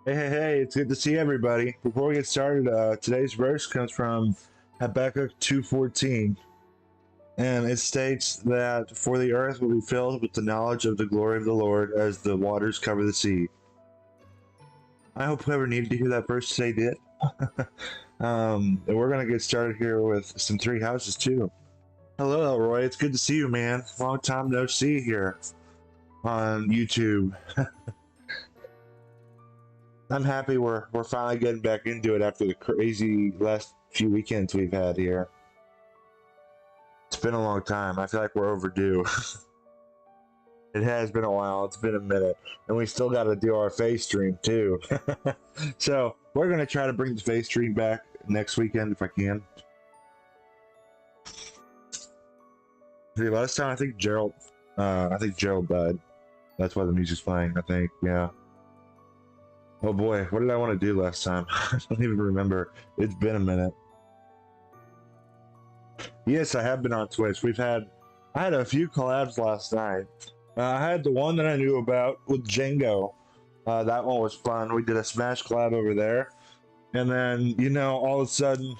Hey, it's good to see everybody. Before we get started, today's verse comes from Habakkuk 2:14, and it states that for the earth will be filled with the knowledge of the glory of the Lord as the waters cover the sea. I hope whoever needed to hear that verse today did. And we're going to get started here with some three houses too. Hello, Elroy. It's good to see you, man. Long time no see here on YouTube. I'm happy we're finally getting back into it after the crazy last few weekends we've had here. It's been a long time. I feel like we're overdue. It has been a while. It's been a minute, and we still got to do our face stream too. So we're gonna try to bring the face stream back next weekend if I can. The last time I think Gerald died. That's why the music's playing. I think, yeah. Oh boy, what did I want to do last time? I don't even remember. It's been a minute. Yes, I have been on Twitch. I had a few collabs last night. I had the one that I knew about with Django. That one was fun. We did a Smash collab over there. And then, all of a sudden,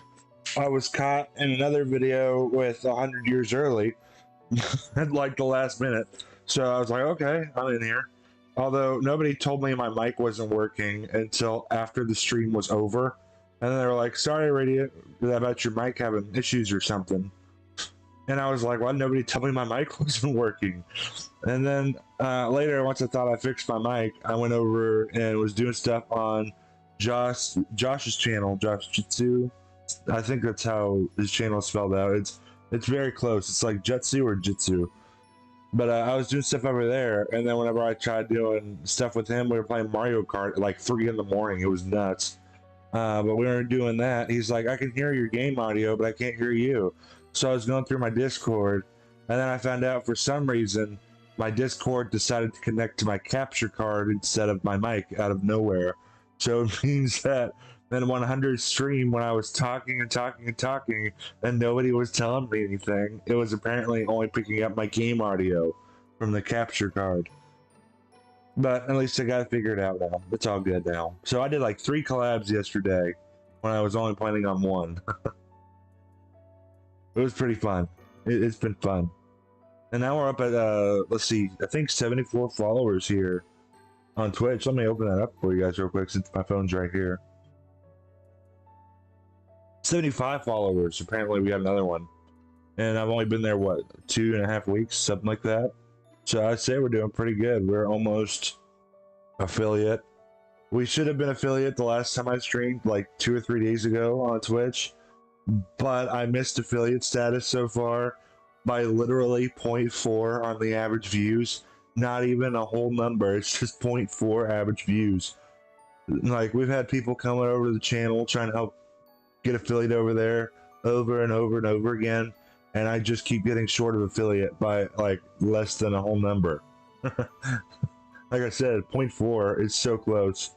I was caught in another video with 100 Years Early at like the last minute. So I was like, okay, I'm in here. Although nobody told me my mic wasn't working until after the stream was over. And then they were like, sorry, Radio, about your mic having issues or something. And I was like, why did nobody tell me my mic wasn't working? And then later, once I thought I fixed my mic, I went over and was doing stuff on Josh's channel, Josh Jitsu. I think that's how his channel is spelled out. It's very close. It's like Jutsu or Jitsu. But I was doing stuff over there, and then whenever I tried doing stuff with him, we were playing Mario Kart at like 3 in the morning. It was nuts. But we weren't doing that. He's like, I can hear your game audio, but I can't hear you. So I was going through my Discord, and then I found out for some reason my Discord decided to connect to my capture card instead of my mic out of nowhere. So it means that in 100 stream, when I was talking and talking and talking, and nobody was telling me anything, it was apparently only picking up my game audio from the capture card. But at least I got it figured out now. It's all good now. So I did like 3 collabs yesterday when I was only planning on 1. It was pretty fun. It's been fun. And now we're up at, let's see, I think 74 followers here on Twitch. Let me open that up for you guys real quick since my phone's right here. 75 followers. Apparently we got another one. And I've only been there, what, 2.5 weeks? Something like that. So I'd say we're doing pretty good. We're almost affiliate. We should have been affiliate the last time I streamed, like 2 or 3 days ago on Twitch. But I missed affiliate status so far by literally 0.4 on the average views. Not even a whole number. It's just 0.4 average views. Like, we've had people coming over to the channel trying to help get affiliate over there over and over and over again. And I just keep getting short of affiliate by like less than a whole number. Like I said, 0.4 is so close.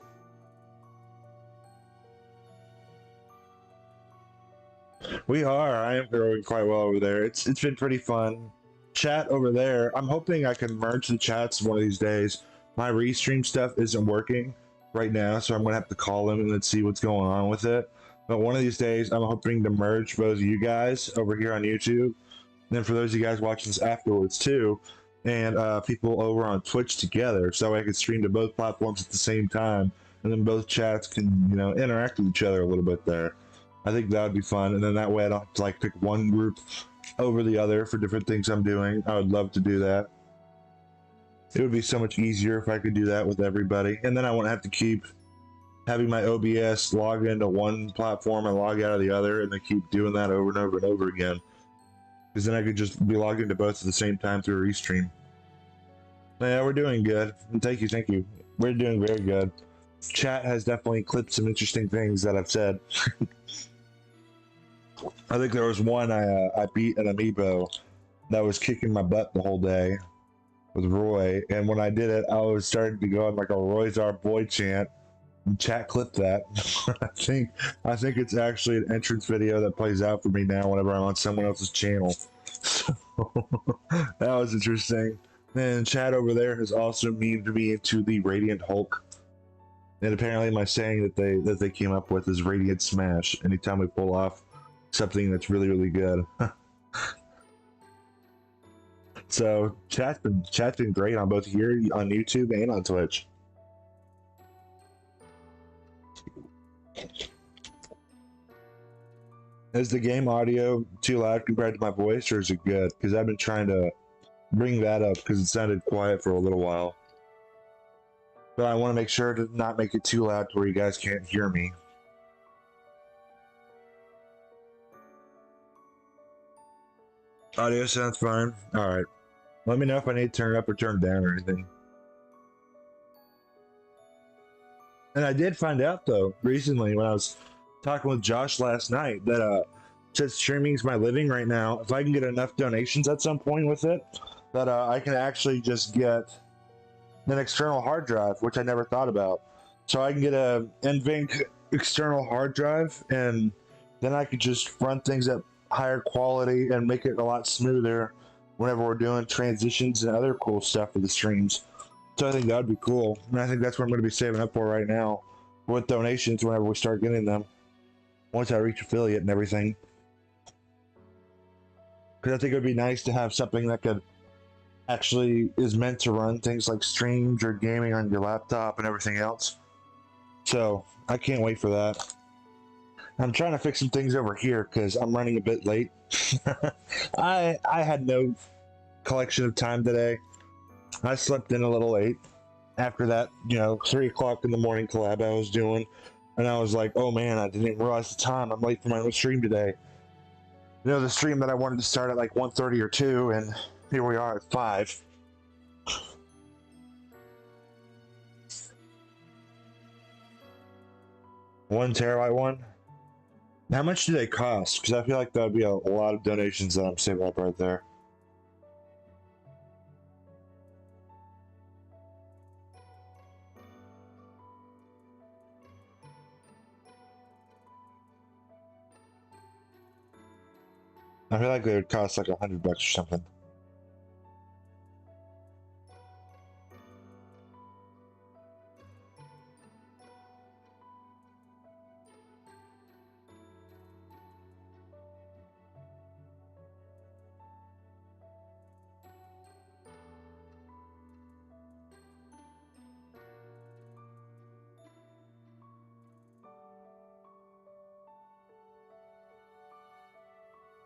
We are. I am growing quite well over there. It's been pretty fun. Chat over there. I'm hoping I can merge the chats one of these days. My restream stuff isn't working right now, so I'm gonna have to call them and then see what's going on with it. But one of these days, I'm hoping to merge both of you guys over here on YouTube. And then for those of you guys watching this afterwards too, and people over on Twitch together, so I can stream to both platforms at the same time, and then both chats can, interact with each other a little bit there. I think that would be fun, and then that way I don't have to like pick one group over the other for different things I'm doing. I would love to do that. It would be so much easier if I could do that with everybody, and then I wouldn't have to keep having my OBS log into one platform and log out of the other, and then keep doing that over and over and over again. Because then I could just be logged into both at the same time through a restream. Yeah, we're doing good. Thank you. We're doing very good. Chat has definitely clipped some interesting things that I've said. I think there was one I beat an amiibo that was kicking my butt the whole day with Roy, and when I did it, I was starting to go on like a Roy's our boy chant. And chat clipped that. I think it's actually an entrance video that plays out for me now whenever I'm on someone else's channel. So that was interesting. And chat over there has also memed me into the Radiant Hulk. And apparently my saying that they came up with is Radiant Smash anytime we pull off something that's really good. So chat's been great on both here on YouTube and on Twitch. Is the game audio too loud compared to my voice, or is it good? Because I've been trying to bring that up because it sounded quiet for a little while. But I want to make sure to not make it too loud to where you guys can't hear me. Audio sounds fine. All right. Let me know if I need to turn it up or turn it down or anything. And I did find out though recently when I was talking with Josh last night that since streaming's my living right now, if I can get enough donations at some point with it, that I can actually just get an external hard drive, which I never thought about. So I can get a NVENC external hard drive, and then I could just run things at higher quality and make it a lot smoother whenever we're doing transitions and other cool stuff for the streams. So I think that would be cool, and I think that's what I'm going to be saving up for right now with donations whenever we start getting them. Once I reach affiliate and everything. Because I think it would be nice to have something that could actually is meant to run things like streams or gaming on your laptop and everything else. So I can't wait for that. I'm trying to fix some things over here because I'm running a bit late. I had no collection of time today. I slept in a little late after that, 3 o'clock in the morning collab I was doing. And I was like, oh man, I didn't even realize the time. I'm late for my own stream today. The stream that I wanted to start at like 1:30 or 2, and here we are at 5. One terabyte one? How much do they cost? Because I feel like that would be a lot of donations that I'm saving up right there. I feel like they would cost like $100 or something.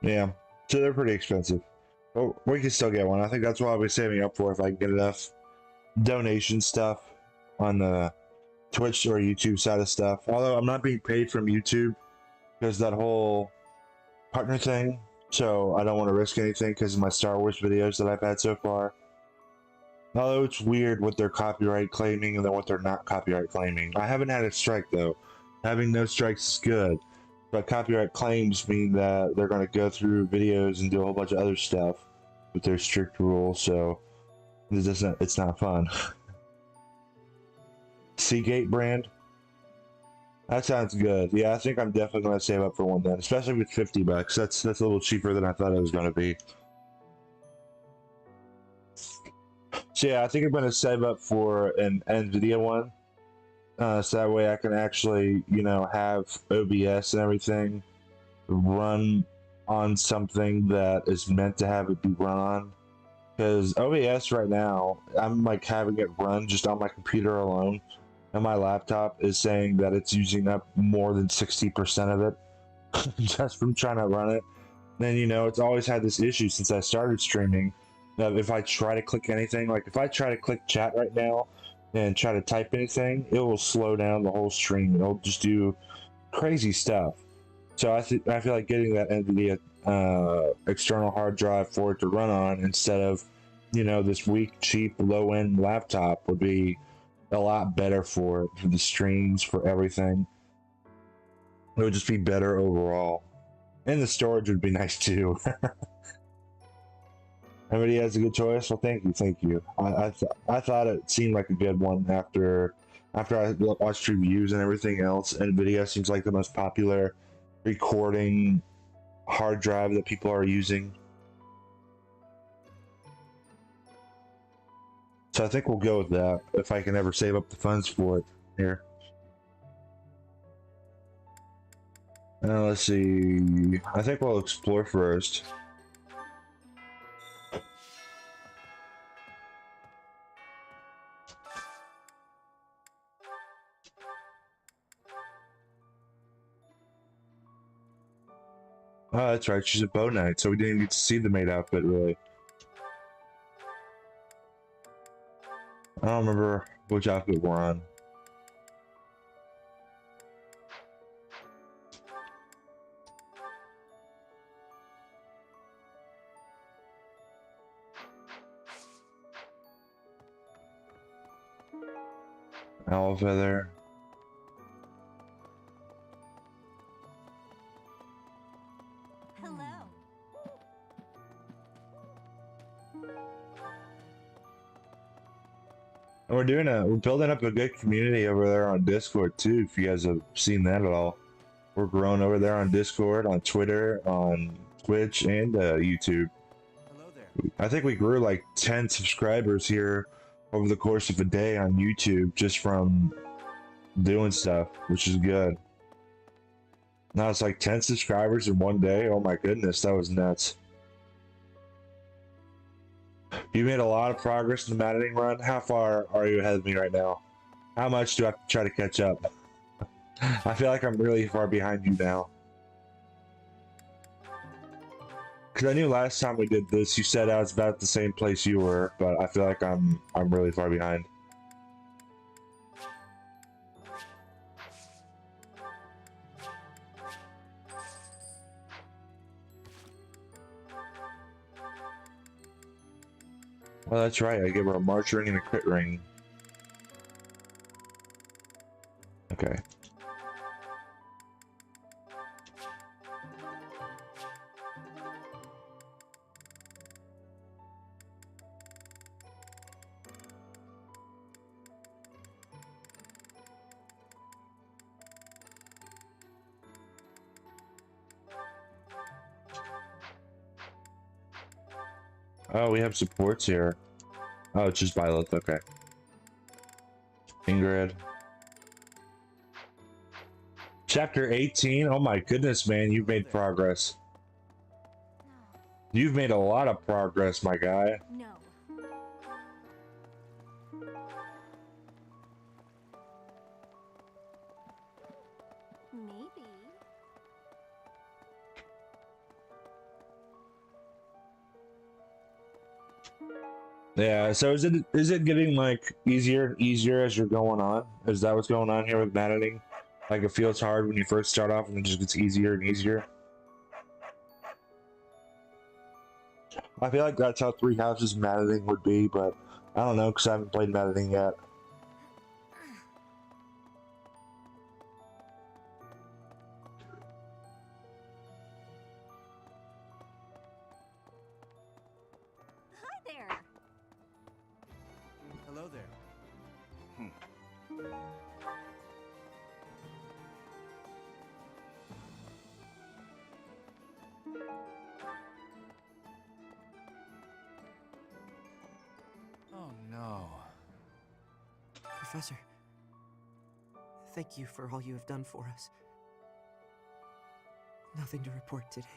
Yeah, so they're pretty expensive. But we can still get one. I think that's what I'll be saving up for if I can get enough donation stuff on the Twitch or YouTube side of stuff. Although I'm not being paid from YouTube because that whole partner thing, so I don't want to risk anything because of my Star Wars videos that I've had so far. Although it's weird what they're copyright claiming and then what they're not copyright claiming. I haven't had a strike though. Having no strikes is good. But copyright claims mean that they're going to go through videos and do a whole bunch of other stuff with their strict rules, so it's not fun. Seagate brand? That sounds good. Yeah, I think I'm definitely going to save up for one then, especially with $50. That's a little cheaper than I thought it was going to be. So yeah, I think I'm going to save up for an NVIDIA one. So that way I can actually, have OBS and everything run on something that is meant to have it be run on. Because OBS right now, I'm like having it run just on my computer alone, and my laptop is saying that it's using up more than 60% of it just from trying to run it. And it's always had this issue since I started streaming. If I try to click anything, like if I try to click chat right now and try to type anything, it will slow down the whole stream. It'll just do crazy stuff. So I feel like getting that NVIDIA external hard drive for it to run on instead of, this weak, cheap, low-end laptop would be a lot better for it, for the streams, for everything. It would just be better overall. And the storage would be nice too. Everybody has a good choice. Well, thank you. I thought it seemed like a good one after I watched reviews and everything else. NVIDIA seems like the most popular recording hard drive that people are using. So I think we'll go with that if I can ever save up the funds for it here. Let's see. I think we'll explore first. Oh, that's right. She's a bow knight, so we didn't get to see the maid outfit, really. I don't remember which outfit we're on. Owl feather. Hello. And we're building up a good community over there on Discord too, if you guys have seen that at all. We're growing over there on Discord, on Twitter, on Twitch, and YouTube. Hello there. I think we grew like 10 subscribers here over the course of a day on YouTube just from doing stuff, which is good. Now it's like 10 subscribers in one day. Oh my goodness, that was nuts. You made a lot of progress in the Maddening run. How far are you ahead of me right now? How much do I have to try to catch up? I feel like I'm really far behind you now. Because I knew last time we did this, you said I was about the same place you were, but I feel like I'm really far behind. Well, that's right. I gave her a March ring and a crit ring. Okay. Oh, we have supports here. Oh, it's just Violet. Okay. Ingrid. Chapter 18. Oh my goodness, man. You've made progress. You've made a lot of progress, my guy. No. Maybe. Yeah, so is it getting like easier and easier as you're going on? Is that what's going on here with maddening? Like it feels hard when you first start off and it just gets easier and easier? I feel like that's how Three Houses maddening would be, but I don't know because I haven't played maddening yet. Hi there. Hello there. Oh no. Professor, thank you for all you have done for us. Nothing to report today.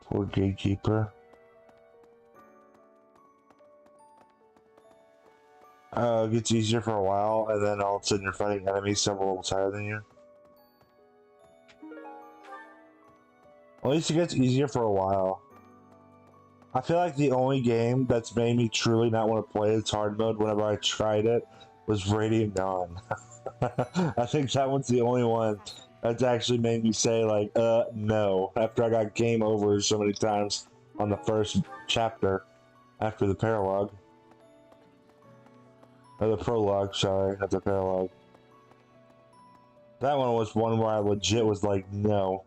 Poor gatekeeper. It gets easier for a while, and then all of a sudden you're fighting enemies several levels higher than you. At least it gets easier for a while. I feel like the only game that's made me truly not want to play its hard mode whenever I tried it was Radiant Dawn. I think that one's the only one that's actually made me say like, no, after I got game over so many times on the first chapter after the paralogue. Or the prologue, sorry, not the paralogue. That one was one where I legit was like, no.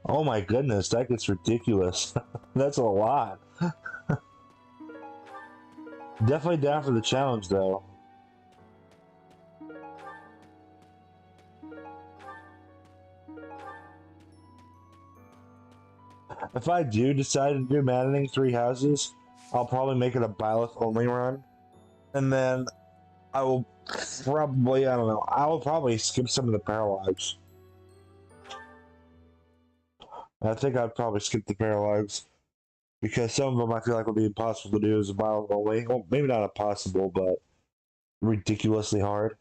Oh my goodness, that gets ridiculous. That's a lot. Definitely down for the challenge, though. If I do decide to do managing 3 houses, I'll probably make it a Byleth only run. And then I will probably, I don't know, I will probably skip some of the paralogs. I think I'd probably skip the paralogs because some of them I feel like would be impossible to do as a Byleth only. Well, maybe not impossible, but ridiculously hard.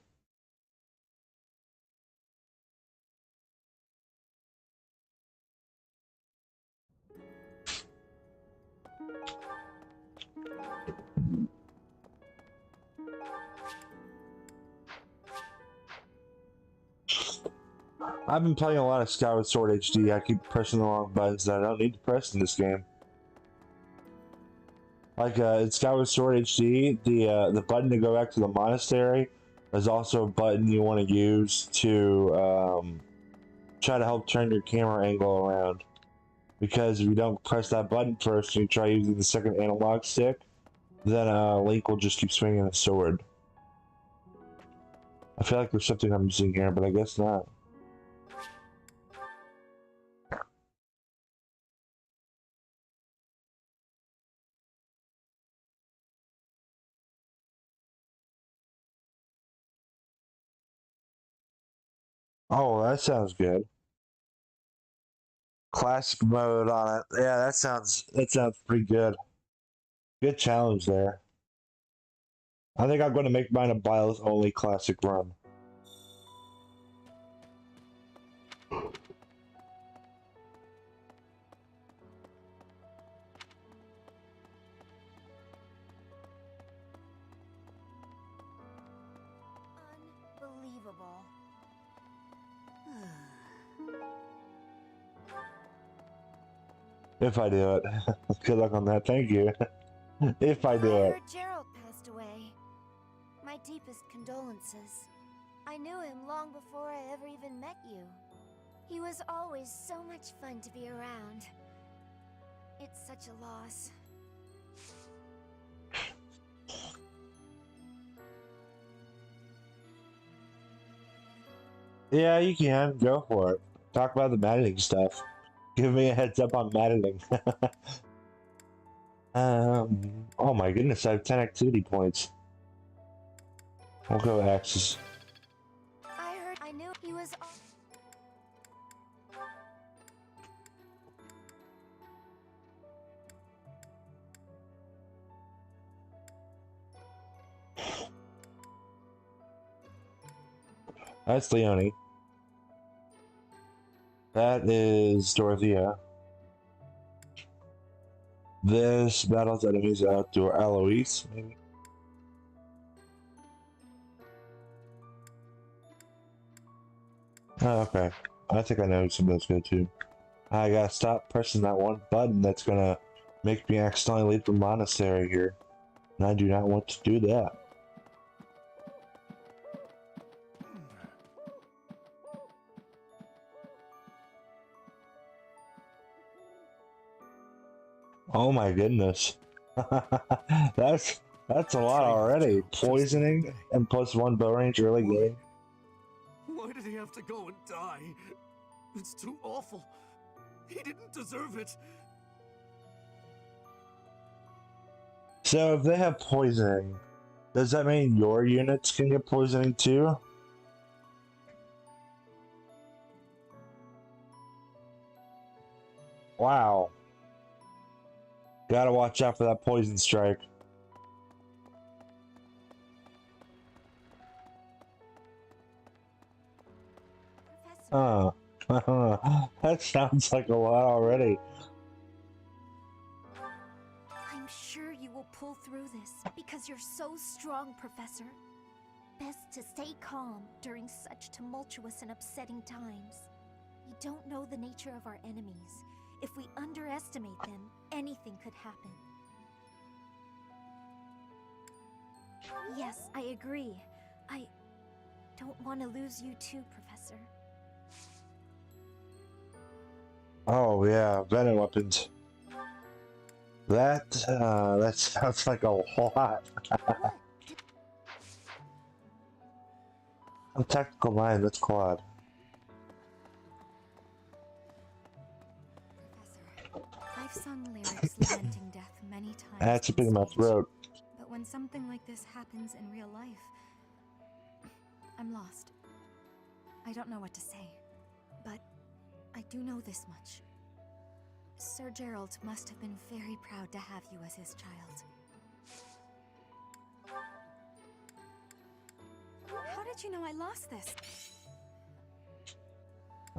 I've been playing a lot of Skyward Sword HD. I keep pressing the wrong buttons that I don't need to press in this game. Like in Skyward Sword HD, the button to go back to the monastery is also a button you want to use to try to help turn your camera angle around. Because if you don't press that button first and you try using the second analog stick, then Link will just keep swinging the sword. I feel like there's something I'm missing here, but I guess not. Oh, that sounds good. Classic mode on it. Yeah, that sounds pretty good. Good challenge there. I think I'm going to make mine a Byleth only classic run. Unbelievable. If I do it. Good luck on that. Thank you. If I do I it. heard Gerald passed away. My deepest condolences. I knew him long before I ever even met you. He was always so much fun to be around. It's such a loss. Yeah, you can. Go for it. Talk about the maddening stuff. Give me a heads up on maddening. Oh my goodness, I have 10 activity points. We'll go axes. I knew he was. That's Leonie. That is Dorothea. This battles enemies outdoor Eloise, maybe. Oh, okay. I think I know some of those go too. I gotta stop pressing that one button that's gonna make me accidentally leave the monastery here. And I do not want to do that. Oh my goodness. that's a lot already. Poisoning and +1 bow range early game. Why did he have to go and die? It's too awful. He didn't deserve it. So if they have poisoning, does that mean your units can get poisoning too? Wow. Gotta watch out for that poison strike. Professor. That sounds like a lot already. I'm sure you will pull through this because you're so strong, Professor. Best to stay calm during such tumultuous and upsetting times. We don't know the nature of our enemies. If we underestimate them, anything could happen. Yes, I agree. I don't want to lose you too, Professor. Oh yeah, venom weapons. That sounds like a lot. What? A tactical mind, that's quad. Professor, I've sung lyrics lamenting death many times. That's on in my stage, throat. But when something like this happens in real life, I'm lost. I don't know what to say. But I do know this much. Sir Gerald must have been very proud to have you as his child. How did you know I lost this?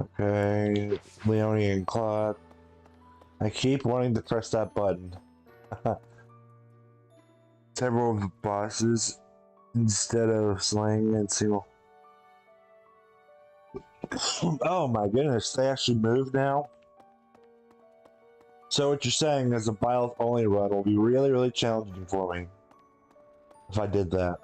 Okay, Leone and Claude. I keep wanting to press that button. Several bosses instead of slaying and single. Oh my goodness, they actually move now? So what you're saying is a Byleth only run will be really, really challenging for me if I did that.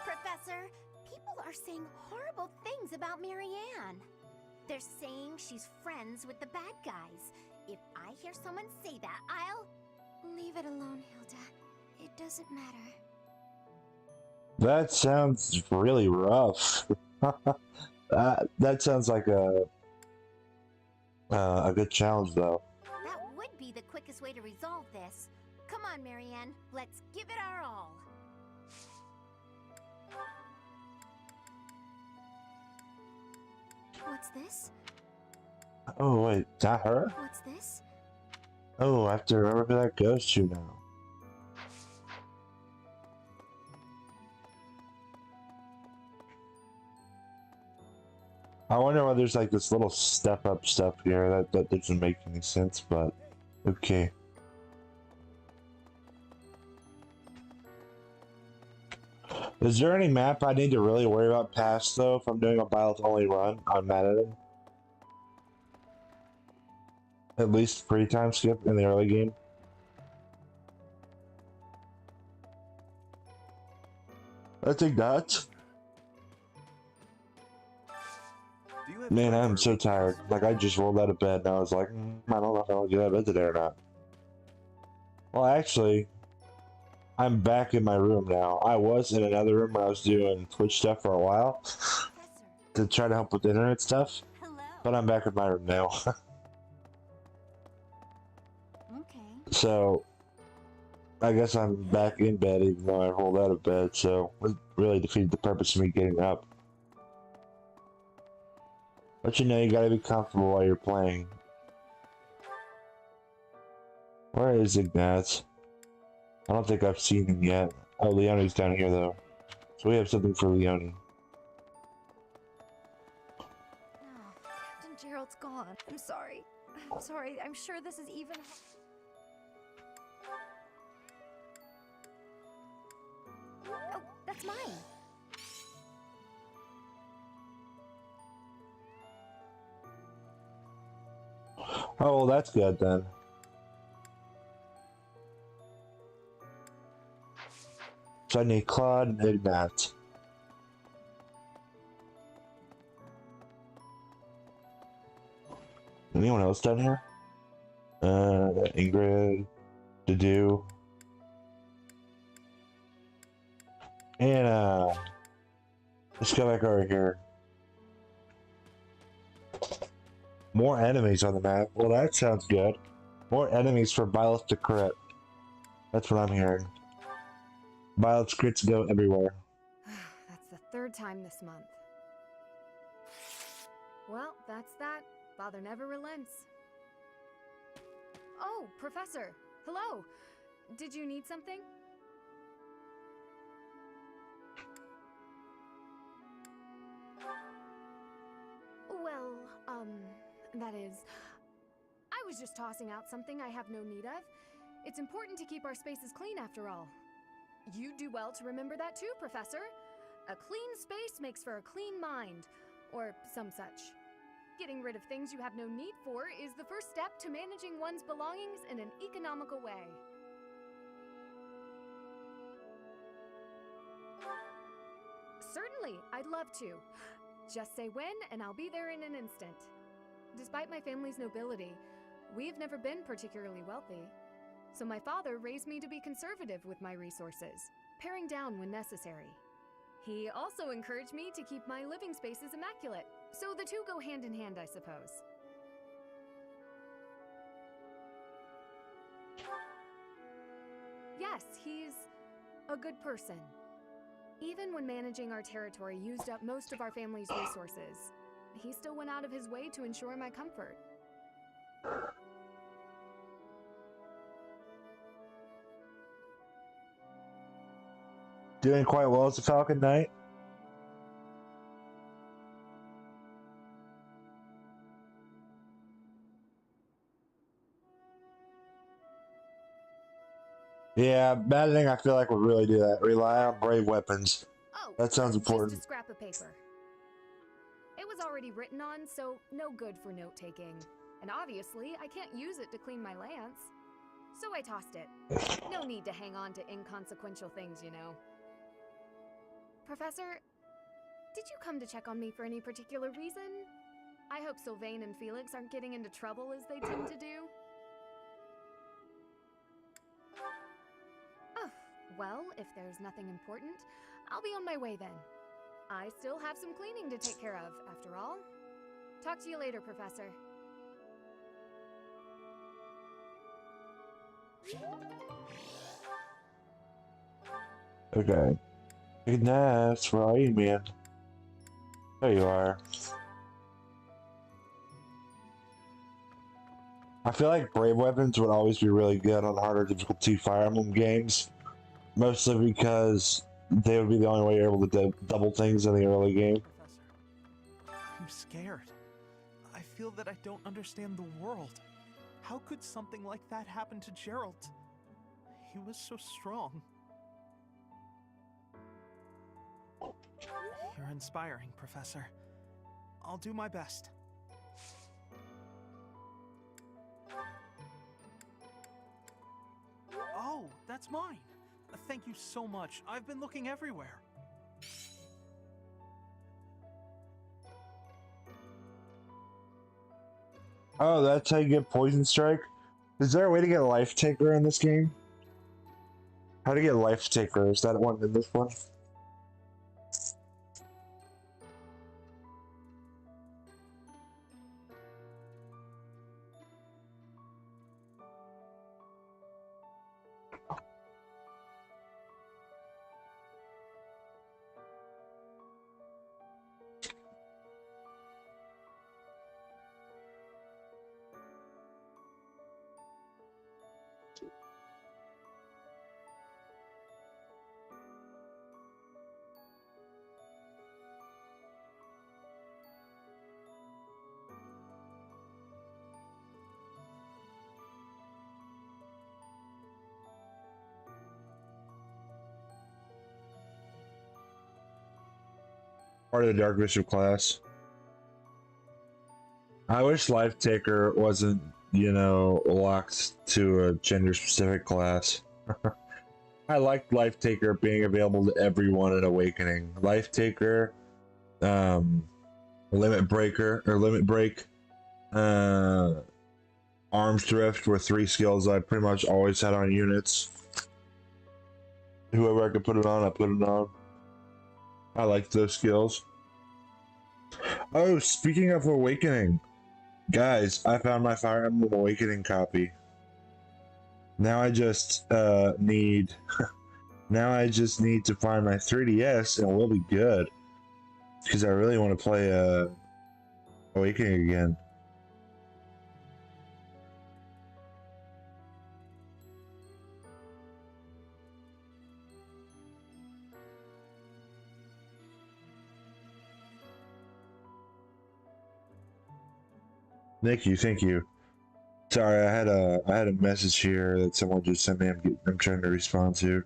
Professor? Professor, people are saying horrible things about Marianne. They're saying she's friends with the bad guys. If I hear someone say that, I'll... Leave it alone, Hilda. It doesn't matter. That sounds really rough. That sounds like a good challenge, though. That would be the quickest way to resolve this. Come on, Marianne. Let's give it our all. What's this? Oh wait, is that her? What's this? Oh, I have to remember who that goes to now. I wonder why there's like this little step up stuff here that doesn't make any sense, but okay. Is there any map I need to really worry about past though if I'm doing a Byleth only run on Manhattan? At least free time skip in the early game? I think not. Man, I'm so tired. Like, I just rolled out of bed and I was like, I don't know if I want to get out of bed today or not. Well, actually, I'm back in my room now. I was in another room where I was doing Twitch stuff for a while to try to help with internet stuff, Hello. but I'm back in my room now. Okay. So, I guess I'm back in bed even though I rolled out of bed, so it really defeated the purpose of me getting up. But you know, you gotta be comfortable while you're playing. Where is Ignaz? I don't think I've seen him yet. Oh, Leone's down here though. So we have something for Leone. Oh, Captain Gerald's gone. I'm sorry. I'm sorry. I'm sure this is even... Oh, that's mine. Oh, well, that's good then. So I need Claude and Ignaz. Anyone else down here? Ingrid, Dedu, and let's go back over here. More enemies on the map. Well, that sounds good. More enemies for Byleth to crit. That's what I'm hearing. Byleth's crits go everywhere. That's the third time this month. Well, that's that. Father never relents. Oh, Professor. Hello. Did you need something? Well, that is... I was just tossing out something I have no need of. It's important to keep our spaces clean after all. You'd do well to remember that too, Professor. A clean space makes for a clean mind, or some such. Getting rid of things you have no need for is the first step to managing one's belongings in an economical way. Certainly, I'd love to. Just say when, and I'll be there in an instant. Despite my family's nobility, we've never been particularly wealthy. So my father raised me to be conservative with my resources, paring down when necessary. He also encouraged me to keep my living spaces immaculate, so the two go hand in hand, I suppose. Yes, he's a good person. Even when managing our territory used up most of our family's resources, he still went out of his way to ensure my comfort. Doing quite well as a Falcon Knight. Yeah, battening I feel like would really do that. Rely on brave weapons. Oh, That sounds important. Just a scrap of paper. It was already written on, so no good for note-taking. And obviously, I can't use it to clean my lance. So I tossed it. No need to hang on to inconsequential things, you know. Professor, did you come to check on me for any particular reason? I hope Sylvain and Felix aren't getting into trouble as they tend to do. Oh, well, if there's nothing important, I'll be on my way then. I still have some cleaning to take care of, after all. Talk to you later, Professor. Okay. Goodness, where are you, man? There you are. I feel like brave weapons would always be really good on harder difficulty Fire Emblem games. Mostly because they would be the only way you're able to double things in the early game. Professor, I'm scared. I feel that I don't understand the world. How could something like that happen to Gerald? He was so strong. You're inspiring, Professor. I'll do my best. Oh, that's mine. Thank you so much. I've been looking everywhere. Oh, that's how you get Poison Strike? Is there a way to get Life Taker in this game? How to get Life Taker? Is that one in this one? Part of the Dark Bishop class. I wish Life Taker wasn't, you know, locked to a gender specific class. I liked Life Taker being available to everyone in Awakening. Life Taker, Limit Breaker, or Limit Break, Arms Drift were three skills I pretty much always had on units. Whoever I could put it on, I put it on. I liked those skills. Oh, speaking of Awakening, guys, I found my Fire Emblem Awakening copy. Now I just need now I just need to find my 3DS and we'll be good. Because I really want to play Awakening again. Thank you. Sorry, I had a message here that someone just sent me. I'm trying to respond to.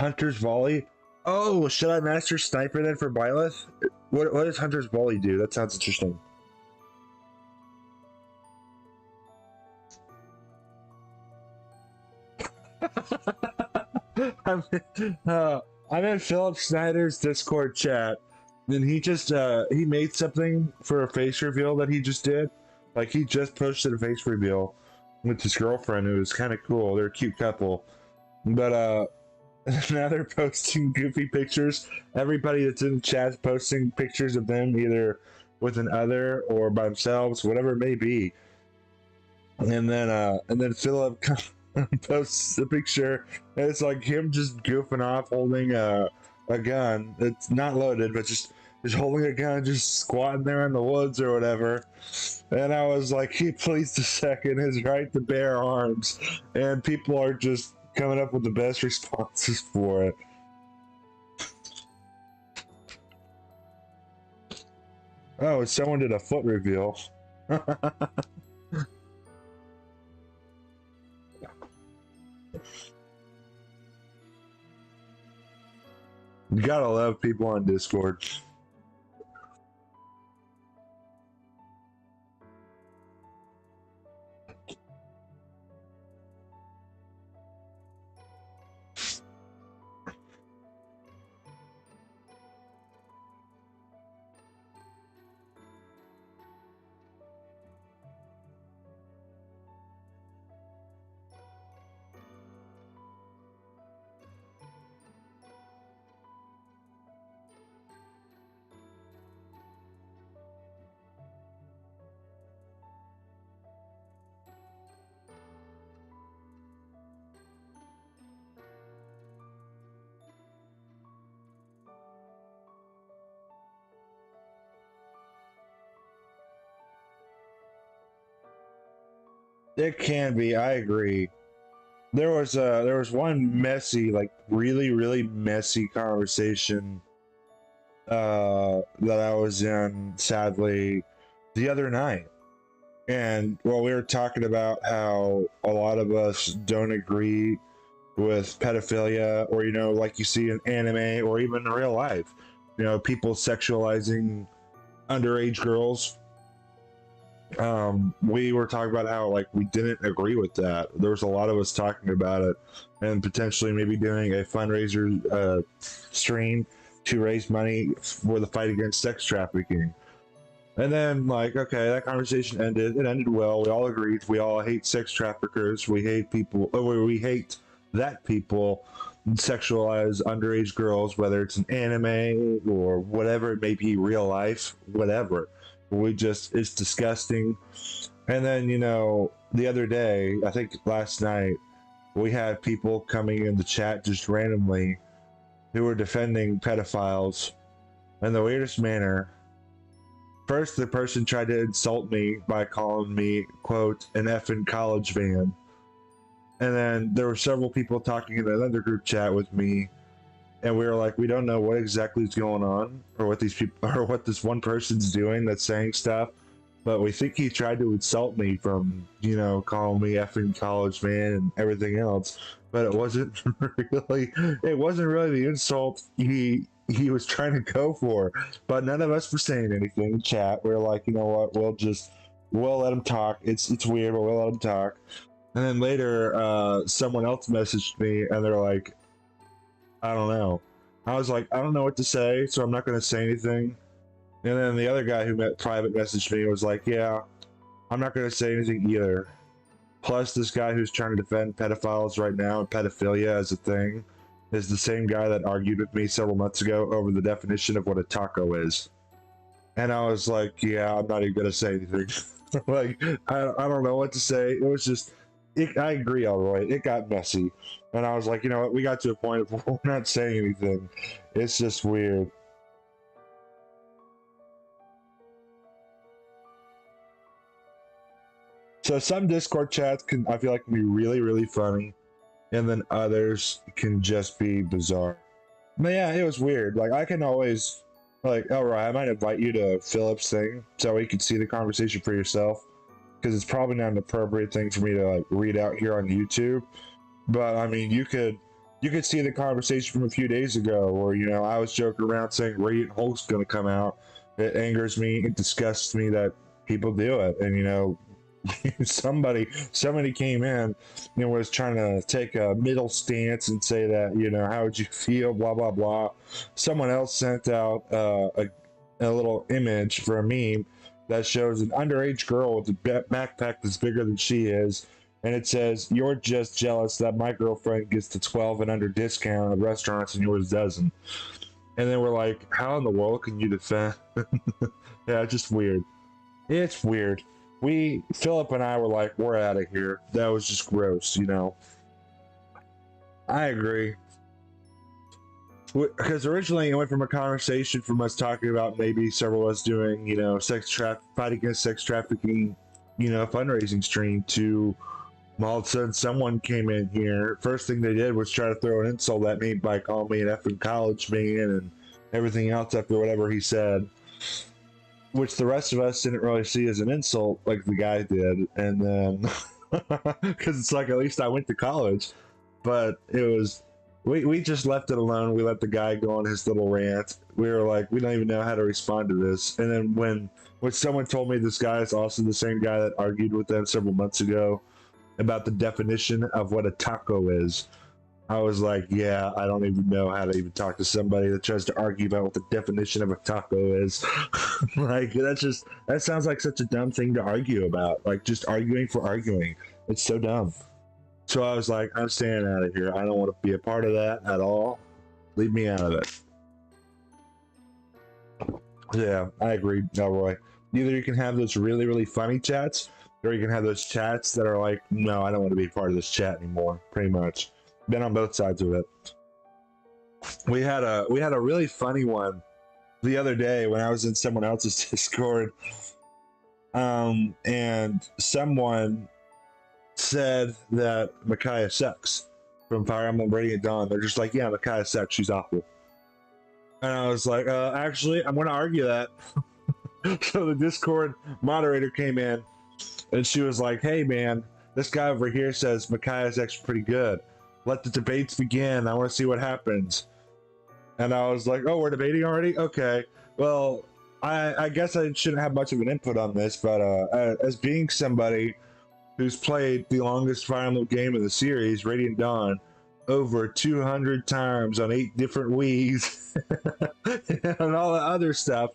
Hunter's Volley. Oh, should I master Sniper then for Byleth? What does Hunter's Volley do? That sounds interesting. I'm in Philip Snyder's Discord chat, and he just he made something for a face reveal that he just did. Like, he just posted a face reveal with his girlfriend. It was kind of cool. They're a cute couple, but now they're posting goofy pictures. Everybody that's in the chat's posting pictures of them either with an other or by themselves, whatever it may be. And then Philip posts the picture, and it's like him just goofing off holding a gun. It's not loaded, but just holding a gun, just squatting there in the woods or whatever. And I was like, he pleased a second his right to bear arms, and people are just coming up with the best responses for it. Oh, someone did a foot reveal. You gotta love people on Discord. It can be, I agree. There was one messy, like really messy conversation that I was in, sadly, the other night. And well, we were talking about how a lot of us don't agree with pedophilia, or like you see in anime or even in real life, people sexualizing underage girls. We were talking about how like we didn't agree with that. There was a lot of us talking about it, and potentially maybe doing a fundraiser stream to raise money for the fight against sex trafficking. And then, like, okay, that conversation ended. It ended well. We all agreed. We all hate sex traffickers. We hate people. We hate that people sexualize underage girls, whether it's an anime or whatever it may be, real life, whatever. It's disgusting. And then, the other day, I think last night, we had people coming in the chat just randomly who were defending pedophiles in the weirdest manner. First, the person tried to insult me by calling me, quote, an effing college van. And then there were several people talking in another group chat with me, and we were like, we don't know what exactly is going on, or what these people, or what this one person's doing that's saying stuff, but we think he tried to insult me from, calling me effing college man and everything else. But it wasn't really the insult he was trying to go for. But none of us were saying anything in chat. We were like, you know what, we'll let him talk. It's weird, but we'll let him talk. And then later, someone else messaged me, and they're like, I don't know. I was like, I don't know what to say, so I'm not going to say anything. And then the other guy who private messaged me was like, yeah, I'm not going to say anything either. Plus, this guy who's trying to defend pedophiles right now and pedophilia as a thing is the same guy that argued with me several months ago over the definition of what a taco is. And I was like, yeah, I'm not even going to say anything. Like, I don't know what to say. It was just... I agree, Elroy. It got messy. And I was like, you know what? We got to a point where we're not saying anything. It's just weird. So some Discord chats I feel like, can be really funny. And then others can just be bizarre. But yeah, it was weird. Like, I can always... Like, Elroy, I might invite you to Philip's thing so you can see the conversation for yourself. Because it's probably not an appropriate thing for me to like read out here on YouTube, but I mean, you could you could see the conversation from a few days ago where, you know, I was joking around saying Radiant Hulk's going to come out. It angers me, it disgusts me that people do it. And, you know, somebody came in and was trying to take a middle stance and say that, you know, how would you feel, blah, blah, blah. Someone else sent out a little image for a meme that shows an underage girl with a backpack that's bigger than she is. And it says, "You're just jealous that my girlfriend gets the 12 and under discount at restaurants and yours doesn't." And then we're like, how in the world can you defend? Yeah, it's just weird. It's weird. Philip and I were like, we're out of here. That was just gross, you know. I agree. Because originally it went from a conversation from us talking about maybe several of us doing, you know, fight against sex trafficking, you know, fundraising stream to all of a sudden someone came in here. First thing they did was try to throw an insult at me by calling me an effing college man and everything else after whatever he said, which the rest of us didn't really see as an insult like the guy did. And then because it's like, at least I went to college, but it was, we just left it alone. We let the guy go on his little rant. We were like, we don't even know how to respond to this. And then when someone told me this guy is also the same guy that argued with them several months ago about the definition of what a taco is, I was like, yeah, I don't even know how to even talk to somebody that tries to argue about what the definition of a taco is. Like, that sounds like such a dumb thing to argue about. Like, just arguing for arguing. It's so dumb. So I was like, I'm staying out of here. I don't want to be a part of that at all. Leave me out of it. Yeah, I agree, Elroy. Either you can have those really, really funny chats, or you can have those chats that are like, no, I don't want to be a part of this chat anymore. Pretty much. Been on both sides of it. We had a really funny one the other day when I was in someone else's Discord. And someone said that Micaiah sucks from Fire Emblem Radiant Dawn. They're just like, yeah, Micaiah sucks, she's awful. And I was like, actually, I'm going to argue that. So the Discord moderator came in and she was like, hey man, this guy over here says Micaiah's actually pretty good. Let the debates begin. I want to see what happens. And I was like, oh, we're debating already? Okay. Well, I guess I shouldn't have much of an input on this, but as being somebody who's played the longest Fire Emblem game in the series, Radiant Dawn, over 200 times on 8 different Wiis and all the other stuff,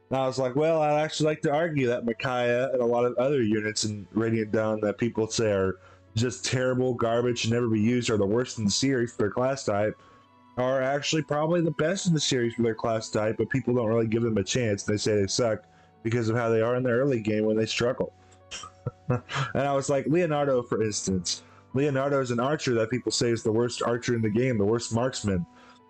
and I was like, well, I'd actually like to argue that Micaiah and a lot of other units in Radiant Dawn that people say are just terrible, garbage, should never be used, are the worst in the series for their class type, are actually probably the best in the series for their class type, but people don't really give them a chance. They say they suck because of how they are in the early game when they struggle. And I was like, Leonardo, for instance. Leonardo is an archer that people say is the worst archer in the game, the worst marksman.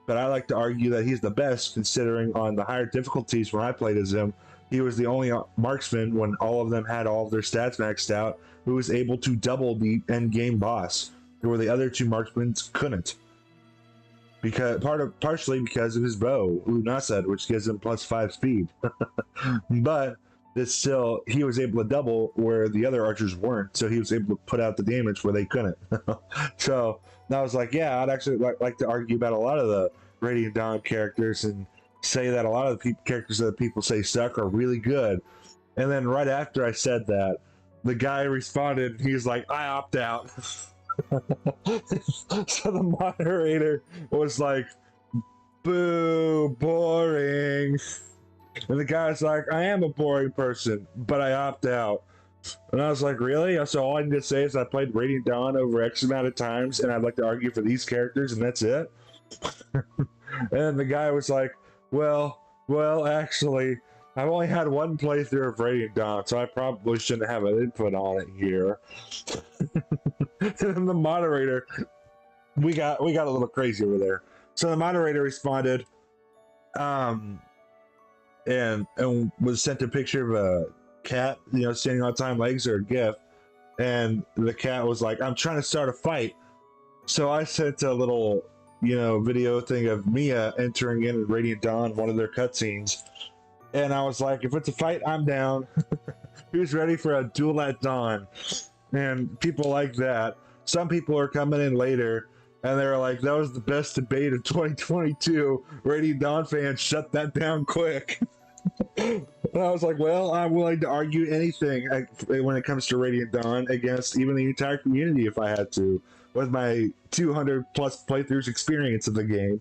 But I like to argue that he's the best, considering on the higher difficulties when I played as him, he was the only marksman when all of them had all of their stats maxed out, who was able to double the end game boss, where the other 2 marksmen couldn't. Partially because of his bow, Lunasad, which gives him +5 speed. But it's still, he was able to double where the other archers weren't, so he was able to put out the damage where they couldn't. So I was like, yeah, I'd actually like to argue about a lot of the Radiant Dawn characters and say that a lot of the characters that people say suck are really good. And then right after I said that, the guy responded, he's like, I opt out. So the moderator was like, boo, boring. And the guy's like, I am a boring person, but I opt out. And I was like, really? So all I need to say is I played Radiant Dawn over X amount of times, and I'd like to argue for these characters, and that's it? And the guy was like, well, actually, I've only had one playthrough of Radiant Dawn, so I probably shouldn't have an input on it here. And then the moderator, we got a little crazy over there. So the moderator responded, and was sent a picture of a cat, standing on its hind legs, or a GIF, and the cat was like, I'm trying to start a fight. So I sent a little, video thing of Mia entering in Radiant Dawn, one of their cutscenes, and I was like, if it's a fight, I'm down. Who's ready for a duel at dawn? And people like that. Some people are coming in later And they were like, that was the best debate of 2022. Radiant Dawn fans, shut that down quick. And I was like, well, I'm willing to argue anything when it comes to Radiant Dawn against even the entire community if I had to, with my 200 plus playthroughs experience of the game.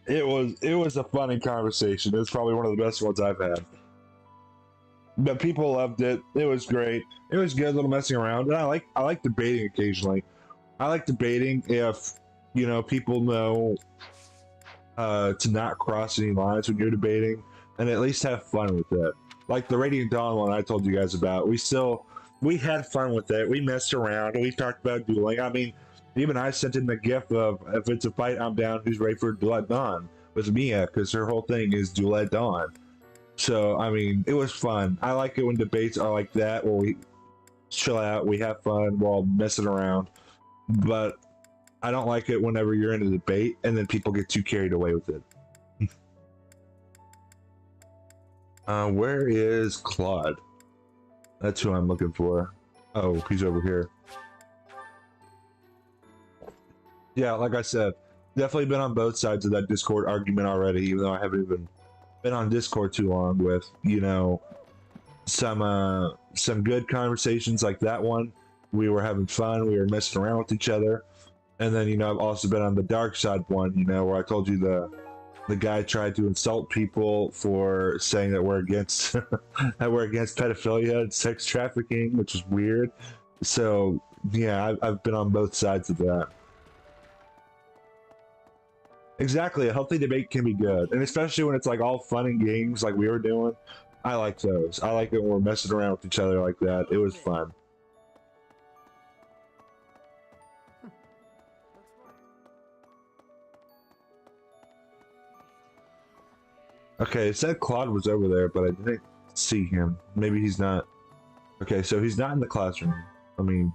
It was a funny conversation. It was probably one of the best ones I've had. But people loved it. It was great. It was good, a little messing around. And I like debating occasionally. I like debating if, you know, people know to not cross any lines when you're debating and at least have fun with it. Like the Radiant Dawn one I told you guys about. We had fun with it. We messed around. We talked about dueling. I mean, even I sent in the gif of, if it's a fight, I'm down. Who's ready for Duel at Dawn with Mia? Because her whole thing is Duel at Dawn. So, I mean, it was fun. I like it when debates are like that, where we chill out, we have fun while messing around. But I don't like it whenever you're in a debate and then people get too carried away with it. Where is Claude? That's who I'm looking for. Oh, he's over here. Yeah, like I said, definitely been on both sides of that Discord argument already, even though I haven't even been on Discord too long with, you know, some good conversations like that one. We were having fun, we were messing around with each other. And then, you know, I've also been on the dark side one, you know, where I told you the guy tried to insult people for saying that we're against that we're against pedophilia and sex trafficking, which is weird. So yeah, I've been on both sides of that. Exactly, a healthy debate can be good, and especially when it's like all fun and games like we were doing. I like those. I like it when we're messing around with each other like that. It was fun. Okay, it said Claude was over there, but I didn't see him. Maybe he's not. Okay, so he's not in the classroom. I mean,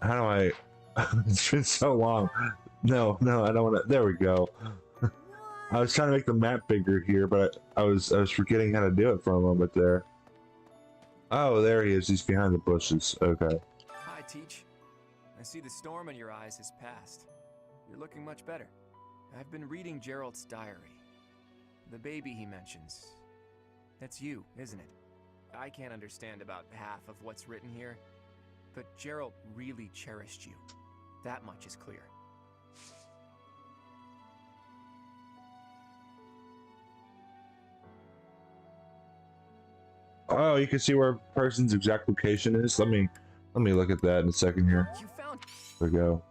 how do I... It's been so long. No, I don't want to... There we go. I was trying to make the map bigger here, but I was forgetting how to do it for a moment there. Oh, there he is. He's behind the bushes. Okay. Hi, Teach. I see the storm in your eyes has passed. You're looking much better. I've been reading Gerald's diary. The baby he mentions. That's you, isn't it? I can't understand about half of what's written here, but Gerald really cherished you. That much is clear. Oh, you can see where a person's exact location is. Let me look at that in a second here. You found... There we go.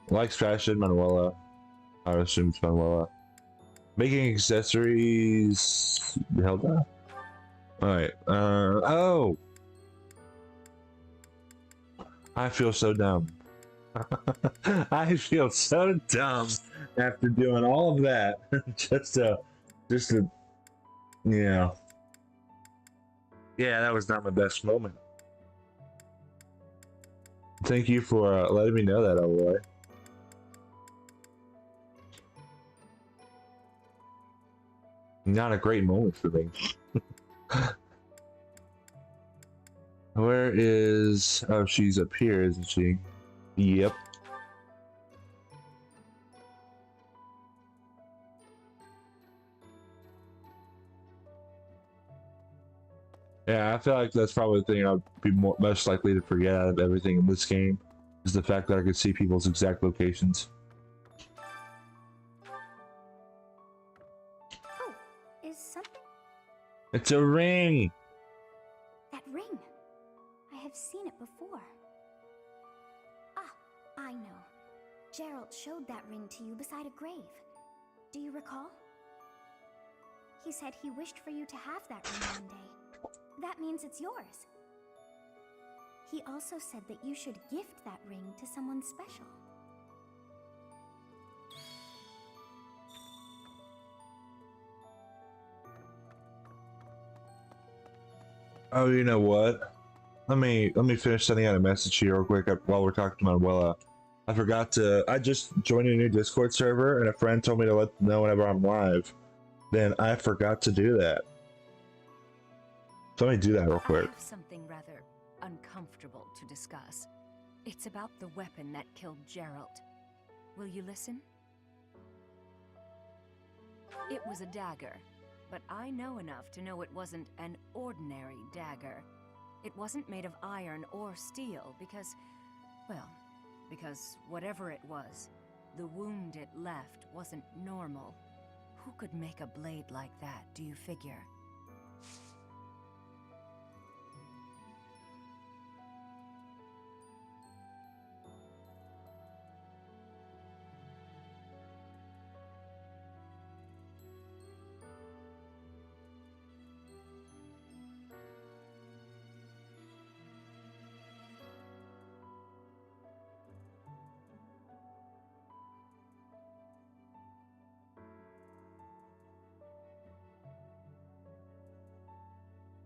Likes fashion, Manuela. I would assume it's Manuela. Making accessories... Hilda? Alright, oh! I feel so dumb. I feel so dumb after doing all of that. just to, yeah. Yeah, that was not my best moment. Thank you for letting me know that, Aloy. Not a great moment for me. Where is... Oh, she's up here, isn't she? Yep. Yeah, I feel like that's probably the thing I'd be most likely to forget out of everything in this game, is the fact that I could see people's exact locations. Oh, is something? It's a ring! That ring. I have seen it before. Ah, I know. Gerald showed that ring to you beside a grave. Do you recall? He said he wished for you to have that ring one day. That means it's yours. He also said that you should gift that ring to someone special. Oh, you know what? Let me finish sending out a message here real quick while we're talking to Manuela. I forgot to... I just joined a new Discord server, and a friend told me to let them know whenever I'm live. Then I forgot to do that. So let me do that real quick. I have something rather uncomfortable to discuss. It's about the weapon that killed Gerald. Will you listen? It was a dagger, but I know enough to know it wasn't an ordinary dagger. It wasn't made of iron or steel because, well, because whatever it was, the wound it left wasn't normal. Who could make a blade like that, do you figure?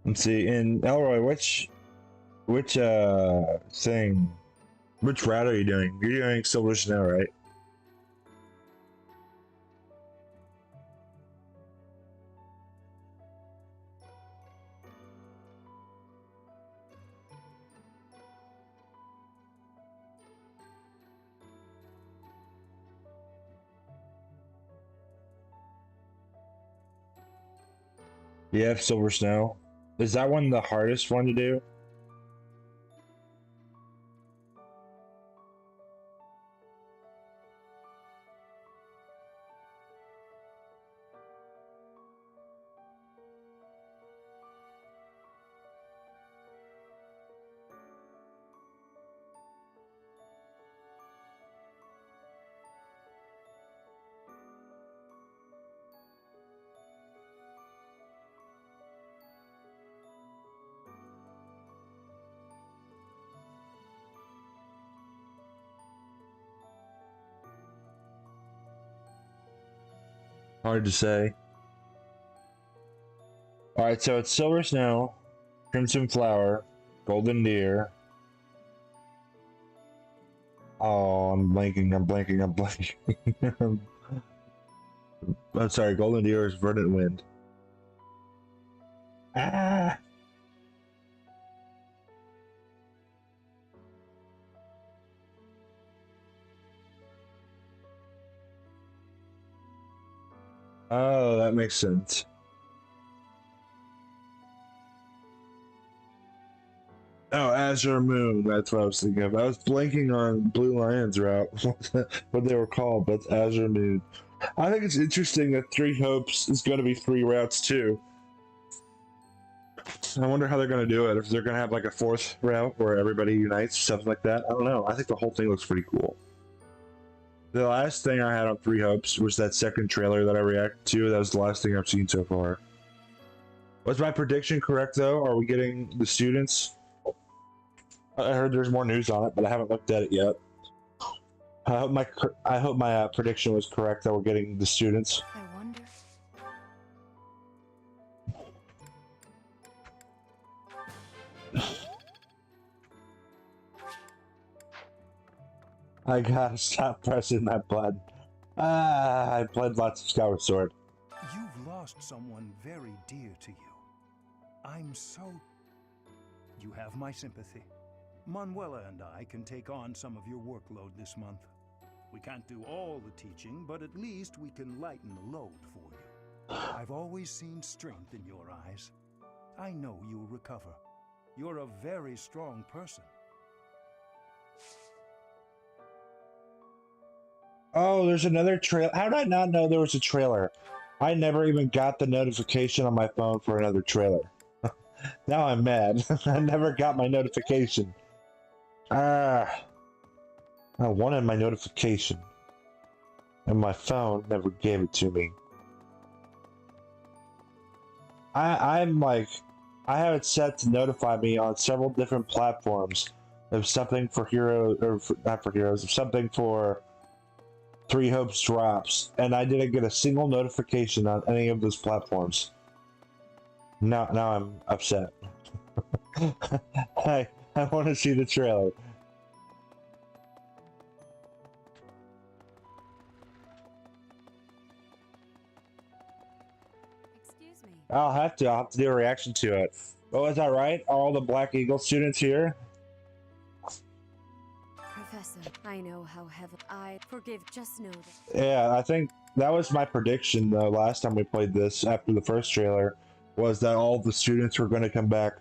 Let's see, in Elroy, which thing, which route are you doing? You're doing Silver Snow, right? Yeah, Silver Snow. Is that one the hardest one to do? Hard to say. Alright, so it's Silver Snow, Crimson Flower, Golden Deer. Oh, I'm blanking. I'm sorry, Golden Deer is Verdant Wind. Ah! Oh, that makes sense. Oh, Azure Moon. That's what I was thinking of. I was blanking on Blue Lion's route, what they were called, but it's Azure Moon. I think it's interesting that Three Hopes is going to be 3 routes too. I wonder how they're going to do it. If they're going to have like a 4th route where everybody unites, something like that. I don't know. I think the whole thing looks pretty cool. The last thing I had on Three Hopes was that second trailer that I reacted to. That was the last thing I've seen so far. Was my prediction correct though? Are we getting the students? I heard there's more news on it, but I haven't looked at it yet. I hope my prediction was correct that we're getting the students. I wonder. I gotta stop pressing that button. I played lots of Skyward Sword. You've lost someone very dear to you. I'm so... You have my sympathy. Manuela and I can take on some of your workload this month. We can't do all the teaching, but at least we can lighten the load for you. I've always seen strength in your eyes. I know you'll recover. You're a very strong person. Oh, there's another trailer. How did I not know there was a trailer? I never even got the notification on my phone for another trailer. Now I'm mad. I never got my notification. I wanted my notification. And my phone never gave it to me. I'm like... I have it set to notify me on several different platforms. If something for Hero... Or for, not for Heroes. If something for... Three Hopes drops, and I didn't get a single notification on any of those platforms. Now I'm upset. I want to see the trailer. Excuse me. I'll have to do a reaction to it. Oh, is that right? Are all the Black Eagle students here? Professor, I know how heavy I forgive. Just know that. Yeah, I think that was my prediction the last time we played this after the first trailer, was that all the students were going to come back,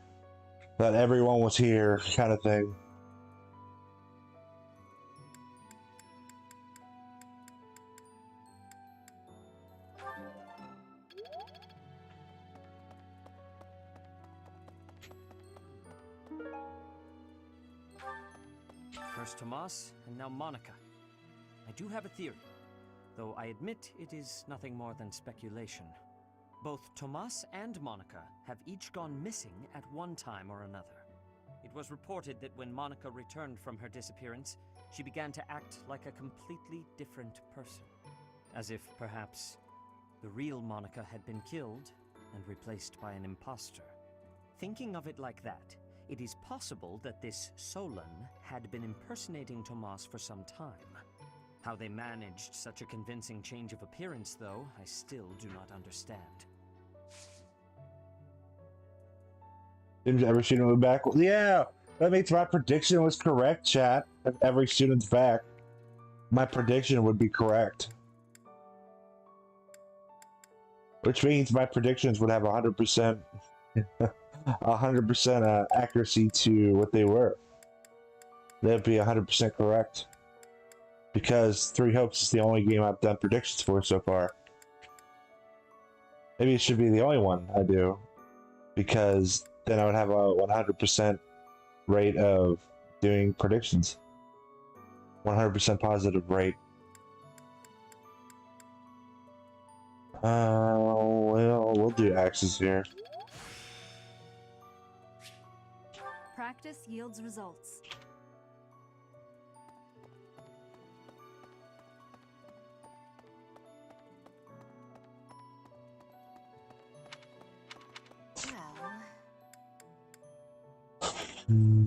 that everyone was here, kind of thing. First Tomas, and now Monica. I do have a theory, though I admit it is nothing more than speculation. Both Tomas and Monica have each gone missing at one time or another. It was reported that when Monica returned from her disappearance, she began to act like a completely different person. As if, perhaps, the real Monica had been killed and replaced by an imposter. Thinking of it like that, it is possible that this Solon had been impersonating Tomas for some time. How they managed such a convincing change of appearance, though, I still do not understand. Didn't every student move back? Yeah, that means my prediction was correct, chat. If every student's back, my prediction would be correct. Which means my predictions would have 100%, 100% accuracy to what they were. They'd be 100% correct. Because Three Hopes is the only game I've done predictions for so far. Maybe it should be the only one I do. Because then I would have a 100% rate of doing predictions. 100% positive rate. Well, we'll do axes here. Practice yields results. Well...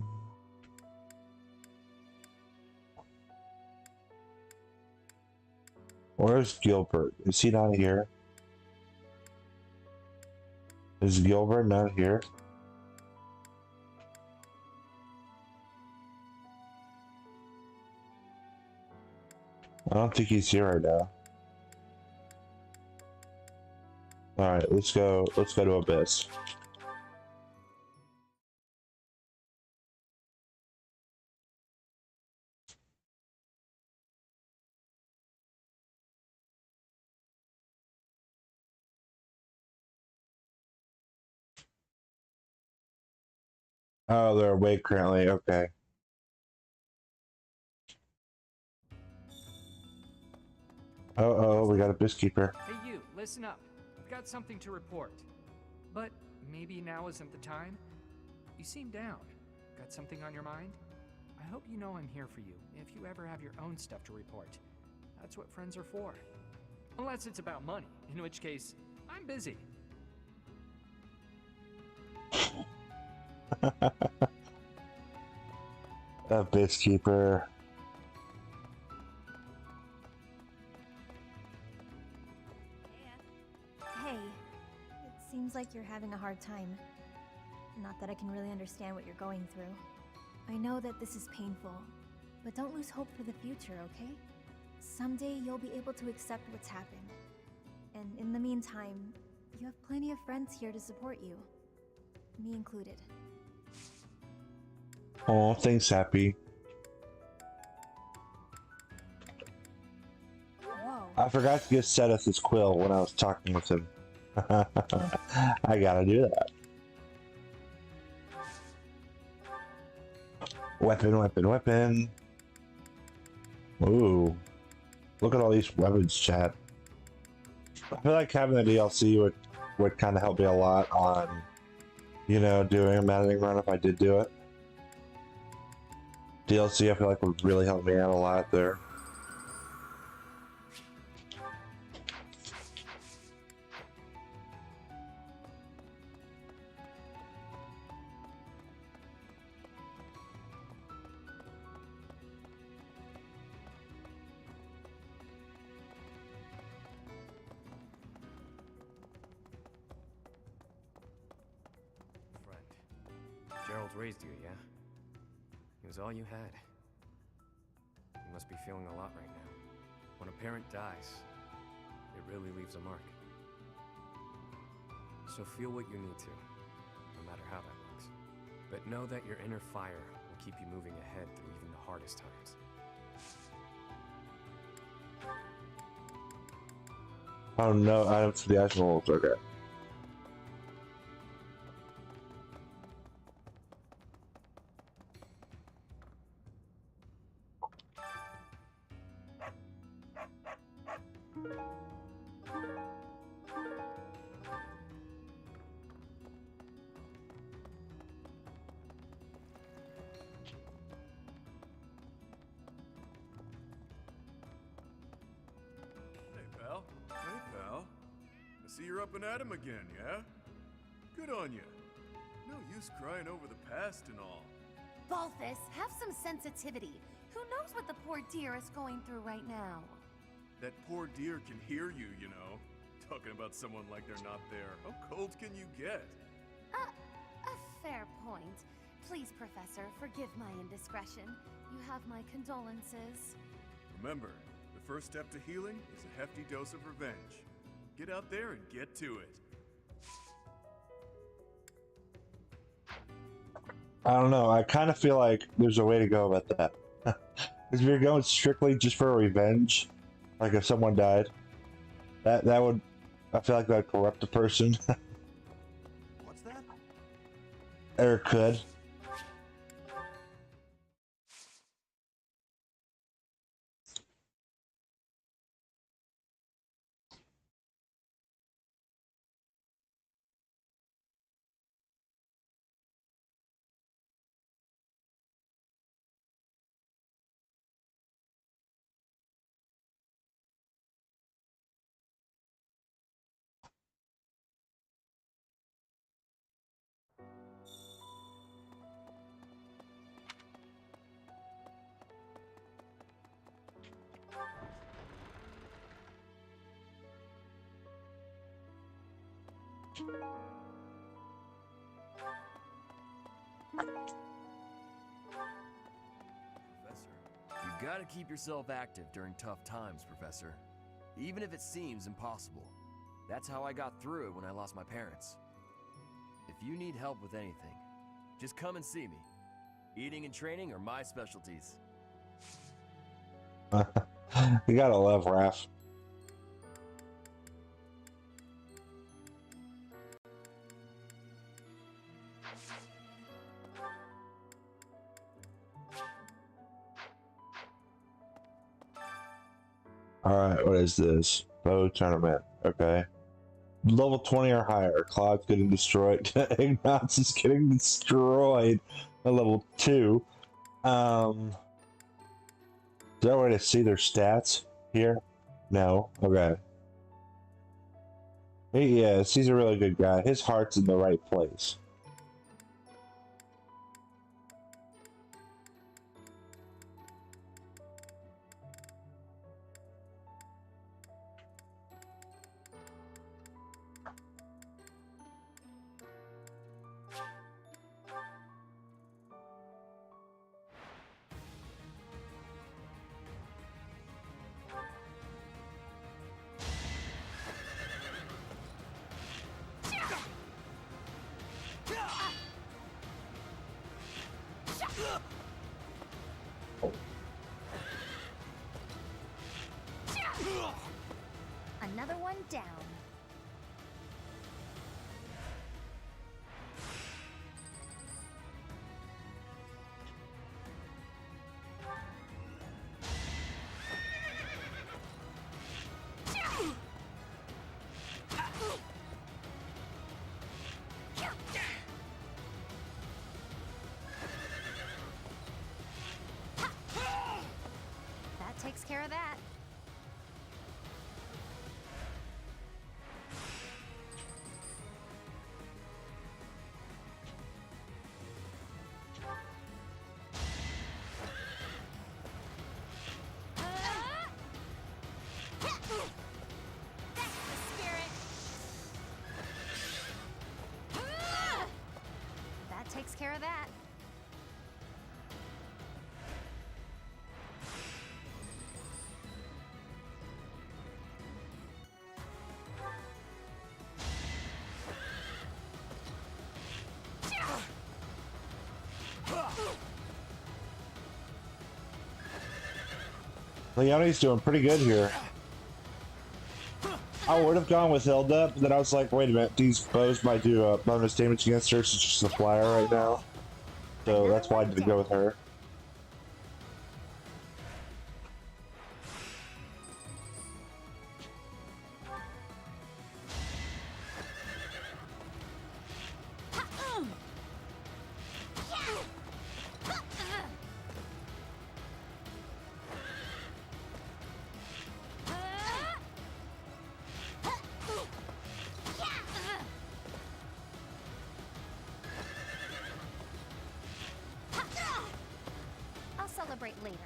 Where's Gilbert? Is he not here? Is Gilbert not here? I don't think he's here right now. Alright, let's go to Abyss. Oh, they're awake currently, okay. Uh-oh, we got a Abysskeeper. Hey you, listen up. I've got something to report. But maybe now isn't the time? You seem down. Got something on your mind? I hope you know I'm here for you if you ever have your own stuff to report. That's what friends are for. Unless it's about money, in which case, I'm busy. Abysskeeper. Hey, it seems like you're having a hard time. Not that I can really understand what you're going through. I know that this is painful, but don't lose hope for the future, okay? Someday you'll be able to accept what's happened. And in the meantime, you have plenty of friends here to support you. Me included. Oh, thanks, Happy. Whoa. I forgot to give Seth his quill when I was talking with him. I gotta do that. Weapon, weapon, weapon. Ooh. Look at all these weapons, chat. I feel like having the DLC would kind of help me a lot on, you know, doing a managing run if I did do it. DLC I feel like would really help me out a lot there. Friend, Gerald raised you, yeah? He was all you had. You must be feeling a lot right now. When a parent dies, it really leaves a mark. So feel what you need to, no matter how that looks. But know that your inner fire will keep you moving ahead through even the hardest times. Oh no, items for the ice rolls. Okay. Hey, pal. I see you're up and at 'em again, yeah? Good on you. No use crying over the past and all. Balthus, have some sensitivity. Who knows what the poor dear is going through right now? That poor dear can hear you, you know. Talking about someone like they're not there. How cold can you get? A fair point. Please, Professor, forgive my indiscretion. You have my condolences. Remember, the first step to healing is a hefty dose of revenge. Get out there and get to it. I don't know. I kind of feel like there's a way to go about that. If you're going strictly just for revenge, like if someone died, that would, I feel like that would corrupt a person. What's that? Or could. You gotta keep yourself active during tough times, Professor. Even if it seems impossible. That's how I got through it when I lost my parents. If you need help with anything, just come and see me. Eating and training are my specialties. You gotta love Raph. Alright, what is this? Bow tournament. Okay. Level 20 or higher. Cloud's getting destroyed. Ignatz is getting destroyed at level 2. Is there a way to see their stats here? No. Okay. Yes, he's a really good guy. His heart's in the right place. Another one down. That takes care of that. Takes care of that. Leone's doing pretty good here. I would have gone with Hilda, but then I was like, wait a minute, these bows might do bonus damage against her, so she's a flyer right now. So that's why I did go with her. I'll celebrate later.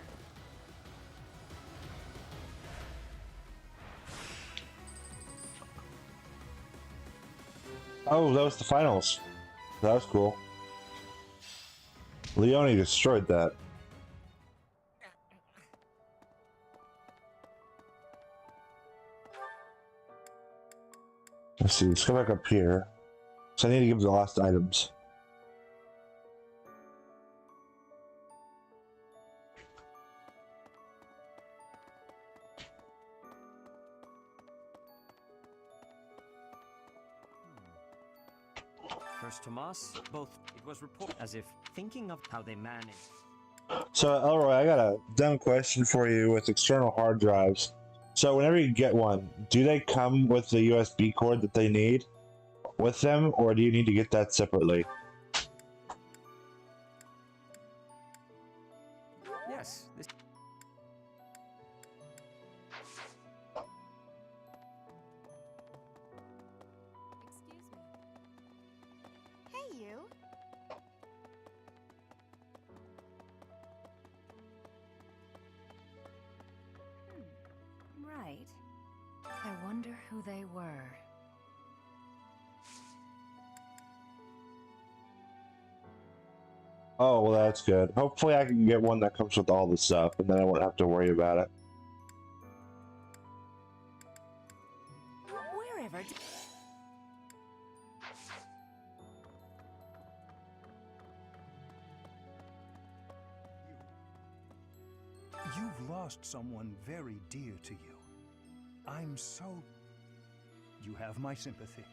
Oh, that was the finals. That was cool. Leone destroyed that. Let's see, let's go back up here. So I need to give the last items. First Tomas, both. It was reported as if thinking of how they managed. So Elroy, I got a dumb question for you with external hard drives. So whenever you get one, do they come with the USB cord that they need with them, or do you need to get that separately? Yes, this. Excuse me. Hey, you. Right. I wonder who they were. Oh, well, that's good. Hopefully I can get one that comes with all the stuff, and then I won't have to worry about it. Wherever. You've lost someone very dear to you. I'm so... You have my sympathy.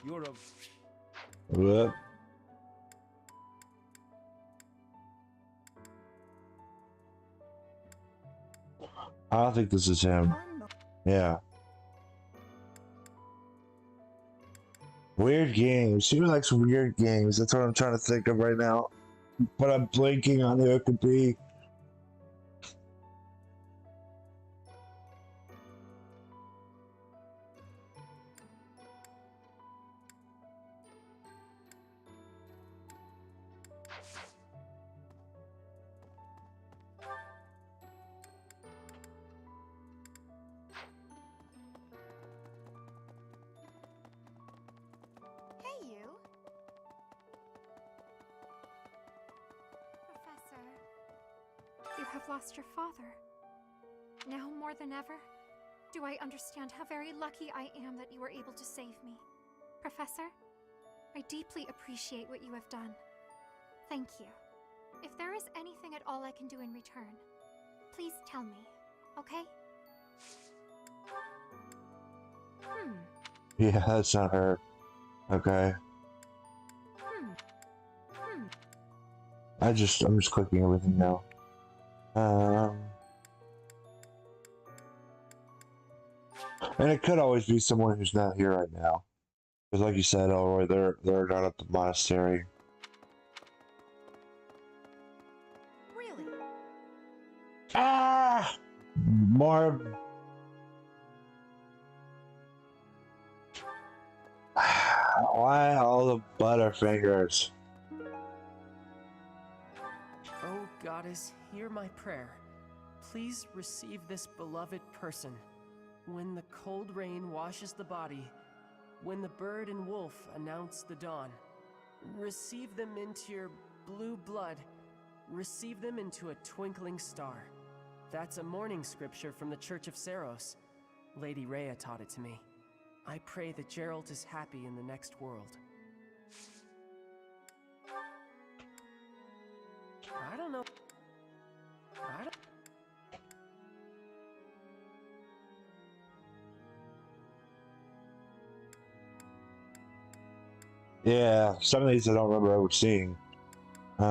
You're a... What? I don't think this is him. Yeah. Weird games. She likes weird games. That's what I'm trying to think of right now. But I'm blanking on who it could be. Hey, you. Professor. You have lost your father. Now more than ever, do I understand how very lucky I am that you were able to save me. Professor, I deeply appreciate what you have done. Thank you. If there is anything at all I can do in return, please tell me, okay? Yeah, that's not her. Okay. I'm just clicking everything now. And it could always be someone who's not here right now. Because like you said, Elroy, they're not at the monastery. Really? Ah! More... Why all the Butterfingers? Oh, Goddess, hear my prayer. Please receive this beloved person. When the cold rain washes the body, when the bird and wolf announce the dawn, receive them into your blue blood, receive them into a twinkling star. That's a morning scripture from the Church of Saros. Lady Rhea taught it to me. I pray that Gerald is happy in the next world. I don't know. Yeah, some of these I don't remember ever seeing. Okay.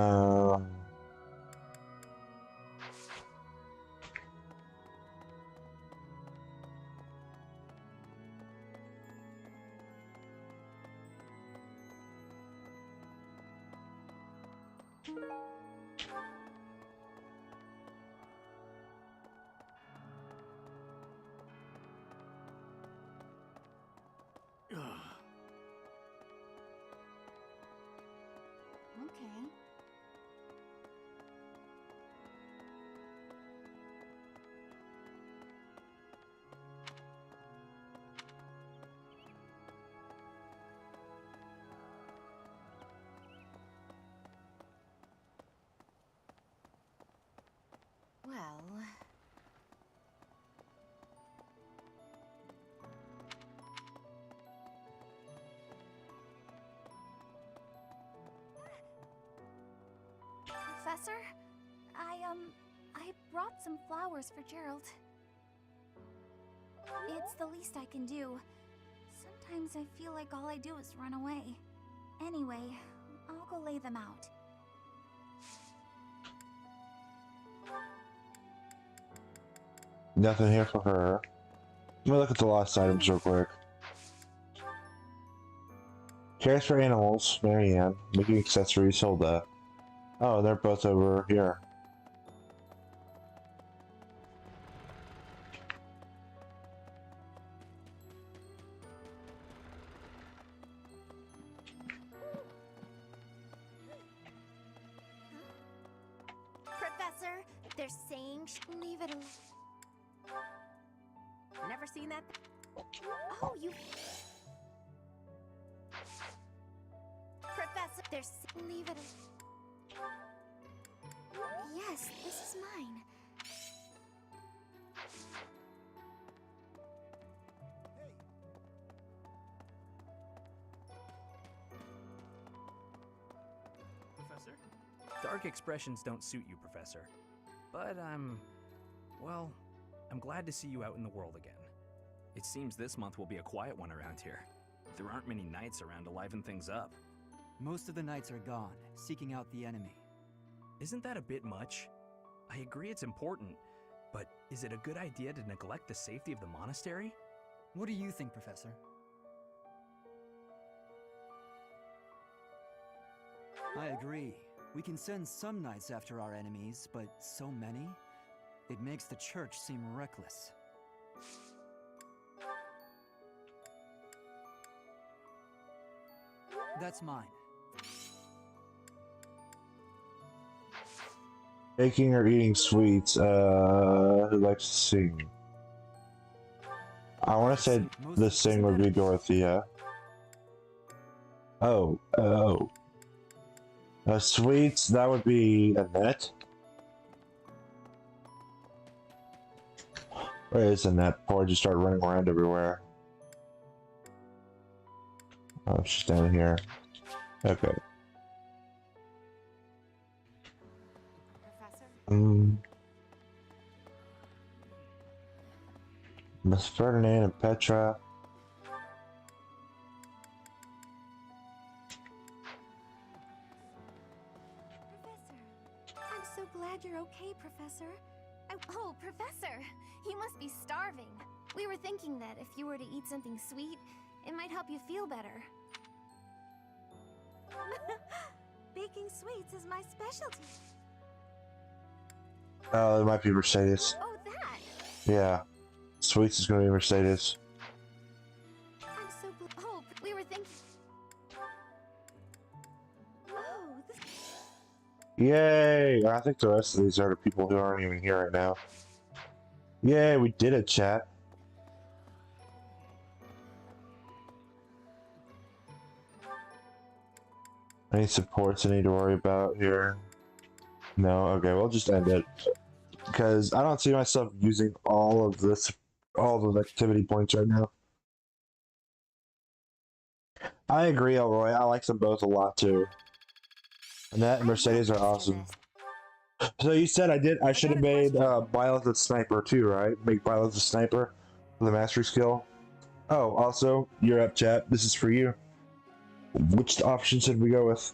Well... Professor? I brought some flowers for Gerald. It's the least I can do. Sometimes I feel like all I do is run away. Anyway, I'll go lay them out. Nothing here for her. Let me look at the lost items real quick. Cares for animals, Marianne. Making accessories, Hilda. Oh, they're both over here. Professor, they're saying leave it alone. Never seen that? Oh, you... Professor, they're leave it alone. Yes, this is mine. Professor? Dark expressions don't suit you, Professor. But well, I'm glad to see you out in the world again. It seems this month will be a quiet one around here. There aren't many knights around to liven things up. Most of the knights are gone, seeking out the enemy. Isn't that a bit much? I agree it's important, but is it a good idea to neglect the safety of the monastery? What do you think, Professor? I agree. We can send some knights after our enemies, but so many? It makes the church seem reckless. That's mine. Baking or eating sweets. Who likes to sing? I want to say the sing would be Dorothea. Oh. Sweets, that would be Annette. Where is Annette? Before I just start running around everywhere. Oh, she's down here. Okay. Miss Ferdinand and Petra. I'm so glad you're okay, Professor. Oh, Professor! You must be starving. We were thinking that if you were to eat something sweet, it might help you feel better. Baking sweets is my specialty. Oh, it might be Mercedes. Oh, that! Yeah. Sweets is gonna be Mercedes. I'm so glad. Oh, we were thinking. Oh, this. Yay! I think the rest of these are the people who aren't even here right now. Yay, we did it, chat. Any supports I need to worry about here? No? Okay, we'll just end it. Because I don't see myself using all of the activity points right now. I agree, Elroy. I like them both a lot too. Annette and Mercedes are awesome. So you said I should have made Violet the Sniper too, right? Make Violet the Sniper for the mastery skill. Oh, also, you're up, chat. This is for you. Which option should we go with?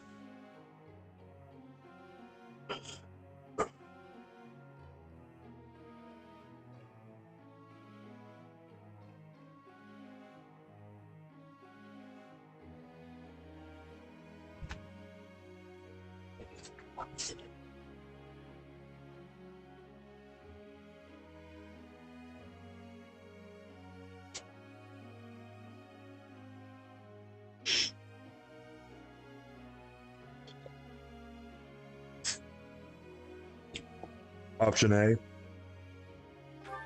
Option A.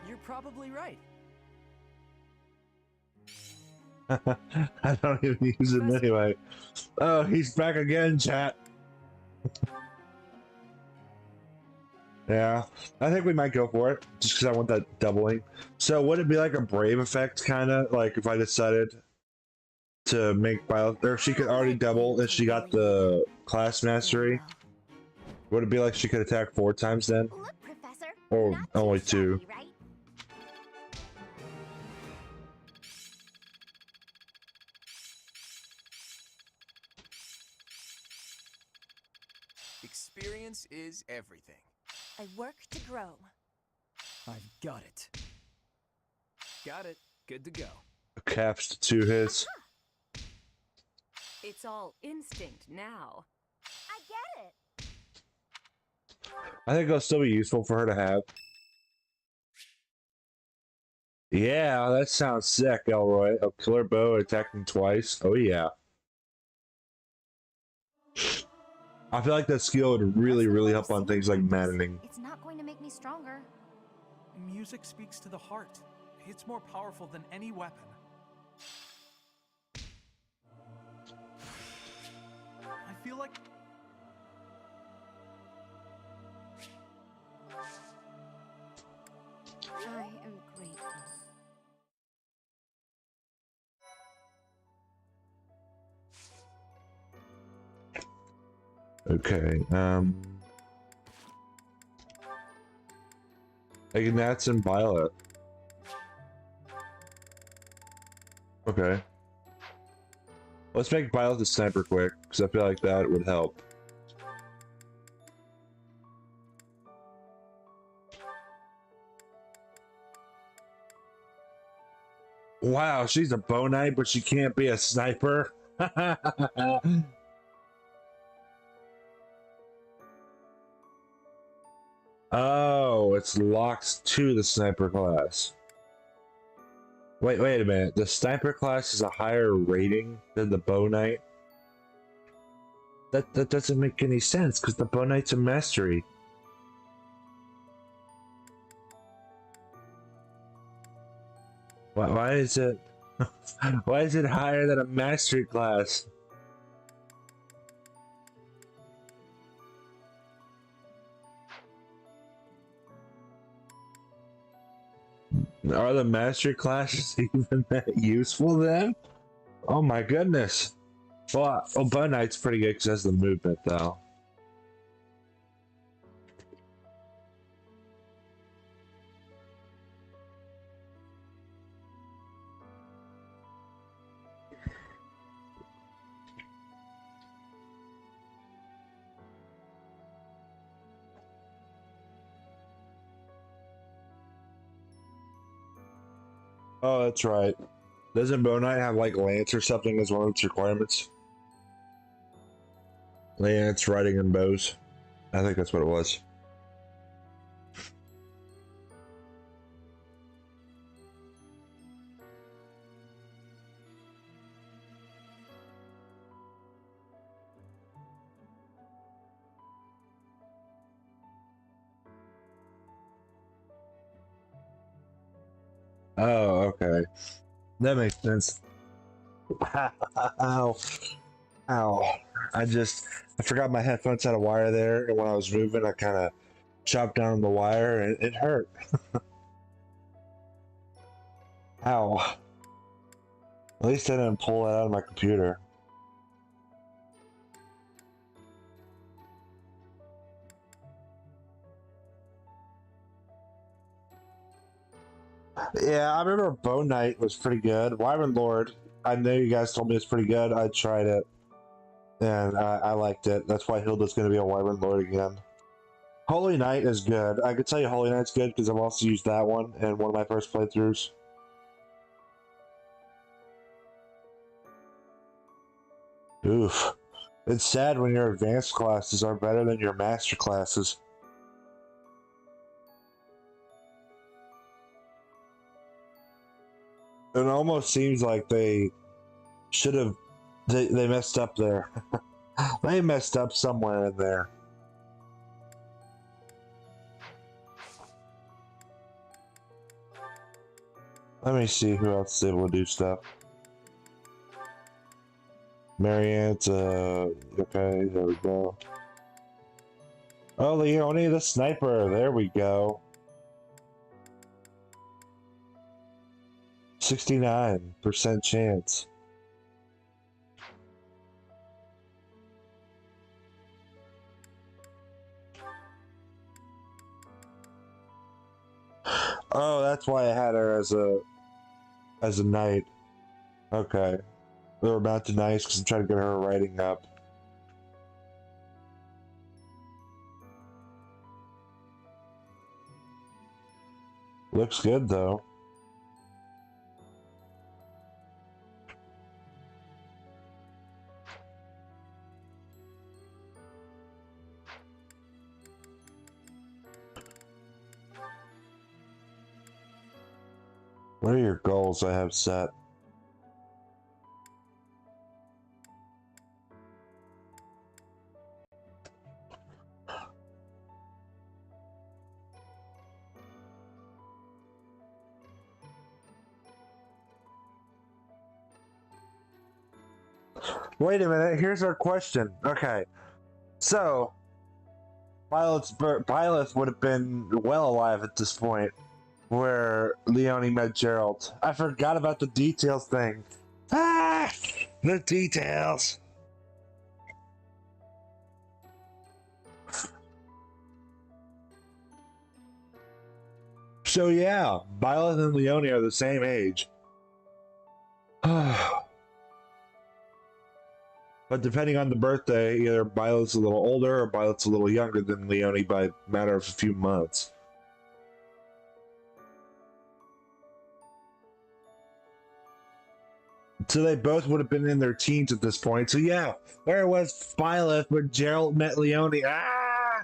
You're probably right. I don't even use it anyway. Oh, he's back again, chat. Yeah, I think we might go for it, just because I want that doubling. So would it be like a brave effect, kind of? Like if I decided to make bio... Or if she could already double if she got the class mastery? Would it be like she could attack 4 times then? Look, Professor. Or only 2? Right? Experience is everything. I work to grow. I've got it. Got it. Good to go. Caps to his. It's all instinct now. I get it. I think it'll still be useful for her to have. Yeah, that sounds sick, Elroy. A killer bow attacking twice. Oh yeah. I feel like that skill would really help on things like maddening. It's not going to make me stronger. Music speaks to the heart. It's more powerful than any weapon. I feel like... I am grateful. Okay, Ignatz and Violet. Okay. Let's make Violet the sniper quick, because I feel like that would help. Wow, she's a bow knight, but she can't be a sniper. Oh, it's locked to the sniper class. Wait a minute. The sniper class is a higher rating than the bow knight? That doesn't make any sense, because the bow knight's a mastery. Why is it... Why is it higher than a mastery class? Are the mastery classes even that useful then? Oh my goodness. Well, bow knight's pretty good because it has the movement though. Oh, that's right. Doesn't bow knight have like lance or something as one of its requirements? Lance, riding, and bows. I think that's what it was. Oh, okay. That makes sense. Ow. Ow. I forgot my headphones had a wire there, and when I was moving, I kind of chopped down the wire, and it hurt. Ow. At least I didn't pull it out of my computer. Yeah, I remember Bow Knight was pretty good. Wyvern Lord, I know you guys told me it's pretty good. I tried it. and I liked it. That's why Hilda's going to be a Wyvern Lord again. Holy Knight is good. I could tell you Holy Knight's good because I've also used that one in one of my first playthroughs. Oof. It's sad when your advanced classes are better than your master classes. It almost seems like they should have... They messed up there. They messed up somewhere in there. Let me see who else is able to do stuff. Marianne's, okay, there we go. Oh, Leone the Sniper, there we go. 69% chance. Oh, that's why I had her as a knight. Okay. We were about to nice because I'm trying to get her writing up. Looks good though. What are your goals I have set? Wait a minute, here's our question. Okay, so Byleth would have been well alive at this point where Leone met Gerald. I forgot about the details thing. Ah! The details! So yeah, Byleth and Leone are the same age. But depending on the birthday, either Byleth's a little older or Byleth's a little younger than Leone by a matter of a few months. So they both would have been in their teens at this point. So yeah, where was Byleth when Gerald met Leone? Ah!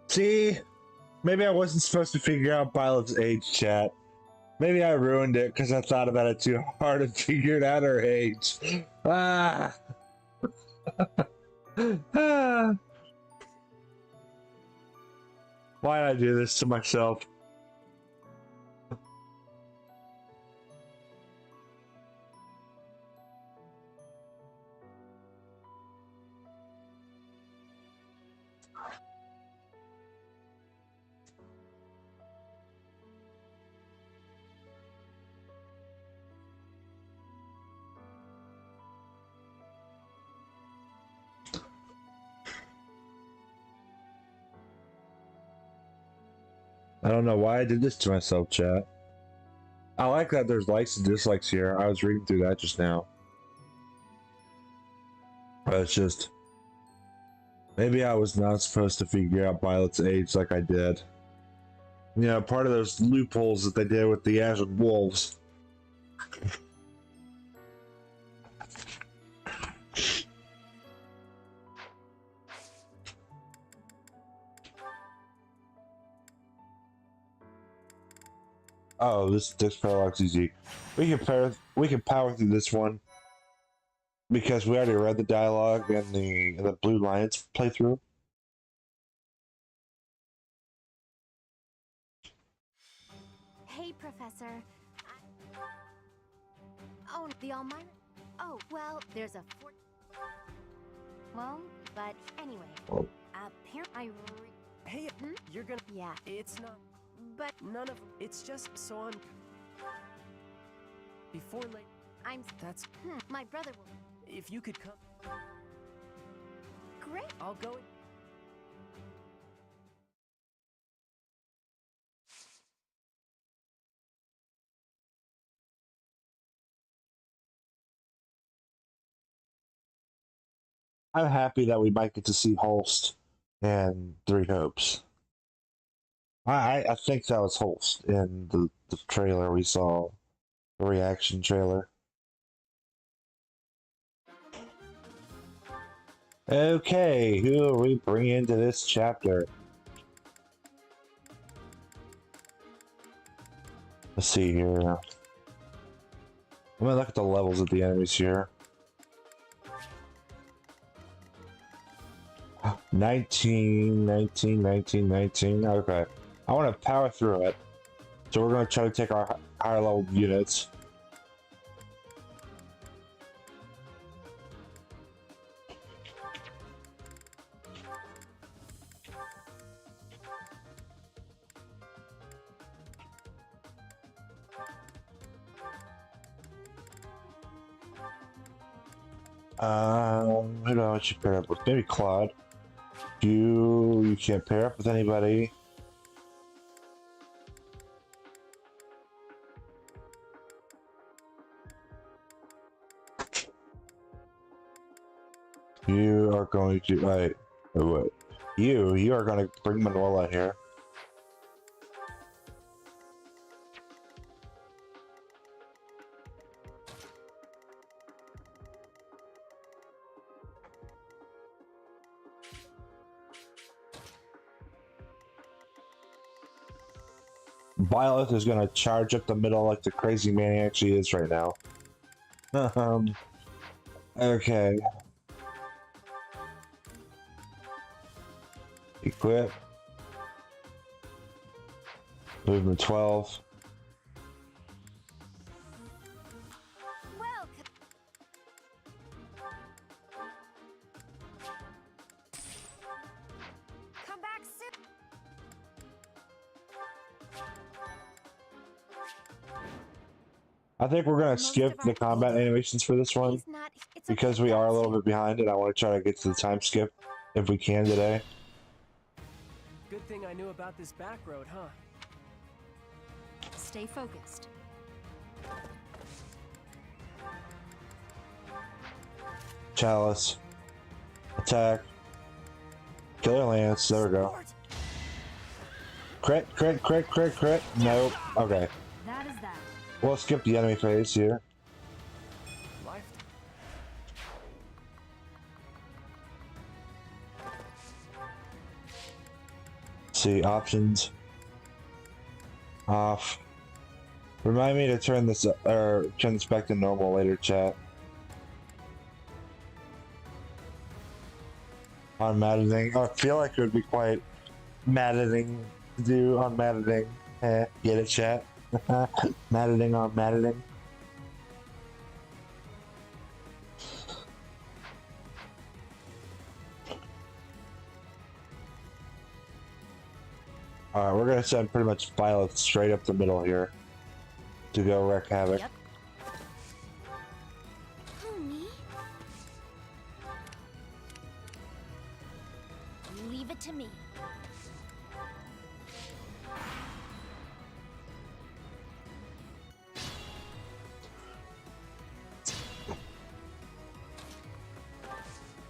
See? Maybe I wasn't supposed to figure out Byleth's age, chat. Maybe I ruined it because I thought about it too hard and figured out her age. Ah! Ah! Why did I do this to myself? I don't know why I did this to myself, chat. I like that there's likes and dislikes here. I was reading through that just now. But it's just... Maybe I was not supposed to figure out Violet's age like I did. You know, part of those loopholes that they did with the Azure Wolves. Oh, this parallax easy. We can power through this one because we already read the dialogue in the Blue Lions playthrough. Hey, Professor. Oh, the Almighty. Oh, well, there's a well, but anyway. Oh. Apparently, Hey, you're gonna... Yeah. It's not... But None of... It's just so I'm... Before late... That's... my brother will... If you could come... Great. I'll go... I'm happy that we might get to see Holst and Three Hopes. I think that was Holst in the trailer we saw, the reaction trailer. Okay, who are we bringing into this chapter? Let's see here. I'm gonna look at the levels of the enemies here. 19, 19, 19, 19. Okay. I want to power through it. So we're going to try to take our higher level units. Who do I want you to pair up with? Maybe Claude. You can't pair up with anybody. You are going to wait. You are going to bring Manuela here. Violet is going to charge up the middle like the crazy maniac she is right now. Okay. Equip. Movement 12. Come back soon. I think we're gonna skip the combat animations for this one because we are a little bit behind and I want to try to get to the time skip if we can today. Good thing I knew about this back road, huh? Stay focused. Chalice. Attack. Killer Lance. There we go. Crit, crit, crit, crit, crit. Nope. Okay. That is that. We'll skip the enemy phase here. See, options. Off. Remind me to turn this back to normal later, chat. On maddening. I feel like it would be quite maddening to do on maddening. Get it, chat? Maddening on maddening. Alright, we're gonna send pretty much Violet straight up the middle here to go wreak havoc. Yep. Who, me? Leave it to me.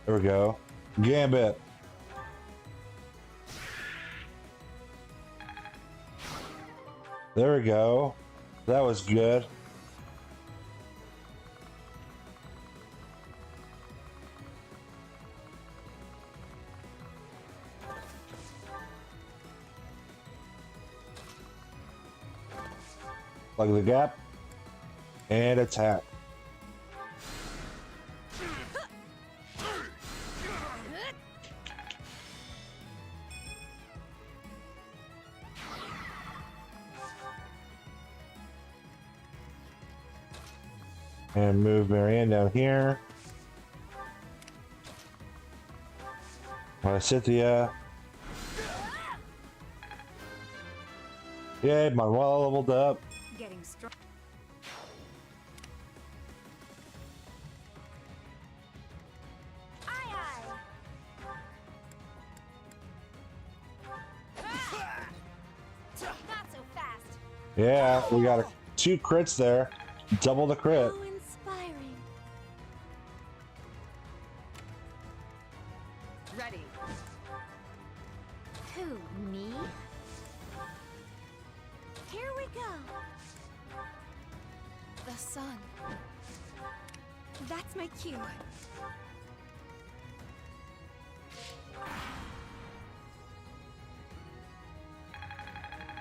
There we go. Gambit. There we go. That was good. Plug the gap. And attack. And move Marianne down here. Cynthia. Yay, Manuela leveled up. Getting strong. Not so fast. Yeah, we got 2 crits there. Double the crit. So inspiring. The sun. That's my cue.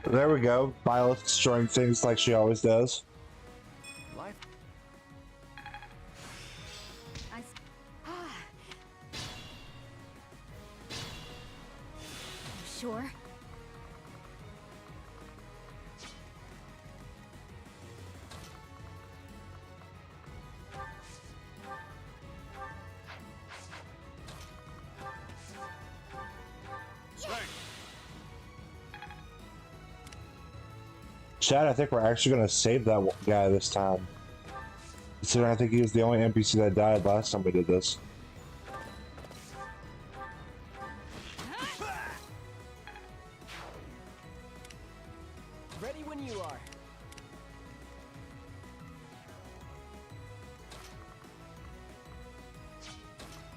There we go. Violet's destroying things like she always does. Life. Sure. Chad, I think we're actually going to save that guy this time. Considering I think he was the only NPC that died last time we did this. Ready when you are.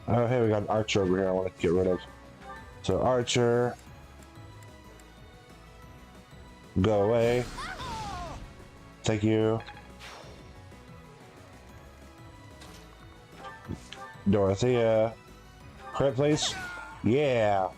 Oh, hey, we got an Archer over here I want to get rid of. So, Archer. Go away. Thank you. Dorothea. Crit, please. Yeah.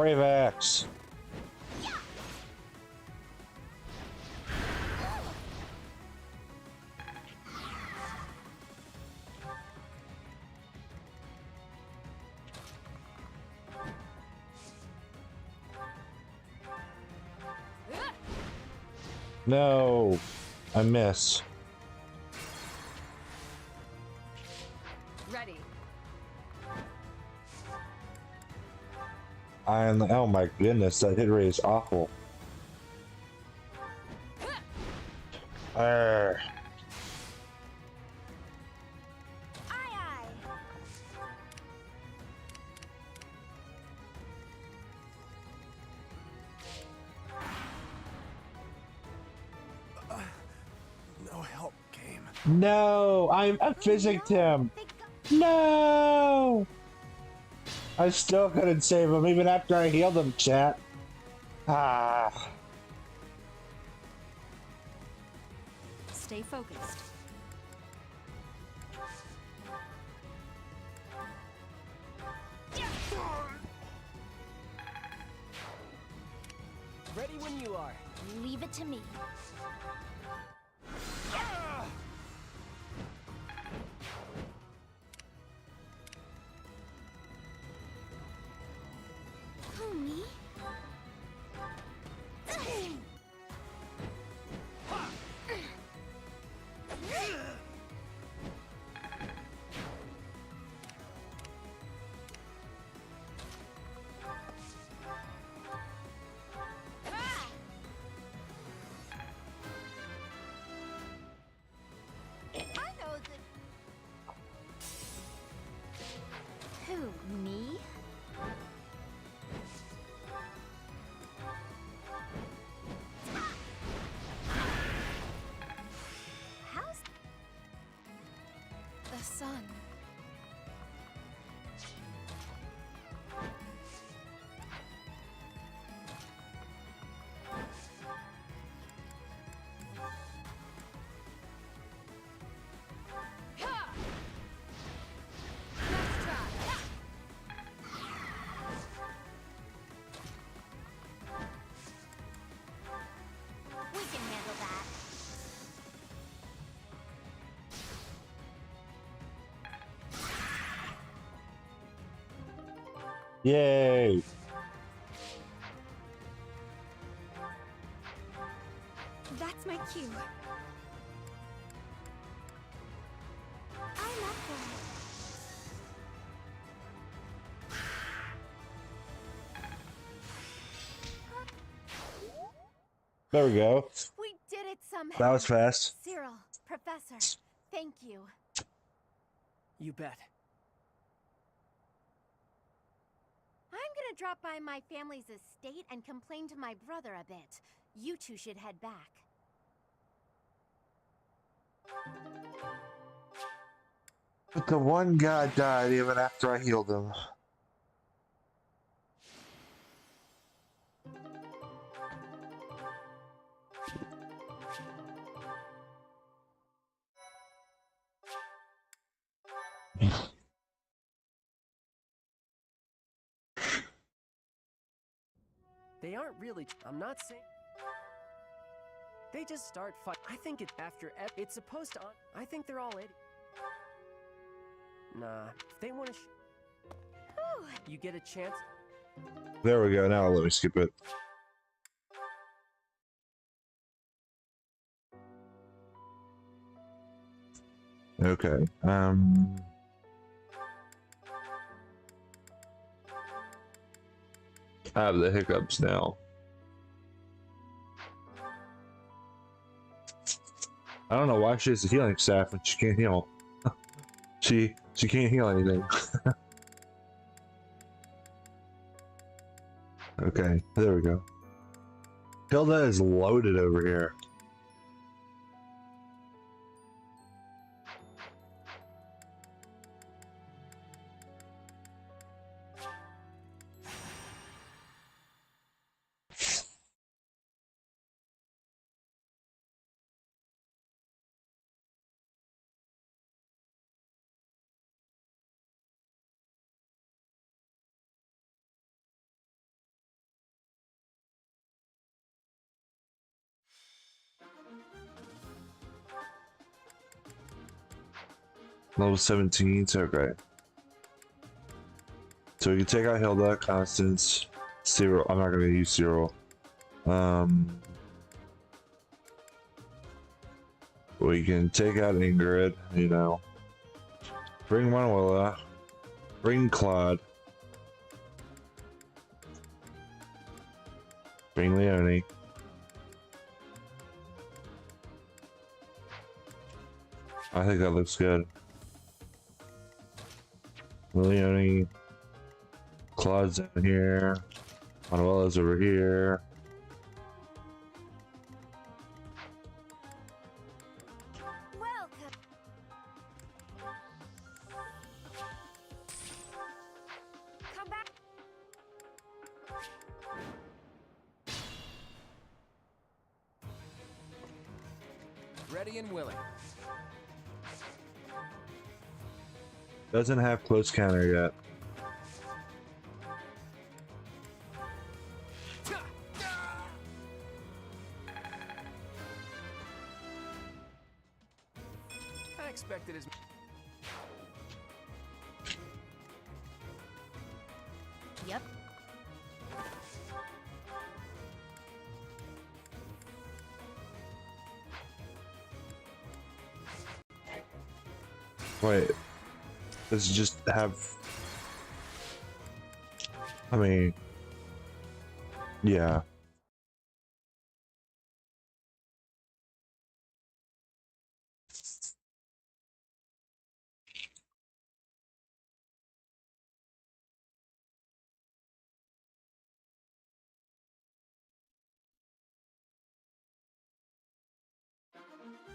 Brave Axe. No, I miss. Ready. Oh my goodness, that hit rate is awful. Arr. No help came. No, I physicked him. No! I still couldn't save him even after I healed him, chat. Ah. Stay focused. Ready when you are. Leave it to me. Who, me? Who, me? How's The sun. we can handle that? Yay! That's my cue. I'm up for it. There we go. We did it somehow. That was fast. Cyril, Professor, thank you. You bet. gonna drop by my family's estate and complain to my brother a bit. You two should head back. But the one guy died even after I healed him. They aren't really. I'm not saying. They just start fight. I think it's supposed to. I think they're all idiots. Nah, if they want to. You get a chance. There we go. Now let me skip it. Okay. I have the hiccups now. I don't know why she has a healing staff when she can't heal. she can't heal anything. Okay, there we go. Hilda is loaded over here. Level 17, so okay. So we can take out Hilda, Constance, Cyril. I'm not gonna use Cyril. We can take out Ingrid, you know. Bring Manuela. Bring Claude. Bring Leonie. I think that looks good. Leonie. Claude's in here. Manuela's over here. Welcome. Come back. Ready and willing. Doesn't have close counter yet. I expected as. Yep. Wait. Does it just have... I mean... Yeah.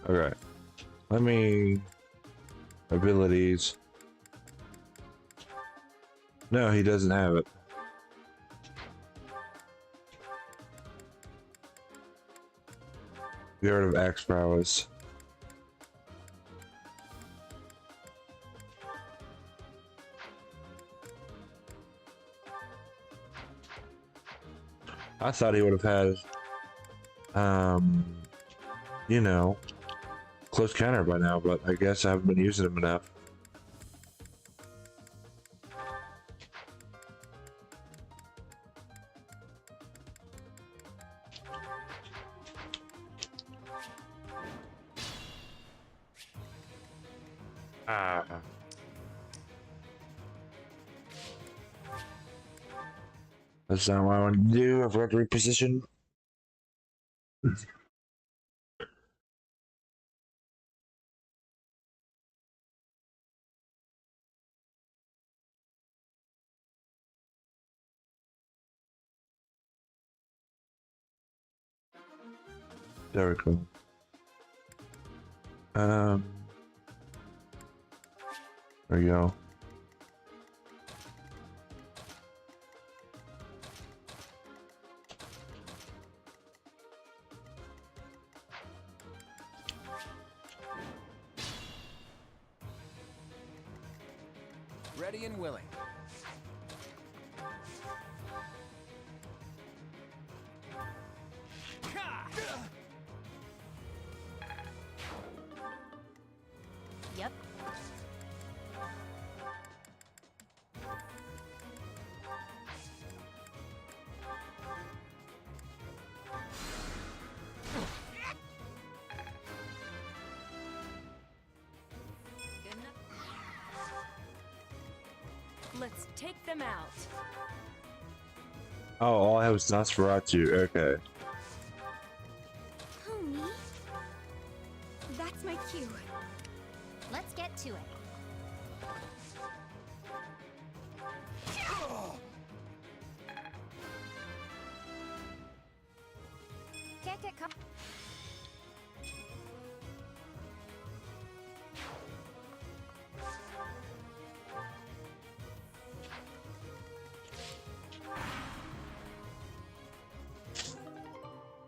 Okay. Let me... Abilities. No, he doesn't have it. Get rid of axe prowess. I thought he would have had, you know, close counter by now, but I guess I haven't been using him enough. That's not what I want to do. I forgot to reposition. There we go. There you go. Ready and willing. Yep. Let's take them out. Oh, all I have is Nosferatu. Okay. Who, me? That's my cue. Let's get to it. Can't get caught.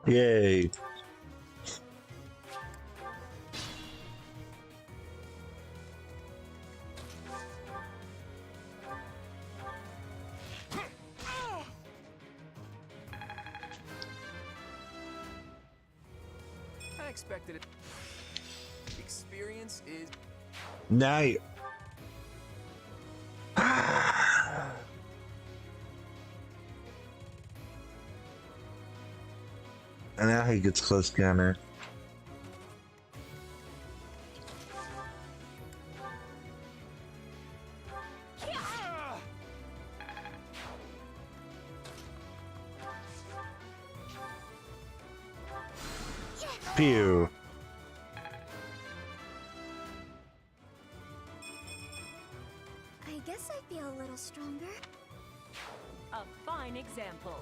Yay. I expected it. Experience is... Now you... And now he gets close counter. Pew. I guess I feel a little stronger. A fine example.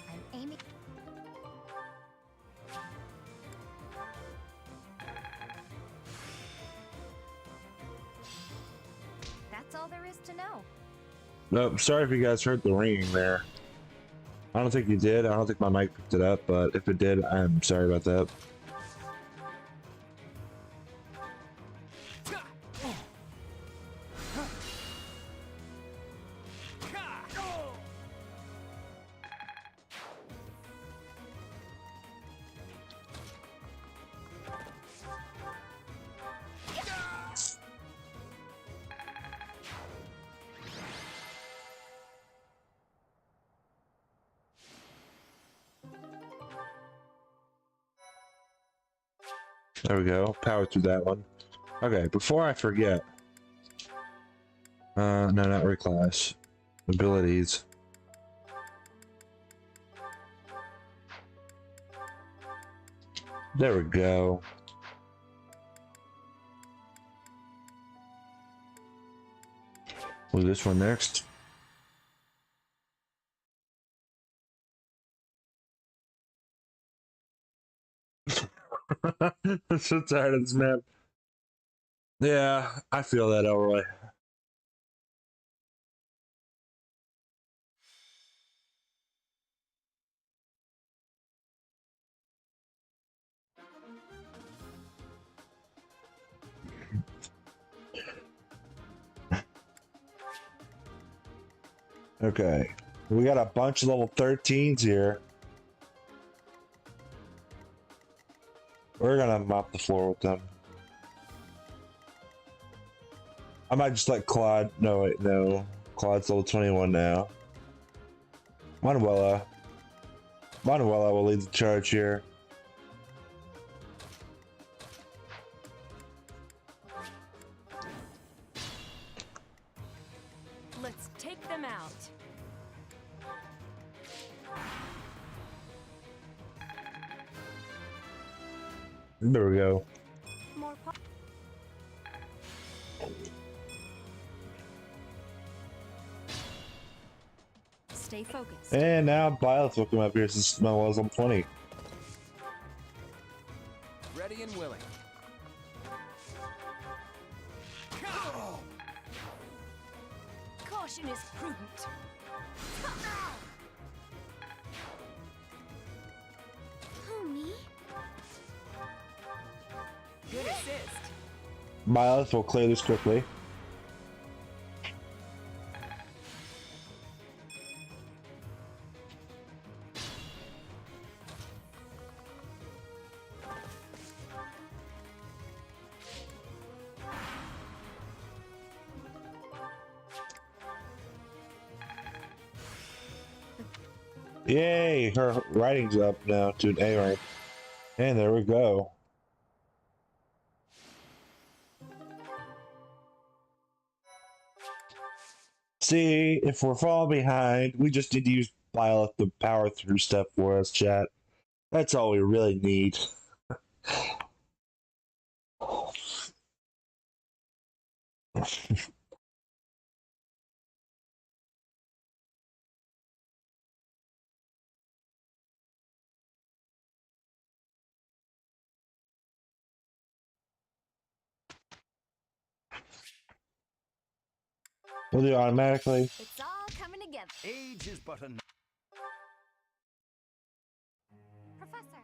I'm aiming. That's all there is to know. Nope, sorry if you guys heard the ringing there. I don't think you did. I don't think my mic picked it up, but if it did, I'm sorry about that. There we go. Power through that one. Okay, before I forget. No, not reclass. Abilities. There we go. We'll do this one next. I'm so tired of this map. Yeah, I feel that, Elroy. Okay, we got a bunch of level 13s here. We're gonna mop the floor with them. I might just let Claude. No, wait, no. Claude's level 21 now. Manuela will lead the charge here. There we go. More Stay focused. And now Violet's will come up here since Manuel's on 20. Ready and willing. Caution is prudent. Who, me? Good assist. Violet will clear this quickly. Yay, her writing's up now to an A rank. And there we go. See, if we're falling behind, we just need to use Violet to power through stuff for us, chat. That's all we really need. We'll do it automatically. It's all coming together. Age is but a... Professor.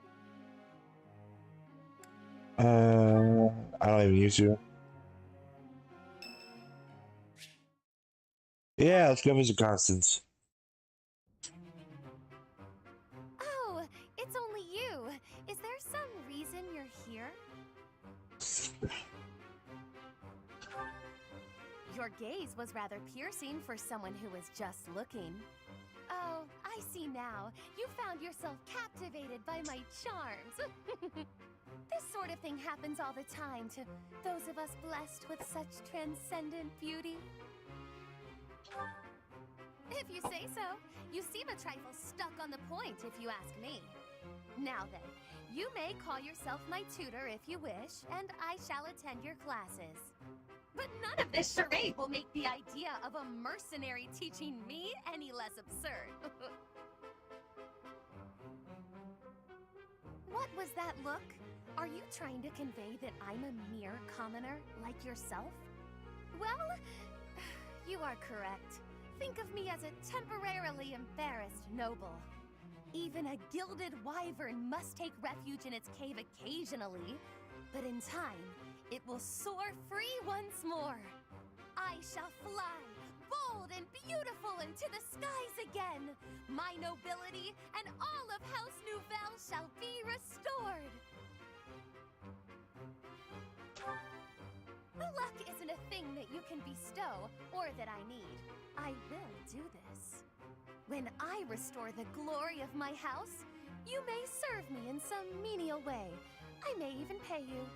I don't even use you. Yeah, let's go visit Constance. Oh, it's only you. Is there some reason you're here? Your gaze was rather piercing for someone who was just looking. Oh, I see now. You found yourself captivated by my charms. This sort of thing happens all the time to those of us blessed with such transcendent beauty. If you say so. You seem a trifle stuck on the point, if you ask me. Now then, you may call yourself my tutor if you wish, and I shall attend your classes. But none of this charade will make the idea of a mercenary teaching me any less absurd. What was that look? Are you trying to convey that I'm a mere commoner like yourself? Well, you are correct. Think of me as a temporarily embarrassed noble. Even a gilded wyvern must take refuge in its cave occasionally, but in time, it will soar free once more. I shall fly, bold and beautiful into the skies again. My nobility and all of House Nouvelle shall be restored. Luck isn't a thing that you can bestow or that I need. I will do this. When I restore the glory of my house, you may serve me in some menial way. I may even pay you.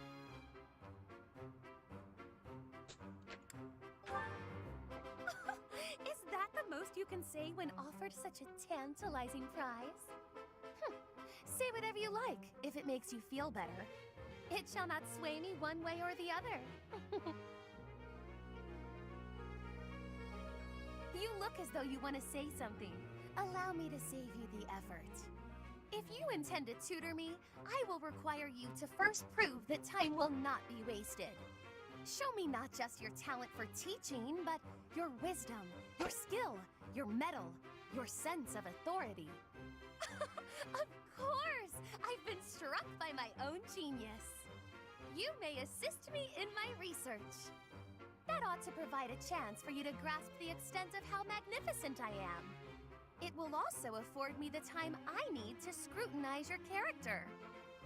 Is that the most you can say when offered such a tantalizing prize? Say whatever you like, if it makes you feel better. It shall not sway me one way or the other. You look as though you want to say something. Allow me to save you the effort. If you intend to tutor me, I will require you to first prove that time will not be wasted. Show me not just your talent for teaching, but your wisdom, your skill, your mettle, your sense of authority. Of course! I've been struck by my own genius. You may assist me in my research. That ought to provide a chance for you to grasp the extent of how magnificent I am. It will also afford me the time I need to scrutinize your character.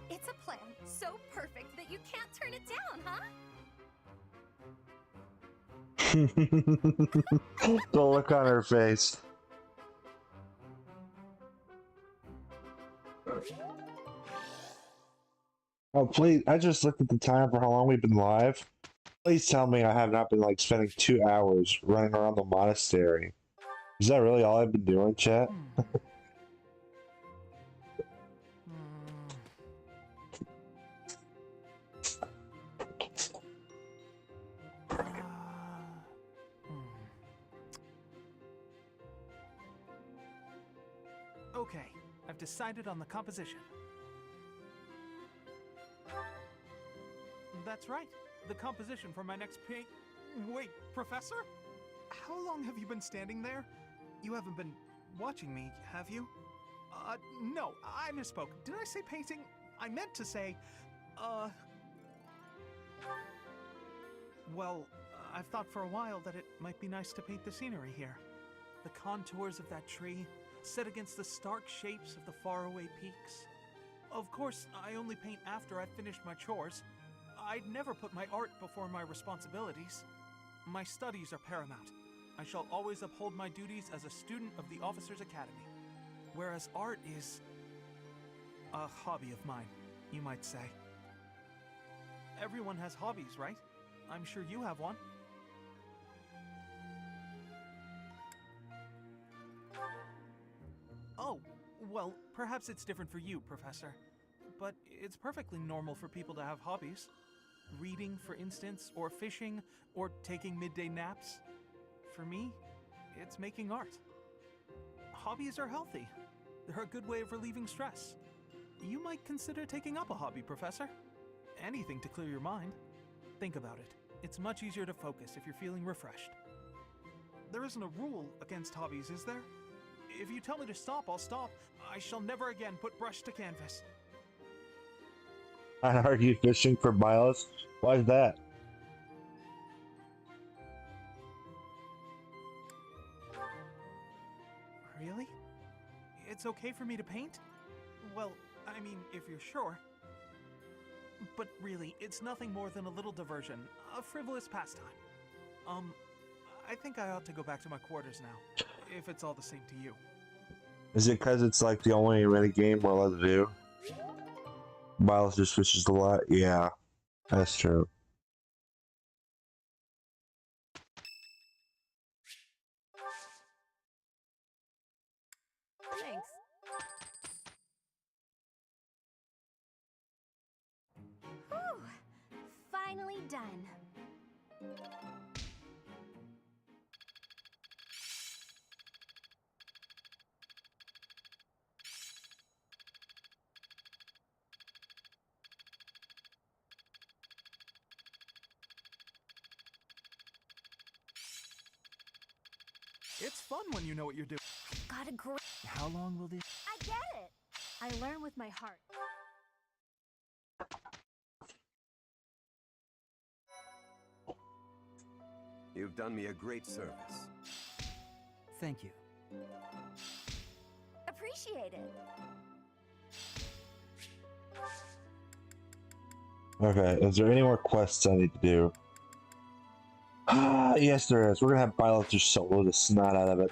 It's a plan so perfect that you can't turn it down, huh? The look on her face. Oh, please. I just looked at the time for how long we've been live. Please tell me I have not been, like, spending 2 hours running around the monastery. Is that really all I've been doing, chat? decided on the composition. That's right. The composition for my next paint. Wait, Professor? How long have you been standing there? You haven't been watching me, have you? No, I misspoke. Did I say painting? I meant to say, Well, I've thought for a while that it might be nice to paint the scenery here. The contours of that tree, set against the stark shapes of the faraway peaks. Of course, I only paint after I've finished my chores. I'd never put my art before my responsibilities. My studies are paramount. I shall always uphold my duties as a student of the Officers' Academy. Whereas art is a hobby of mine, you might say. Everyone has hobbies, right? I'm sure you have one. Oh, well, perhaps it's different for you, Professor. But it's perfectly normal for people to have hobbies. Reading, for instance, or fishing, or taking midday naps. For me, it's making art. Hobbies are healthy. They're a good way of relieving stress. You might consider taking up a hobby, Professor. Anything to clear your mind. Think about it. It's much easier to focus if you're feeling refreshed. There isn't a rule against hobbies, is there? If you tell me to stop, I'll stop. I shall never again put brush to canvas. Are you fishing for miles? Why is that? Really? It's okay for me to paint? Well, I mean, if you're sure. But really, it's nothing more than a little diversion, a frivolous pastime. I think I ought to go back to my quarters now, if it's all the same to you. Is it because it's like the only mini game we're allowed to do? Miles just fishes a lot? Yeah, that's true. Thanks. Whew! Finally done. It's fun when you know what you're doing. Got a great. How long will this? I get it. I learn with my heart. You've done me a great service. Thank you. Appreciate it. Okay, is there any more quests I need to do? Ah, yes there is. We're gonna have Violet just solo the snot out of it.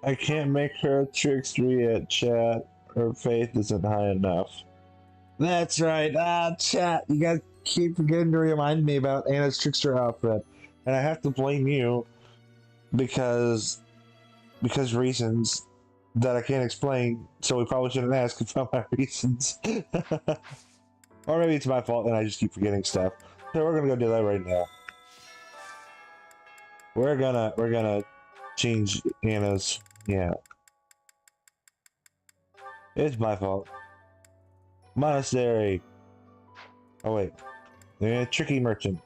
I can't make her a trickster yet, chat. Her faith isn't high enough. That's right. Chat, you guys keep forgetting to remind me about Anna's trickster outfit. And I have to blame you because reasons that I can't explain, so we probably shouldn't ask about my reasons. Or maybe it's my fault and I just keep forgetting stuff. So we're gonna go do that right now. We're gonna change Anna's. Yeah. It's my fault. Monastery. Oh wait. Tricky merchant.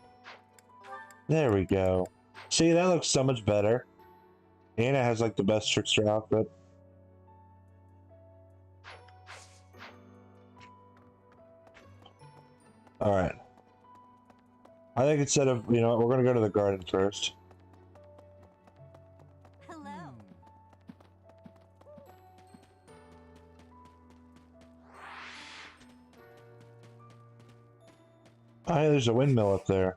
There we go. See, that looks so much better. Anna has like the best trickster outfit. Alright. I think instead of, you know, we're gonna go to the garden first. Hello. Oh, hey, there's a windmill up there.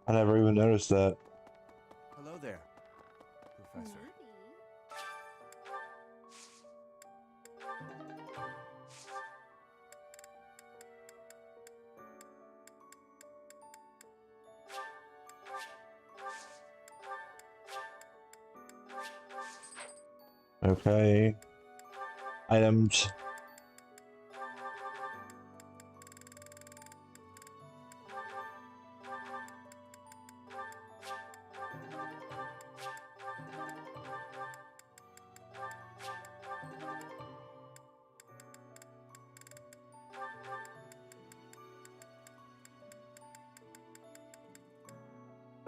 I never even noticed that. Hello there, Professor. Okay. Items.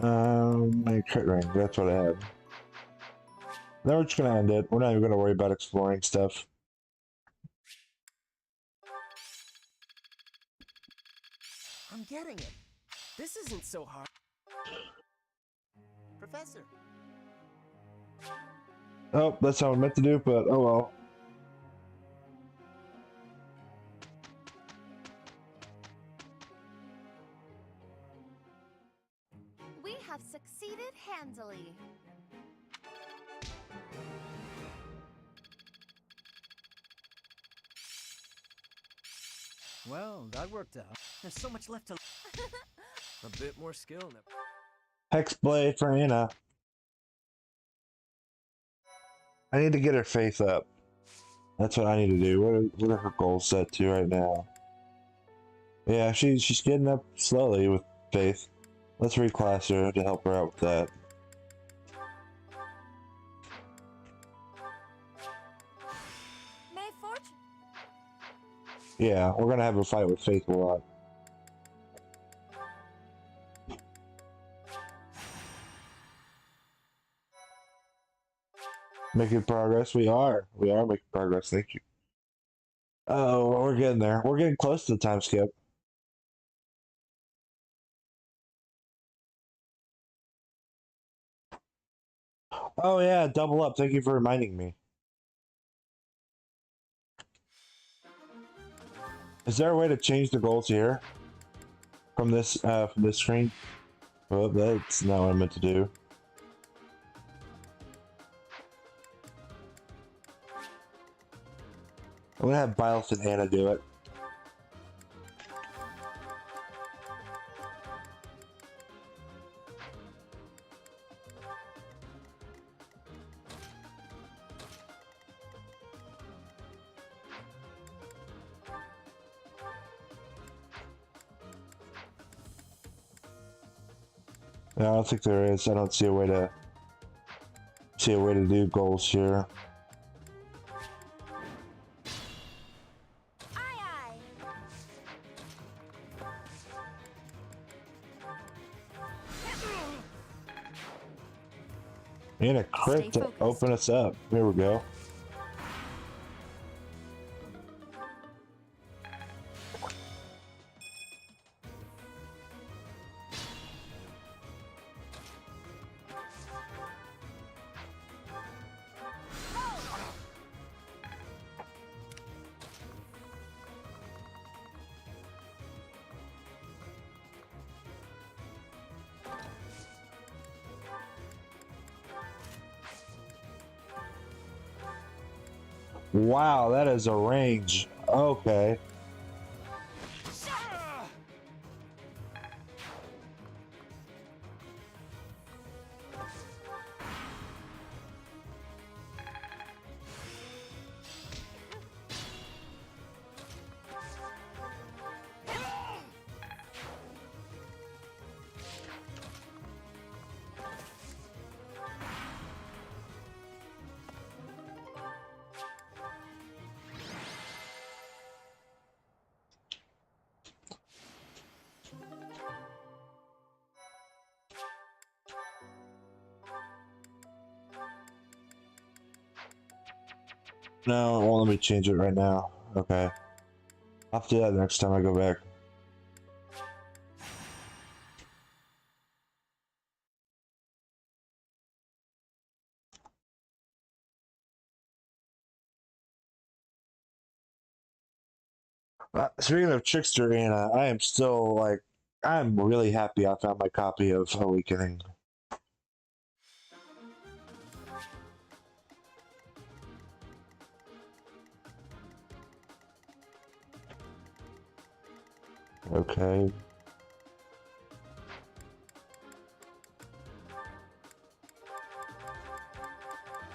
My crit ring, that's what I had. Then we're just gonna end it. We're not even gonna worry about exploring stuff. I'm getting it. This isn't so hard. Professor. Oh, that's how I meant to do, but oh well. We have succeeded handily. Well, that worked out. There's so much left to... A bit more skill in it. Hexblade for Anna. I need to get her faith up. That's what I need to do. What are her goals set to right now? Yeah, she's getting up slowly with faith. Let's reclass her to help her out with that. May fortune. Yeah, we're gonna have a fight with faith a lot. Making progress. We are making progress. Thank you. Oh, we're getting there. We're getting close to the time skip. Oh yeah, double up. Thank you for reminding me. Is there a way to change the goals here from this screen? Well, that's not what I meant to do. I'm gonna have Biles and Anna do it. No, I don't think there is. I don't see a way to do goals here. And a crit to open us up. There we go. Wow, that is a range. Okay. No, it won't let me change it right now. Okay. I'll have to do that next time I go back. Speaking of Trickster Anna, I am still like, I'm really happy I found my copy of Awakening. Okay.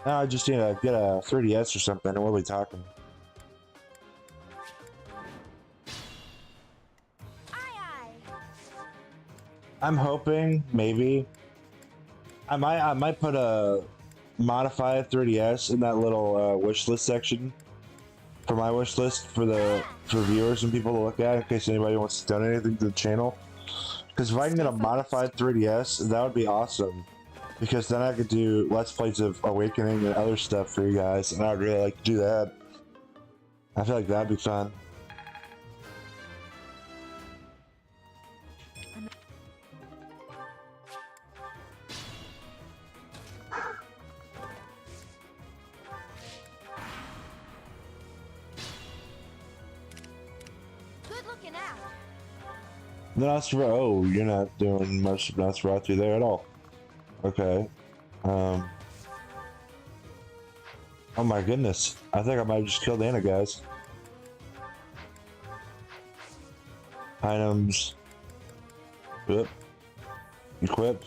Now I just need to get a 3DS or something. What are we talking? I'm hoping maybe I might put a modified 3DS in that little wish list section for my wish list for viewers and people to look at in case anybody wants to donate anything to the channel. Because if I can get a modified 3DS, that would be awesome. Because then I could do Let's Plays of Awakening and other stuff for you guys, and I'd really like to do that. I feel like that'd be fun. Good looking out. Nosferatu. Oh, you're not doing much Nosferatu there at all. Okay. Oh my goodness. I think I might have just killed Anna, guys. Items. Equip. Equip.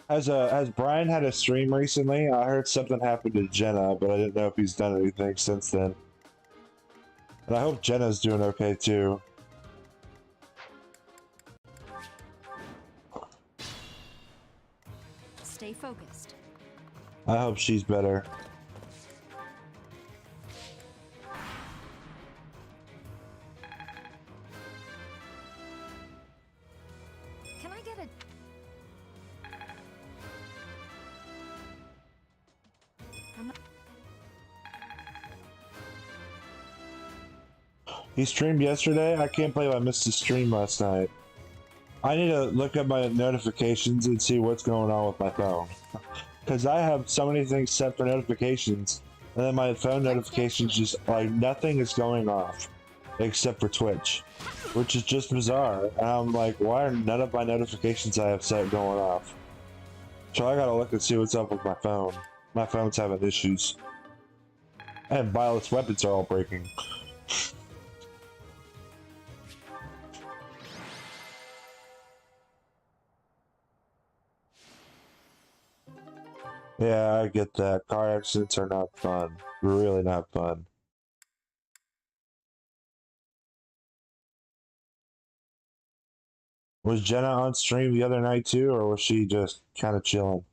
Has Brian had a stream recently? I heard something happened to Jenna, but I didn't know if he's done anything since then. And I hope Jenna's doing okay too. Stay focused. I hope she's better. Can I get a... He streamed yesterday? I can't believe I missed his stream last night. I need to look up my notifications and see what's going on with my phone. Because I have so many things set for notifications, and then my phone notifications just, like, nothing is going off. Except for Twitch. Which is just bizarre. And I'm like, why are none of my notifications I have set going off? So I gotta look and see what's up with my phone. My phone's having issues. And Violet's weapons are all breaking. Yeah, I get that. Car accidents are not fun. Really not fun. Was Jenna on stream the other night too, or was she just kind of chilling?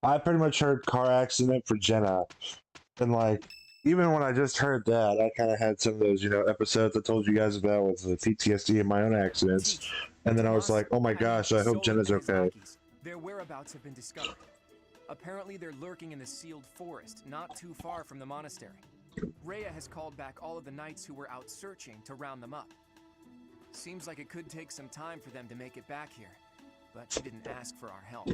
I pretty much heard car accident for Jenna. And like, even when I just heard that, I kind of had some of those, you know, episodes I told you guys about with the PTSD and my own accidents. And then I was like, oh my gosh, I hope Jenna's okay. Their whereabouts have been discovered. Apparently they're lurking in the sealed forest, not too far from the monastery. Rhea has called back all of the knights who were out searching to round them up. Seems like it could take some time for them to make it back here, but she didn't ask for our help.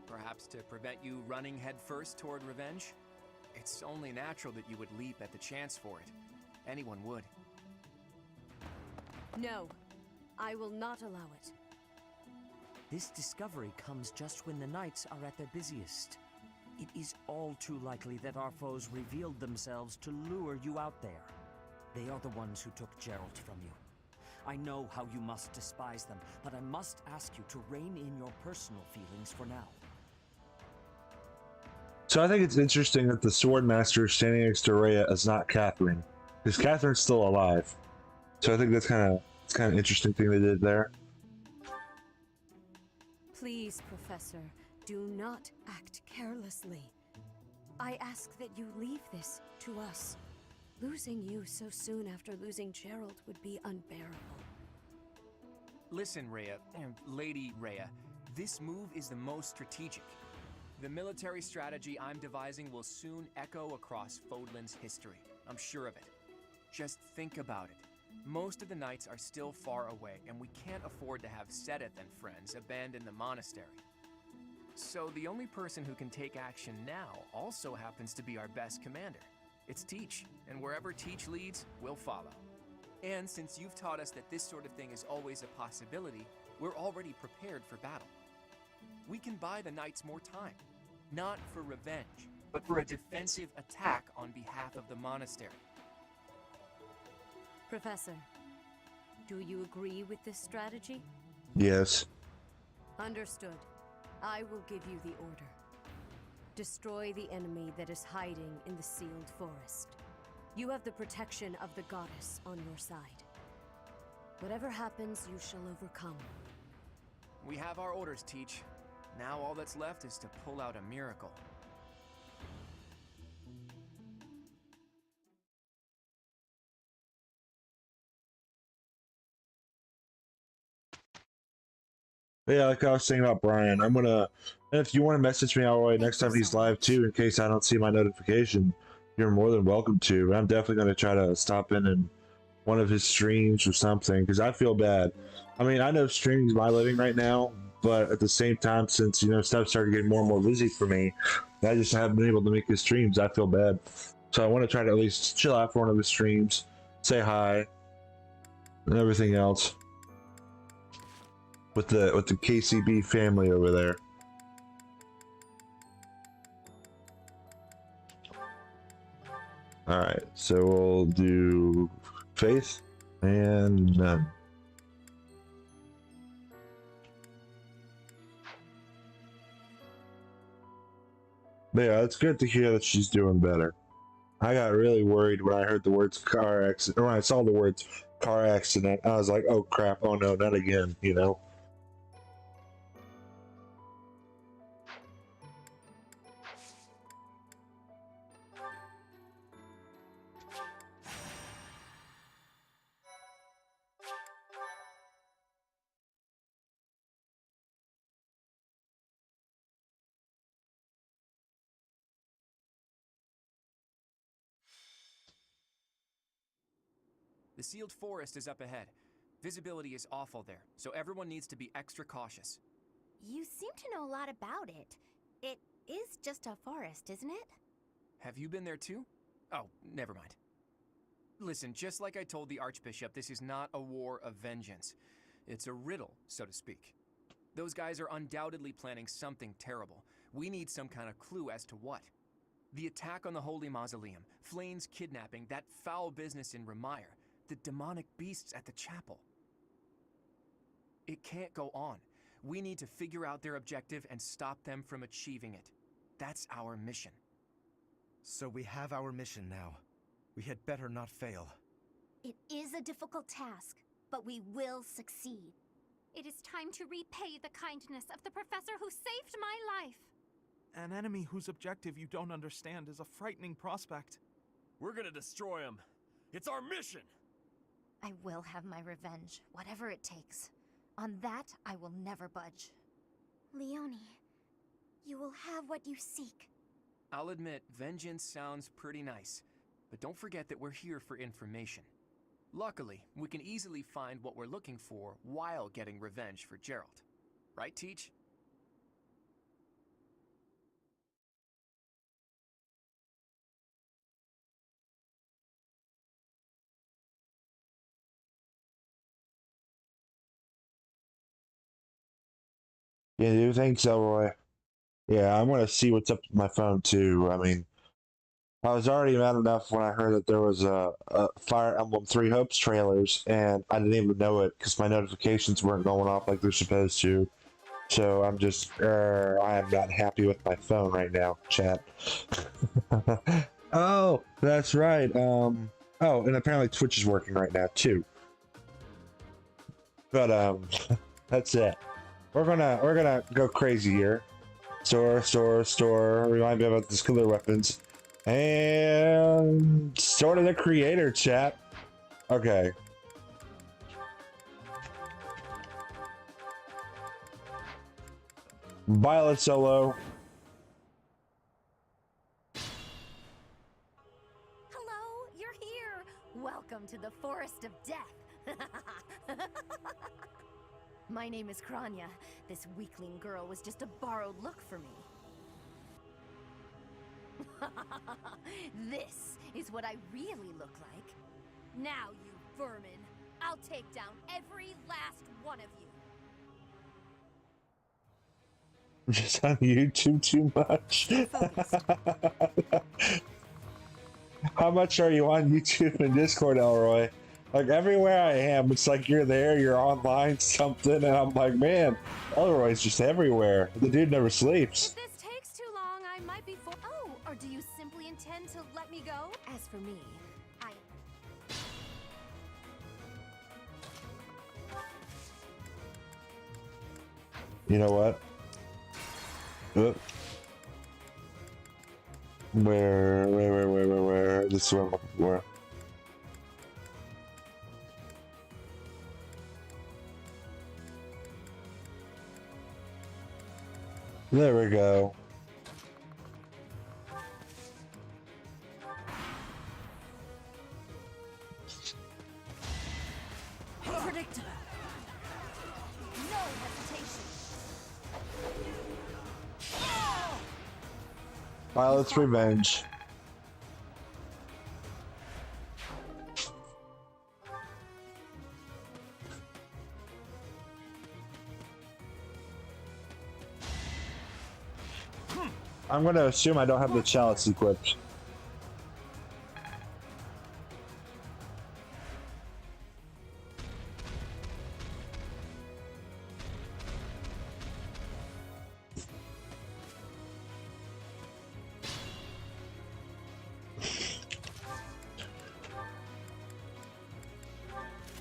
Perhaps to prevent you running headfirst toward revenge? It's only natural that you would leap at the chance for it. Anyone would. No, I will not allow it. This discovery comes just when the knights are at their busiest. It is all too likely that our foes revealed themselves to lure you out there. They are the ones who took Gerald from you. I know how you must despise them, but I must ask you to rein in your personal feelings for now. So I think it's interesting that the Swordmaster standing next to Rhea is not Catherine, because Catherine's still alive. So I think that's kind of interesting thing they did there. Please, Professor, do not act carelessly. I ask that you leave this to us. Losing you so soon after losing Gerald would be unbearable. Listen, Rhea, and Lady Rhea, this move is the most strategic. The military strategy I'm devising will soon echo across Fodlan's history. I'm sure of it. Just think about it. Most of the knights are still far away, and we can't afford to have Sedith and friends abandon the monastery. So the only person who can take action now also happens to be our best commander. It's Teach, and wherever Teach leads, we'll follow. And since you've taught us that this sort of thing is always a possibility, we're already prepared for battle. We can buy the knights more time, not for revenge, but for a defensive attack on behalf of the monastery. Professor, do you agree with this strategy? Yes. Understood. I will give you the order. Destroy the enemy that is hiding in the sealed forest. You have the protection of the goddess on your side. Whatever happens, you shall overcome. We have our orders, Teach. Now all that's left is to pull out a miracle. Yeah, like I was saying about Brian, I'm gonna, and if you want to message me all the way next time he's live too, in case I don't see my notification, you're more than welcome to. I'm definitely gonna try to stop in one of his streams or something, because I feel bad. I mean, I know streaming is my living right now, but at the same time, since, you know, stuff started getting more and more busy for me, I just haven't been able to make his streams. I feel bad. So I want to try to at least chill out for one of his streams, say hi, and everything else. With the KCB family over there. All right, so we'll do faith and none. But yeah, it's good to hear that she's doing better. I got really worried when I heard the words car accident, or when I saw the words car accident. I was like, oh crap, oh no, not again, you know? The sealed forest is up ahead. Visibility is awful there, so everyone needs to be extra cautious. You seem to know a lot about it. It is just a forest, isn't it? Have you been there too? Oh, never mind. Listen, just like I told the Archbishop, this is not a war of vengeance. It's a riddle, so to speak. Those guys are undoubtedly planning something terrible. We need some kind of clue as to what. The attack on the Holy Mausoleum, Flayn's kidnapping, that foul business in Remire, the demonic beasts at the chapel. It can't go on. We need to figure out their objective and stop them from achieving it. That's our mission. So we have our mission now. We had better not fail. It is a difficult task, but we will succeed. It is time to repay the kindness of the professor who saved my life. An enemy whose objective you don't understand is a frightening prospect. We're gonna destroy him. It's our mission! I will have my revenge, whatever it takes. On that, I will never budge. Leonie, you will have what you seek. I'll admit, vengeance sounds pretty nice, but don't forget that we're here for information. Luckily, we can easily find what we're looking for while getting revenge for Gerald. Right, Teach? Yeah, do you think so, Roy? Yeah, I'm gonna see what's up with my phone too. I mean, I was already mad enough when I heard that there was a Fire Emblem Three Hopes trailers, and I didn't even know it because my notifications weren't going off like they're supposed to. So I'm just, I am not happy with my phone right now, chat. Oh, that's right. Oh, and apparently Twitch is working right now too. But that's it. We're gonna go crazy here. Store. Remind me about the skiller weapons. And store to the creator, chat. Okay. Violet solo. Hello, you're here. Welcome to the Forest of Death. My name is Kranya. This weakling girl was just a borrowed look for me. This is what I really look like. Now, you vermin, I'll take down every last one of you. I'm just on YouTube too much. How much are you on YouTube and Discord, Elroy? Like, everywhere I am, it's like you're there, you're online, something, and I'm like, man, Elroy's just everywhere. The dude never sleeps. If this takes too long, I might be Oh, or do you simply intend to let me go? As for me, You know what? Oop. Where? This is what I'm looking for. There we go. predictable. No hesitation. Violet's revenge. I'm going to assume I don't have the chalice equipped.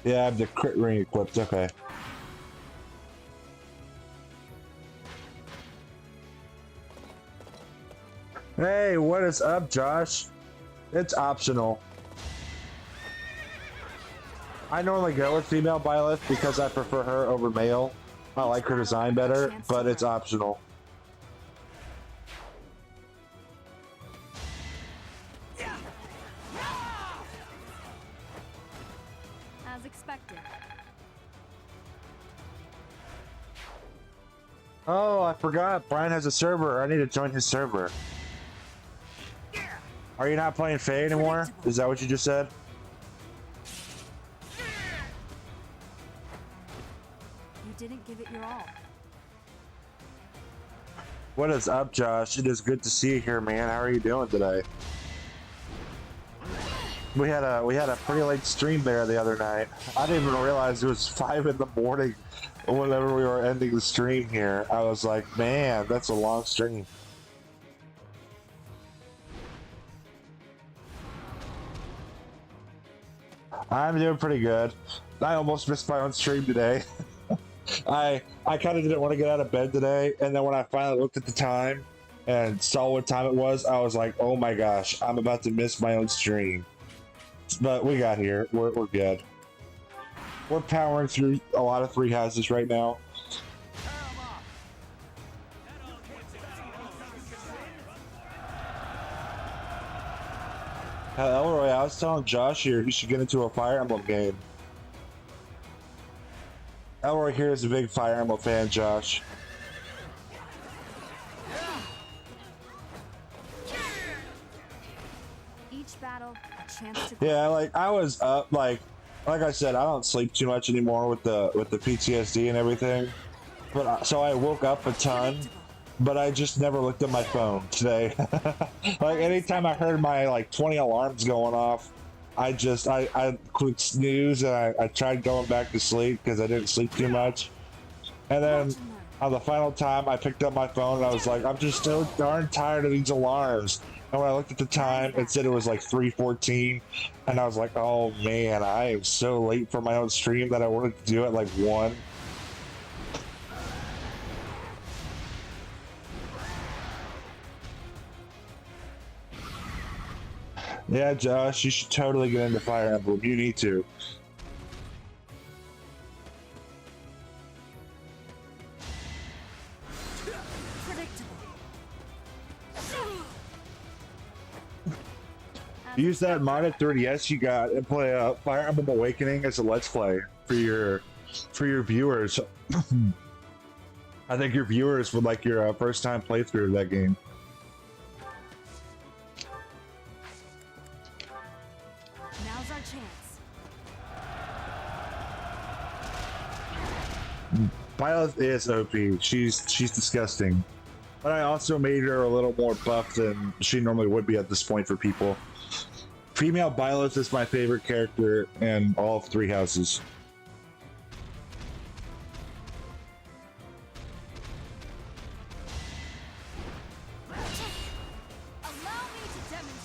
Yeah, I have the crit ring equipped, okay. Hey, what is up, Josh? It's optional. I normally go with female Violet because I prefer her over male. I like her design better, but it's optional. As expected. Oh, I forgot. Brian has a server. I need to join his server. Are you not playing Faye anymore? Is that what you just said? You didn't give it your all. What is up, Josh? It is good to see you here, man. How are you doing today? We had a pretty late stream there the other night. I didn't even realize it was 5 in the morning whenever we were ending the stream here. I was like, man, that's a long stream. I'm doing pretty good. I almost missed my own stream today. I kind of didn't want to get out of bed today, and then when I finally looked at the time and saw what time it was, I was like, oh my gosh, I'm about to miss my own stream. But we got here. We're good. We're powering through a lot of 3 houses right now. Elroy, I was telling Josh here he should get into a Fire Emblem game. Elroy here is a big Fire Emblem fan, Josh. Each battle, a chance to Yeah, like I was up, like I said, I don't sleep too much anymore with the PTSD and everything. But so I woke up a ton, but I just never looked at my phone today. Like anytime I heard my like 20 alarms going off, I clicked snooze and I tried going back to sleep because I didn't sleep too much. And then on the final time I picked up my phone and I was like, I'm just so darn tired of these alarms. And when I looked at the time, it said it was like 3:14, and I was like, oh man, I am so late for my own stream that I wanted to do it like 1. Yeah, Josh, you should totally get into Fire Emblem. You need to. Use that modded 3DS you got and play Fire Emblem Awakening as a Let's Play for your viewers. I think your viewers would like your first time playthrough of that game. Now's our chance. Violet is OP. She's disgusting. But I also made her a little more buff than she normally would be at this point for people. Female Violet is my favorite character in all 3 houses.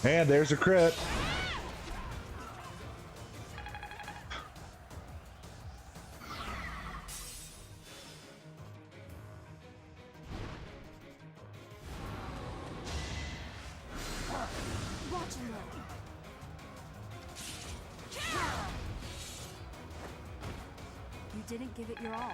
And there's a crit. You didn't give it your all.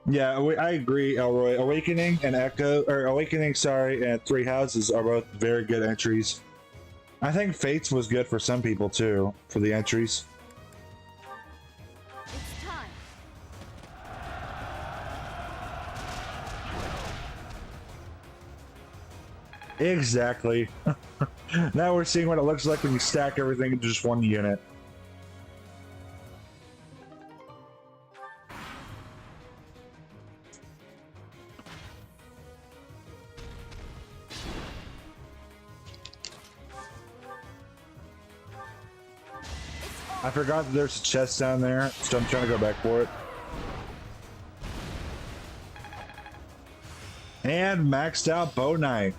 Yeah, I agree, Elroy. Awakening and and 3 Houses are both very good entries. I think Fates was good for some people too, for the entries. It's time. Exactly. Now we're seeing what it looks like when you stack everything into just one unit. I forgot that there's a chest down there, so I'm trying to go back for it. And maxed out bow knife.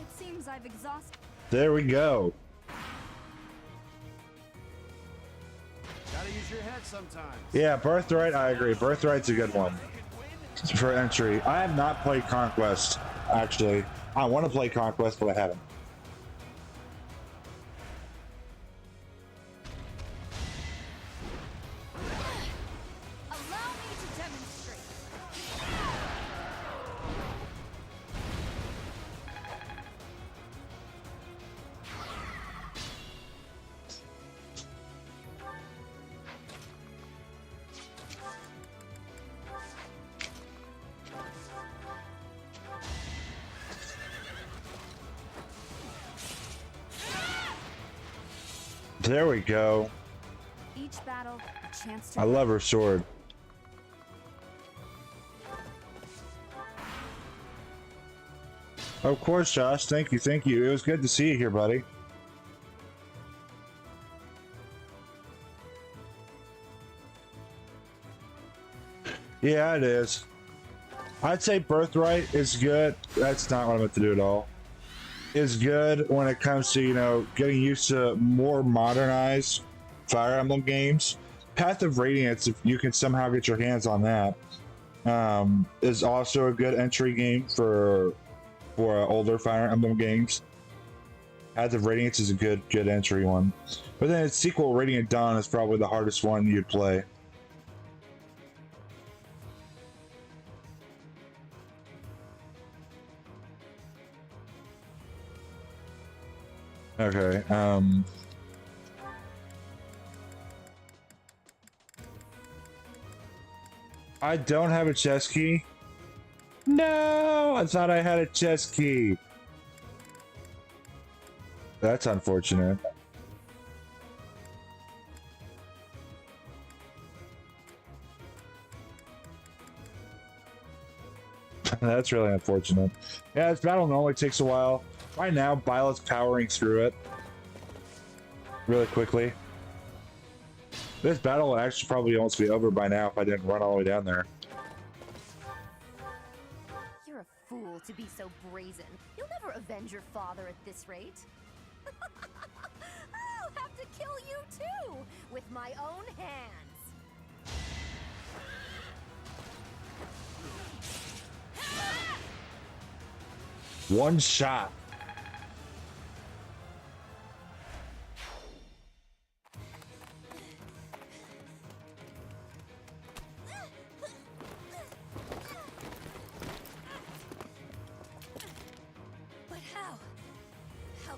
It seems I've exhausted. There we go. Gotta use your head sometimes. Yeah, Birthright, I agree. Birthright's a good one for entry. I have not played Conquest, actually. I want to play Conquest, but I haven't. There we go. Each battle, a chance to. I love her sword. Of course, Josh. Thank you, thank you. It was good to see you here, buddy. Yeah, it is. I'd say Birthright is good. That's not what I meant to do at all. Is good when it comes to, you know, getting used to more modernized Fire Emblem games. Path of Radiance, if you can somehow get your hands on that, is also a good entry game for older Fire Emblem games. Path of Radiance is a good entry one. But then its sequel, Radiant Dawn, is probably the hardest one you'd play. Okay, I don't have a chest key. No, I thought I had a chest key. That's unfortunate. That's really unfortunate. Yeah, this battle normally takes a while. Right now, Violet's powering through it really quickly. This battle would actually probably almost be over by now if I didn't run all the way down there. You're a fool to be so brazen. You'll never avenge your father at this rate. I'll have to kill you too, with my own hands. One shot.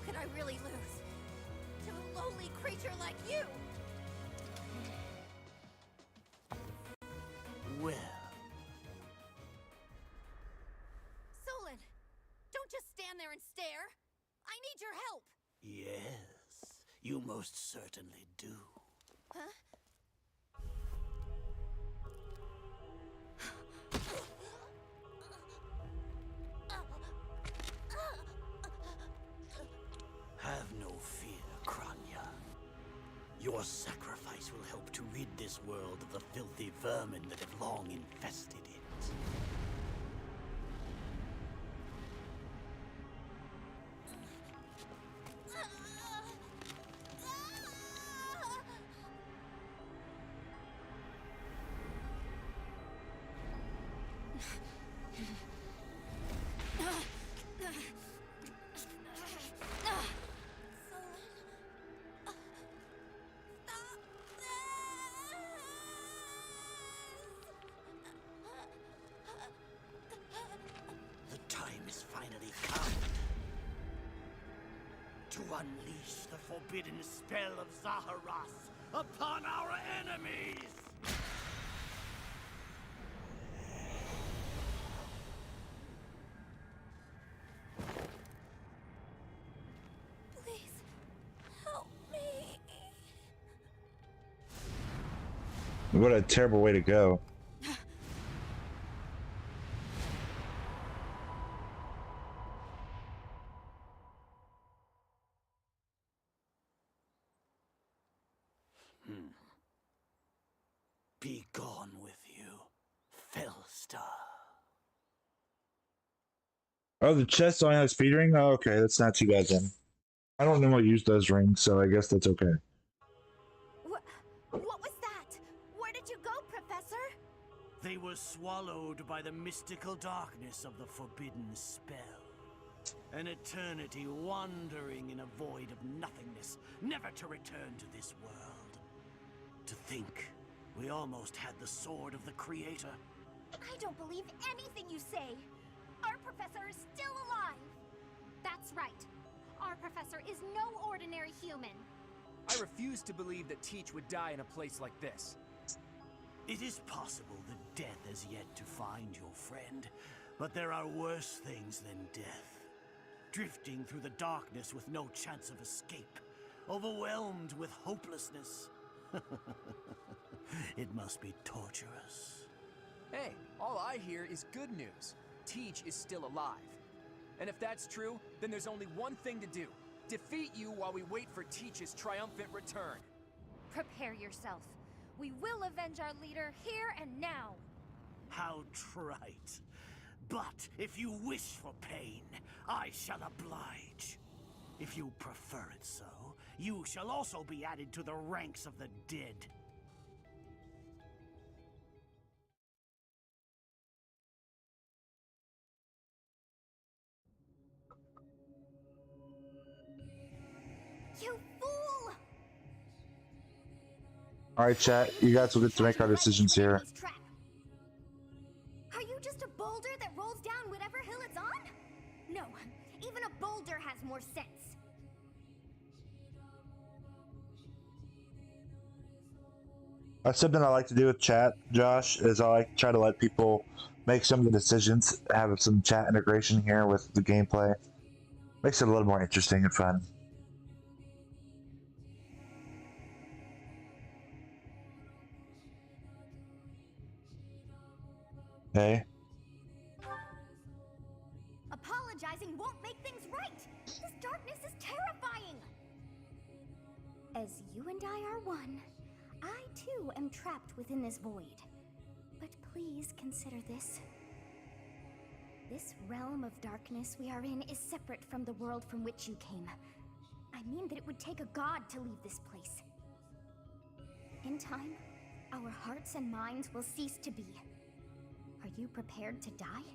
can I really lose? To a lowly creature like you! Well, Solon! Don't just stand there and stare! I need your help! yes, you most certainly do. Huh? Have no fear, Kranya. Your sacrifice will help to rid this world of the filthy vermin that have long infested it. The time is finally come to unleash the forbidden spell of Zaharas upon our enemies! Please, help me. What a terrible way to go. Be gone with you, Fellstar. Oh, the chest only has speed ring? Oh, okay, that's not too bad then. I don't normally use those rings, so I guess that's okay. What was that? Where did you go, Professor? They were swallowed by the mystical darkness of the forbidden spell. An eternity wandering in a void of nothingness, never to return to this world. To think, we almost had the sword of the Creator. I don't believe anything you say. Our professor is still alive. That's right. Our professor is no ordinary human. I refuse to believe that Teach would die in a place like this. It is possible that death has yet to find your friend, but there are worse things than death. Drifting through the darkness with no chance of escape, overwhelmed with hopelessness. It must be torturous. Hey, all I hear is good news. Teach is still alive. And if that's true, then there's only one thing to do. Defeat you while we wait for Teach's triumphant return. Prepare yourself. We will avenge our leader here and now. How trite. But if you wish for pain, I shall oblige. If you prefer it so, you shall also be added to the ranks of the dead. You fool! Alright, chat, you guys will get to make our decisions here. Are you just a boulder that rolls down whatever hill it's on? No, even a boulder has more sense. That's something I like to do with chat, Josh, is I like to try to let people make some of the decisions, have some chat integration here with the gameplay. Makes it a little more interesting and fun. Hey. Apologizing won't make things right! This darkness is terrifying! As you and I are one, I too am trapped within this void. But please consider this. This realm of darkness we are in is separate from the world from which you came. I mean that it would take a god to leave this place. In time, our hearts and minds will cease to be. Are you prepared to die?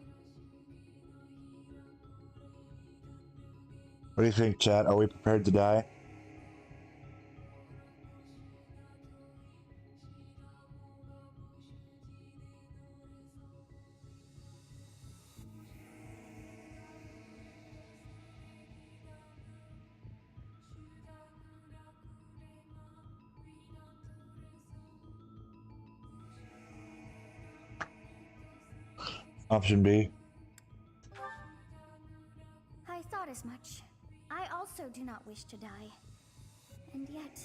What do you think, chat? Are we prepared to die? Option B. I thought as much. I also do not wish to die. And yet...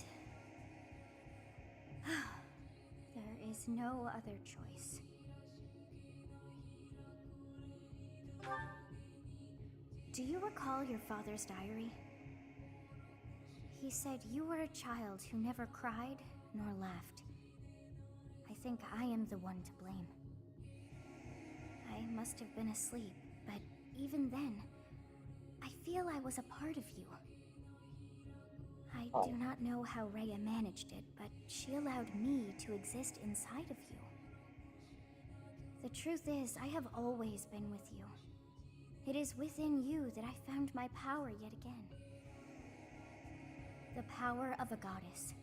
there is no other choice. Do you recall your father's diary? He said you were a child who never cried nor laughed. I think I am the one to blame. I must have been asleep, but even then, I feel I was a part of you. I do not know how Rhea managed it, but she allowed me to exist inside of you. The truth is, I have always been with you. It is within you that I found my power yet again. The power of a goddess.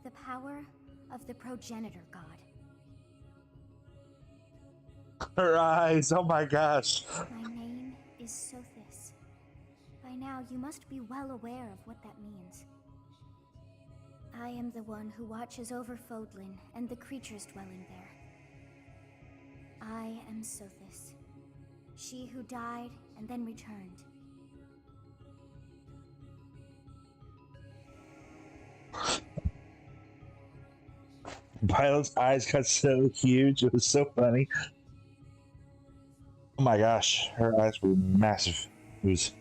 The power of the progenitor god. Her eyes, oh my gosh. My name is Sothis. By now, you must be well aware of what that means. I am the one who watches over Fodlan and the creatures dwelling there. I am Sothis. She who died and then returned. Violet's eyes got so huge, it was so funny. Oh my gosh, her eyes were massive. It was...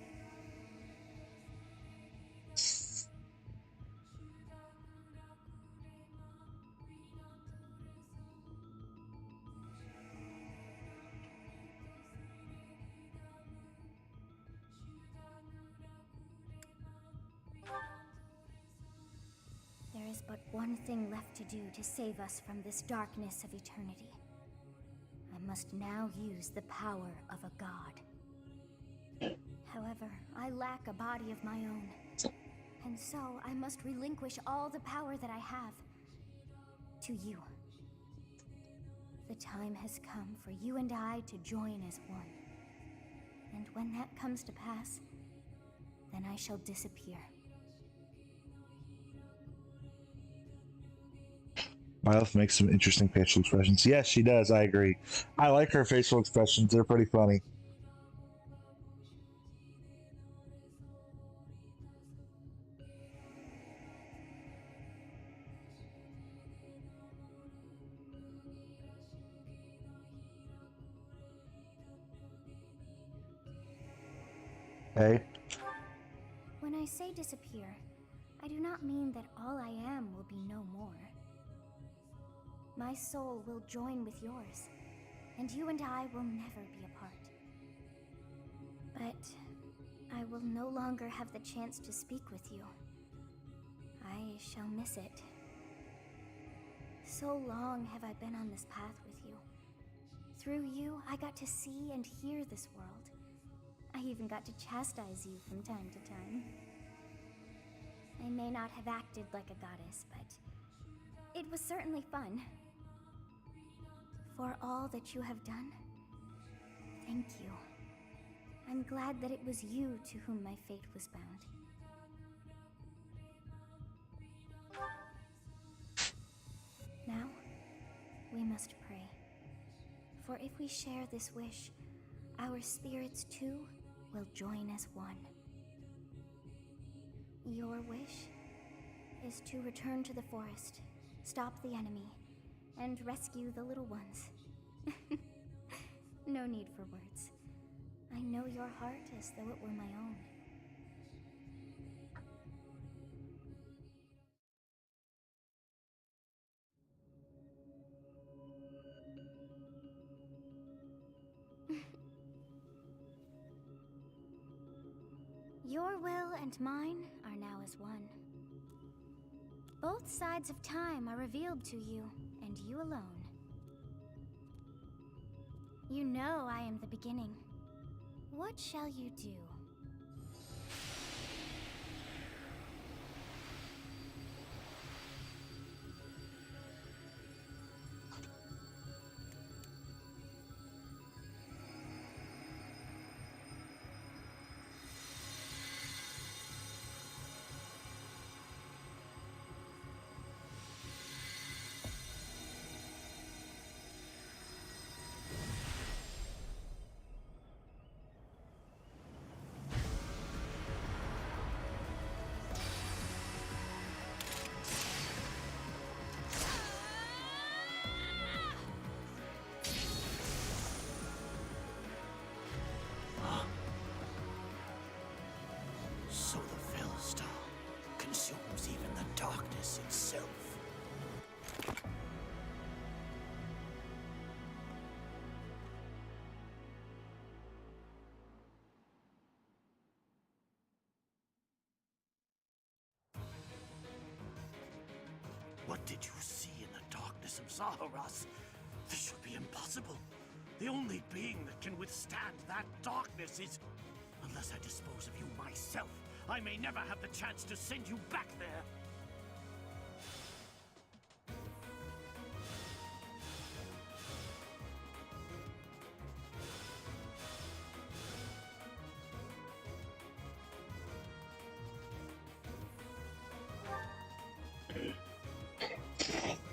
There is but one thing left to do to save us from this darkness of eternity. I must now use the power of a god. However, I lack a body of my own. And so I must relinquish all the power that I have to you. The time has come for you and I to join as one. And when that comes to pass, then I shall disappear. Violet makes some interesting facial expressions. Yes, she does. I agree. I like her facial expressions. They're pretty funny. Hey. When I say disappear, I do not mean that all I am will be no more. My soul will join with yours, and you and I will never be apart. But I will no longer have the chance to speak with you. I shall miss it. So long have I been on this path with you. Through you, I got to see and hear this world. I even got to chastise you from time to time. I may not have acted like a goddess, but it was certainly fun. For all that you have done, thank you. I'm glad that it was you to whom my fate was bound. Now, we must pray. For if we share this wish, our spirits too will join as one. Your wish is to return to the forest, stop the enemy, and rescue the little ones. No need for words. I know your heart as though it were my own. Your will and mine are now as one. Both sides of time are revealed to you, and you alone. You know I am the beginning. What shall you do? Did you see in the darkness of Zaharas? This should be impossible. The only being that can withstand that darkness is... Unless I dispose of you myself, I may never have the chance to send you back there.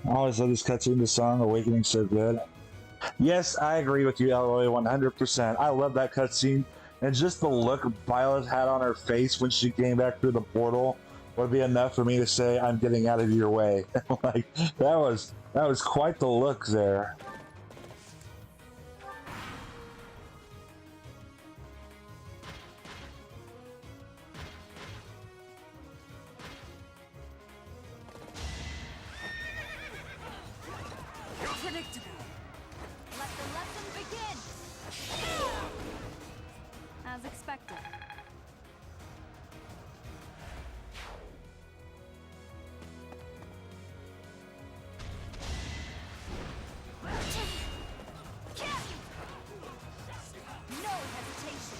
I always love this cutscene, the song Awakening's so good. Yes, I agree with you, Eloy, 100%. I love that cutscene. And just the look Violet had on her face when she came back through the portal would be enough for me to say, I'm getting out of your way. Like, that was quite the look there. Predictable. Let the lesson begin. As expected. No hesitation.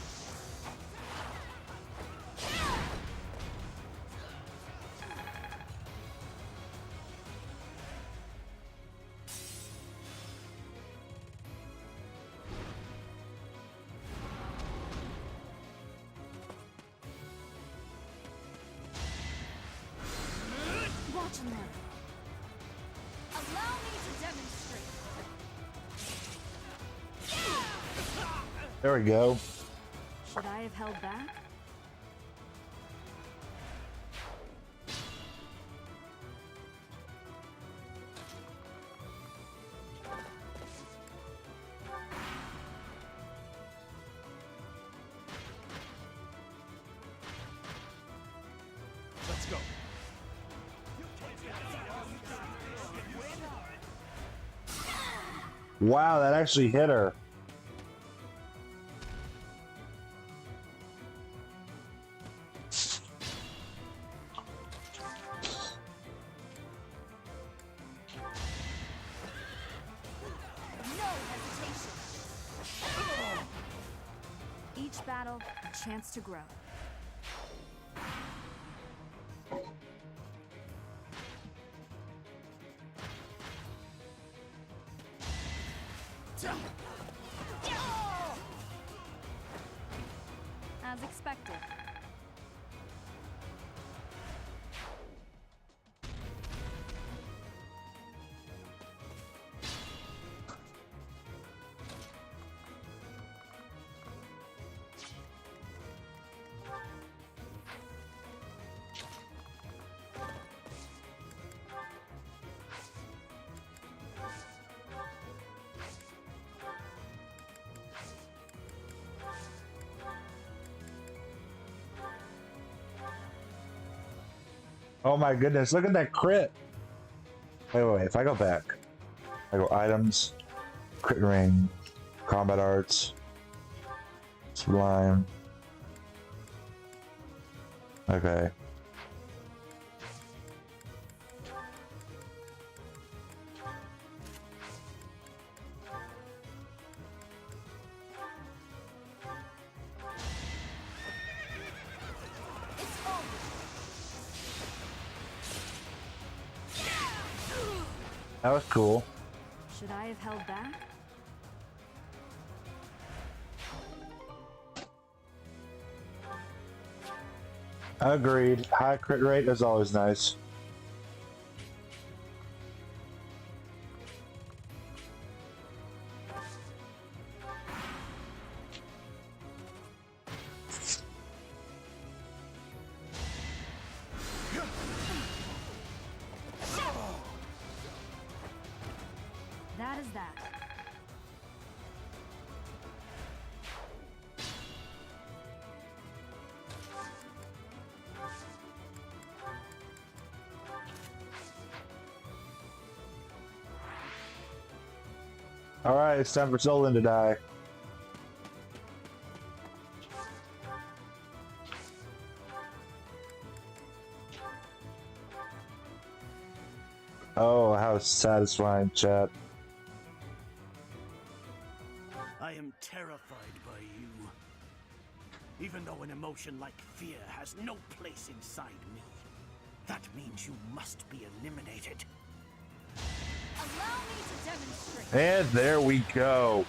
Watch and learn. Allow me to demonstrate. There we go. Should I have held back? Let's go. Wow, that actually hit her. No hesitation. Each battle, a chance to grow. As expected. Oh my goodness, look at that crit. Wait, if I go back, I go items, crit ring, combat arts, sublime. Okay. That was cool. Should I have held back? Agreed. High crit rate is always nice. That is that. Alright, it's time for Solon to die. Oh, how satisfying, chat. I am terrified by you. Even though an emotion like fear has no place inside me, that means you must be eliminated. Allow me to demonstrate. And there we go.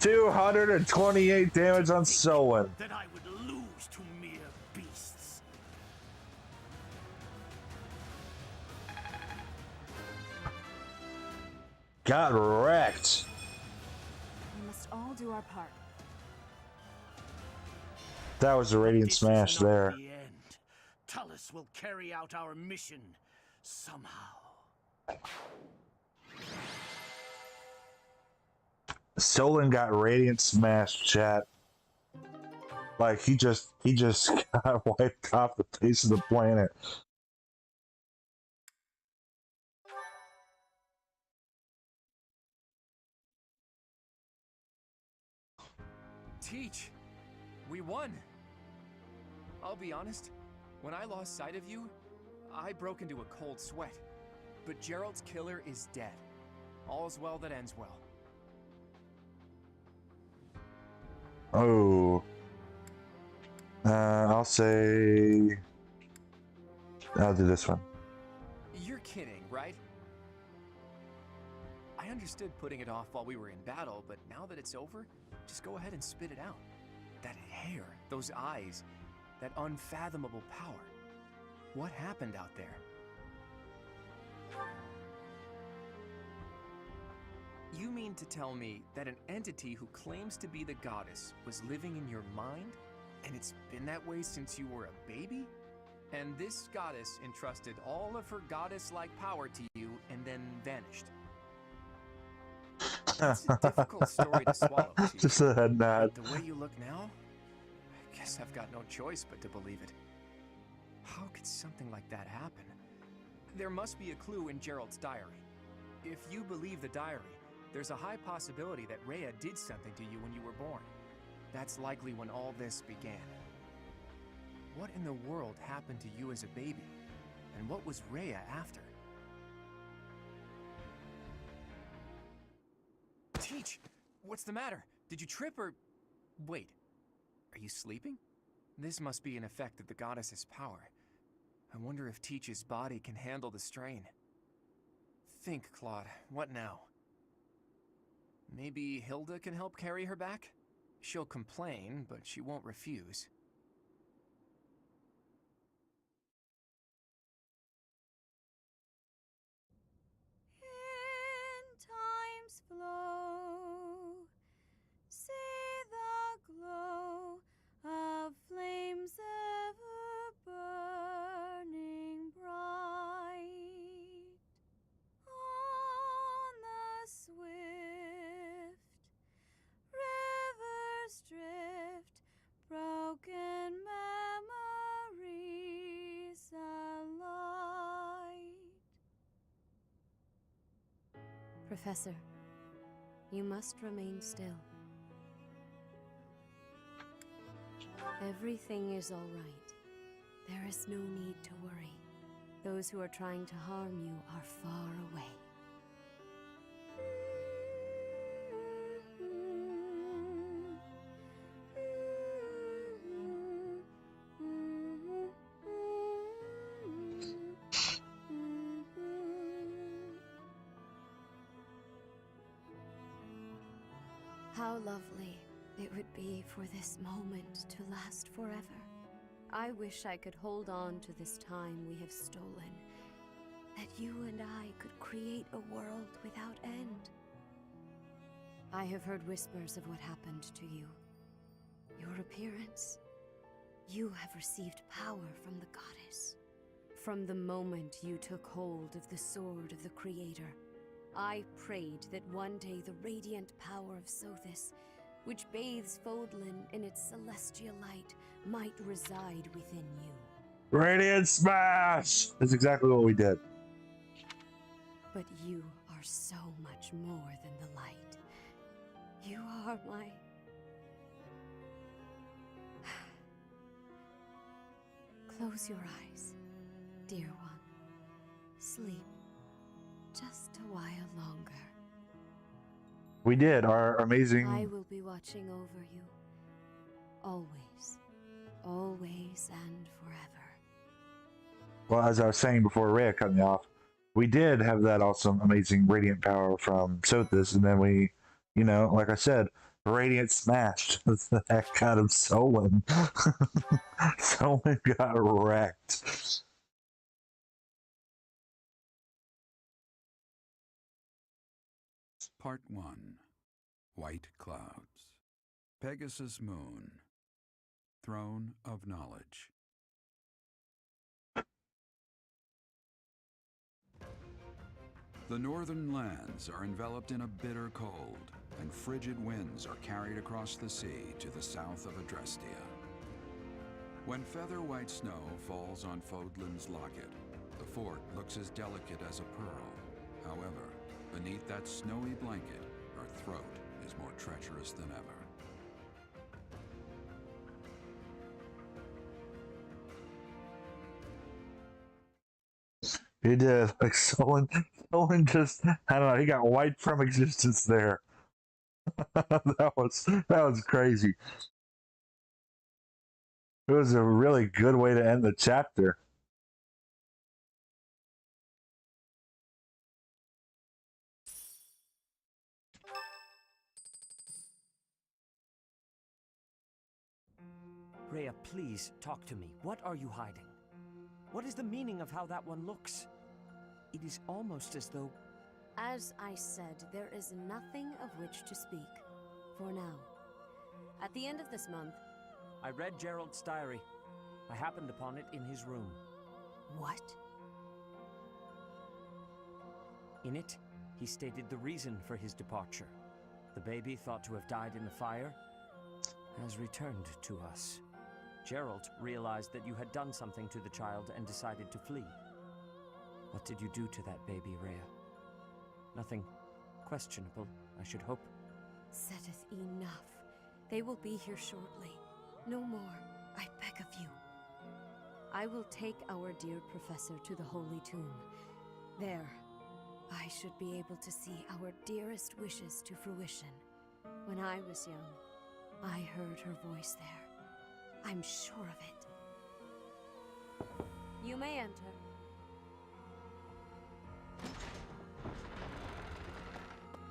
228 damage on Solon. That I would lose to mere beasts. Got wrecked. We must all do our part. That was a Radiant Smash there. The end. Tullus will carry out our mission somehow. Solon got Radiant Smash, chat. Like he just got wiped off the face of the planet. Teach! We won! I'll be honest, when I lost sight of you, I broke into a cold sweat. But Gerald's killer is dead. All's well that ends well. Oh. I'll say... I'll do this one. You're kidding, right? I understood putting it off while we were in battle, but now that it's over, just go ahead and spit it out. That hair, those eyes, that unfathomable power. What happened out there? You mean to tell me that an entity who claims to be the goddess was living in your mind? And it's been that way since you were a baby? And this goddess entrusted all of her goddess-like power to you and then vanished. It's a difficult story to swallow, Chief. Just a head nod. The way you look now, I guess I've got no choice but to believe it. How could something like that happen? There must be a clue in Gerald's diary. If you believe the diary, there's a high possibility that Rhea did something to you when you were born. That's likely when all this began. What in the world happened to you as a baby? And what was Rhea after? Teach! What's the matter? Did you trip or... Wait. Are you sleeping? This must be an effect of the goddess's power. I wonder if Teach's body can handle the strain. Think, Claude. What now? Maybe Hilda can help carry her back? She'll complain, but she won't refuse. Time's flow, see the glow of flames ever burning bright on the swift rivers drift, broken memories alight. Professor, you must remain still. Everything is all right. There is no need to worry. Those who are trying to harm you are far away. How lovely it would be for this moment to last forever. I wish I could hold on to this time we have stolen, that you and I could create a world without end. I have heard whispers of what happened to you. Your appearance. You have received power from the goddess. From the moment you took hold of the sword of the Creator, I prayed that one day the radiant power of Sothis, which bathes Fodlan in its celestial light, might reside within you. Radiant Smash! That's exactly what we did. But you are so much more than the light. You are my... Close your eyes. Dear one, sleep just a while longer. We did our amazing. I will be watching over you. Always. Always and forever. Well, as I was saying before Rhea cut me off, we did have that awesome, amazing radiant power from Sothis, and then we, you know, like I said, radiant smashed the heck out of Solon. Solon got wrecked. Part 1. White Clouds. Pegasus Moon. Throne of Knowledge. The northern lands are enveloped in a bitter cold, and frigid winds are carried across the sea to the south of Adrestia. When feather-white snow falls on Fodlan's locket, the fort looks as delicate as a pearl. However, beneath that snowy blanket, our throat is more treacherous than ever. He did. Like Solon just, I don't know, he got wiped from existence there. that was crazy. It was a really good way to end the chapter. Rhea, please talk to me. What are you hiding? What is the meaning of how that one looks? It is almost as though... As I said, there is nothing of which to speak. For now. At the end of this month... I read Gerald's diary. I happened upon it in his room. What? In it, he stated the reason for his departure. The baby, thought to have died in the fire, has returned to us. Gerald realized that you had done something to the child and decided to flee. What did you do to that baby, Rhea? Nothing questionable, I should hope. Setteth enough. They will be here shortly. No more, I beg of you. I will take our dear professor to the Holy Tomb. There, I should be able to see our dearest wishes to fruition. When I was young, I heard her voice there. I'm sure of it. You may enter.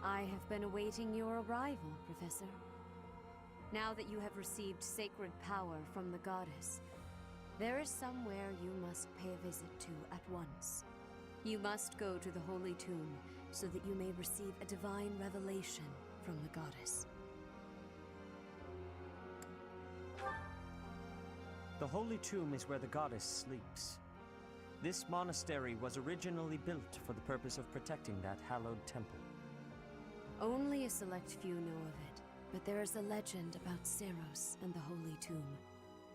I have been awaiting your arrival, Professor. Now that you have received sacred power from the goddess, there is somewhere you must pay a visit to at once. You must go to the Holy Tomb so that you may receive a divine revelation from the goddess. The Holy Tomb is where the goddess sleeps. This monastery was originally built for the purpose of protecting that hallowed temple. Only a select few know of it, but there is a legend about Seiros and the Holy Tomb.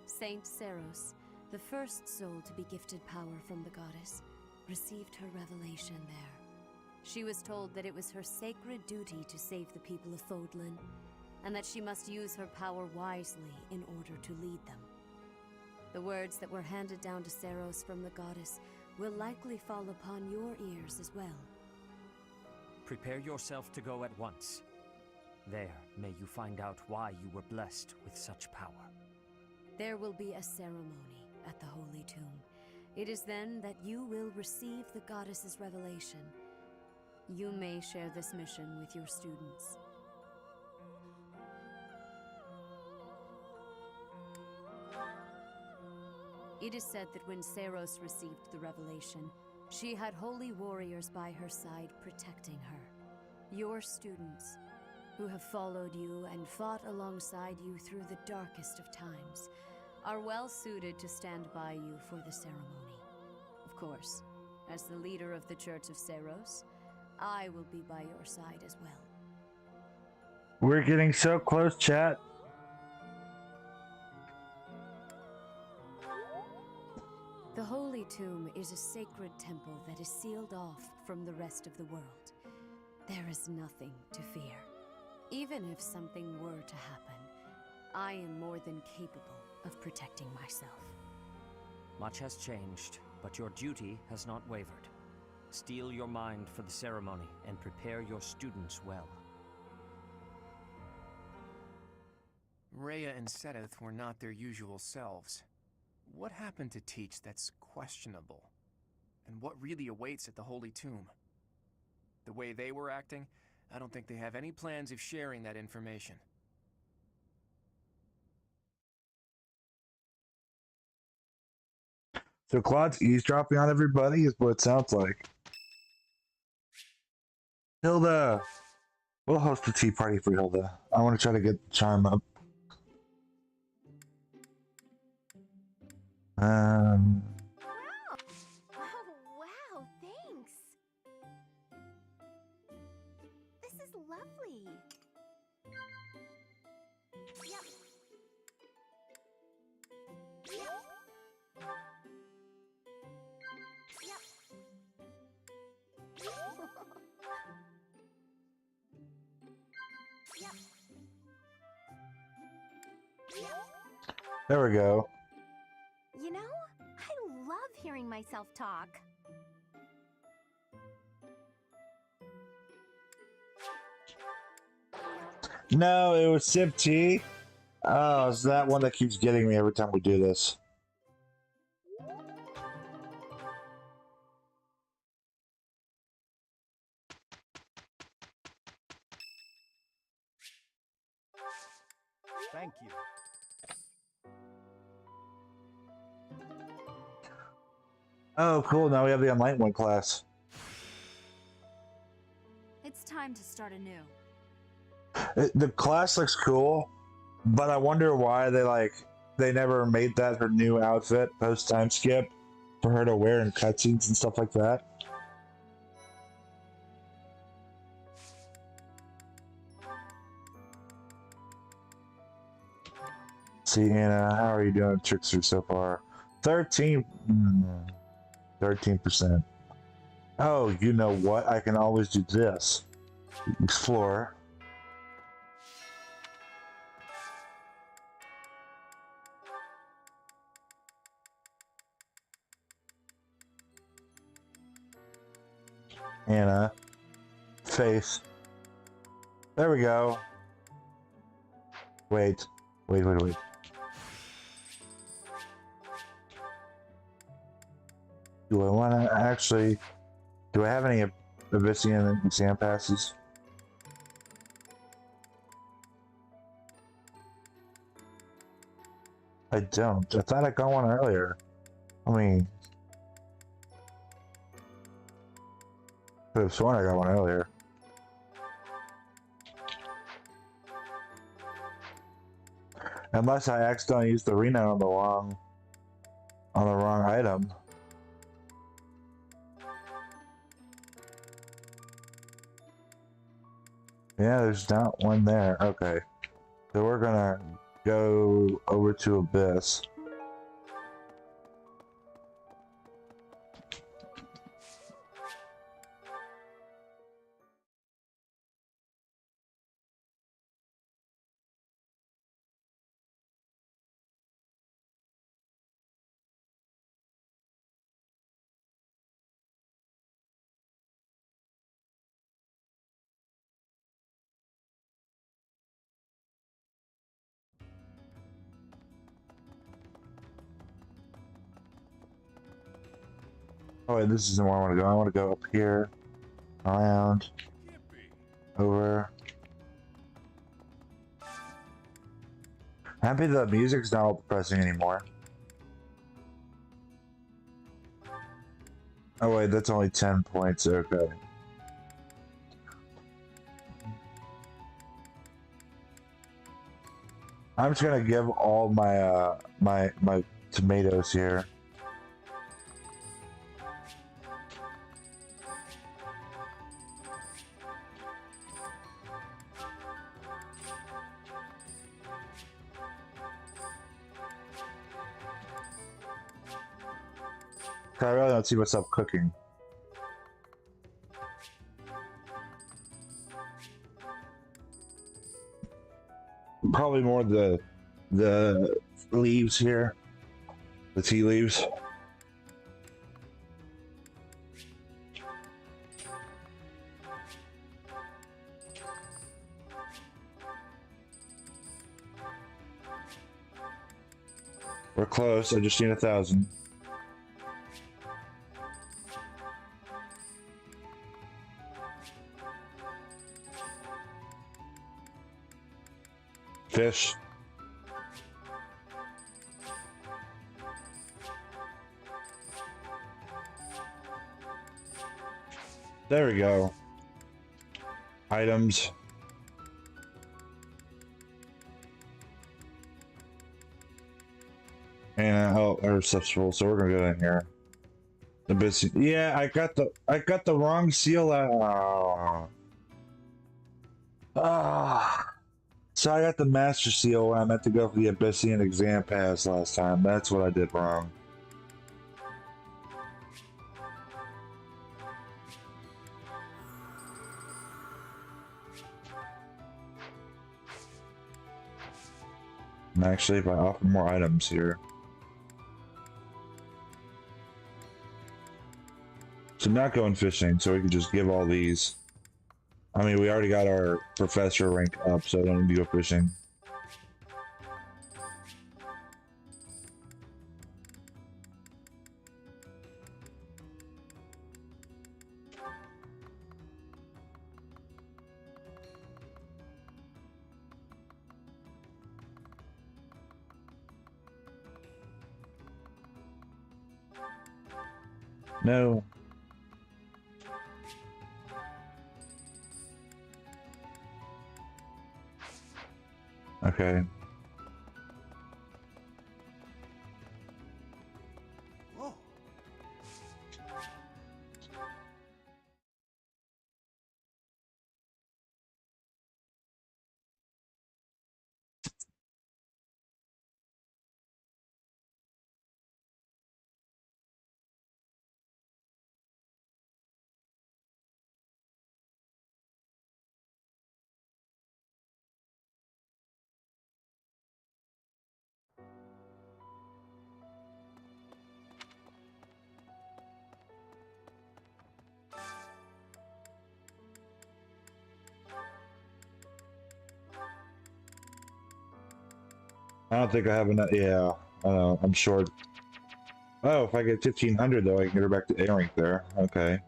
Saint Seiros, the first soul to be gifted power from the goddess, received her revelation there. She was told that it was her sacred duty to save the people of Fodlan, and that she must use her power wisely in order to lead them. The words that were handed down to Seiros from the goddess will likely fall upon your ears as well. Prepare yourself to go at once. There, may you find out why you were blessed with such power. There will be a ceremony at the Holy Tomb. It is then that you will receive the goddess's revelation. You may share this mission with your students. It is said that when Seiros received the revelation, she had holy warriors by her side protecting her. Your students, who have followed you and fought alongside you through the darkest of times, are well suited to stand by you for the ceremony. Of course, as the leader of the Church of Seiros, I will be by your side as well. We're getting so close, chat. The Holy Tomb is a sacred temple that is sealed off from the rest of the world. There is nothing to fear. Even if something were to happen, I am more than capable of protecting myself. Much has changed, but your duty has not wavered. Steel your mind for the ceremony and prepare your students well. Rhea and Sedith were not their usual selves. What happened to teach that's questionable? And what really awaits at the Holy Tomb? The way they were acting, I don't think they have any plans of sharing that information. So Claude's eavesdropping on everybody is what it sounds like. Hilda! We'll host a tea party for Hilda. I want to try to get the chime up. Wow. Oh, wow, thanks. This is lovely. Yep. Yep. Yep. There we go. You know, I love hearing myself talk. No, it was Sip Tea. Oh, it's that one that keeps getting me every time we do this. Thank you. Oh, cool. Now we have the Enlightenment class. It's time to start anew. The class looks cool, but I wonder why they never made that her new outfit post time skip for her to wear in cutscenes and stuff like that. See, Anna, how are you doing, Trickster, so far? 13%. Oh, you know what? I can always do this. Explore. Anna. Face. There we go. Wait. Wait. Do I want to actually... Do I have any Abyssian exam passes? I don't. I thought I got one earlier. I mean... Could have sworn I got one earlier. Unless I accidentally used the arena on the wrong item. Yeah, there's not one there. Okay. So we're gonna go over to Abyss. Oh wait, this isn't where I want to go. I want to go up here, around, over. Happy the music's not all depressing anymore. Oh wait, that's only 10 points. Okay. I'm just gonna give all my my tomatoes here. I really don't see myself cooking. Probably more the leaves here, the tea leaves. We're close. I just need 1,000. Fish. There we go. Items. And oh, our stuff's full, so we're gonna go in here. The busy. Yeah, I got the wrong seal out. So I got the master seal when I meant to go for the Abyssinian exam pass last time. That's what I did wrong. And actually, if I offer more items here. So not going fishing, so we can just give all these. I mean, we already got our professor rank up, so I don't need to go fishing. No. Okay. I don't think I have enough. Yeah, I'm short. Oh, if I get 1,500 though, I can get her back to A rank there. Okay.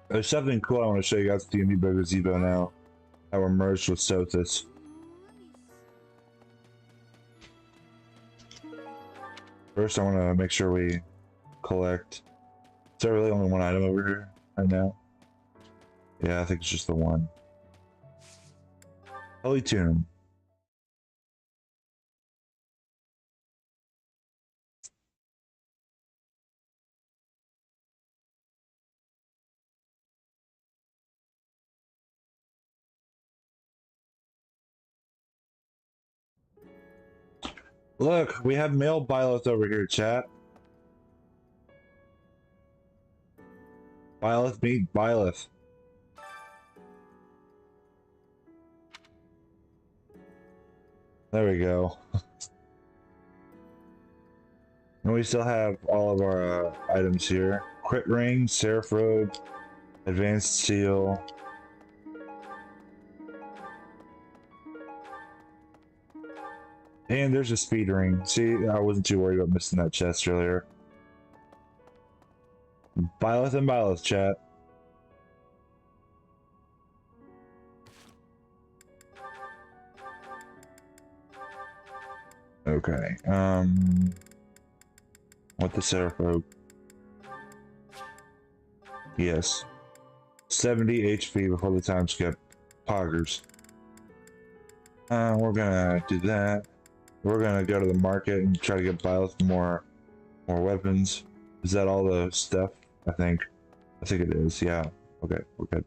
There's something cool I want to show you guys with the Amiibo Gazebo now. How we're merged with Sothis. First, I want to make sure we collect. Is there really only one item over here right now? Yeah, I think it's just the one. Holy Tomb. Look, we have male Byleth over here, chat. Byleth meet Byleth. There we go. And we still have all of our items here. Crit Ring, Seraph Robe, Advanced Seal. And there's a speed ring. See, I wasn't too worried about missing that chest earlier. Byleth and Byleth, chat. Okay, what the Seraph Robe? Yes. 70 HP before the time skip. Poggers. We're gonna do that. We're gonna go to the market and try to get Byleth more weapons. Is that all the stuff? I think it is, yeah. Okay, we're good.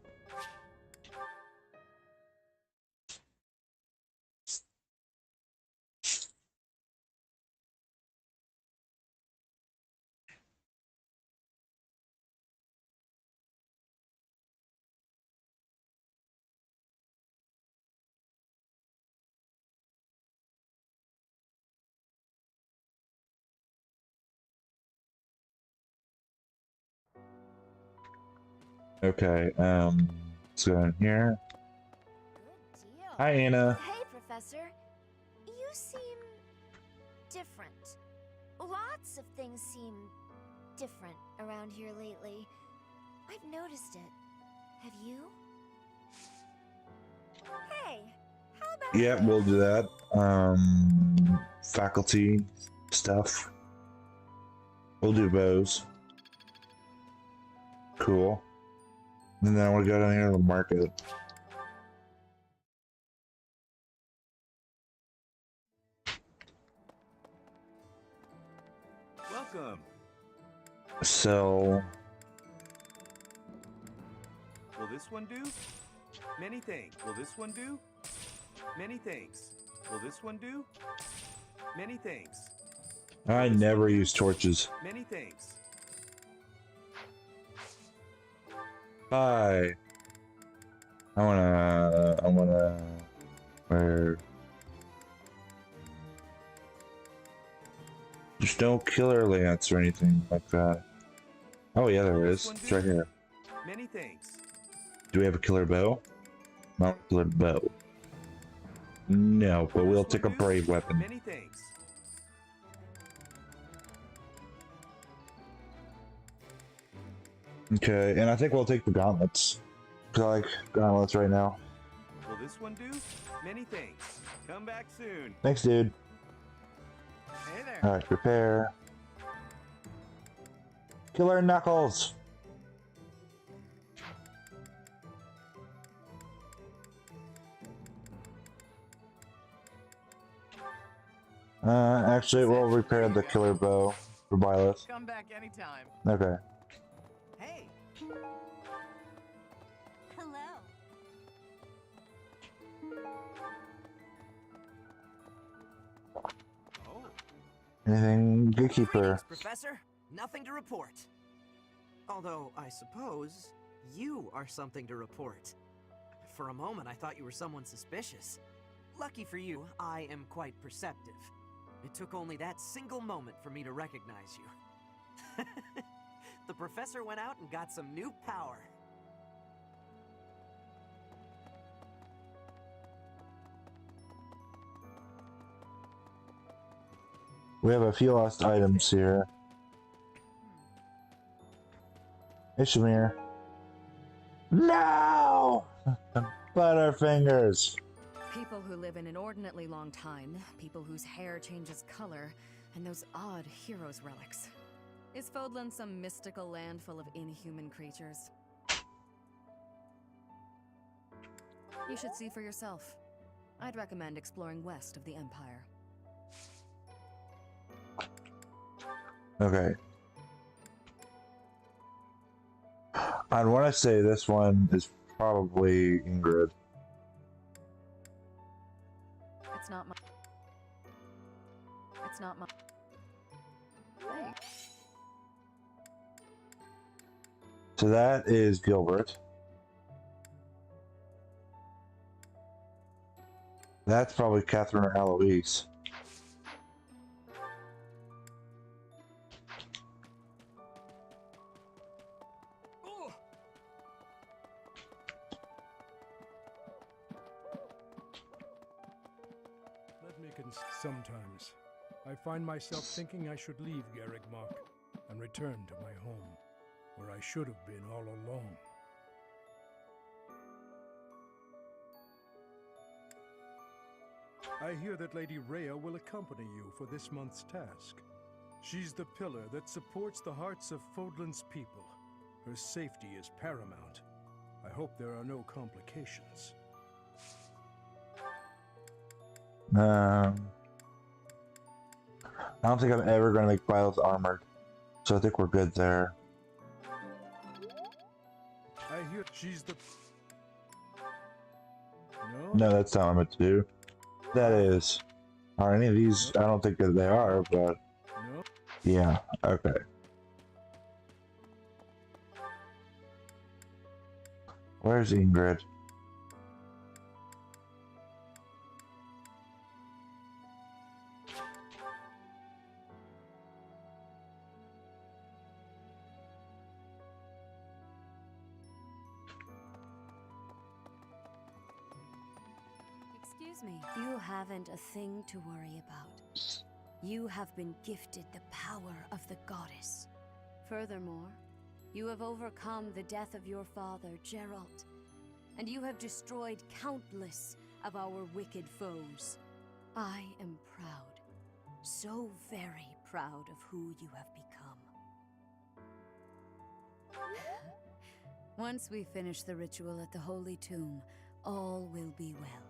Okay, let's go in here. Hi, Anna. Hey, Professor. You seem different. Lots of things seem different around here lately. I've noticed it. Have you? Hey, how about Yeah, we'll do that. Faculty stuff. We'll do bows. Cool. And then we'll go down here to the market. Welcome. So, Will this one do? Many things. Will this one do? Many things. Will this one do? Many things. I never use torches. Many things. Bye. I wanna, where? There's no killer lance or anything like that. Oh yeah, there is. It's right here. Many things. Do we have a killer bow? Not a killer bow. No, but we'll take a brave weapon. Many things. Okay, and I think we'll take the gauntlets. Cause I like gauntlets right now. Will this one do? Many things. Come back soon. Thanks, dude. Hey there. Alright, repair. Killer Knuckles! Actually, we'll repair the killer bow for Byleth. Come back anytime. Okay. Hey. Hello. Anything, Gatekeeper? Professor, nothing to report. Although, I suppose, you are something to report. For a moment, I thought you were someone suspicious. Lucky for you, I am quite perceptive. It took only that single moment for me to recognize you. The professor went out and got some new power. We have a few lost items here. Hey, Shamir. No! Butterfingers! People who live an inordinately long time, people whose hair changes color, and those odd heroes' relics. Is Fodlan some mystical land full of inhuman creatures? You should see for yourself. I'd recommend exploring west of the Empire. Okay. I'd want to say this one is probably Ingrid. It's not my... It's not my... Hey. So that is Gilbert. That's probably Catherine or Eloise. Sometimes, I find myself thinking I should leave Garrigmark and return to my home, where I should have been all along. I hear that Lady Rhea will accompany you for this month's task. She's the pillar that supports the hearts of Fodlan's people. Her safety is paramount. I hope there are no complications. I don't think I'm ever going to make Byleth armored, so I think we're good there. I hear she's the... No, that's not what I'm meant to do. That is. Are any of these? I don't think that they are, but... Yeah, okay. Where's Ingrid? Excuse me. You haven't a thing to worry about. You have been gifted the power of the goddess. Furthermore, you have overcome the death of your father, Gerald, and you have destroyed countless of our wicked foes. I am proud, so very proud of who you have become. Once we finish the ritual at the Holy Tomb, all will be well.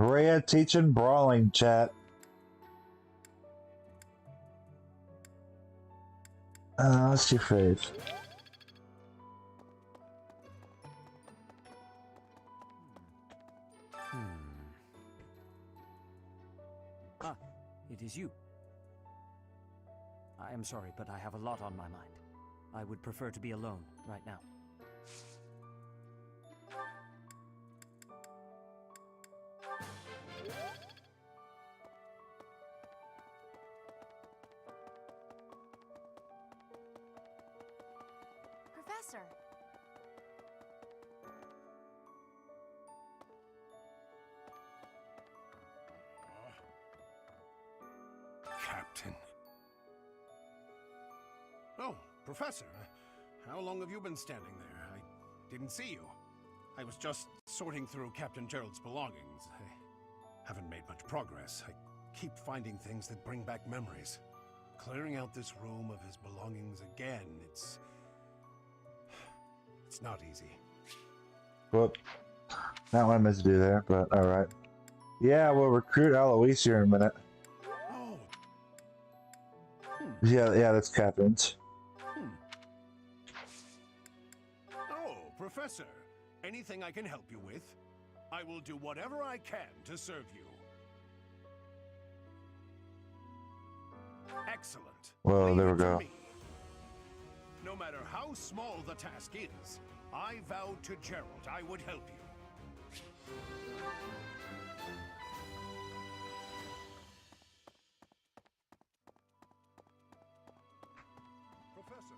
Rhea teaching brawling, chat. What's your fave? Ah, it is you. I am sorry, but I have a lot on my mind. I would prefer to be alone right now. Professor! Captain. Oh, Professor. How long have you been standing there? I didn't see you. I was just sorting through Captain Gerald's belongings. I haven't made much progress. I keep finding things that bring back memories. Clearing out this room of his belongings again, it's not easy. Well, not what I meant to do there, but alright. Yeah, we'll recruit Eloise here in a minute. Oh. Yeah, that's Catherine's. Oh, Professor. Anything I can help you with? I will do whatever I can to serve you. Excellent. Well, Leave there we it to go. me. No matter how small the task is, I vowed to Gerald I would help you. Professor.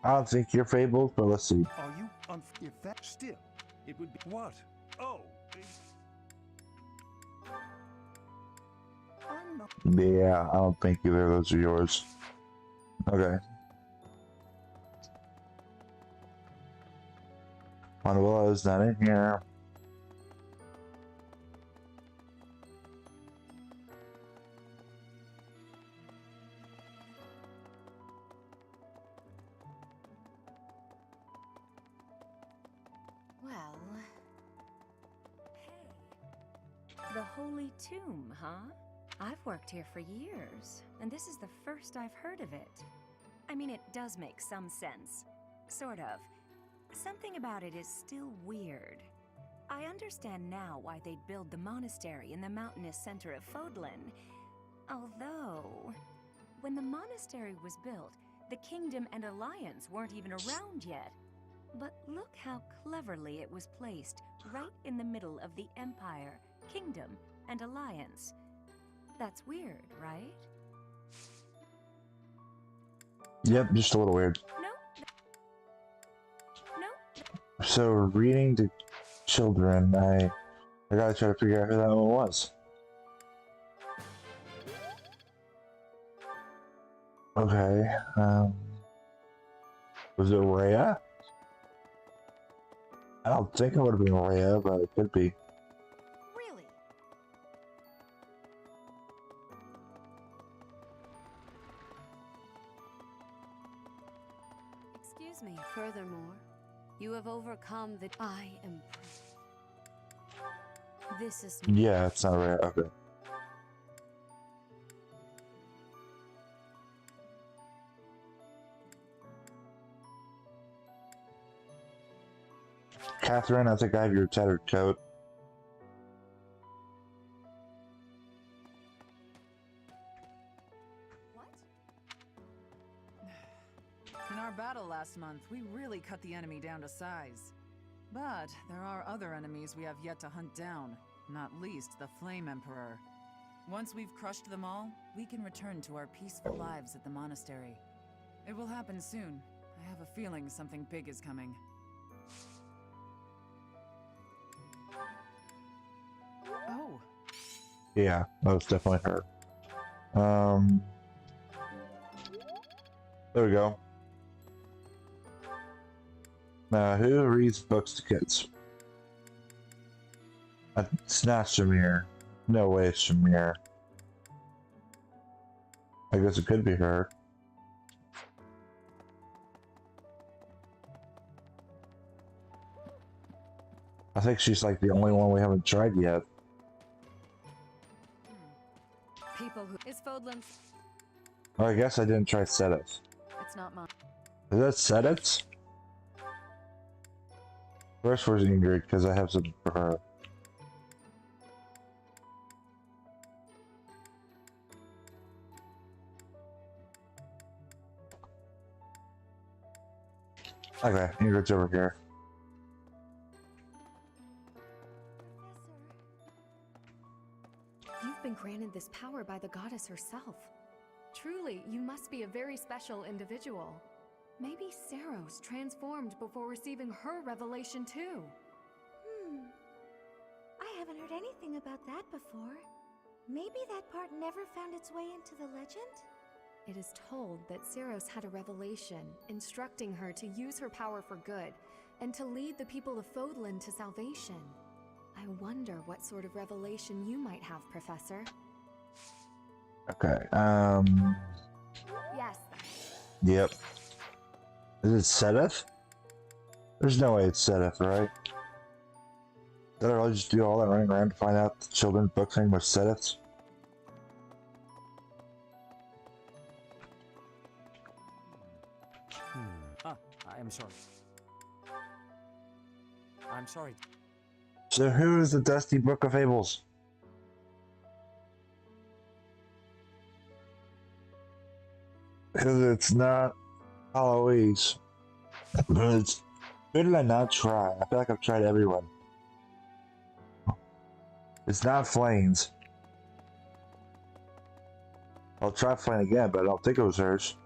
I don't think you're fabled, but let's see. Are you if that still? It would be what? Oh. I'm not. Yeah, I don't think either of those are yours. Okay. Manuela's not in here. Well... Hey. The Holy Tomb, huh? I've worked here for years, and this is the first I've heard of it. I mean, it does make some sense. Sort of. Something about it is still weird. I understand now why they'd build the monastery in the mountainous center of Fodlan. Although, when the monastery was built, the Kingdom and Alliance weren't even around yet. But look how cleverly it was placed, right in the middle of the Empire, Kingdom, and Alliance. That's weird, right? Yep, just a little weird. No. So, reading to children, I gotta try to figure out who that one was. Okay, was it Rhea? I don't think it would have been Rhea, but it could be. Really? Excuse me. Furthermore, you have overcome the... I am... This is... Yeah, it's not Rhea. Okay. Catherine, I think I have your tattered coat. In our battle last month, we really cut the enemy down to size. But there are other enemies we have yet to hunt down, not least the Flame Emperor. Once we've crushed them all, we can return to our peaceful lives at the monastery. It will happen soon. I have a feeling something big is coming. Yeah, that was definitely her. There we go. Now, who reads books to kids? It's not Shamir. No way it's Shamir. I guess it could be her. I think she's like the only one we haven't tried yet. People who is Fodlan's. Oh, I guess I didn't try Sedith. It's not mine. Is that Sedith? First was Ingrid because I have something for her. Okay, Ingrid's over here. You've been granted this power by the goddess herself. Truly, you must be a very special individual. Maybe Saros transformed before receiving her revelation too. I haven't heard anything about that before. Maybe that part never found its way into the legend? It is told that Saros had a revelation, instructing her to use her power for good, and to lead the people of Fodlan to salvation. I wonder what sort of revelation you might have, Professor. Okay, Yes. Yep. Is it Sedith? There's no way it's Sedith, right? Did I really just do all that running around to find out the children's book thing was Sedith? I am sorry. I'm sorry. So who is the Dusty Book of Fables? Because it's not Eloise. It's, who did I not try? I feel like I've tried everyone. It's not Flames. I'll try Flame again, but I don't think it was hers.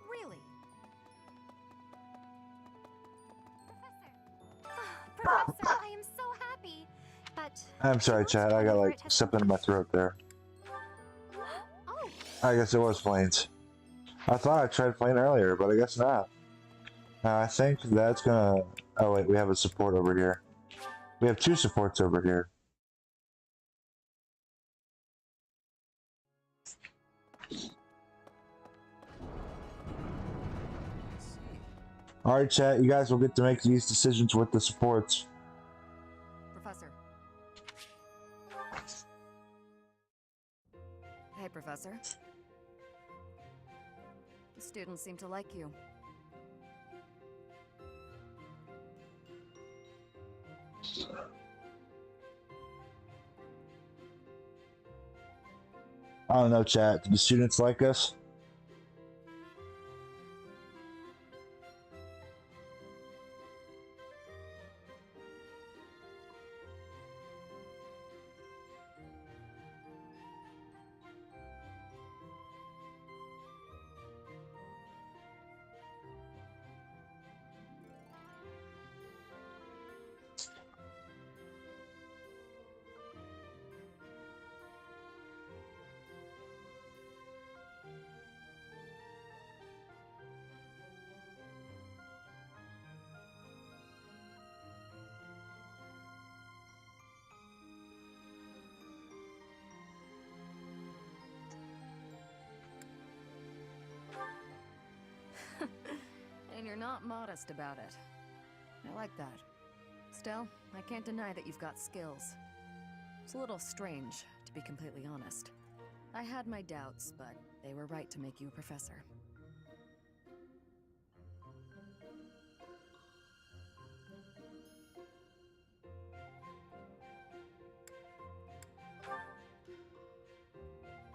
Really? Professor, I am so happy. But I'm sorry, Chad. I got like something in my throat there. I guess it was Flames. I thought I tried Flame earlier, but I guess not. I think that's gonna... Oh wait, we have a support over here. We have two supports over here. Alright, chat, you guys will get to make these decisions with the supports. Professor. Hey, Professor. The students seem to like you. I don't know, chat. Do the students like us? And you're not modest about it. I like that. Still, I can't deny that you've got skills. It's a little strange, to be completely honest. I had my doubts, but they were right to make you a professor.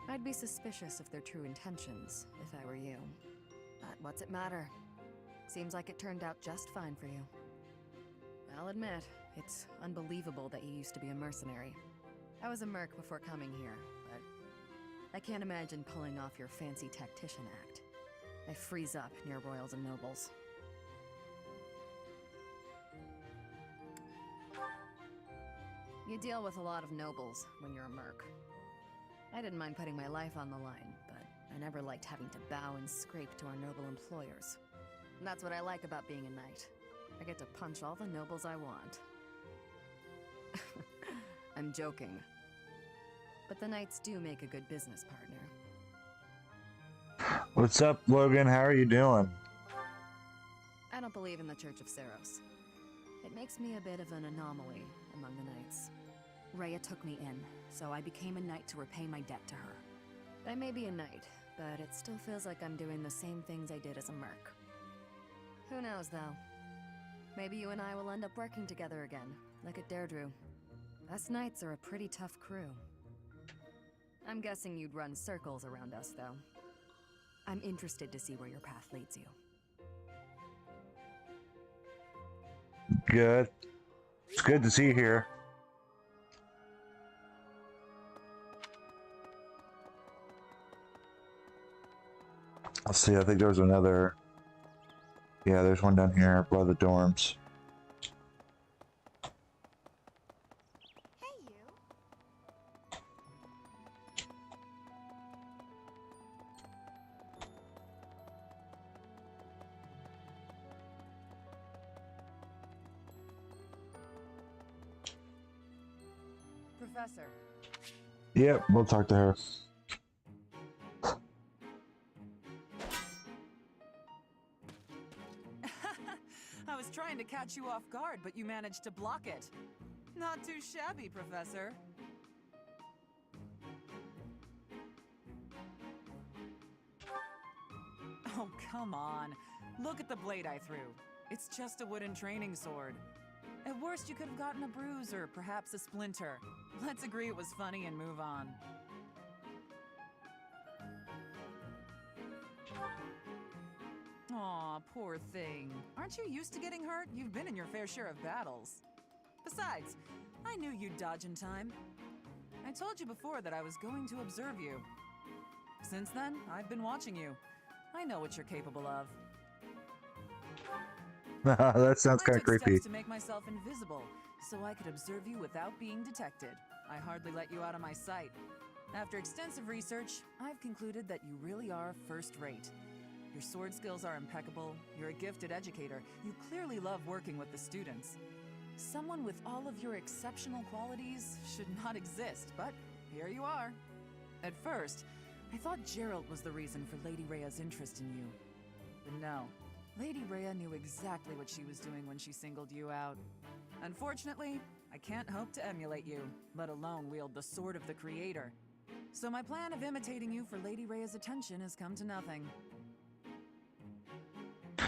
I'd be suspicious of their true intentions, if I were you. But what's it matter? Seems like it turned out just fine for you. I'll admit, it's unbelievable that you used to be a mercenary. I was a merc before coming here, but I can't imagine pulling off your fancy tactician act. I freeze up near royals and nobles. You deal with a lot of nobles when you're a merc. I didn't mind putting my life on the line, but I never liked having to bow and scrape to our noble employers. And that's what I like about being a knight. I get to punch all the nobles I want. I'm joking. But the knights do make a good business partner. What's up, Logan? How are you doing? I don't believe in the Church of Seros. It makes me a bit of an anomaly among the knights. Rhea took me in, so I became a knight to repay my debt to her. I may be a knight, but it still feels like I'm doing the same things I did as a merc. Who knows, though? Maybe you and I will end up working together again, like at Deirdre. Us knights are a pretty tough crew. I'm guessing you'd run circles around us, though. I'm interested to see where your path leads you. Good. It's good to see you here. Let's see, I think there's another... Yeah, there's one down here by the dorms. Hey, you. Professor. Yep, we'll talk to her. I was trying to catch you off guard, but you managed to block it. Not too shabby, Professor. Oh, come on. Look at the blade I threw. It's just a wooden training sword. At worst, you could have gotten a bruise or perhaps a splinter. Let's agree it was funny and move on. Aw, poor thing. Aren't you used to getting hurt? You've been in your fair share of battles. Besides, I knew you'd dodge in time. I told you before that I was going to observe you. Since then, I've been watching you. I know what you're capable of. That sounds kind of I took creepy. steps to make myself invisible, so I could observe you without being detected. I hardly let you out of my sight. After extensive research, I've concluded that you really are first-rate. Your sword skills are impeccable, you're a gifted educator, you clearly love working with the students. Someone with all of your exceptional qualities should not exist, but here you are. At first, I thought Gerald was the reason for Lady Rhea's interest in you. But no, Lady Rhea knew exactly what she was doing when she singled you out. Unfortunately, I can't hope to emulate you, let alone wield the sword of the Creator. So my plan of imitating you for Lady Rhea's attention has come to nothing.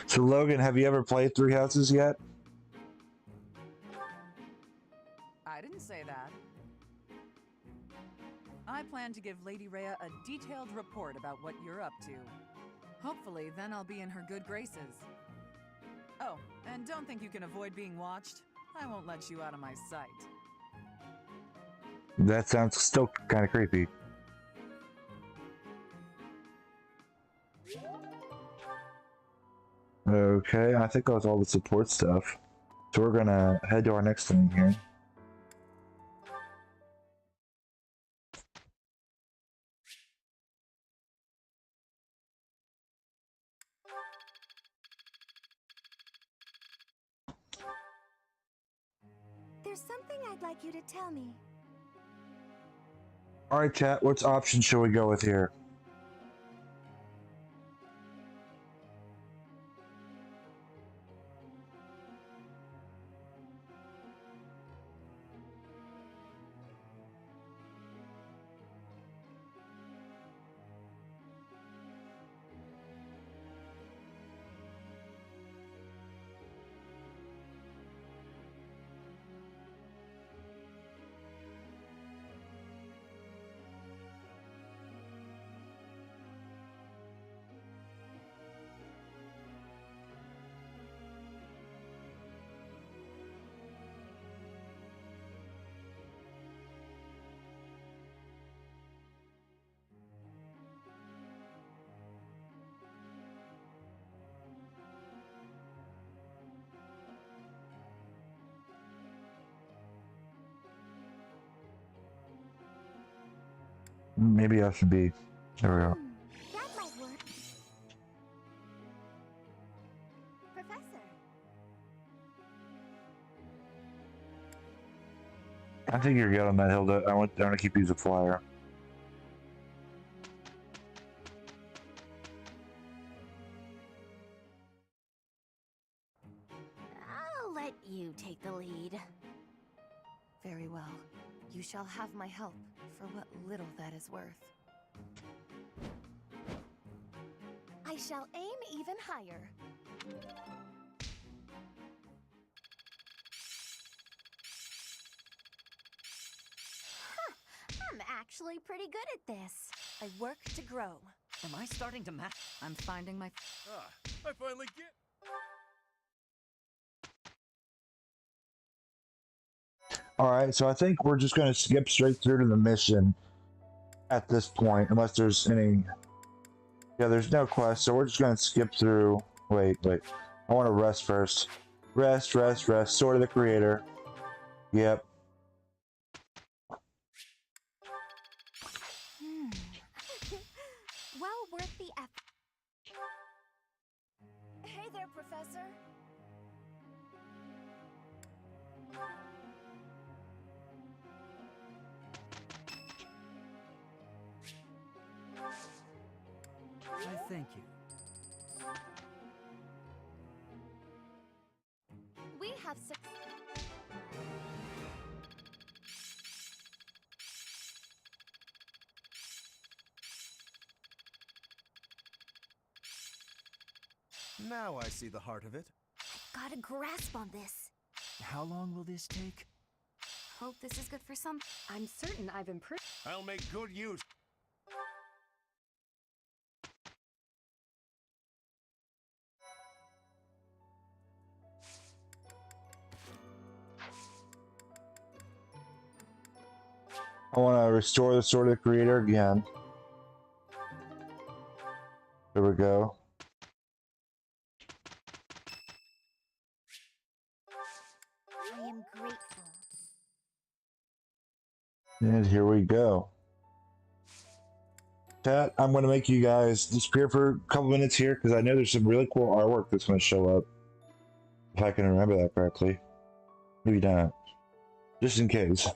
So Logan, have you ever played Three Houses yet? I didn't say that. I plan to give Lady Rhea a detailed report about what you're up to. Hopefully, then I'll be in her good graces. Oh, and don't think you can avoid being watched. I won't let you out of my sight. That sounds still kind of creepy. Okay, I think that was all the support stuff. So we're gonna head to our next thing here. There's something I'd like you to tell me. Alright chat, which option should we go with here? Maybe I should be. There we go. That might work. Professor. I think you're good on that, Hilda. I want to keep using flyer. I'll let you take the lead. Very well. You shall have my help, for what little that is worth. I shall aim even higher. Huh, I'm actually pretty good at this. I work to grow. Am I starting to match? I'm finding my... I finally get... Alright, so I think we're just going to skip straight through to the mission at this point, unless there's any... Yeah, there's no quest, so we're just going to skip through... Wait. I want to rest first. Rest. Sword of the Creator. Yep. Well worth the effort. Hey there, Professor. I thank you. We have success. Now I see the heart of it. I've got a grasp on this. How long will this take? Hope this is good for some. I'm certain I've improved. I'll make good use. I want to restore the Sword of the Creator again. There we go. I am grateful. And here we go. Chat, I'm going to make you guys disappear for a couple minutes here because I know there's some really cool artwork that's going to show up. If I can remember that correctly. Maybe not. Just in case.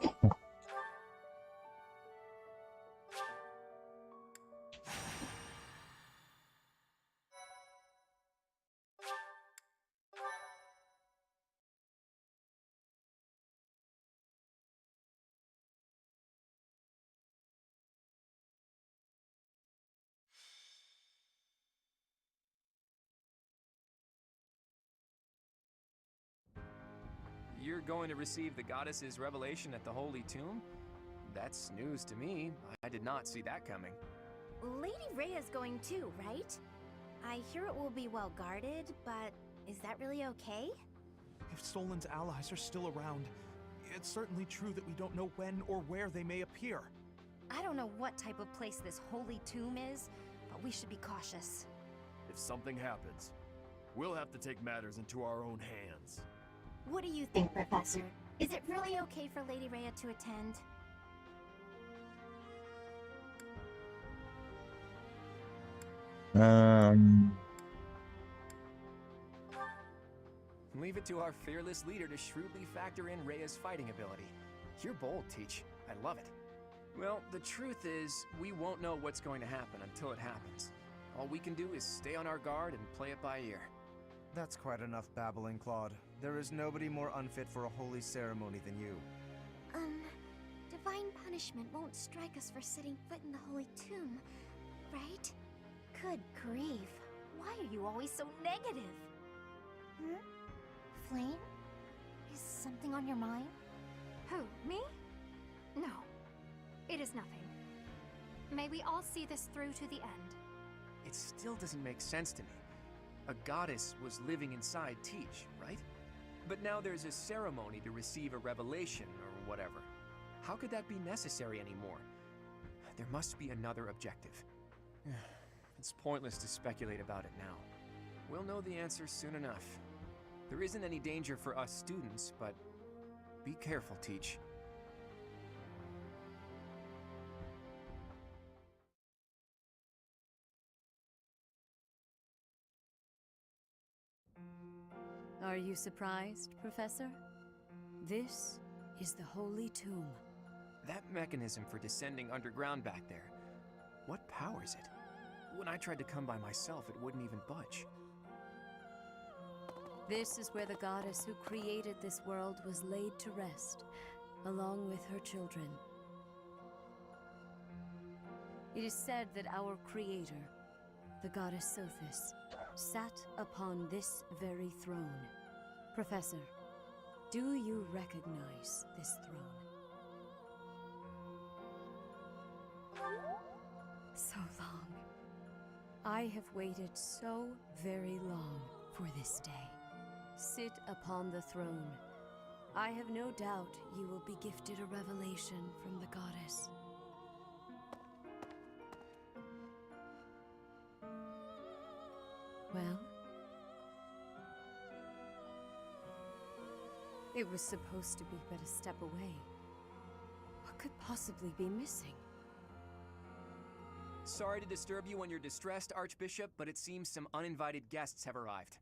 You're going to receive the goddess's revelation at the Holy Tomb? That's news to me. I did not see that coming. Lady Rhea's going too, right? I hear it will be well guarded, but is that really okay? If Stolen's allies are still around, it's certainly true that we don't know when or where they may appear. I don't know what type of place this holy tomb is, but we should be cautious. If something happens, we'll have to take matters into our own hands. What do you think, Professor? Is it really okay for Lady Rhea to attend? Leave it to our fearless leader to shrewdly factor in Rhea's fighting ability. You're bold, Teach. I love it. Well, the truth is, we won't know what's going to happen until it happens. All we can do is stay on our guard and play it by ear. That's quite enough babbling, Claude. There is nobody more unfit for a holy ceremony than you. Divine punishment won't strike us for setting foot in the holy tomb, right? Good grief. Why are you always so negative? Flame? Is something on your mind? Who, me? No. It is nothing. May we all see this through to the end. It still doesn't make sense to me. A goddess was living inside Teach, right? But now there's a ceremony to receive a revelation or whatever. How could that be necessary anymore? There must be another objective. It's pointless to speculate about it now. We'll know the answer soon enough. There isn't any danger for us students, but be careful, Teach. Are you surprised, Professor? This is the Holy Tomb. That mechanism for descending underground back there, what powers it? When I tried to come by myself, it wouldn't even budge. This is where the goddess who created this world was laid to rest, along with her children. It is said that our creator, the goddess Sothis, sat upon this very throne. Professor, do you recognize this throne? So long. I have waited so very long for this day. Sit upon the throne. I have no doubt you will be gifted a revelation from the goddess. Well? It was supposed to be but a step away. What could possibly be missing? Sorry to disturb you when you're distressed, Archbishop, but it seems some uninvited guests have arrived.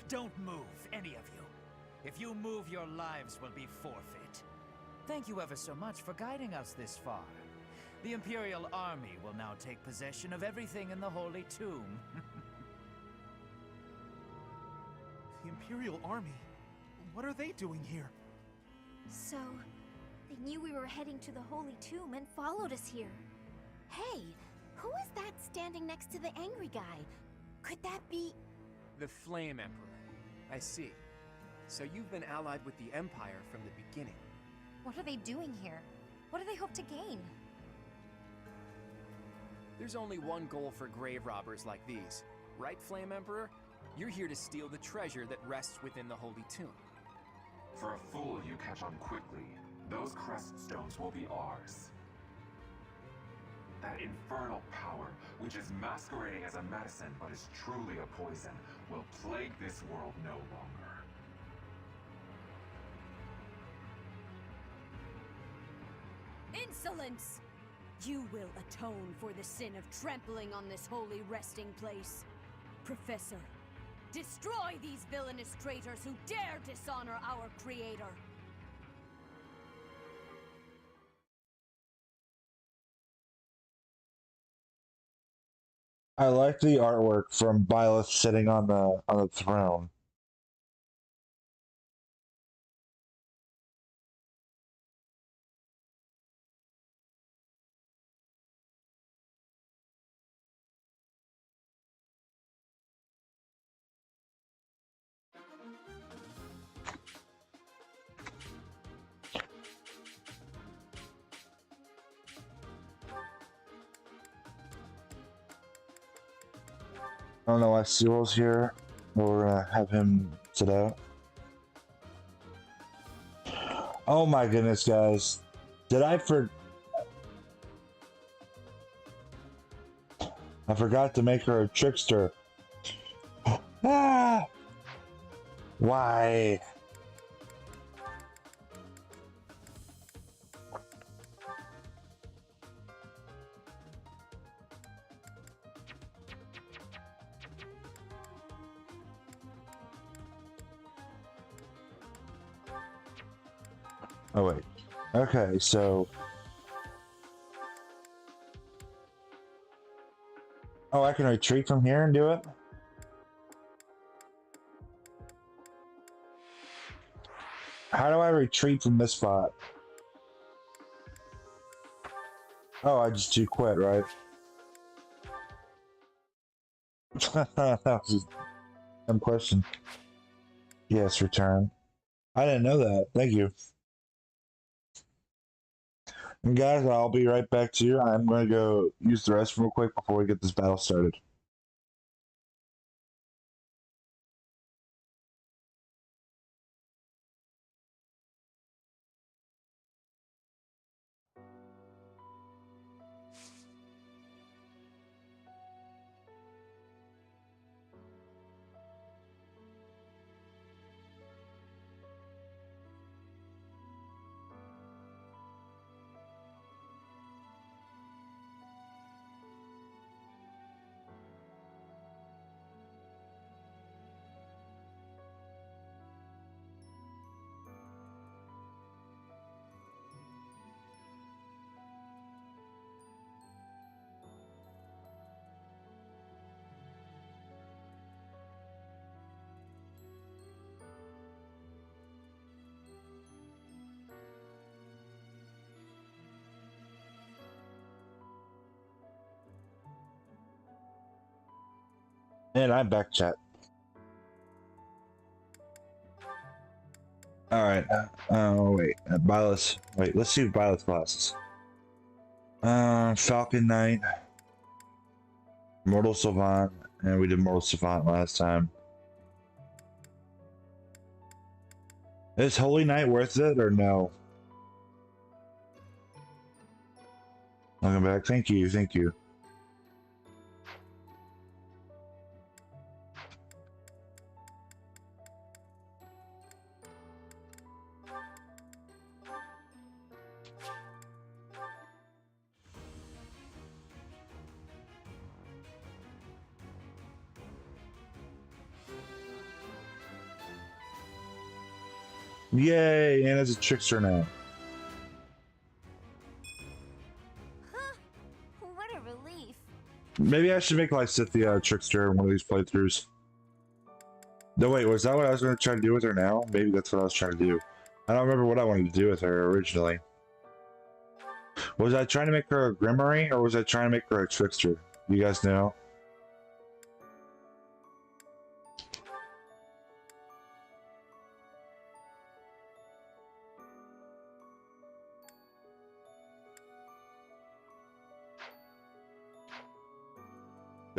Don't move, any of you. If you move, your lives will be forfeit. Thank you ever so much for guiding us this far. The Imperial Army will now take possession of everything in the Holy Tomb. The Imperial Army? What are they doing here? So, they knew we were heading to the Holy Tomb and followed us here. Hey, who is that standing next to the angry guy? Could that be... The Flame Emperor. I see. So you've been allied with the Empire from the beginning. What are they doing here? What do they hope to gain? There's only one goal for grave robbers like these. Right, Flame Emperor? You're here to steal the treasure that rests within the Holy Tomb. For a fool you catch on quickly, those crest stones will be ours. That infernal power, which is masquerading as a medicine but is truly a poison, will plague this world no longer. Insolence! You will atone for the sin of trampling on this holy resting place. Professor, destroy these villainous traitors who dare dishonor our creator. I like the artwork from Byleth sitting on the throne. I don't know why Cyril's here, or have him sit out. Oh my goodness, guys. Did I forgot to make her a trickster. Ah! Why? Oh wait. Okay, so oh, I can retreat from here and do it? How do I retreat from this spot? Oh, I just do quit, right? That was a dumb question. Yes, return. I didn't know that. Thank you. And guys, I'll be right back to you. I'm going to go use the restroom real quick before we get this battle started. And I'm back, chat. All right. Oh wait, Violet's. Wait, let's see Violet's classes. Falcon Knight, Mortal Savant, and we did Mortal Savant last time. Is Holy Knight worth it or no? Welcome back. Thank you. Thank you. Yay, Anna's a trickster now. Huh? What a relief. Maybe I should make like Cynthia a trickster in one of these playthroughs. No, wait, was that what I was going to try to do with her now? Maybe that's what I was trying to do. I don't remember what I wanted to do with her originally. Was I trying to make her a Grimoire, or was I trying to make her a trickster? You guys know?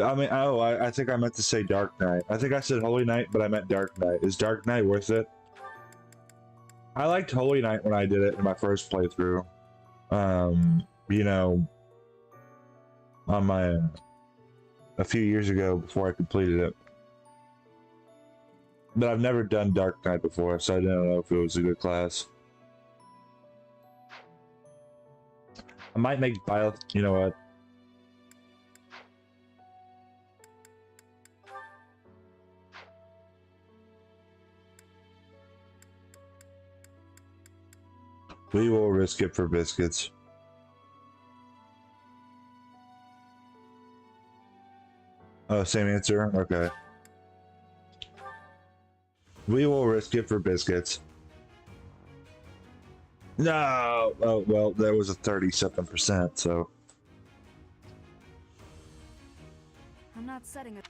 I mean, oh, I think I meant to say Dark Knight. I think I said Holy Knight, but I meant Dark Knight. Is Dark Knight worth it? I liked Holy Knight when I did it in my first playthrough. You know, on my a few years ago before I completed it. But I've never done Dark Knight before, so I didn't know if it was a good class. I might make Violet. You know what? We will risk it for biscuits. Oh, same answer? Okay. We will risk it for biscuits. No! Oh, well, there was a 37%, so... I'm not setting it.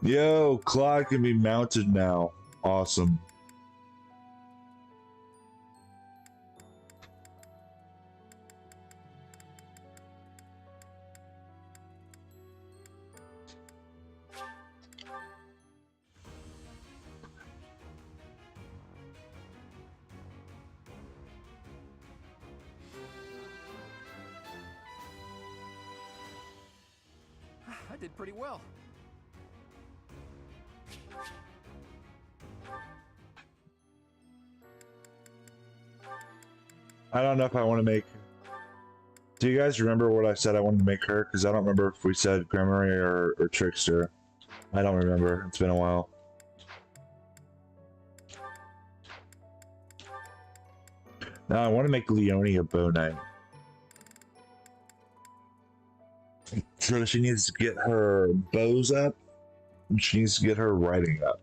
Yo, Claude can be mounted now. Awesome. I did pretty well. I don't know if I want to make... Do you guys remember what I said I wanted to make her? Because I don't remember if we said Grimoire or Trickster. I don't remember. It's been a while. Now I want to make Leonie a bow knight. So she needs to get her bows up, and she needs to get her writing up.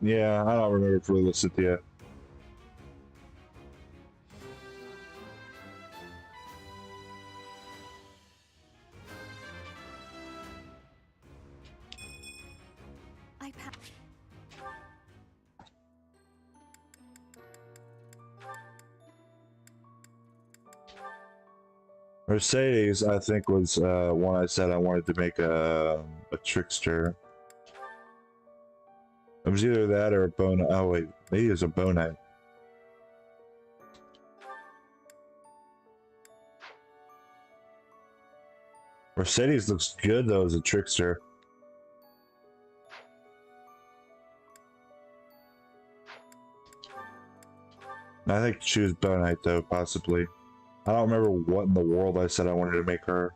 Yeah, I don't remember for the Cynthia. Mercedes, I think, was one I said I wanted to make a trickster. It was either that or a bow knight. Oh wait, maybe it was a bow knight. Mercedes looks good though as a trickster. I think she was bow knight though, possibly. I don't remember what in the world I said I wanted to make her.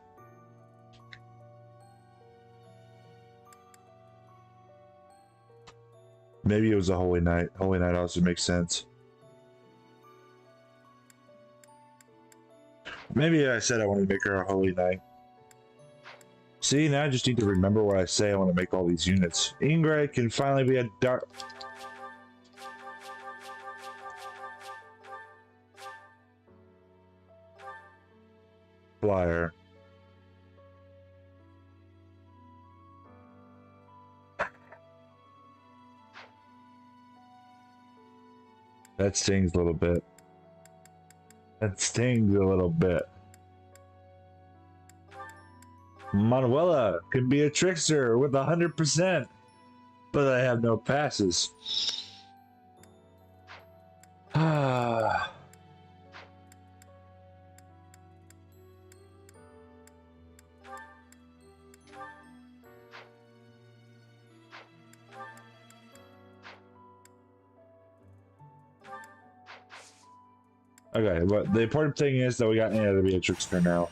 Maybe it was a Holy Knight. Holy Knight also makes sense. Maybe I said I want to make her a holy knight. See, now I just need to remember what I say. I want to make all these units. Ingrid can finally be a dark... flyer. That stings a little bit. That stings a little bit. Manuela could be a trickster with 100%, but I have no passes. Ah. Okay, but the important thing is that we got Anna to be a trickster now.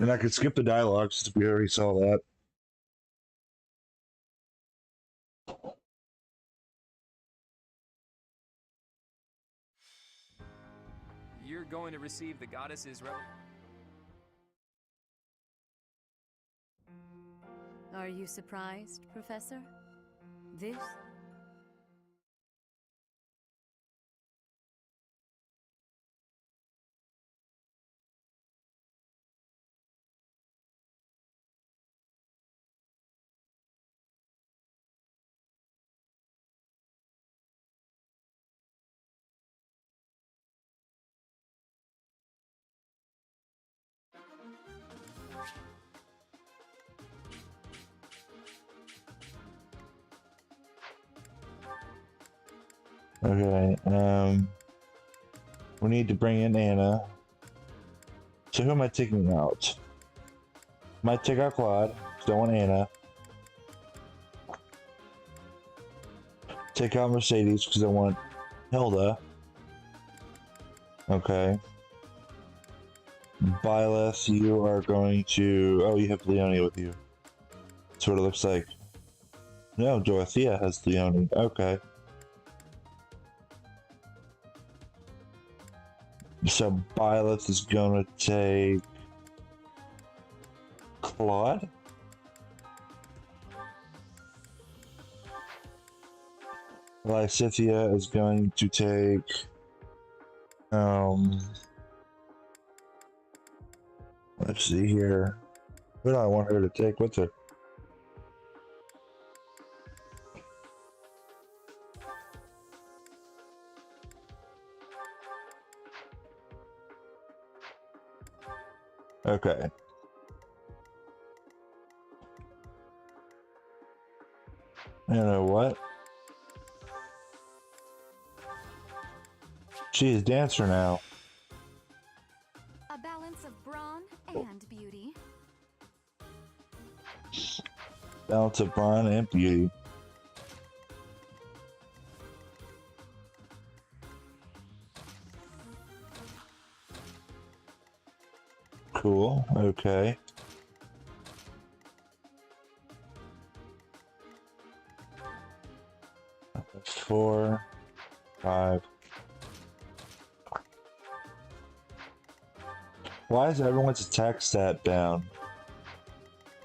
And I could skip the dialogue since we already saw that. You're going to receive the goddess's revel. Are you surprised, Professor? This? Okay, we need to bring in Anna. So who am I taking out? Might take out Claude, because I want Anna. Take out Mercedes, because I want Hilda. Okay. Byleth, you are going to... Oh, you have Leonie with you. That's what it looks like. No, Dorothea has Leonie. Okay. So Byleth is going to take... Claude? Lysithea is going to take... Let's see here. Who do I want her to take with her? Okay. You know what? She is dancer now. A balance of brawn and beauty. Balance of brawn and beauty. Cool. Okay. Four, 5. Why is everyone's attack stat down?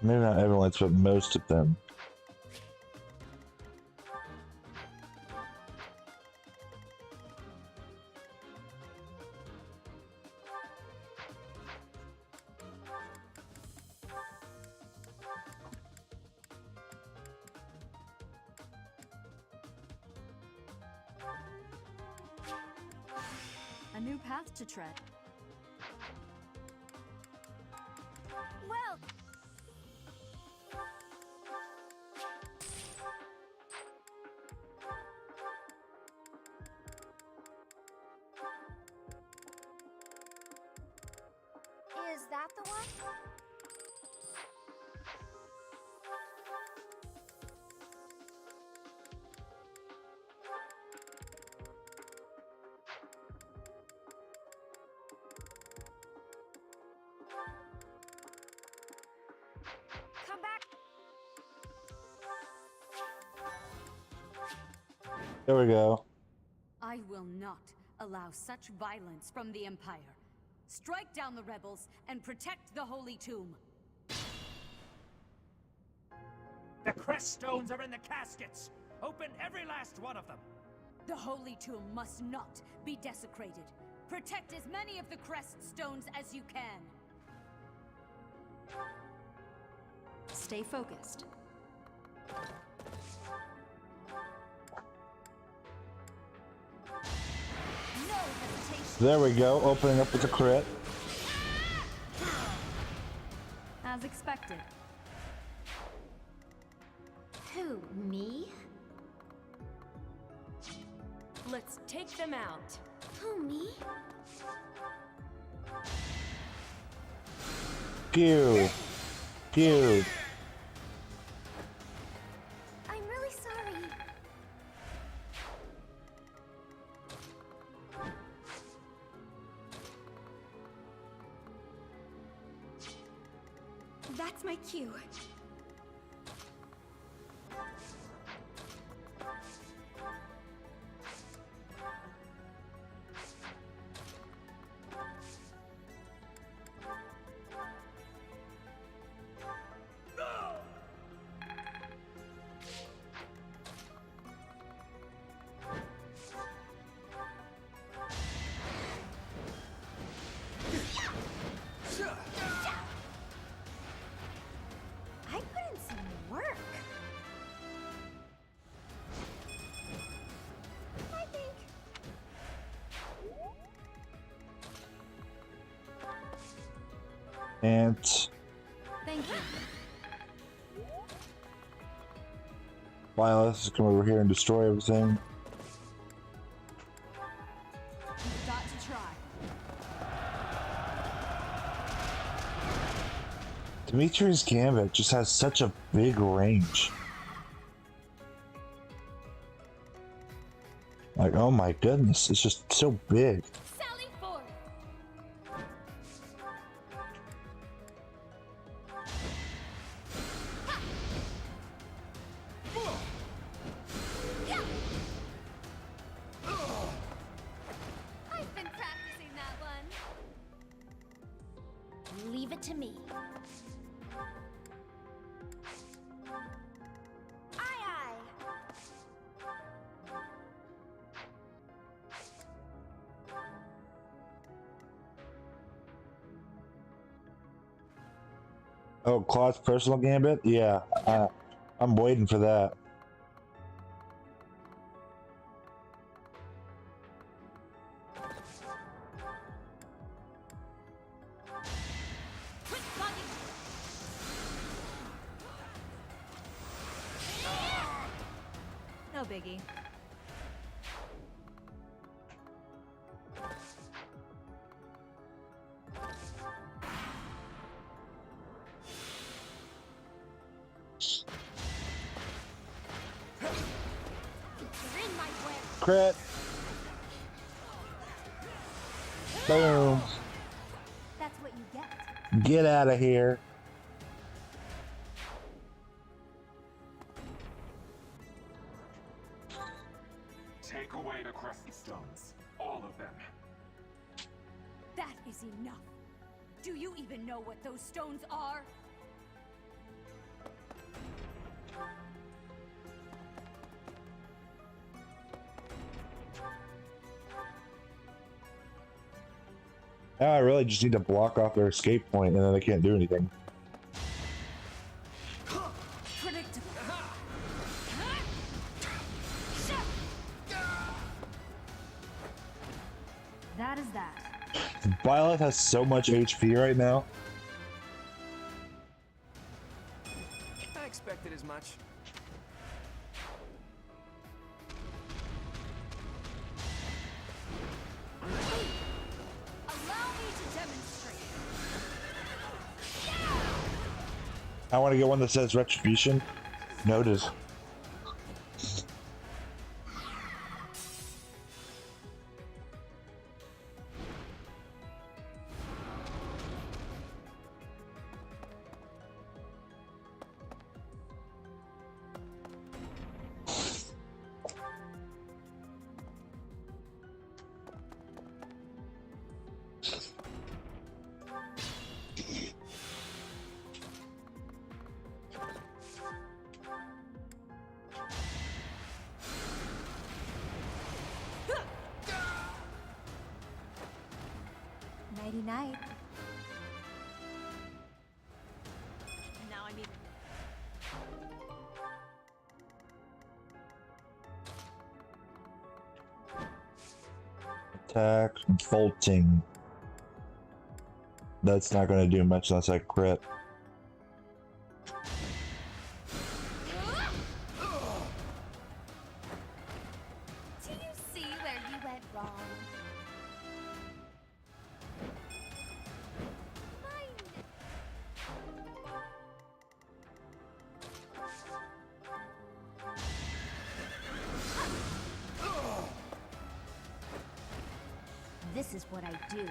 Maybe not everyone's, but most of them. A new path to tread. Well, is that the one? Come back. There we go. I will not allow such violence from the Empire. Strike down the rebels and protect the Holy Tomb. The crest stones are in the caskets! Open every last one of them! The Holy Tomb must not be desecrated. Protect as many of the crest stones as you can. Stay focused. No hesitation. There we go, opening up with a crit. As expected. Who, me? Let's take them out. Who, me? Pew. Pew. I'm really sorry. That's my cue. I put in some work. I think. And Thank you. wow, let's just come over here and destroy everything. You've got to try. Dimitri's Gambit just has such a big range. Like, oh my goodness, it's just so big. Sally forth. I've been practicing that one. Leave it to me. Aye, aye. Oh, Claude's personal Gambit? Yeah, I'm waiting for that. Quit bugging. No biggie. You're in my way. Crit. Boom. That's what you get. Get out of here. Take away the crescent stones. All of them. That is enough. Do you even know what those stones are? Now I really just need to block off their escape point and then they can't do anything. Predictable. That is that. Violet has so much HP right now. I expected as much. Allow me to demonstrate. I want to get one that says Retribution. Noted. Nighty night. Now I need. Attack, bolting. That's not going to do much unless I crit. Do you see where you went wrong? This is what I do.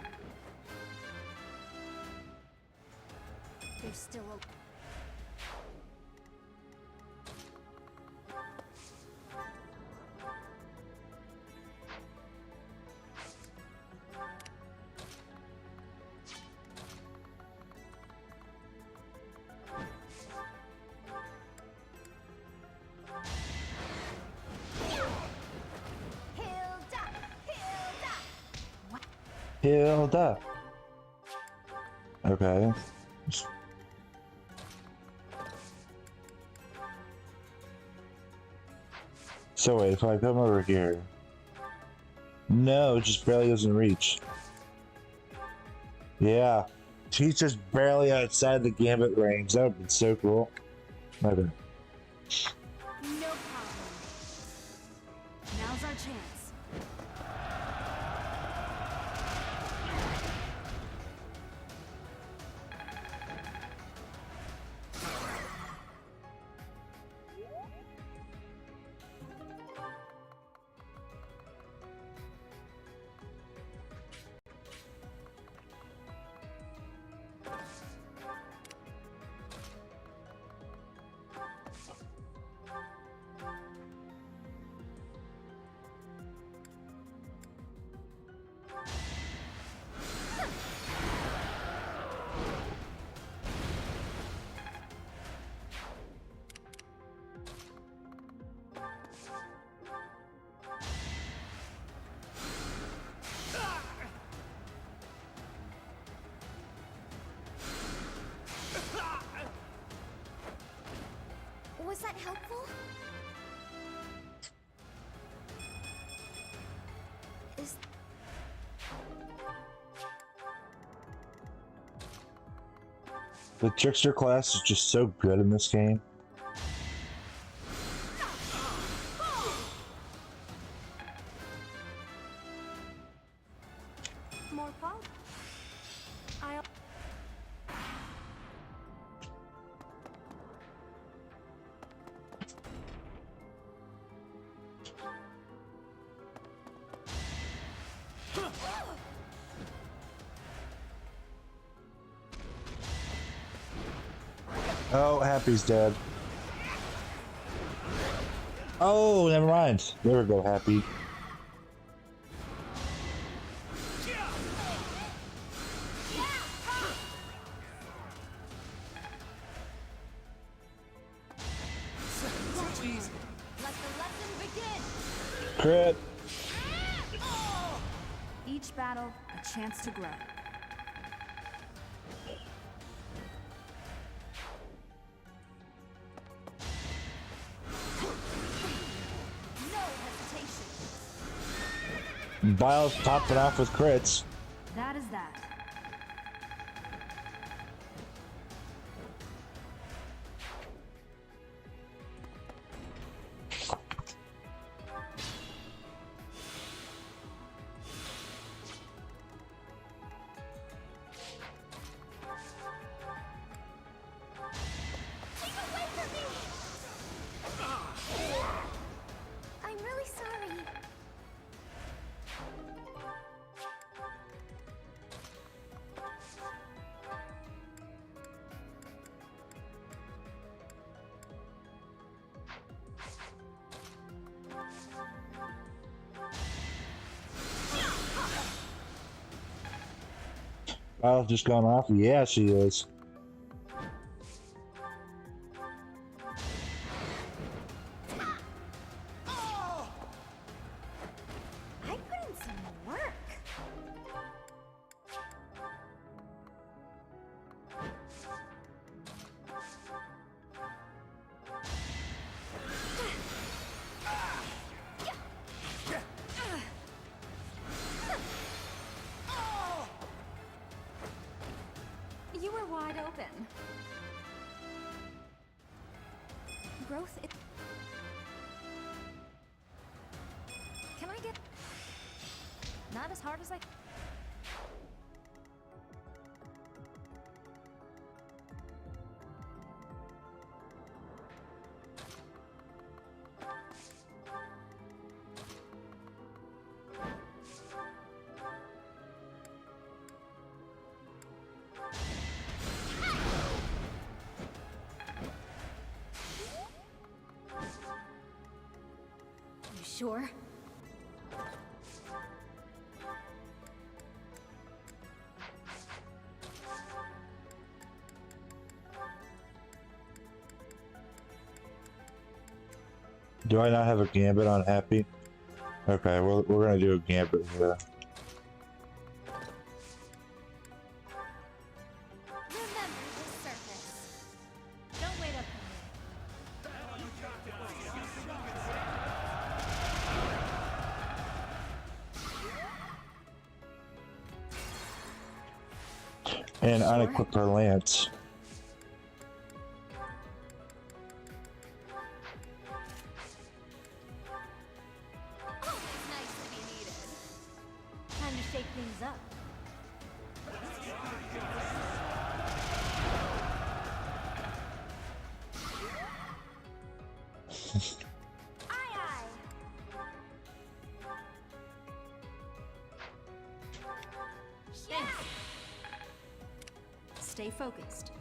There's still a... Hilda. Okay. So wait, if I come over here... No, it just barely doesn't reach. Yeah. She's just barely outside the gambit range. That would be so cool. Okay. No problem. Now's our chance. Was that helpful? Is... The Trickster class is just so good in this game. More pop? I'll... Oh, Happy's dead. Oh, never mind. There we go, Happy. Crit. Each battle, a chance to grow. Biles topped it off with crits. That is that. I'm really sorry. Kyle's just gone off. Yeah, she is. I put in some work. You were wide open. Growth. Can I get... Not as hard as I... You sure? Do I not have a gambit on Happy? Okay, we're gonna do a gambit here. Remember the surface. Don't wait up And unequip her lance. Time to shake things up. Stay focused.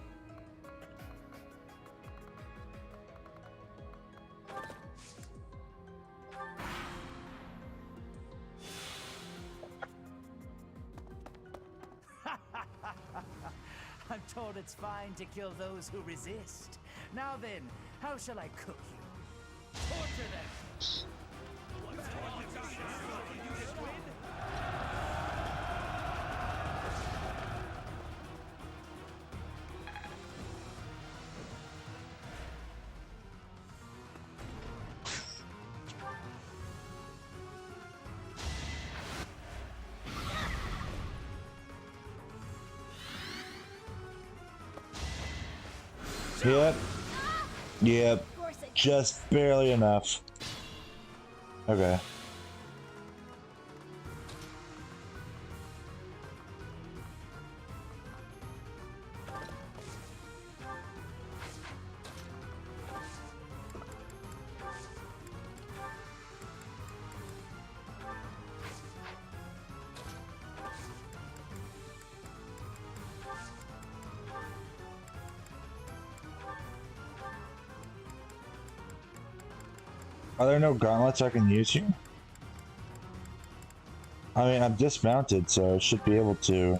I'm told it's fine to kill those who resist. Now then, how shall I cook you? Torture them! Yep. Yep. Just barely enough. Okay. Are there no gauntlets I can use here? I mean, I'm dismounted, so I should be able to.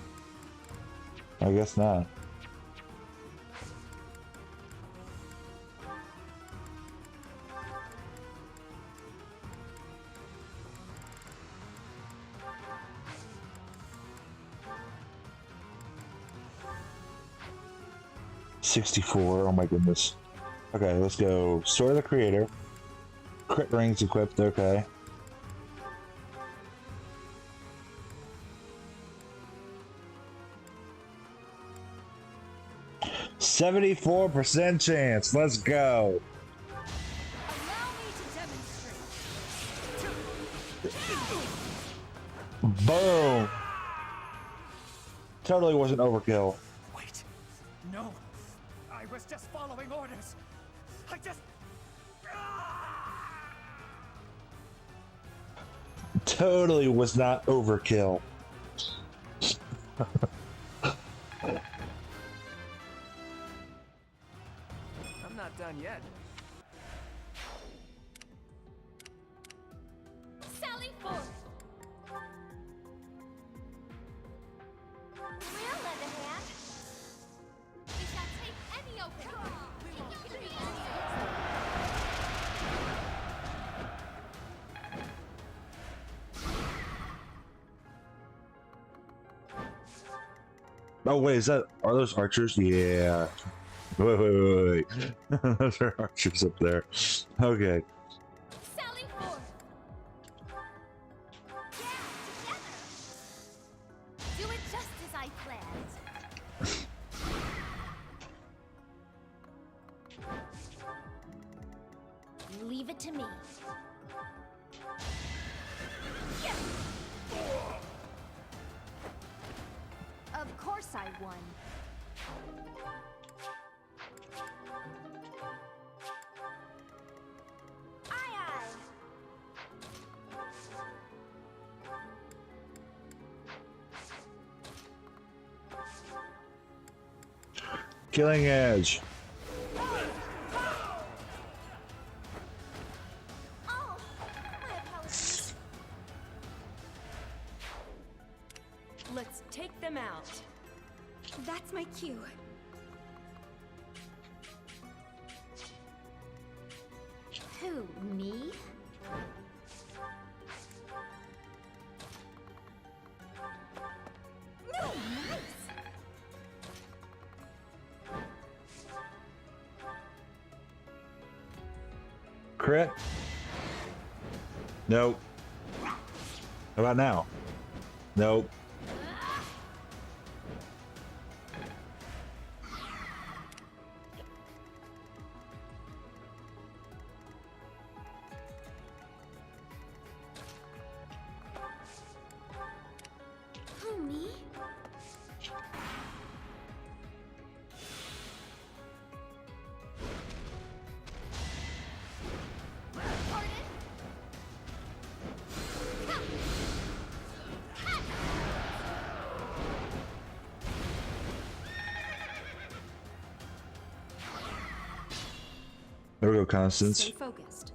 I guess not. $64. Oh my goodness. Okay, let's go. Sword of the Creator. Crit rings equipped, okay. %74 chance. Let's go. Boom. Totally wasn't overkill. Wait. No. I was just following orders. I just... Totally was not overkill. I'm not done yet. Sally forth. We'll let Oh wait, are those archers? Yeah. Wait. Those are archers up there. Okay. Sally forth. Yeah, together. Do it just as I planned. Leave it to me. Of course I won. Aye. Killing Edge. Let's take them out. That's my cue. Who, me? No, nice. Crit? Nope. How about now? Nope. Who, me? There we go, Constance. Stay focused.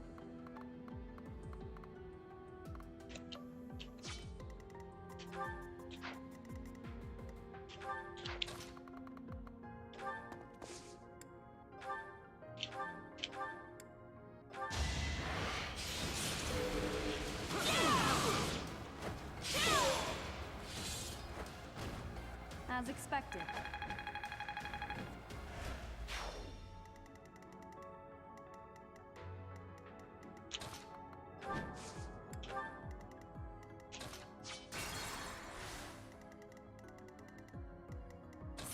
As expected.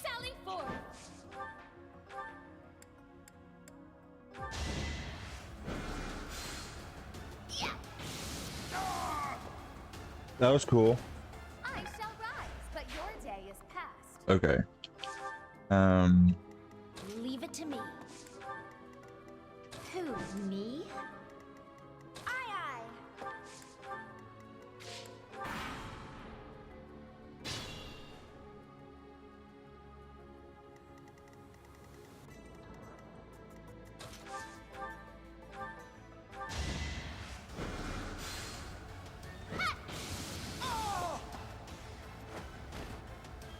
Sally forth. That was cool. I shall rise, but your day is past. Okay. Leave it to me. Who, me? Aye.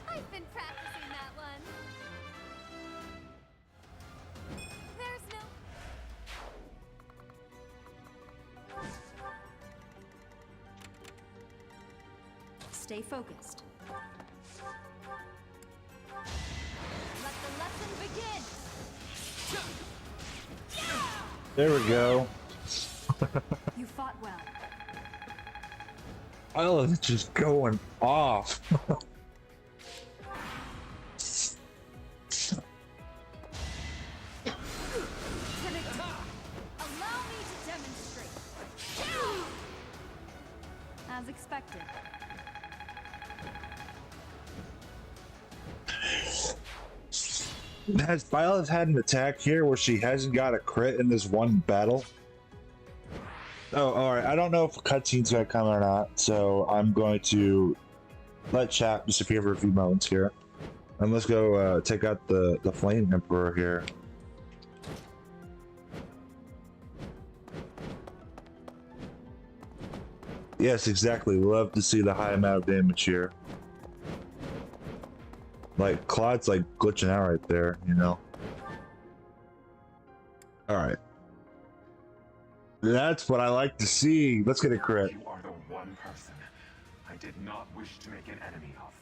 I've been practicing that one. There's no... Stay focused. Let the lesson begin. There we go. You fought well. Violet's just going off. Allow me to demonstrate. As expected. Has Violet had an attack here where she hasn't got a crit in this one battle? Oh, alright. I don't know if cutscene's gonna come or not, so I'm going to let chat disappear for a few moments here. And let's go take out the Flame Emperor here. Yes, exactly. Love to see the high amount of damage here. Like, Claude's like glitching out right there, you know? All right. That's what I like to see. Let's get a crit. You are the one person I did not wish to make an enemy of.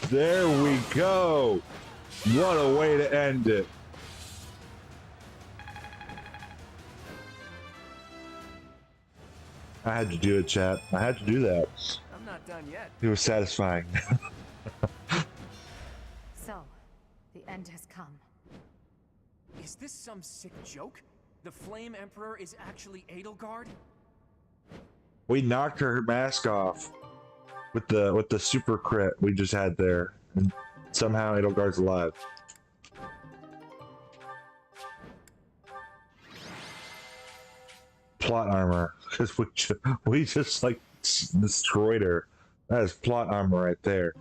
There we go. What a way to end it. I had to do it, chat. I had to do that. I'm not done yet. It was satisfying. So, the end has come. Is this some sick joke? The Flame Emperor is actually Edelgard? We knocked her mask off with the super crit we just had there. And somehow Edelgard's alive. Plot armor, because we just like destroyed her. That is plot armor right there.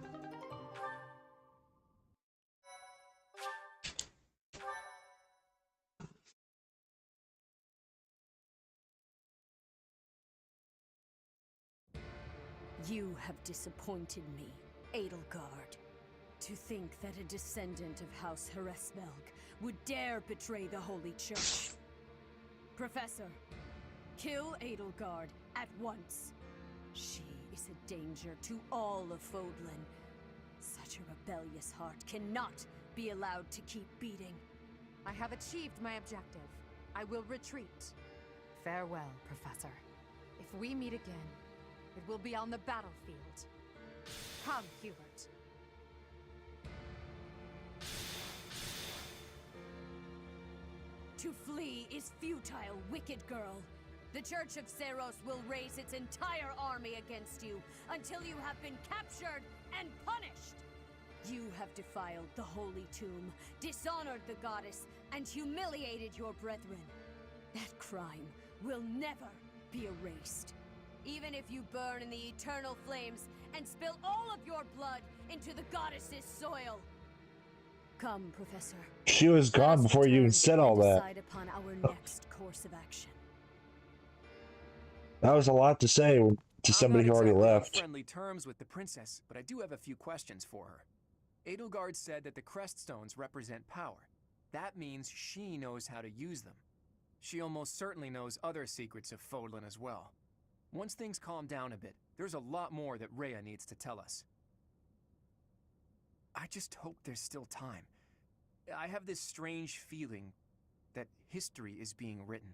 You have disappointed me, Edelgard. To think that a descendant of House Hresvelg would dare betray the Holy Church. Professor, kill Edelgard at once. She is a danger to all of Fodlan. Such a rebellious heart cannot be allowed to keep beating. I have achieved my objective. I will retreat. Farewell, Professor. If we meet again, it will be on the battlefield. Come, Hubert. To flee is futile, wicked girl. The Church of Seros will raise its entire army against you until you have been captured and punished. You have defiled the Holy Tomb, dishonored the goddess, and humiliated your brethren. That crime will never be erased. Even if you burn in the eternal flames and spill all of your blood into the goddess's soil. Come, Professor. She was gone before you even said all that. Decide upon our next course of action. That was a lot to say to somebody who already left. On friendly terms with the princess, but I do have a few questions for her. Edelgard said that the Creststones represent power. That means she knows how to use them. She almost certainly knows other secrets of Fodlan as well. Once things calm down a bit, there's a lot more that Rhea needs to tell us. I just hope there's still time. I have this strange feeling that history is being written,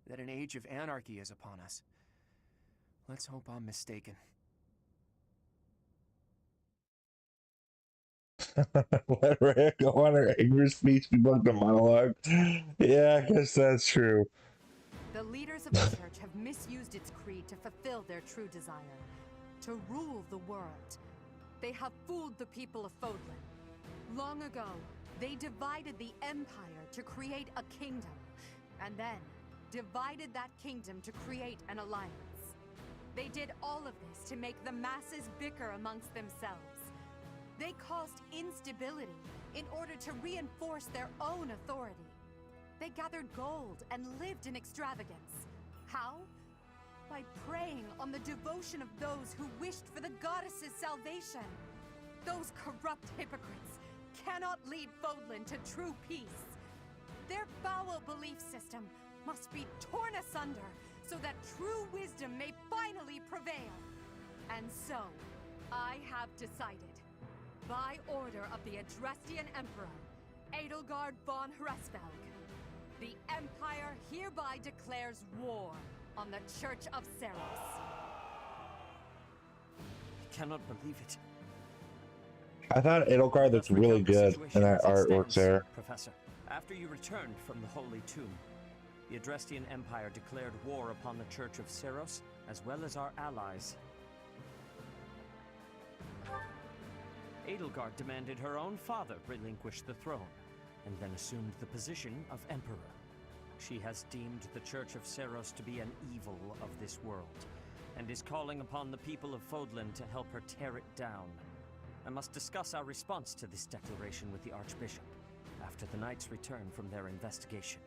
that an age of anarchy is upon us. Let's hope I'm mistaken. Let Rhea go on her angry speech before the monologue. Yeah, I guess that's true. The leaders of the church have misused its creed to fulfill their true desire, to rule the world. They have fooled the people of Fodlan. Long ago, they divided the Empire to create a kingdom, and then divided that kingdom to create an alliance. They did all of this to make the masses bicker amongst themselves. They caused instability in order to reinforce their own authority. They gathered gold and lived in extravagance. How? By preying on the devotion of those who wished for the goddess's salvation. Those corrupt hypocrites cannot lead Fodlan to true peace. Their foul belief system must be torn asunder so that true wisdom may finally prevail. And so, I have decided, by order of the Adrestian Emperor, Edelgard von Hresvelg, the Empire hereby declares war on the Church of Seros. I cannot believe it. I thought Edelgard looked really good in that artwork there. Professor, after you returned from the Holy Tomb, the Adrestian Empire declared war upon the Church of Seros, as well as our allies. Edelgard demanded her own father relinquish the throne, and then assumed the position of Emperor. She has deemed the Church of Seros to be an evil of this world, and is calling upon the people of Fodlan to help her tear it down. I must discuss our response to this declaration with the Archbishop, after the Knights return from their investigation.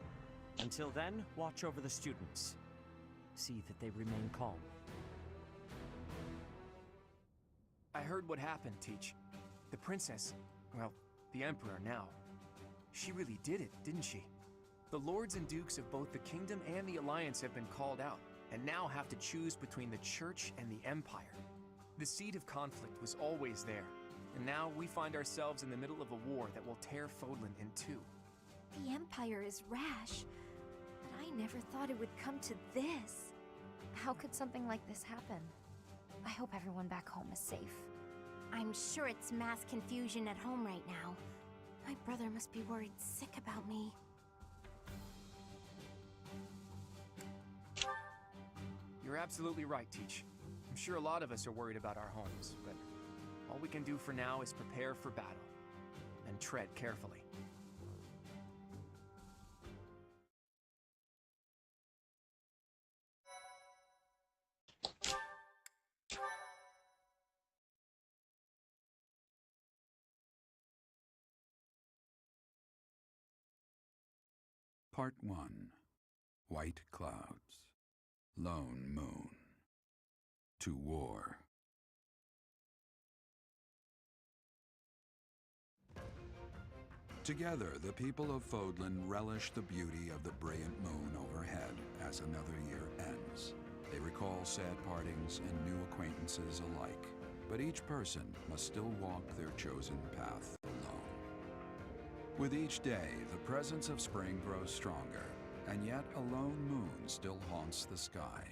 Until then, watch over the students. See that they remain calm. I heard what happened, Teach. The princess, well, the Emperor now. She really did it, didn't she? The lords and dukes of both the kingdom and the alliance have been called out, and now have to choose between the church and the empire. The seed of conflict was always there, and now we find ourselves in the middle of a war that will tear Fodlan in two. The Empire is rash, but I never thought it would come to this. How could something like this happen? I hope everyone back home is safe. I'm sure it's mass confusion at home right now. My brother must be worried sick about me. You're absolutely right, Teach. I'm sure a lot of us are worried about our homes, but all we can do for now is prepare for battle and tread carefully. Part 1. White Clouds. Lone Moon. To War. Together, the people of Fodlan relish the beauty of the brilliant moon overhead as another year ends. They recall sad partings and new acquaintances alike, but each person must still walk their chosen path alone. With each day, the presence of spring grows stronger, and yet a lone moon still haunts the sky,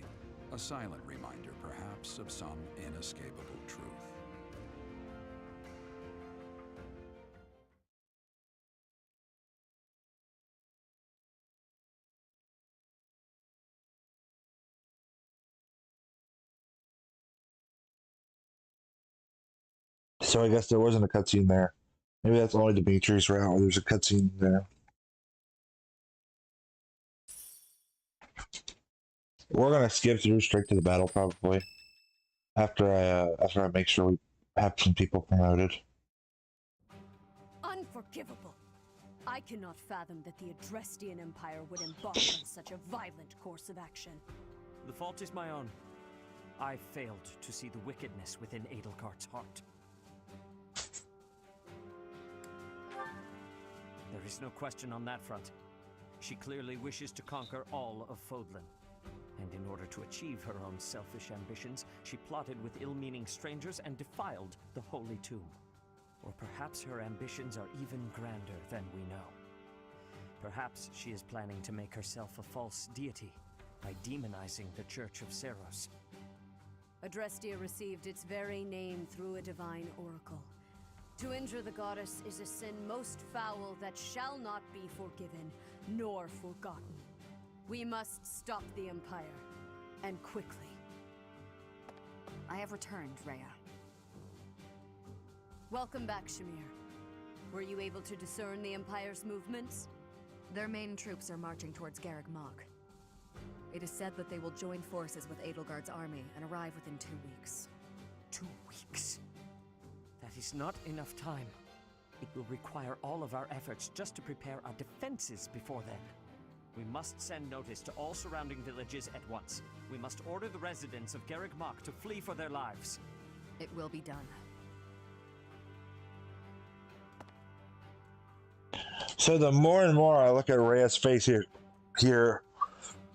a silent reminder perhaps of some inescapable truth. So I guess there wasn't a cutscene there. Maybe that's only Dimitri's route where there's a cutscene there. We're gonna skip through straight to the battle probably. After I make sure we have some people promoted. Unforgivable! I cannot fathom that the Adrestian Empire would embark on such a violent course of action. The fault is my own. I failed to see the wickedness within Edelgard's heart. There is no question on that front. She clearly wishes to conquer all of Fodlan. And in order to achieve her own selfish ambitions, she plotted with ill-meaning strangers and defiled the Holy Tomb. Or perhaps her ambitions are even grander than we know. Perhaps she is planning to make herself a false deity by demonizing the Church of Seros. Adrestia received its very name through a divine oracle. To injure the goddess is a sin most foul that shall not be forgiven, nor forgotten. We must stop the Empire, and quickly. I have returned, Rhea. Welcome back, Shamir. Were you able to discern the Empire's movements? Their main troops are marching towards Garreg Mach. It is said that they will join forces with Edelgard's army and arrive within 2 weeks. 2 weeks? That is not enough time. It will require all of our efforts just to prepare our defenses before then. We must send notice to all surrounding villages at once. We must order the residents of Garreg Mach to flee for their lives. It will be done. So the more and more I look at Rhea's face here,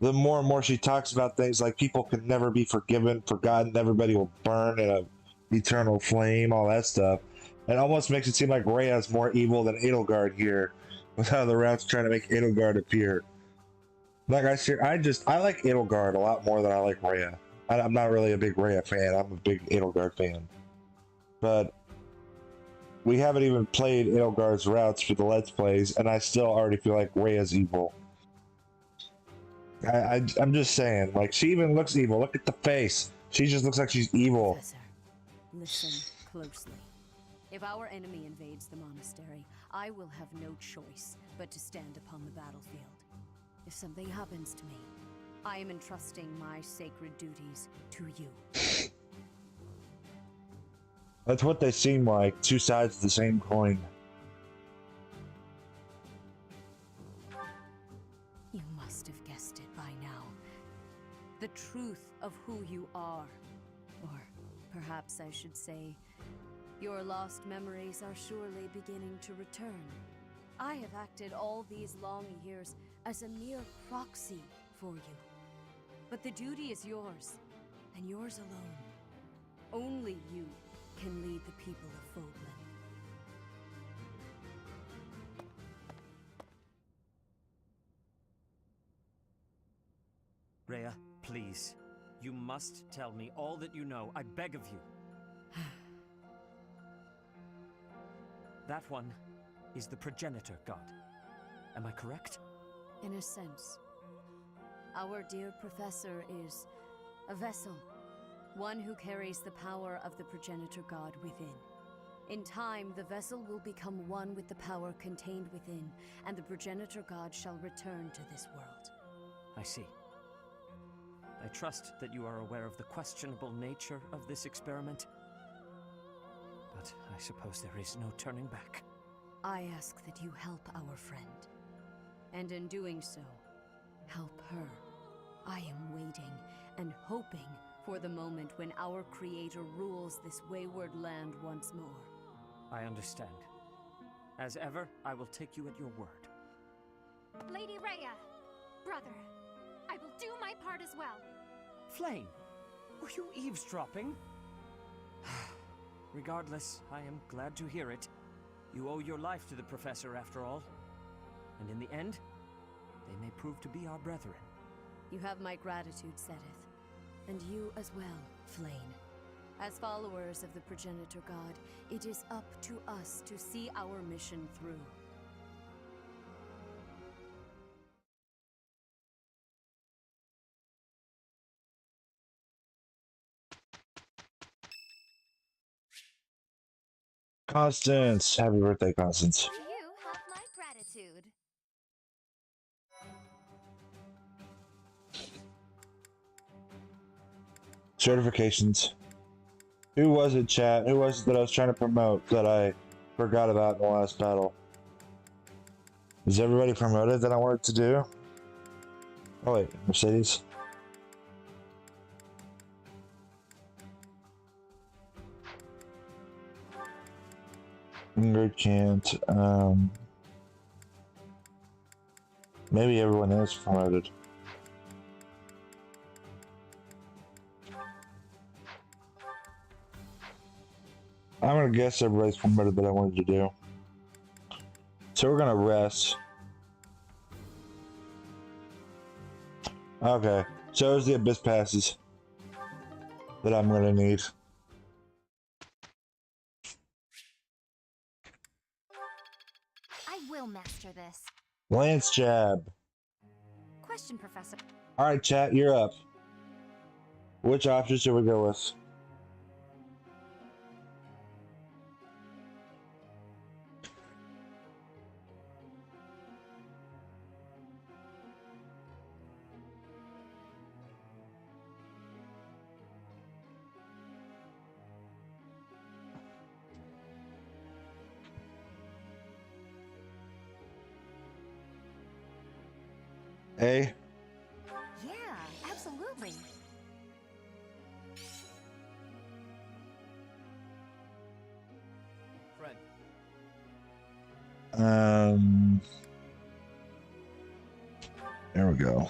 the more and more she talks about things like people can never be forgiven, forgotten, everybody will burn in a eternal flame, all that stuff. It almost makes it seem like Rhea is more evil than Edelgard here, with how the routes trying to make Edelgard appear. Like I like Edelgard a lot more than I like Rhea. I'm not really a big Rhea fan. I'm a big Edelgard fan. But we haven't even played Edelgard's routes for the Let's Plays, and I still already feel like Rhea's evil. I'm just saying, like, she even looks evil. Look at the face. She just looks like she's evil. Professor, listen closely. If our enemy invades the monastery, I will have no choice but to stand upon the battlefield. If something happens to me, I am entrusting my sacred duties to you. That's what they seem like, two sides of the same coin. You must have guessed it by now. The truth of who you are. Or perhaps I should say, Your lost memories are surely beginning to return. I have acted all these long years as a mere proxy for you. But the duty is yours, and yours alone. Only you can lead the people of Fodlan. Rhea, please. You must tell me all that you know. I beg of you. That one is the progenitor god. Am I correct? In a sense. Our dear professor is a vessel. One who carries the power of the progenitor god within. In time, the vessel will become one with the power contained within, and the progenitor god shall return to this world. I see. I trust that you are aware of the questionable nature of this experiment. But I suppose there is no turning back. I ask that you help our friend. And in doing so, help her. I am waiting and hoping for the moment when our Creator rules this wayward land once more. I understand. As ever, I will take you at your word. Lady Rhea, brother, I will do my part as well. Flame, were you eavesdropping? Regardless, I am glad to hear it. You owe your life to the Professor, after all. And in the end, they may prove to be our brethren. You have my gratitude, Seteth. And you as well, Flame. As followers of the Progenitor God, it is up to us to see our mission through. Constance, happy birthday, Constance. You have my gratitude. Certifications. Who was it, chat? Who was it that I was trying to promote that I forgot about in the last battle? Is everybody promoted that I wanted to do? Oh wait, Mercedes. Ingrid can't. Maybe everyone is promoted. I'm gonna guess everybody's promoted that I wanted to do. So we're gonna rest. Okay, so there's the Abyss passes that I'm gonna need. I will master this. Lance jab. Question, Professor. Alright, chat, you're up. Which option should we go with? A. Yeah, absolutely. Friend. There we go.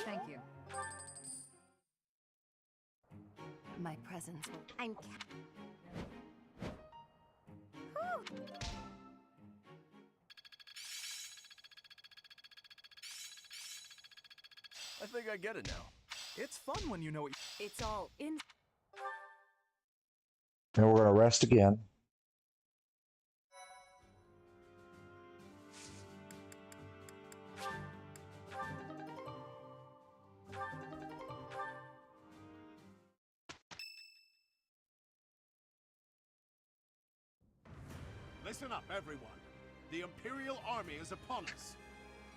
Thank you. My presence will. I'm. I think I get it now. It's fun when you know what. It's all in. And we're gonna rest again. Listen up, everyone. The Imperial Army is upon us.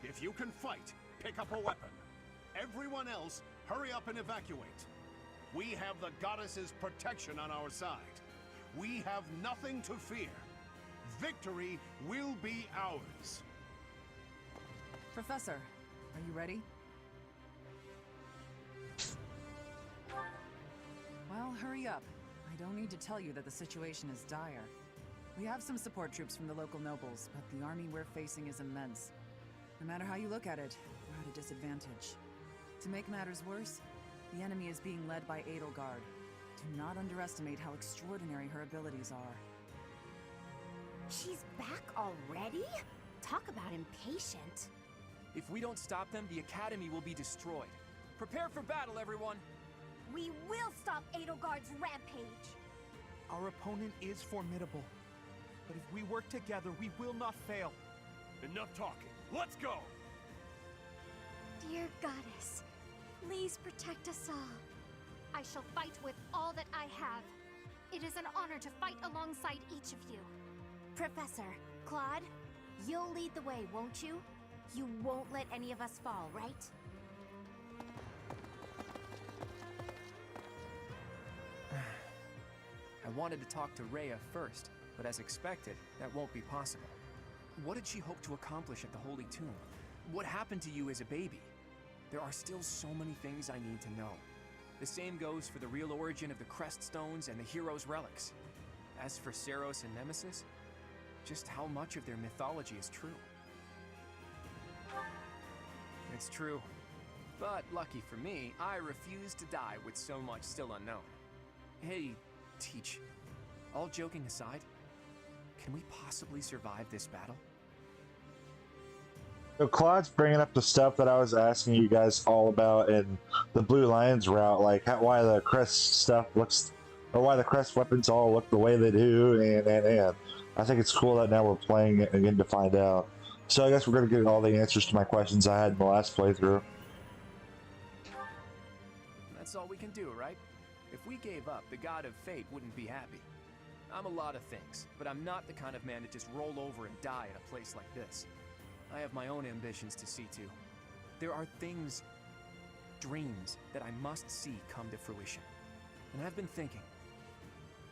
If you can fight, pick up a weapon. Everyone else, hurry up and evacuate. We have the goddess's protection on our side. We have nothing to fear. Victory will be ours. Professor, are you ready? Well, hurry up. I don't need to tell you that the situation is dire. We have some support troops from the local nobles, but the army we're facing is immense. No matter how you look at it, we're at a disadvantage. To make matters worse, the enemy is being led by Edelgard. Do not underestimate how extraordinary her abilities are. She's back already? Talk about impatient. If we don't stop them, the Academy will be destroyed. Prepare for battle, everyone! We will stop Edelgard's rampage! Our opponent is formidable. But if we work together, we will not fail. Enough talking. Let's go! Dear Goddess, please protect us all. I shall fight with all that I have. It is an honor to fight alongside each of you. Professor, Claude, you'll lead the way, won't you? You won't let any of us fall, right? I wanted to talk to Rhea first, but as expected, that won't be possible. What did she hope to accomplish at the Holy Tomb? What happened to you as a baby? There are still so many things I need to know. The same goes for the real origin of the Crest Stones and the Hero's Relics. As for Seros and Nemesis, just how much of their mythology is true? It's true. But lucky for me, I refuse to die with so much still unknown. Hey, Teach, all joking aside, can we possibly survive this battle? So Claude's bringing up the stuff that I was asking you guys all about in the Blue Lions route, like why the crest stuff looks, or why the crest weapons all look the way they do, and I think it's cool that now we're playing it again to find out. So I guess we're going to get all the answers to my questions I had in the last playthrough. That's all we can do, right? If we gave up, the God of Fate wouldn't be happy. I'm a lot of things, but I'm not the kind of man to just roll over and die in a place like this. I have my own ambitions to see to. There are things, dreams, that I must see come to fruition. And I've been thinking,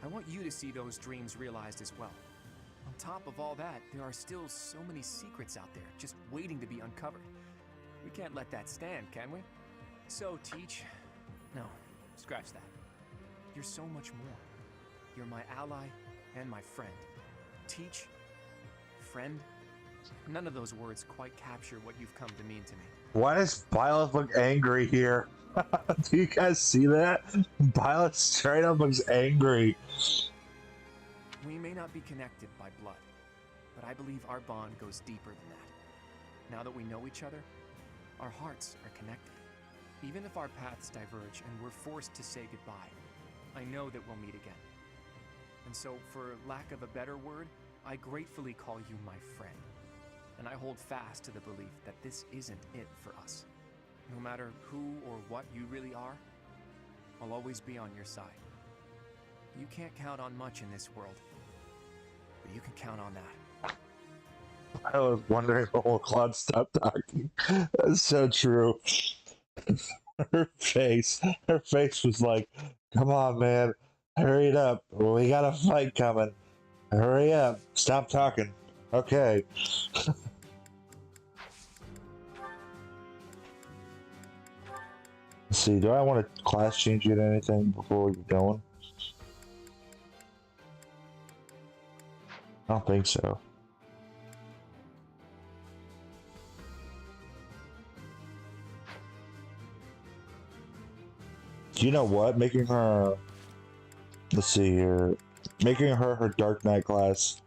I want you to see those dreams realized as well. On top of all that, there are still so many secrets out there, just waiting to be uncovered. We can't let that stand, can we? So, Teach, no, scratch that. You're so much more. You're my ally and my friend. Teach, friend, none of those words quite capture what you've come to mean to me. Why does Byleth look angry here? Do you guys see that? Byleth straight up looks angry. We may not be connected by blood, but I believe our bond goes deeper than that. Now that we know each other, our hearts are connected. Even if our paths diverge and we're forced to say goodbye, I know that we'll meet again. And so, for lack of a better word, I gratefully call you my friend. And I hold fast to the belief that this isn't it for us. No matter who or what you really are, I'll always be on your side. You can't count on much in this world, but you can count on that. I was wondering, will Claude stop talking? That's so true. Her face was like, come on, man, hurry it up. We got a fight coming. Hurry up. Stop talking. Okay. Let's see, do I want to class change it or anything before we get going? I don't think so. You know what? Making her, let's see here, making her Dark Knight class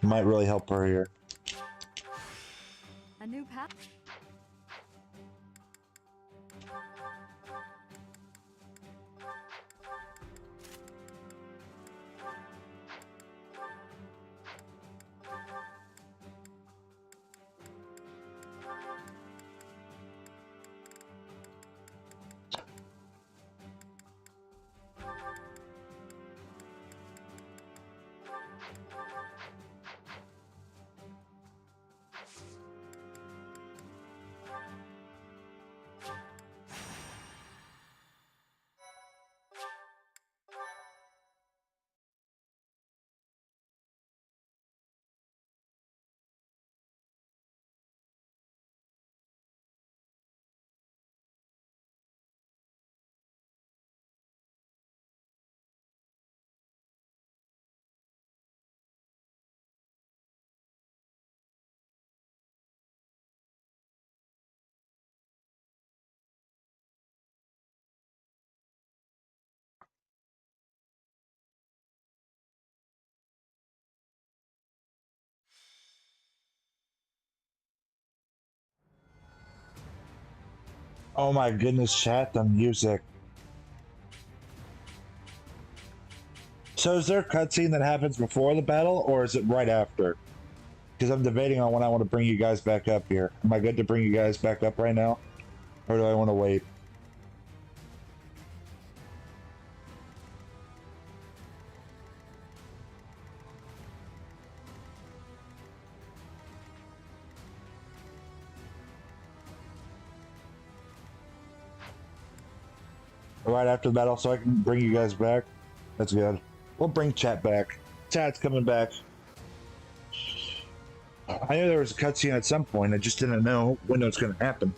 might really help her here. A new path. Oh my goodness, chat, the music. So is there a cutscene that happens before the battle, or is it right after? Because I'm debating on when I want to bring you guys back up here. Am I good to bring you guys back up right now? Or do I want to wait? Right after the battle, so I can bring you guys back? That's good. We'll bring chat back. Chat's coming back. I knew there was a cutscene at some point. I just didn't know when it was going to happen.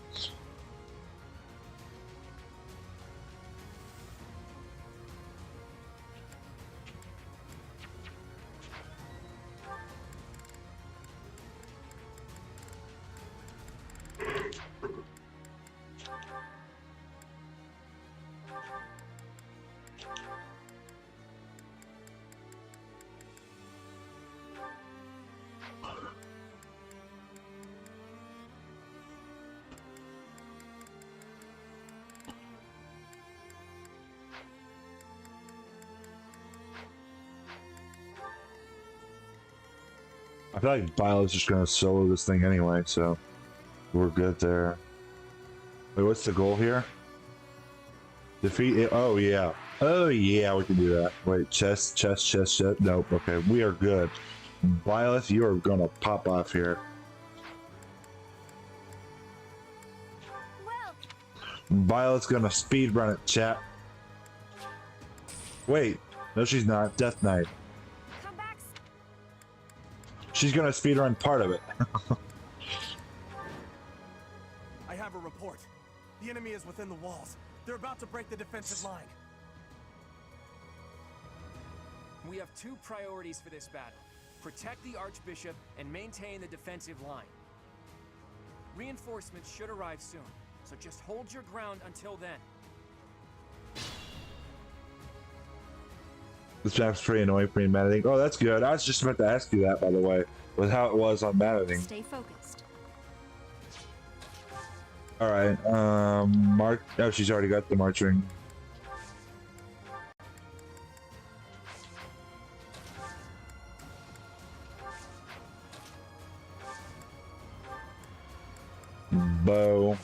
I feel like Violet's just gonna solo this thing anyway, so we're good there. Wait, what's the goal here? Defeat it. Oh yeah. Oh yeah, we can do that. Wait, chest. Nope. Okay, we are good. Violet, you are gonna pop off here. Well, Violet's gonna speed run it, chat. Wait, no, she's not. Death Knight. come back. She's gonna speed run part of it. I have a report. The enemy is within the walls. They're about to break the defensive line. We have two priorities for this battle. Protect the Archbishop and maintain the defensive line. Reinforcements should arrive soon, so just hold your ground until then. This map's pretty annoying, pretty maddening. Oh, that's good. I was just about to ask you that, by the way, with how it was on maddening. Stay focused. All right, Mark. Oh, she's already got the march ring. Bow.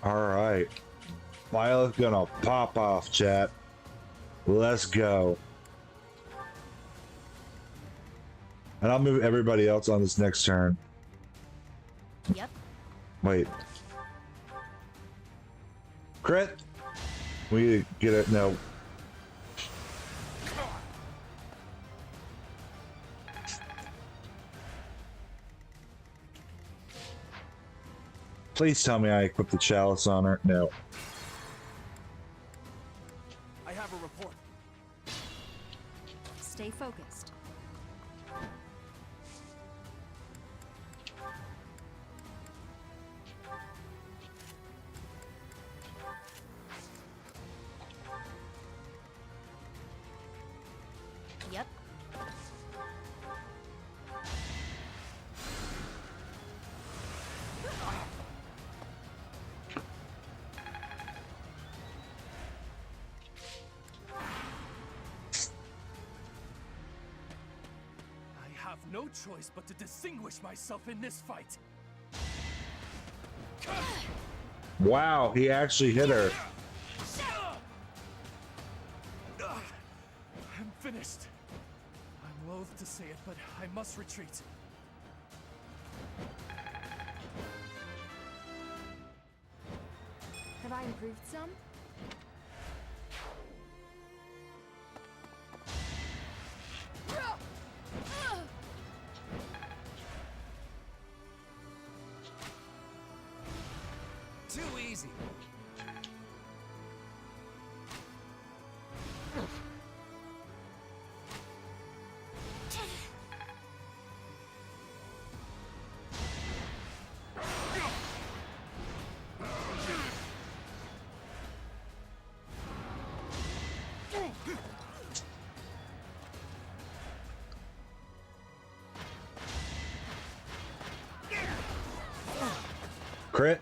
All right, Violet's gonna pop off, chat. Let's go. And I'll move everybody else on this next turn. Yep. Wait. Crit? We get it. No. Please tell me I equipped the chalice on her. No. I have a report. Stay focused. Yep. I have no choice but to distinguish myself in this fight. Wow, he actually hit her. I'm finished. I'm loath to say it, but I must retreat. Have I improved some? Too easy. Crit.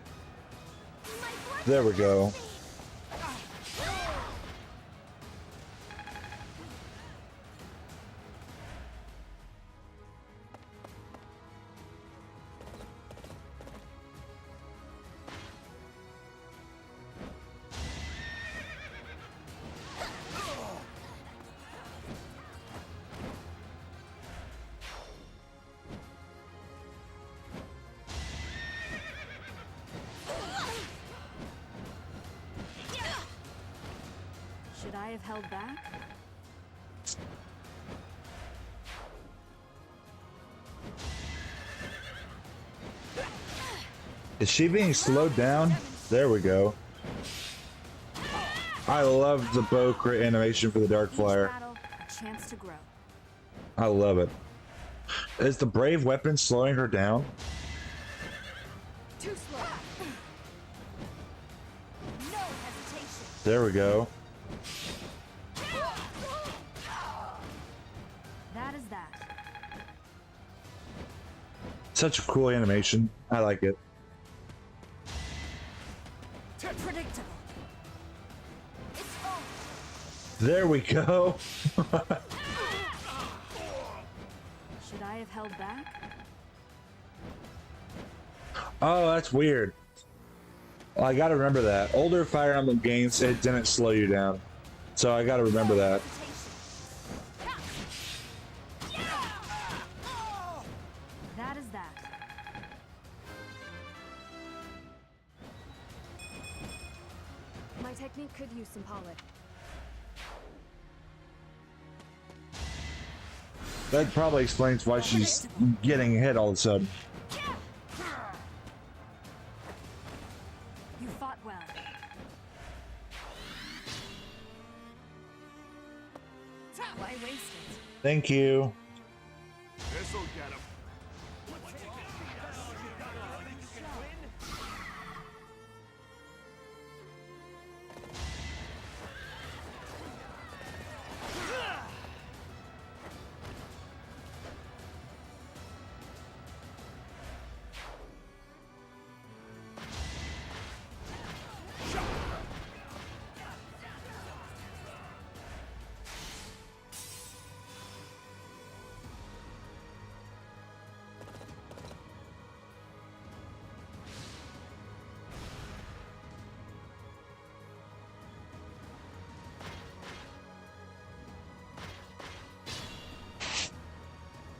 There we go. Should I have held back? Is she being slowed down? There we go. I love the bow crit animation for the Dark Flyer. A chance to grow. I love it. Is the brave weapon slowing her down? Too slow. No hesitation. There we go. That is that. Such a cool animation. I like it. Predictable. There we go. Should I have held back? Oh, that's weird. Well, I gotta remember that. Older Fire Emblem games, it didn't slow you down. So I gotta remember that. That is that. My technique could use some polish. That probably explains why she's getting hit all of a sudden. You fought well. Why waste it? Thank you. This'll get him.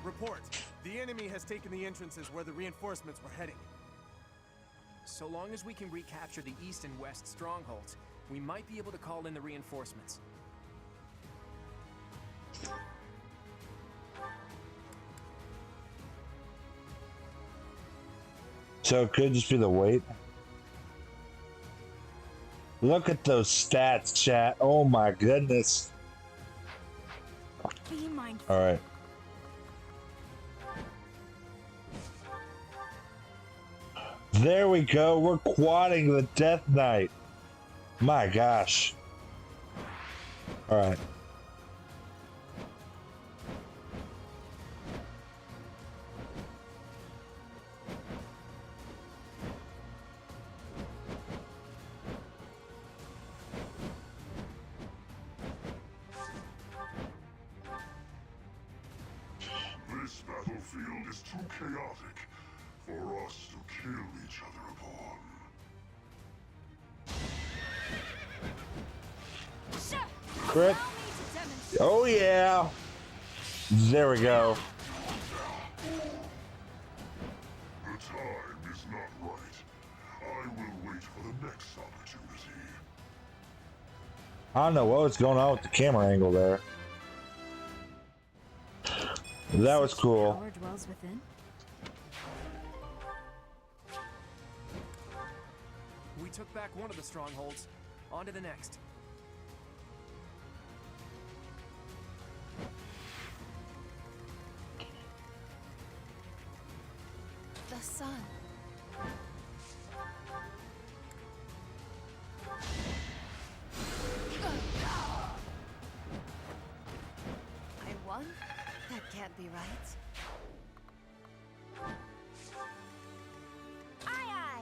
Report. The enemy has taken the entrances where the reinforcements were heading. So long as we can recapture the east and west strongholds, we might be able to call in the reinforcements. So it could just be the weight. Look at those stats, chat. Oh my goodness. Be mindful. All right. There we go. We're quadding the Death Knight. My gosh. All right. This battlefield is too chaotic for us to kill each other upon. Crit. Oh yeah. There we go. The time is not right. I will wait for the next opportunity. I don't know what was going on with the camera angle there. That was cool. Power dwells within. We took back one of the strongholds. On to the next. The sun. I won? That can't be right. Aye, aye.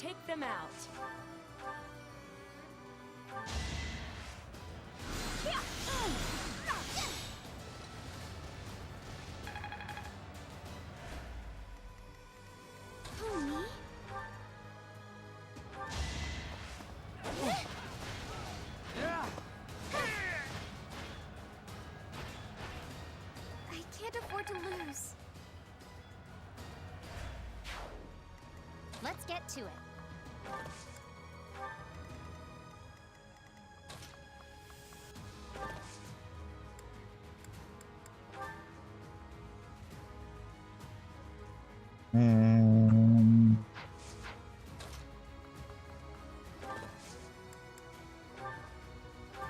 take them out. I can't afford to lose. Let's get to it.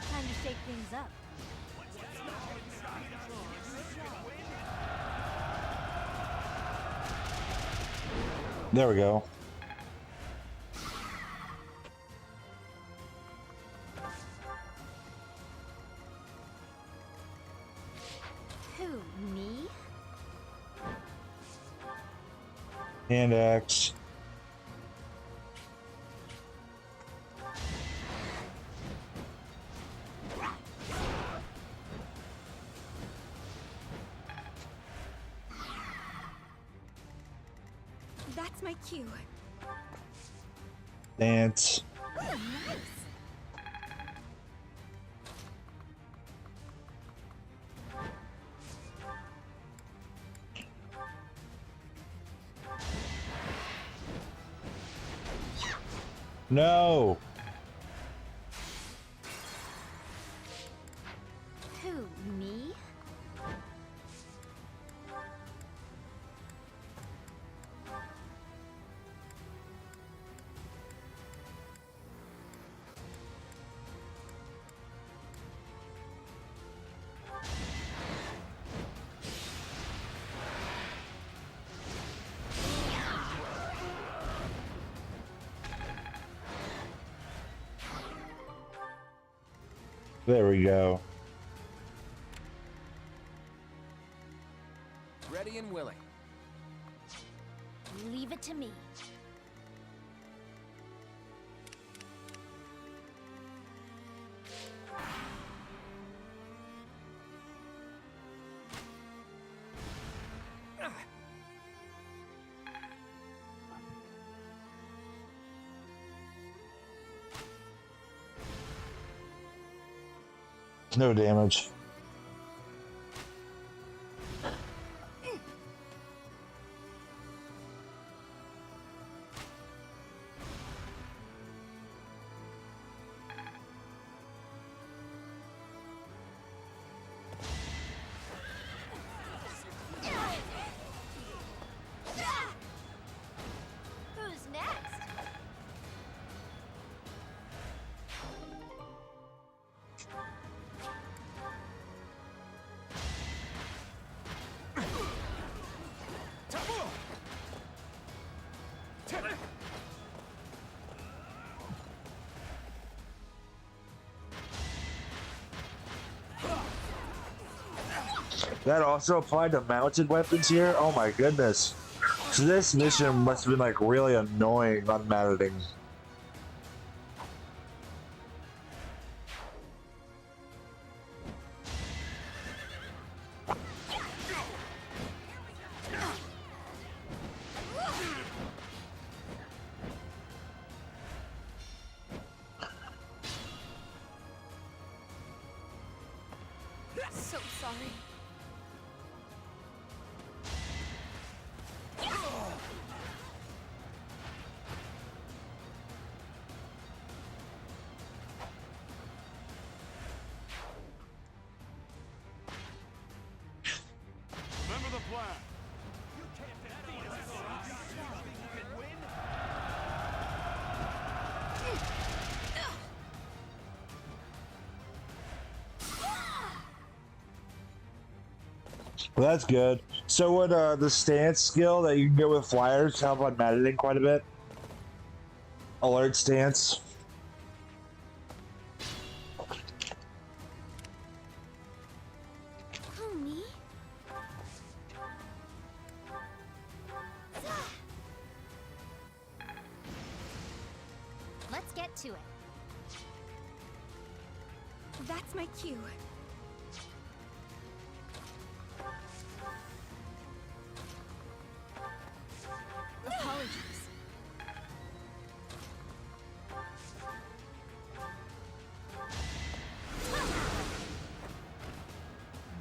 Time to shake things up. There we go. Who, me? Hand axe. That's my cue. Dance. Oh, nice. No. Who, me? There we go. Ready and willing. Leave it to me. No damage. Who's next? That also applied to mounted weapons here? Oh my goodness. So this mission must have been like really annoying on mounting. So sorry. Remember the plan. Well, that's good. So would the stance skill that you can get with flyers help on mounting quite a bit? Alert stance. Who, me? get to it. That's my cue. Apologies.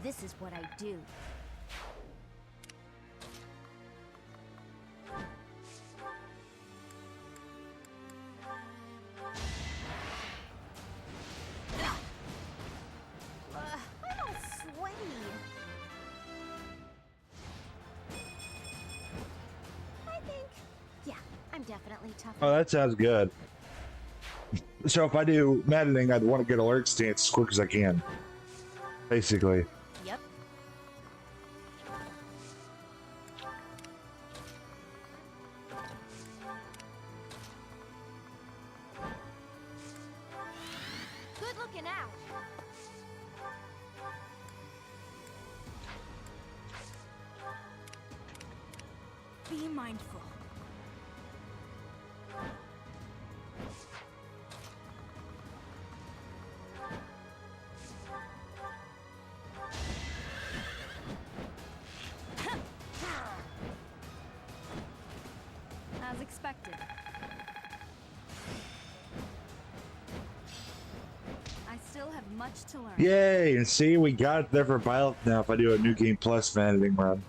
This is what I do. I'm all sweaty. I think, yeah, I'm definitely tough. Oh, that sounds good. So if I do maddening, I'd want to get alert stance as quick as I can. Basically. Yep. Good looking out. Be mindful. As expected. I still have much to learn. Yay! And see, we got it there for Violet now if I do a New Game Plus maddening run.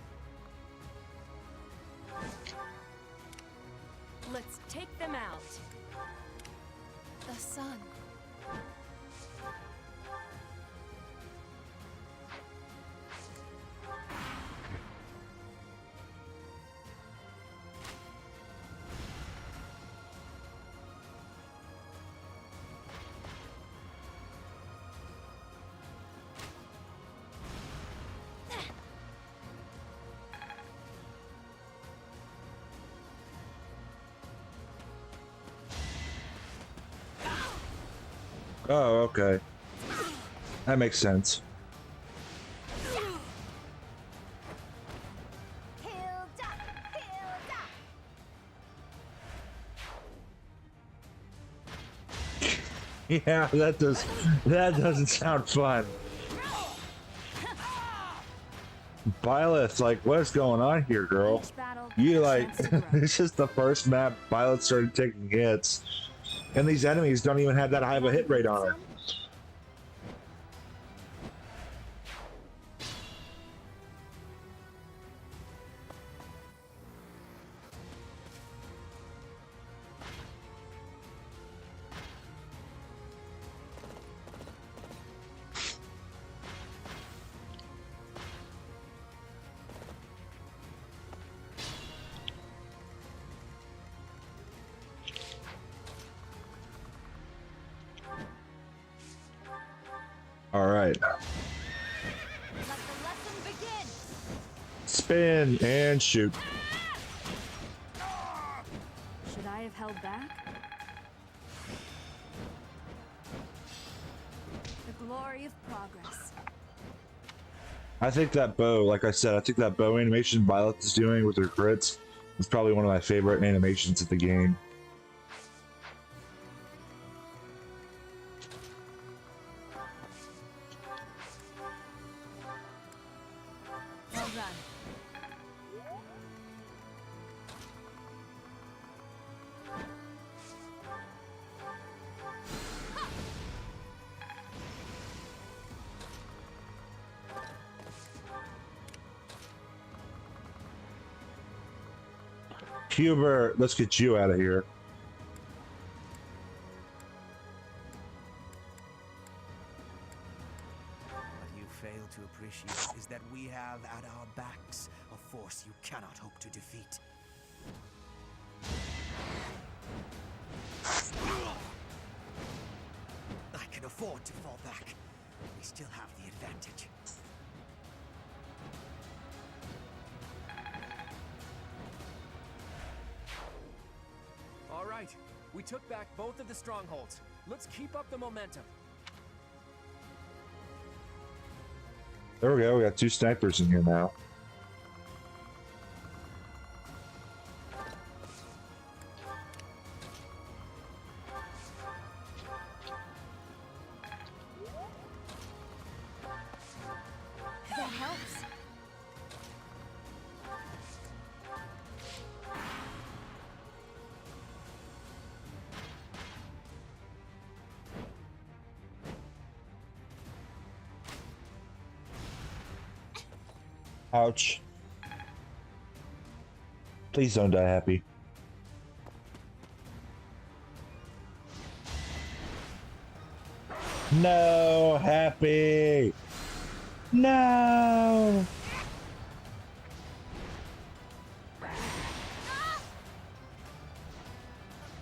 Let's take them out. The sun. Oh, okay. That makes sense. Yeah, that doesn't sound fun. Byleth, like, what's going on here, girl? You like, this is the first map Byleth started taking hits, and these enemies don't even have that high of a hit rate on her. All right. Spin and shoot. Should I have held back? The glory of progress. I think that bow, like I said, I think that bow animation Violet is doing with her crits is probably one of my favorite animations of the game. Well done. Hubert, let's get you out of here. What you fail to appreciate is that we have at our backs a force you cannot hope to defeat. I can afford to fall back. We still have the advantage. All right, we took back both of the strongholds. Let's keep up the momentum. There we go, we got 2 snipers in here now. Ouch. Please don't die happy. No, happy. No. Of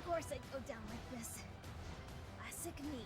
course I'd go down like this. Classic me.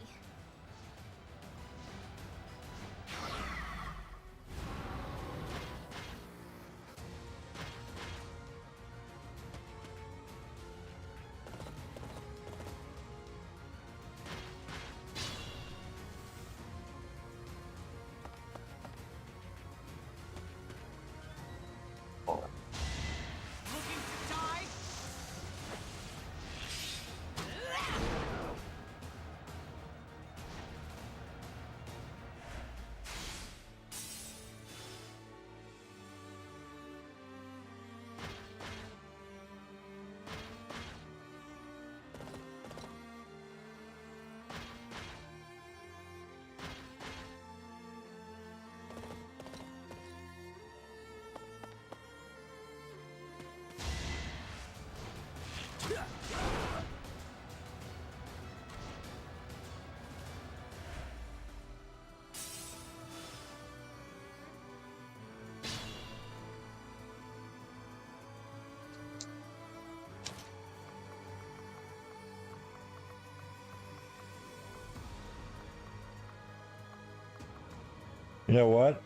You know what?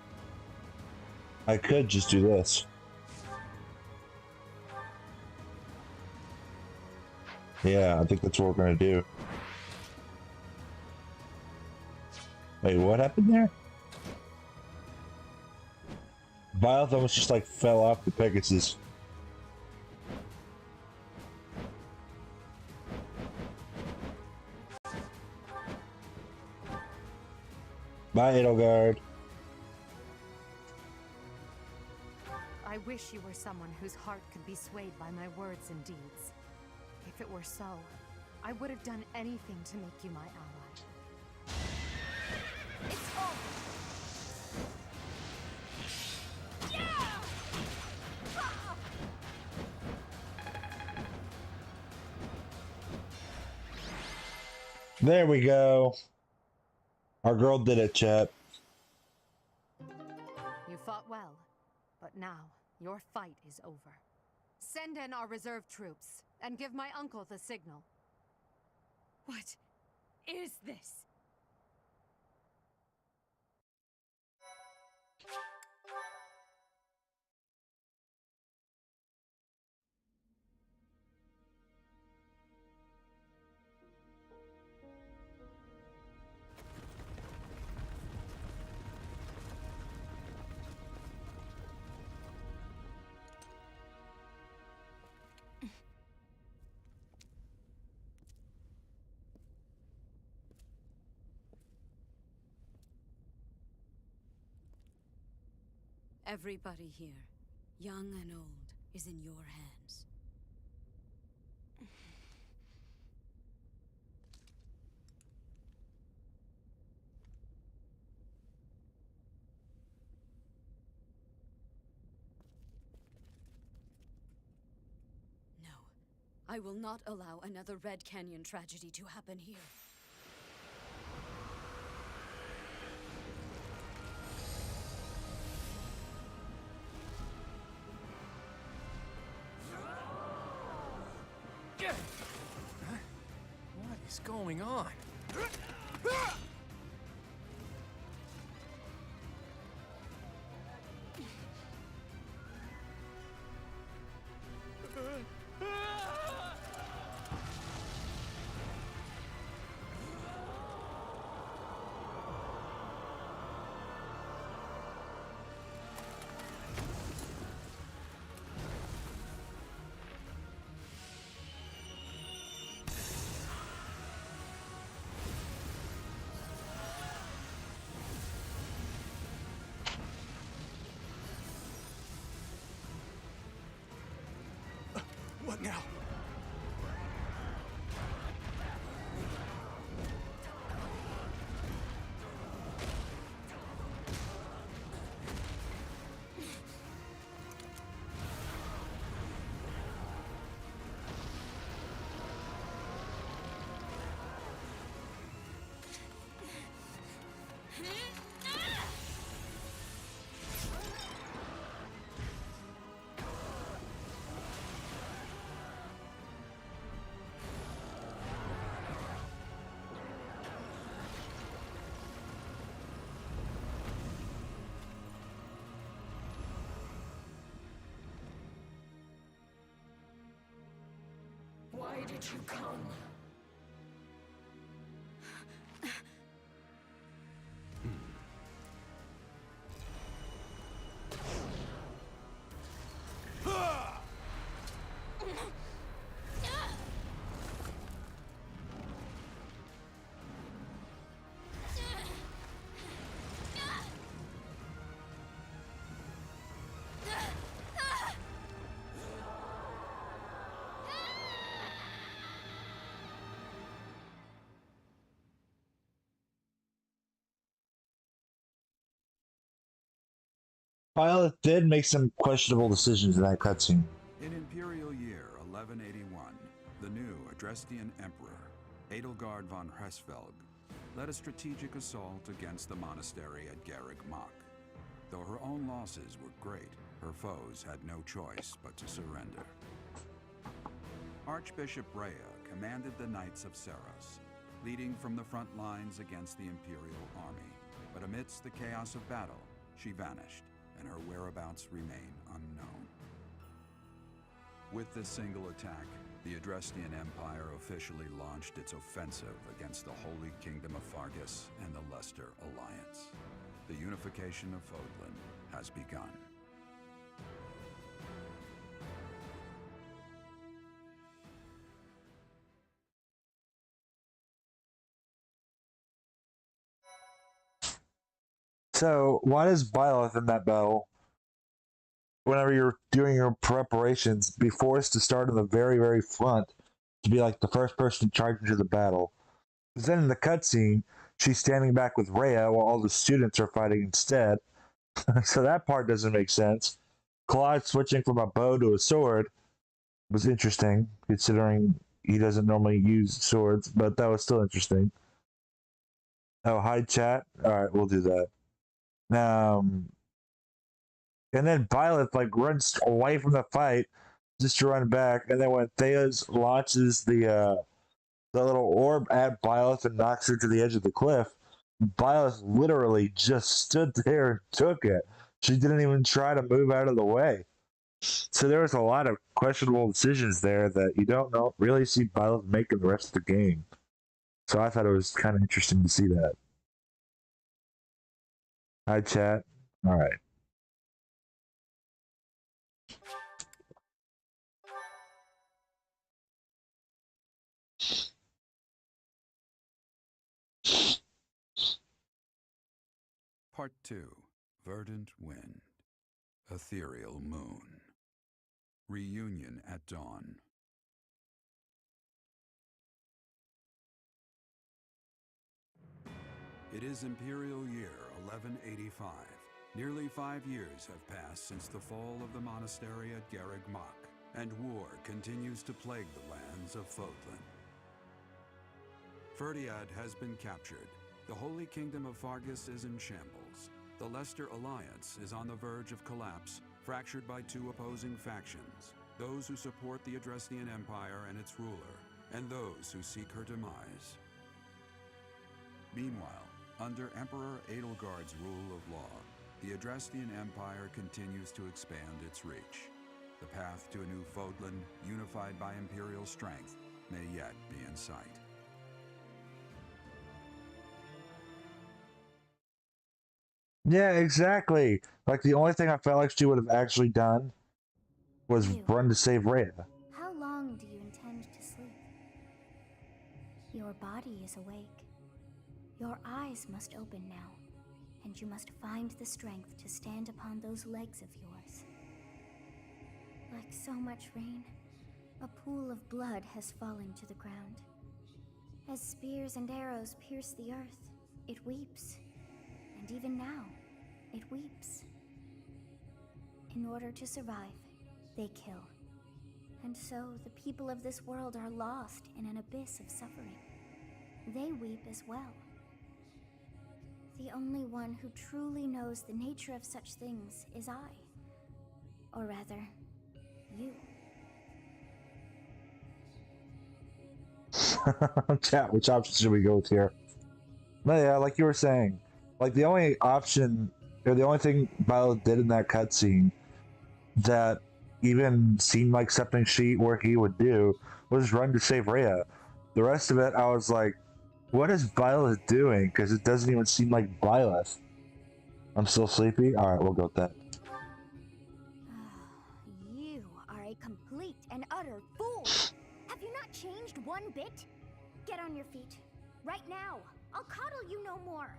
I could just do this. Yeah, I think that's what we're gonna do. Wait, what happened there? Violet almost just like fell off the Pegasus. Bye, Edelgard. I wish you were someone whose heart could be swayed by my words and deeds. If it were so, I would have done anything to make you my ally. It's over. Yeah! Ah! There we go. Our girl did it, chat. You fought well, but now your fight is over. Send in our reserve troops and give my uncle the signal. What is this? Everybody here, young and old, is in your hands. No, I will not allow another Red Canyon tragedy to happen here. What is going on? What now? Why did you come? Violet did make some questionable decisions in that cutscene. In Imperial Year 1181, the new Adrestian Emperor, Edelgard von Hresvelg, led a strategic assault against the monastery at Garreg Mach. Though her own losses were great, her foes had no choice but to surrender. Archbishop Rhea commanded the Knights of Seros, leading from the front lines against the Imperial army. But amidst the chaos of battle, she vanished, and her whereabouts remain unknown. With this single attack, the Adrestian Empire officially launched its offensive against the Holy Kingdom of Fargus and the Leicester Alliance. The unification of Fodlan has begun. So, why does Byleth in that battle, whenever you're doing your preparations, be forced to start in the very, very front to be like the first person to charge into the battle? Because then in the cutscene, she's standing back with Rhea while all the students are fighting instead. So that part doesn't make sense. Claude switching from a bow to a sword was interesting, considering he doesn't normally use swords, but that was still interesting. Oh, hi chat. All right, we'll do that. And then Violet runs away from the fight just to run back, and then when Theas launches the little orb at Violet and knocks her to the edge of the cliff, Violet literally just stood there and took it. She didn't even try to move out of the way. So there was a lot of questionable decisions there that you don't really see Violet making the rest of the game. So I thought it was kind of interesting to see that. Hi, chat. All right. Part 2. Verdant Wind. Ethereal Moon. Reunion at Dawn. It is Imperial Year 1185. Nearly 5 years have passed since the fall of the monastery at Garreg Mach, and war continues to plague the lands of Fodlan. Ferdiad has been captured. The Holy Kingdom of Fargus is in shambles. The Leicester Alliance is on the verge of collapse, fractured by two opposing factions, those who support the Adrestian Empire and its ruler, and those who seek her demise. Meanwhile, under Emperor Edelgard's rule of law, the Adrestian Empire continues to expand its reach. The path to a new Fodlan, unified by Imperial strength, may yet be in sight. Yeah, exactly. The only thing I felt like she would have actually done was run to save Rhea. How long do you intend to sleep? Your body is awake. Your eyes must open now, and you must find the strength to stand upon those legs of yours. Like so much rain, a pool of blood has fallen to the ground. As spears and arrows pierce the earth, it weeps. And even now, it weeps. In order to survive, they kill. And so the people of this world are lost in an abyss of suffering. They weep as well. The only one who truly knows the nature of such things is I. Or rather, you. Chat, which option should we go with here? No, yeah, like you were saying, like the only option, or the only thing Violet did in that cutscene that even seemed like something she or he would do was run to save Rhea. The rest of it, I was like, what is Violet doing? Because it doesn't even seem like Violet. I'm still sleepy? Alright, we'll go with that. You are a complete and utter fool! Have you not changed one bit? Get on your feet. Right now! I'll coddle you no more!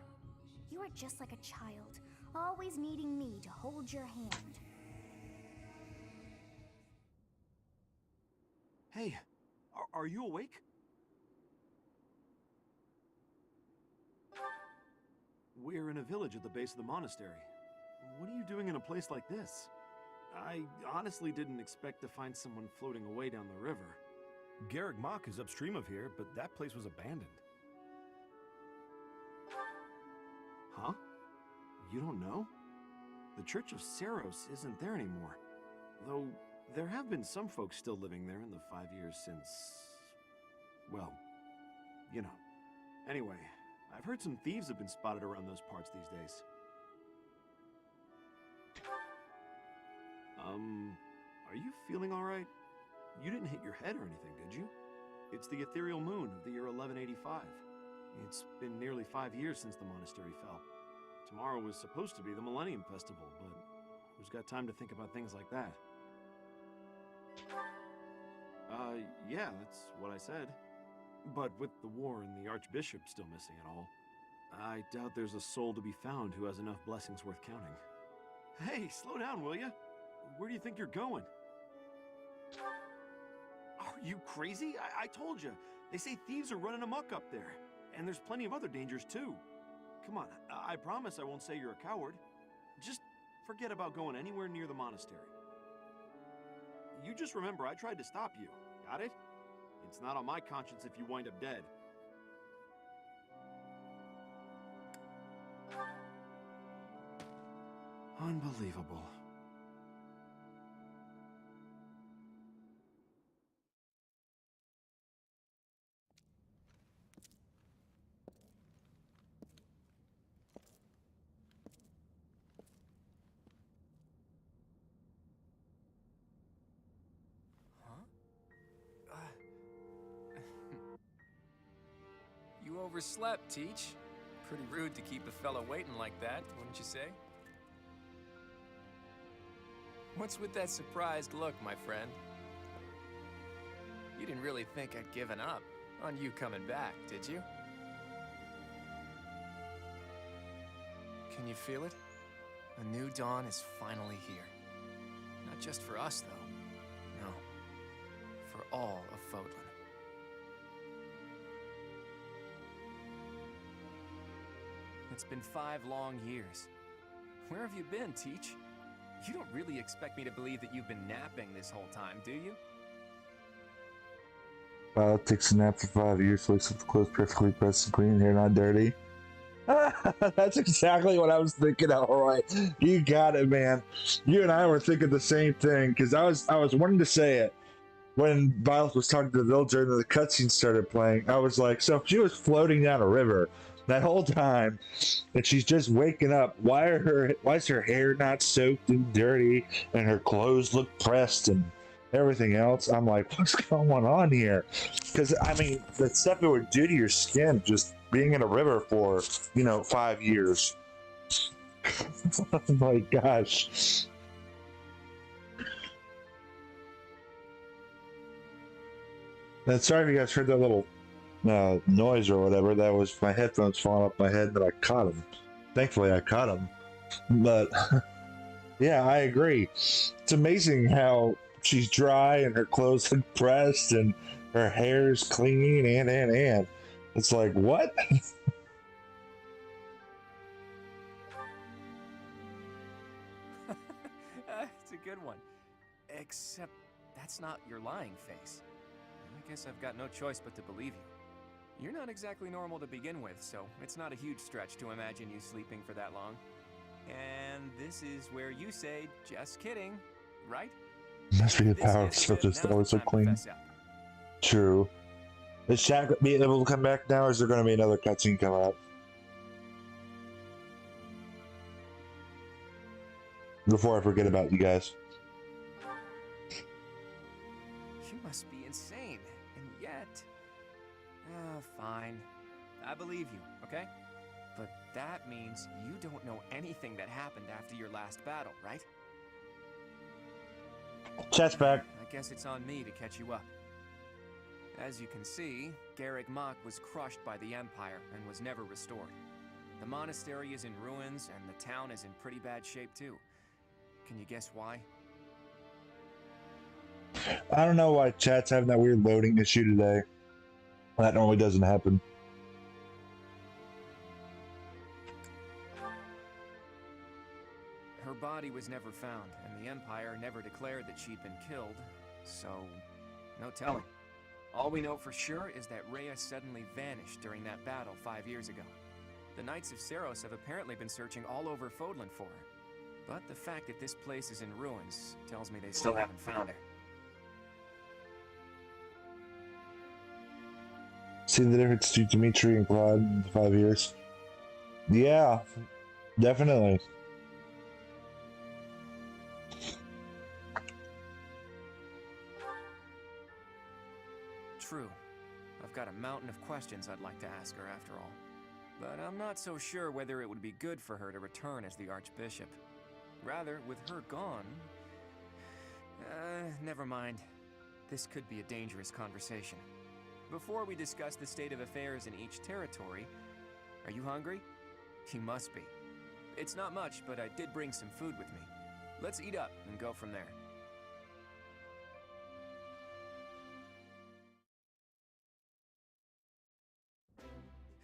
You are just like a child, always needing me to hold your hand. Hey, are you awake? We're in a village at the base of the monastery. What are you doing in a place like this? I honestly didn't expect to find someone floating away down the river. Garrick Mach is upstream of here, but that place was abandoned. Huh? You don't know? The Church of Saros isn't there anymore. Though, there have been some folks still living there in the 5 years since... well, you know. Anyway, I've heard some thieves have been spotted around those parts these days. Are you feeling alright? You didn't hit your head or anything, did you? It's the ethereal moon of the year 1185. It's been nearly 5 years since the monastery fell. Tomorrow was supposed to be the Millennium Festival, but who's got time to think about things like that? Yeah, that's what I said. But with the war and the Archbishop still missing it all, I doubt there's a soul to be found who has enough blessings worth counting. Hey, slow down, will ya? Where do you think you're going? Are you crazy? I told you. They say thieves are running amok up there. And there's plenty of other dangers, too. Come on, I promise I won't say you're a coward. Just forget about going anywhere near the monastery. You just remember I tried to stop you. Got it? It's not on my conscience if you wind up dead. Unbelievable. You overslept, Teach. Pretty rude to keep a fella waiting like that, wouldn't you say? What's with that surprised look, my friend? You didn't really think I'd given up on you coming back, did you? Can you feel it? A new dawn is finally here. Not just for us, though. No. For all of Fodlan. It's been 5 long years. Where have you been, Teach? You don't really expect me to believe that you've been napping this whole time, do you? Violet takes a nap for 5 years, wakes up with clothes perfectly pressed and clean, hair not dirty. That's exactly what I was thinking. All right, you got it, man. You and I were thinking the same thing, because I was wanting to say it when Violet was talking to the villager and the cutscene started playing. I was like, so if she was floating down a river that whole time, and she's just waking up, why is her hair not soaked and dirty, and her clothes look pressed and everything else? I'm like, what's going on here? Because I mean, the stuff it would do to your skin just being in a river for 5 years. Oh my gosh. And sorry if you guys heard that little noise or whatever. That was my headphones falling off my head, but I caught them. Thankfully, I caught them. But yeah, I agree. It's amazing how she's dry and her clothes look pressed and her hair's clean and. It's like, what? It's a good one. Except that's not your lying face. I guess I've got no choice but to believe you. You're not exactly normal to begin with, so it's not a huge stretch to imagine you sleeping for that long. And this is where you say, just kidding, right? Must be the This power of is a stuff bit, that's now's always the so time to clean. fess up. True. Is Shaq be able to come back now, or is there going to be another cutscene come up? Before I forget about you guys. You must be insane, and yet... fine. I believe you, okay? But that means you don't know anything that happened after your last battle, right? Chat's back. I guess it's on me to catch you up. As you can see, Garreg Mach was crushed by the Empire and was never restored. The monastery is in ruins, and the town is in pretty bad shape too. Can you guess why? I don't know why chat's having that weird loading issue today. That normally doesn't happen. Her body was never found, and the Empire never declared that she'd been killed, so no telling. All we know for sure is that Rhea suddenly vanished during that battle 5 years ago. The Knights of Seiros have apparently been searching all over Fodlan for her, but the fact that this place is in ruins tells me they still haven't found her. Seen the difference between Dimitri and Claude in 5 years? Yeah, definitely. True. I've got a mountain of questions I'd like to ask her after all. But I'm not so sure whether it would be good for her to return as the Archbishop. Rather, with her gone... never mind. This could be a dangerous conversation. Before we discuss the state of affairs in each territory, are you hungry? You must be. It's not much, but I did bring some food with me. Let's eat up and go from there.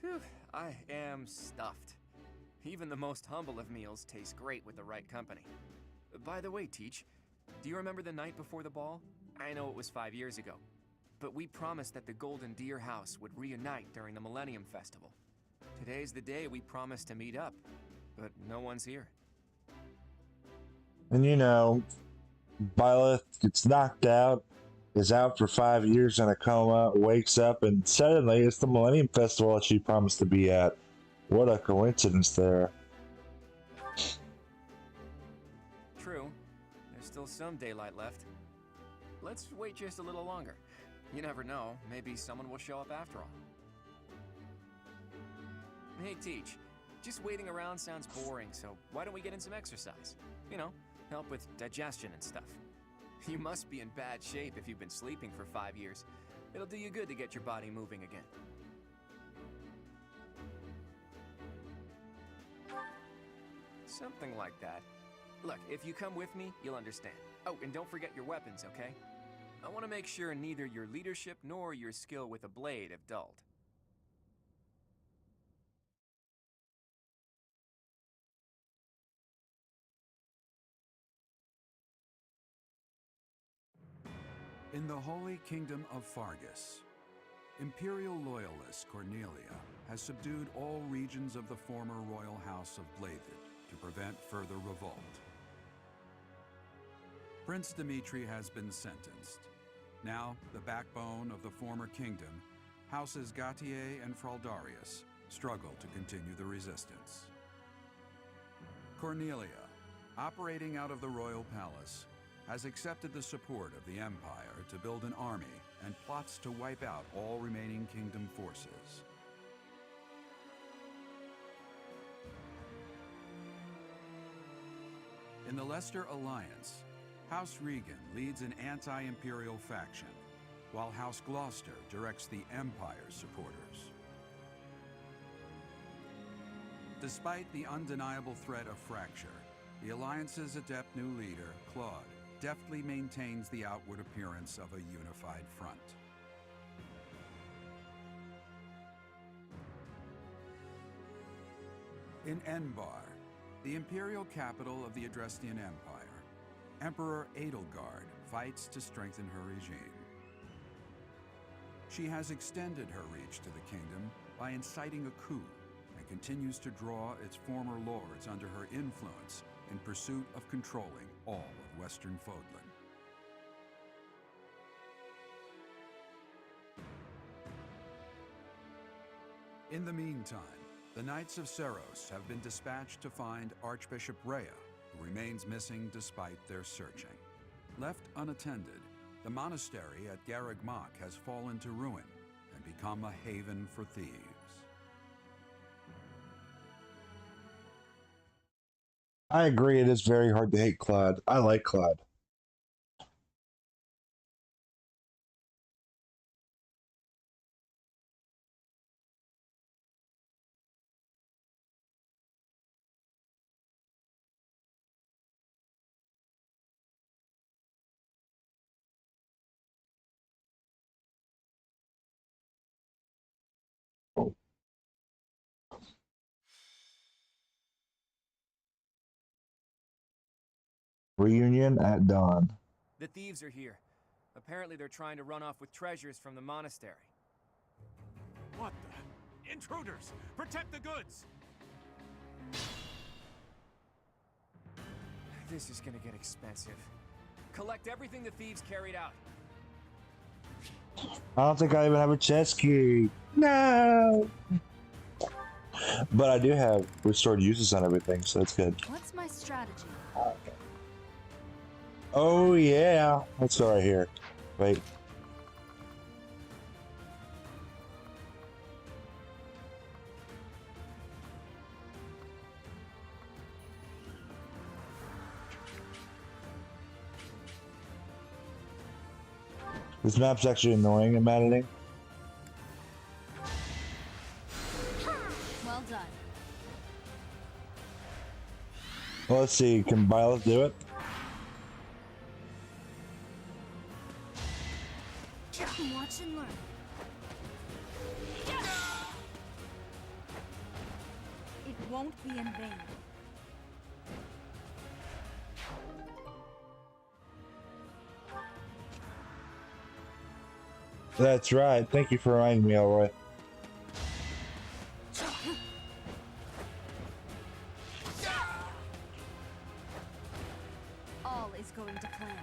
Whew, I am stuffed. Even the most humble of meals taste great with the right company. By the way, Teach, do you remember the night before the ball? I know it was 5 years ago, but we promised that the Golden Deer House would reunite during the Millennium Festival. Today's the day we promised to meet up, but no one's here. And you know, Byleth gets knocked out, is out for 5 years in a coma, wakes up, and suddenly it's the Millennium Festival that she promised to be at. What a coincidence there. True. There's still some daylight left. Let's wait just a little longer. You never know, maybe someone will show up after all. Hey, Teach. Just waiting around sounds boring, so why don't we get in some exercise? You know, help with digestion and stuff. You must be in bad shape if you've been sleeping for 5 years. It'll do you good to get your body moving again. Something like that. Look, if you come with me, you'll understand. Oh, and don't forget your weapons, okay? I want to make sure neither your leadership nor your skill with a blade have dulled. In the Holy Kingdom of Fargus, Imperial loyalist Cornelia has subdued all regions of the former royal house of Blathed to prevent further revolt. Prince Dimitri has been sentenced. Now, the backbone of the former kingdom, Houses Gautier and Fraldarius, struggle to continue the resistance. Cornelia, operating out of the royal palace, has accepted the support of the Empire to build an army and plots to wipe out all remaining kingdom forces. In the Leicester Alliance, House Regan leads an anti-imperial faction, while House Gloucester directs the Empire's supporters. Despite the undeniable threat of fracture, the Alliance's adept new leader, Claude, deftly maintains the outward appearance of a unified front. In Enbar, the imperial capital of the Adrestian Empire, Emperor Edelgard fights to strengthen her regime. She has extended her reach to the kingdom by inciting a coup and continues to draw its former lords under her influence in pursuit of controlling all of Western Fodlan. In the meantime, the Knights of Seros have been dispatched to find Archbishop Rhea, who remains missing despite their searching. Left unattended, the monastery at Garreg Mach has fallen to ruin and become a haven for thieves. I agree, it is very hard to hate Claude. I like Claude. Reunion at dawn. The thieves are here. Apparently they're trying to run off with treasures from the monastery. What the? Intruders! Protect the goods! This is gonna get expensive. Collect everything the thieves carried out. I don't think I even have a chest key. No! But I do have restored uses on everything, so that's good. What's my strategy? Oh yeah, let's go right here. Wait. This map's actually annoying in editing. Well done. Well, let's see, can Byleth do it? Watch and learn. It won't be in vain. That's right. Thank you for reminding me, Elroy. All is going to plan.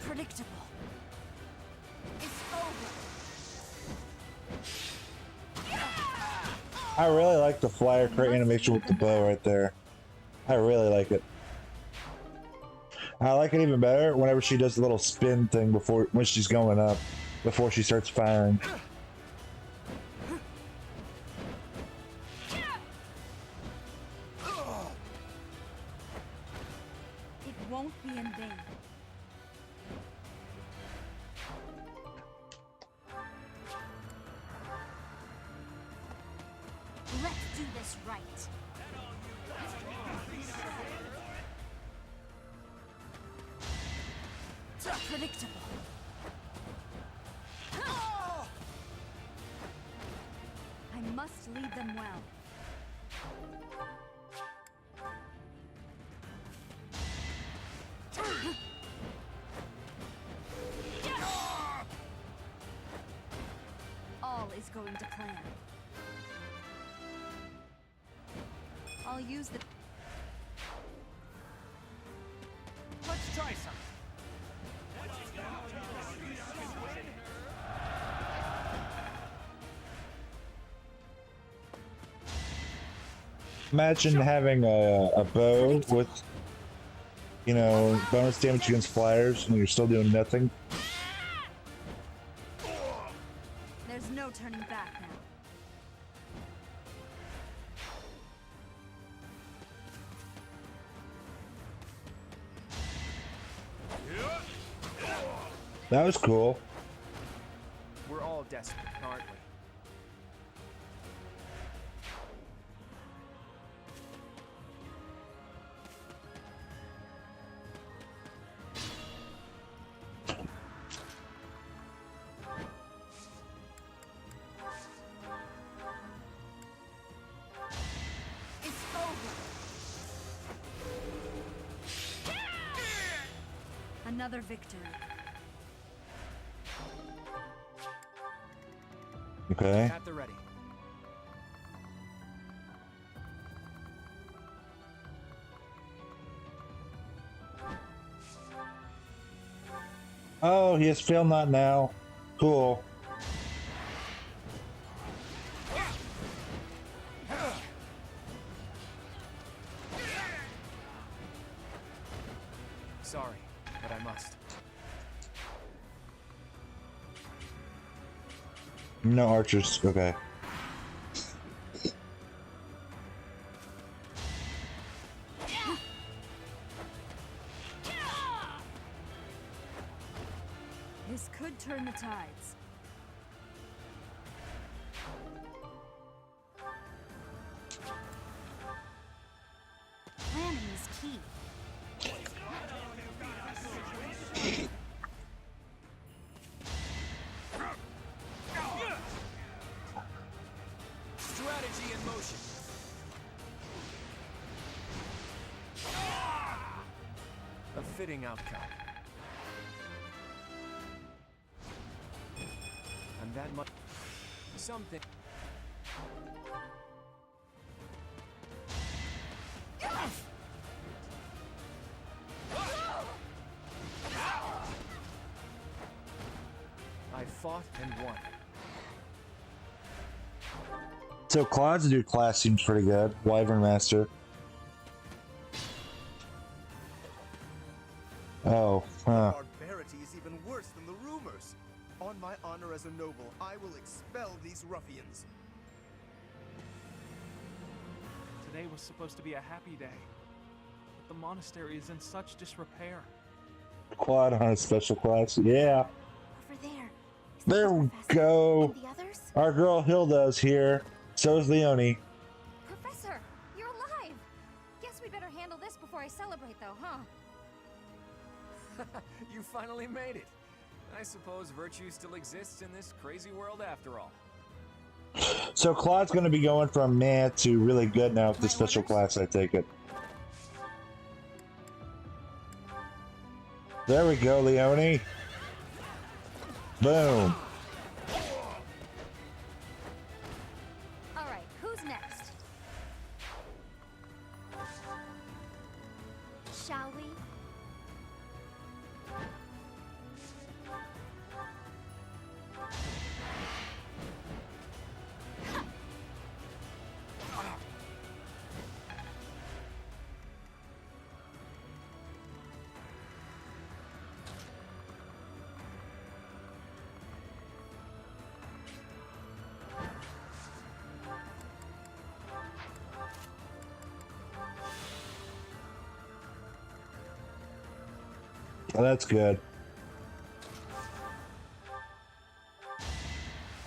Predictable. It's over. I really like the flyer crate animation with the bow right there. I really like it. I like it even better whenever she does the little spin thing when she's going up, before she starts firing. It won't be in vain. Let's do this right. Predictable. I must lead them well. All is going to plan. I'll use the... Let's try some. Imagine having a bow with, you know, bonus damage against flyers and you're still doing nothing. There's no turning back now. That was cool. We're all desperate, aren't we? It's over. Another victory. Okay. At the ready. Oh, he has failed not now. Cool. Sorry, but I must. No archers. Okay. This could turn the tides. Planning is key. Strategy in motion. A fitting outcome. And that much. Something. I fought and won. So Claude's new class seems pretty good. Wyvern Master. Oh, huh. Barbarity is even worse than the rumors. On my honor as a noble, I will expel these ruffians. Today was supposed to be a happy day, but the monastery is in such disrepair. Claude on a special class. Yeah. Over there. There we go. And the others? Our girl Hilda's here. So is Leonie. Professor, you're alive! Guess we better handle this before I celebrate, though, huh? You finally made it. I suppose virtue still exists in this crazy world after all. So Claude's going to be going from meh to really good now with the special class, I take it. There we go, Leonie. Boom. Alright, who's next? Shall we? Well, that's good.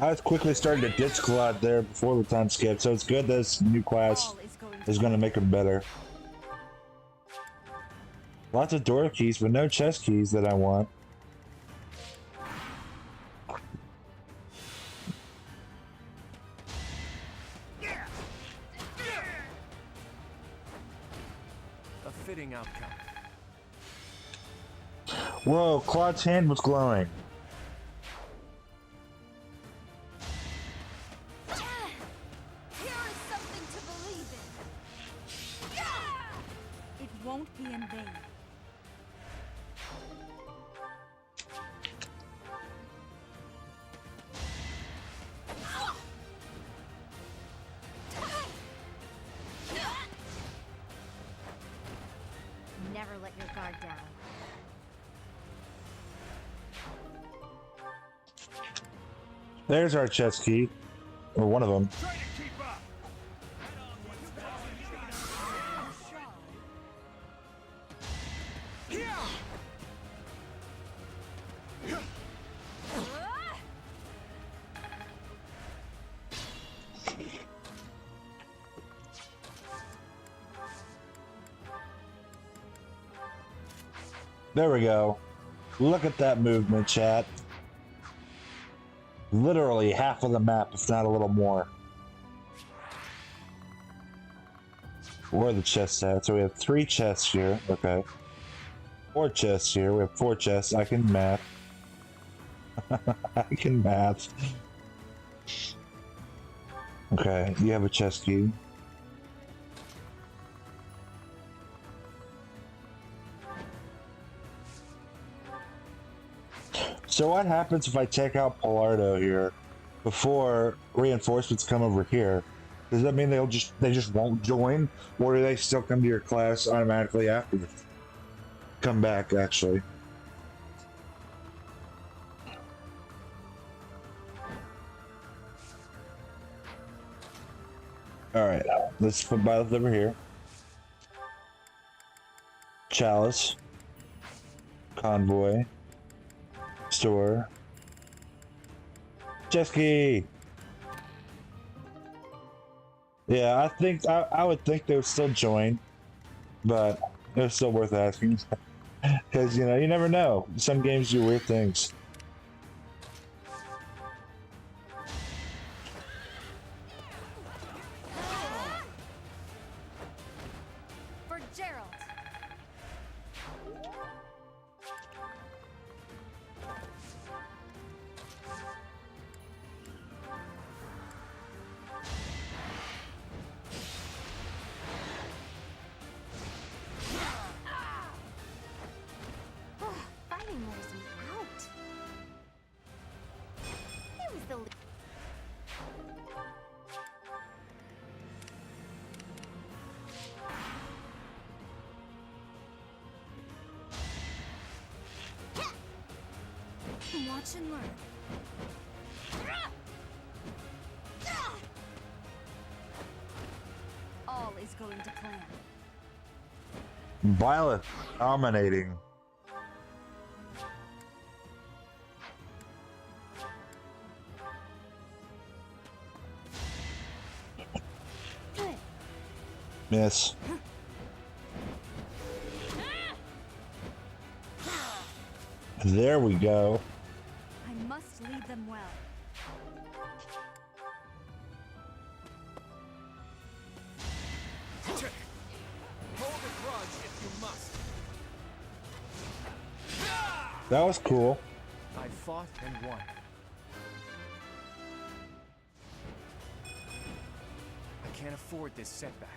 I was quickly starting to ditch Claude there before the time skip, so it's good this new class is going to make him better. Lots of door keys, but no chest keys that I want. A fitting outcome. Whoa, Claude's hand was glowing. Here is something to believe in. It won't be in vain. Never let your guard down. There's our chest key. Or one of them. There we go. Look at that movement, chat. Literally half of the map, if not a little more. Where are the chests at? So we have 3 chests here. Okay. 4 chests here. We have 4 chests. I can math. I can math. Okay, you have a chest key. So what happens if I take out Pilardo here before reinforcements come over here? Does that mean they just won't join, or do they still come to your class automatically after? Come back, actually. Alright, let's put Byleth over here. Chalice. Convoy. Store. Chesky! Yeah, I think I would think they would still join, but it's still worth asking. Because, you know, you never know. Some games do weird things. For Gerald. Fighting wears me out. It was the watch and learn. All is going to plan. Byleth dominating. Miss. There we go. I must lead them well. Hold a grudge if you must. That was cool. I fought and won. I can't afford this setback.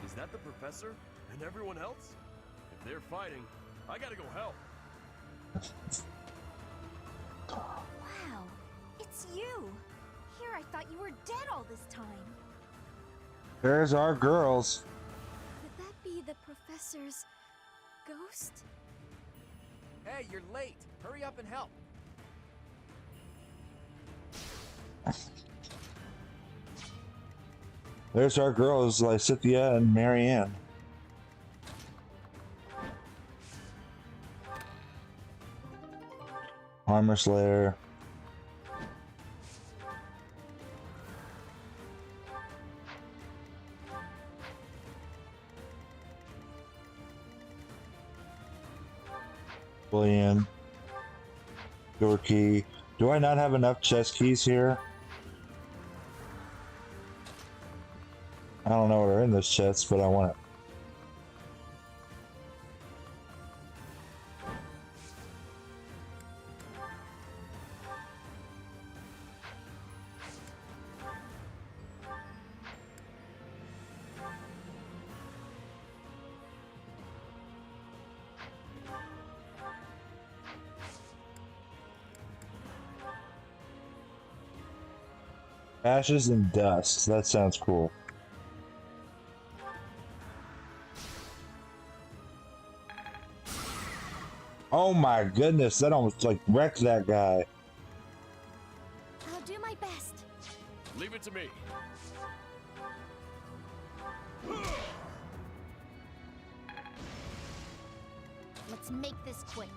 Is that the professor and everyone else? If they're fighting, I gotta go help. Wow, it's you. Here I thought you were dead all this time. There's our girls. Could that be the professor's ghost? Hey, you're late. Hurry up and help. There's our girls, Lysithea and Marianne. Armor Slayer. William. Door key. Do I not have enough chest keys here? I don't know what are in this chest, but I want it. Ashes and dust. That sounds cool. Oh my goodness, that almost like wrecked that guy. I'll do my best. Leave it to me. Let's make this quick.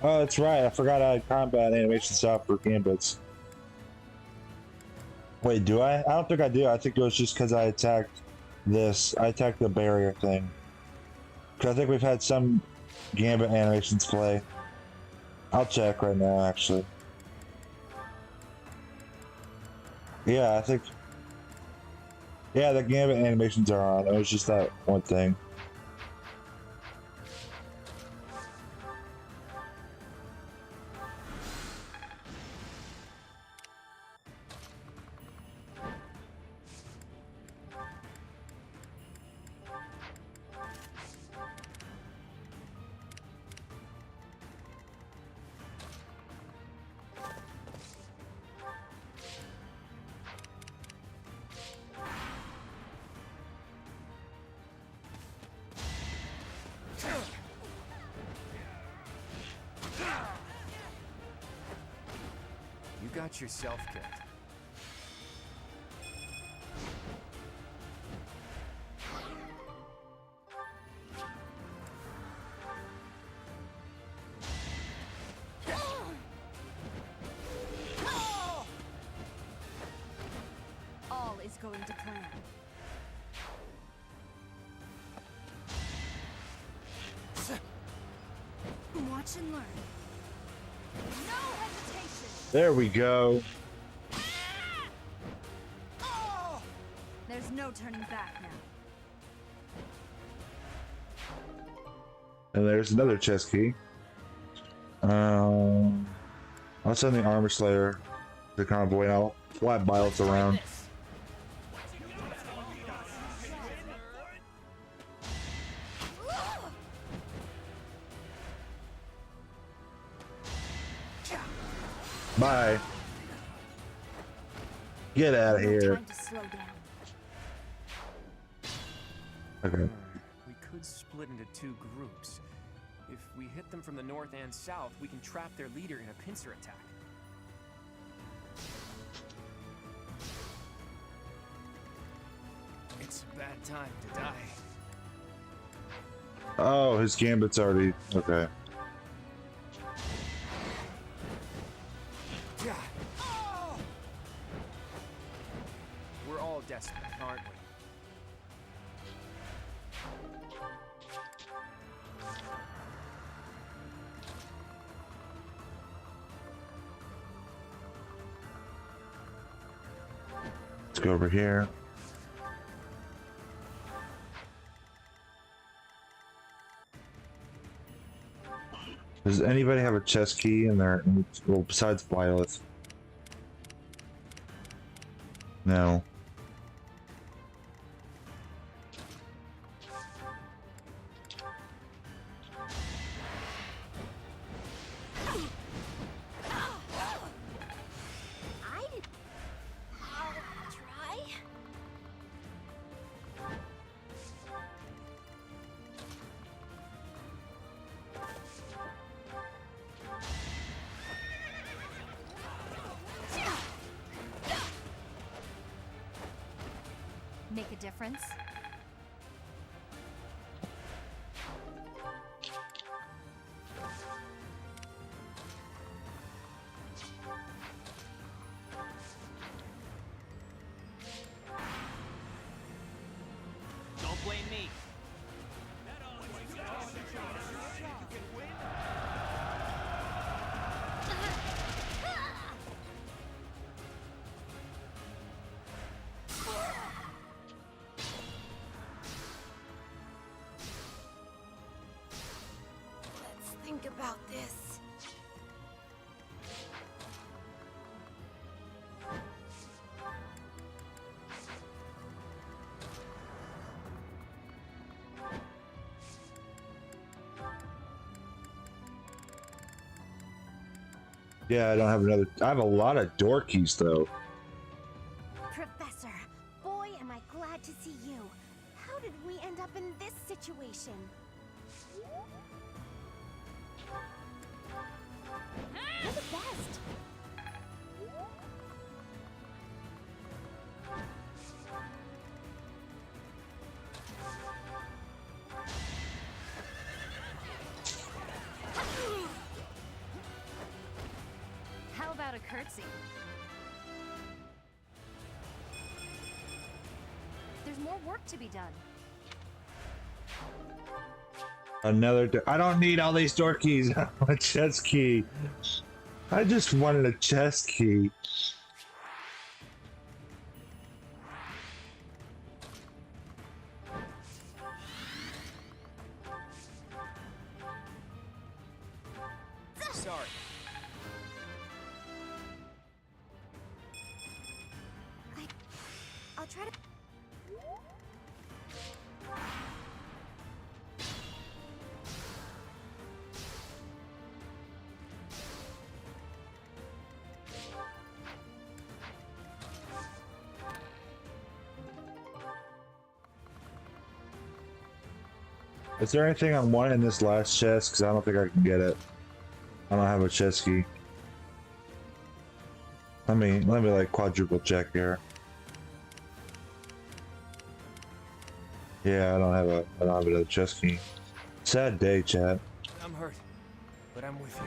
Oh, that's right. I forgot I had combat animation software gambits. Wait, do I? I don't think I do. I think it was just because I attacked this. I attacked the barrier thing. Because I think we've had some Gambit animations play. I'll check right now, actually. Yeah, I think... Yeah, the Gambit animations are on. It was just that one thing. You got yourself killed. All is going to plan. Watch and learn. No hesitation. There we go. There's no turning back now. And there's another chest key. I'll send the Armor Slayer to convoy and I'll fly Byleth around. Bye. Get out of here. Okay. We could split into two groups. If we hit them from the north and south, we can trap their leader in a pincer attack. It's a bad time to die. Oh, his Gambit's already... Okay. We're all desperate, aren't we? Let's go over here. Does anybody have a chest key in there? Well, besides Byleth. No. Make a difference? Don't blame me. Think about this. Yeah, I don't have another... I have a lot of door keys, though. Professor, boy, am I glad to see you. How did we end up in this situation? You're the best. How about a curtsy? There's more work to be done. Another I don't need all these door keys. A chest key. I just wanted a chest key. Sorry. I'll try to... Is there anything I want in this last chest? Because I don't think I can get it. I don't have a chest key. Let me like quadruple check here. Yeah, I don't have another chest key. Sad day, chat. I'm hurt, but I'm with you.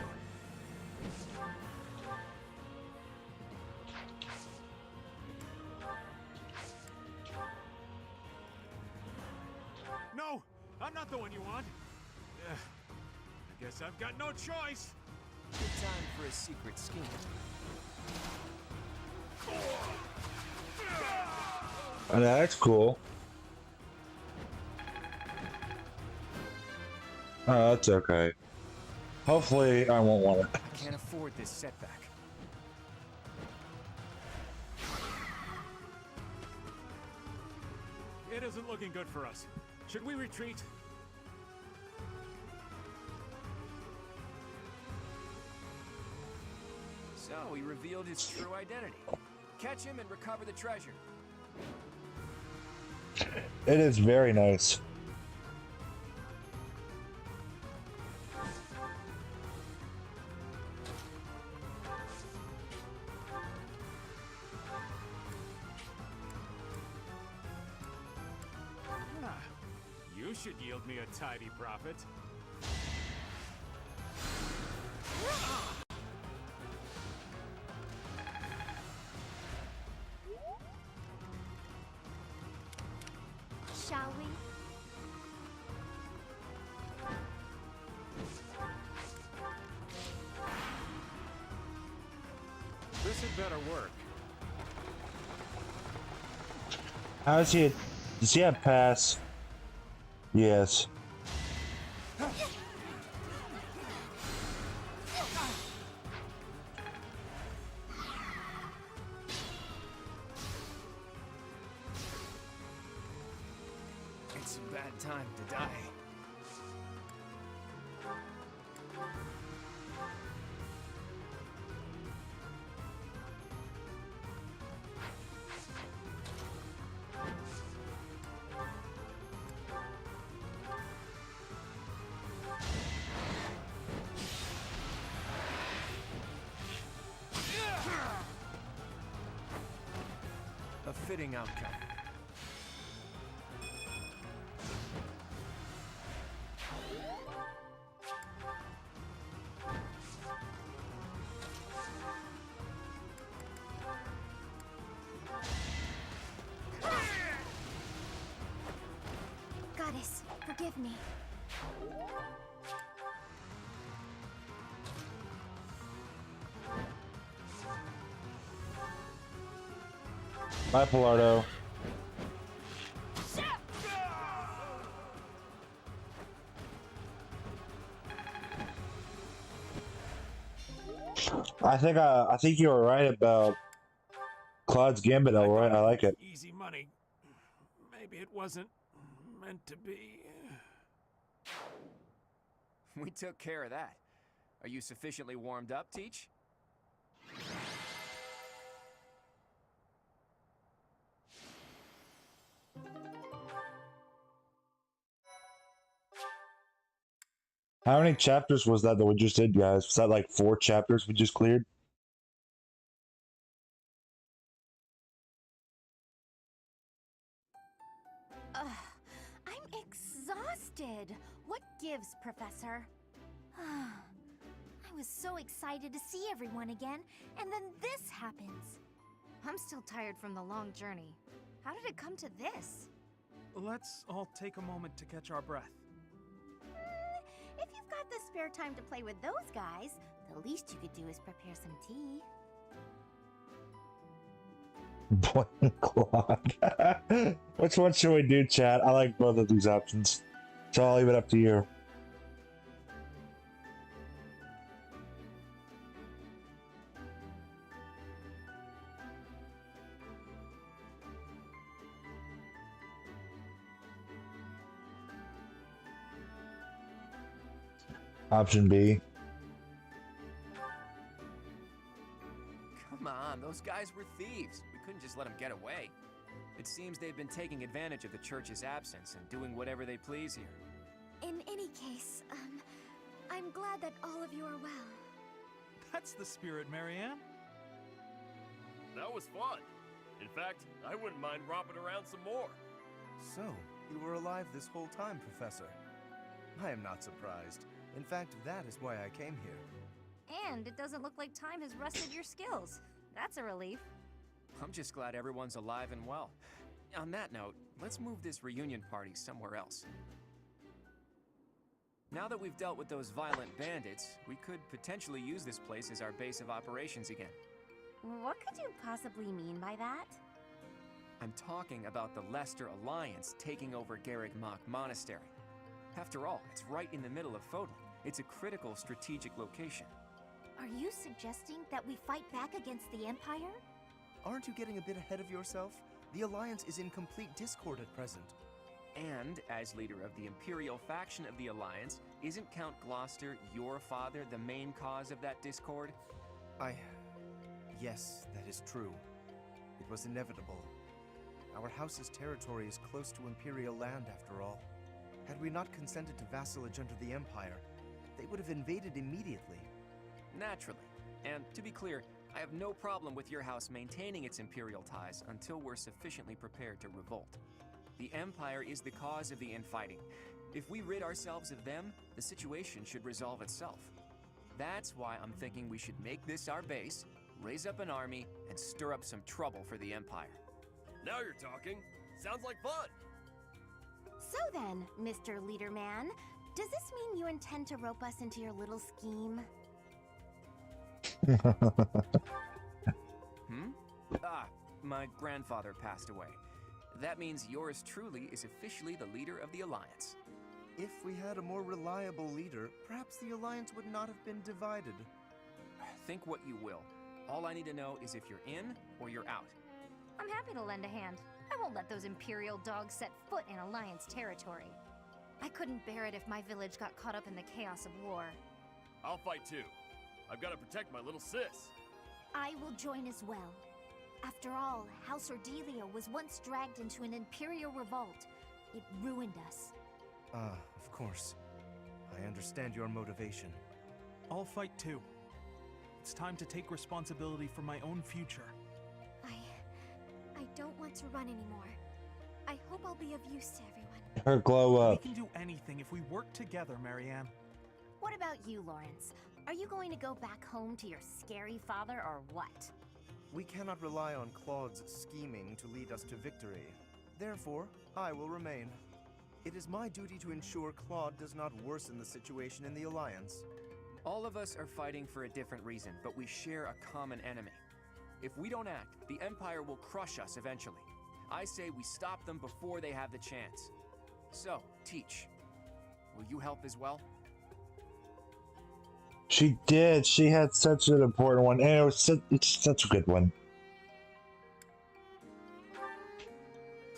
No, I'm not the one you want. I guess I've got no choice. Good time for a secret scheme. Oh, that's cool. Oh, that's okay. Hopefully, I won't want it. I can't afford this setback. It isn't looking good for us. Should we retreat? So he revealed his true identity. Catch him and recover the treasure. It is very nice. You should yield me a tidy profit. Shall we? This had better work. Does he have pass? Yes. It's a bad time to die. A fitting outcome. Goddess, forgive me. Bye, Pilardo. I think you were right about Claude's Gambit, though, right? I like it. Easy money. Maybe it wasn't meant to be. We took care of that. Are you sufficiently warmed up, Teach? How many chapters was that we just did, guys? Was that like 4 chapters we just cleared? I'm exhausted. What gives, Professor? I was so excited to see everyone again, and then this happens. I'm still tired from the long journey. How did it come to this? let's all take a moment to catch our breath. If you've got the spare time to play with those guys, the least you could do is prepare some tea. Boiling clock. Which one should we do, chat? I like both of these options. So I'll leave it up to you. Option B. Come on, those guys were thieves. We couldn't just let them get away. It seems they've been taking advantage of the church's absence and doing whatever they please here. In any case, I'm glad that all of you are well. That's the spirit, Marianne. That was fun. In fact, I wouldn't mind romping around some more. So, you were alive this whole time, Professor. I am not surprised. In fact, that is why I came here. And it doesn't look like time has rusted your skills. That's a relief. I'm just glad everyone's alive and well. On that note, let's move this reunion party somewhere else. Now that we've dealt with those violent bandits, we could potentially use this place as our base of operations again. What could you possibly mean by that? I'm talking about the Leicester Alliance taking over Garrigmach Monastery. After all, it's right in the middle of Fodlan. It's a critical strategic location. Are you suggesting that we fight back against the Empire? Aren't you getting a bit ahead of yourself? The Alliance is in complete discord at present. And, as leader of the Imperial faction of the Alliance, isn't Count Gloucester, your father, the main cause of that discord? Yes, that is true. It was inevitable. Our house's territory is close to Imperial land, after all. Had we not consented to vassalage under the Empire, they would have invaded immediately. Naturally. And, to be clear, I have no problem with your house maintaining its Imperial ties until we're sufficiently prepared to revolt. The Empire is the cause of the infighting. If we rid ourselves of them, the situation should resolve itself. That's why I'm thinking we should make this our base, raise up an army, and stir up some trouble for the Empire. Now you're talking. Sounds like fun. So then, Mr. Leaderman, does this mean you intend to rope us into your little scheme? My grandfather passed away. That means yours truly is officially the leader of the Alliance. If we had a more reliable leader, perhaps the Alliance would not have been divided. Think what you will. All I need to know is if you're in or you're out. I'm happy to lend a hand. I won't let those Imperial dogs set foot in Alliance territory. I couldn't bear it if my village got caught up in the chaos of war. I'll fight too. I've got to protect my little sis. I will join as well. After all, House Ordelia was once dragged into an Imperial revolt. It ruined us. Of course. I understand your motivation. I'll fight too. It's time to take responsibility for my own future. I don't want to run anymore. I hope I'll be of use to everyone. Her glow up. We can do anything if we work together, Marianne. What about you, Lawrence? Are you going to go back home to your scary father or what? We cannot rely on Claude's scheming to lead us to victory. Therefore, I will remain. It is my duty to ensure Claude does not worsen the situation in the Alliance. All of us are fighting for a different reason, but we share a common enemy. If we don't act, the Empire will crush us eventually. I say we stop them before they have the chance. So, Teach, will you help as well? She did. She had such an important one, and it's such a good one.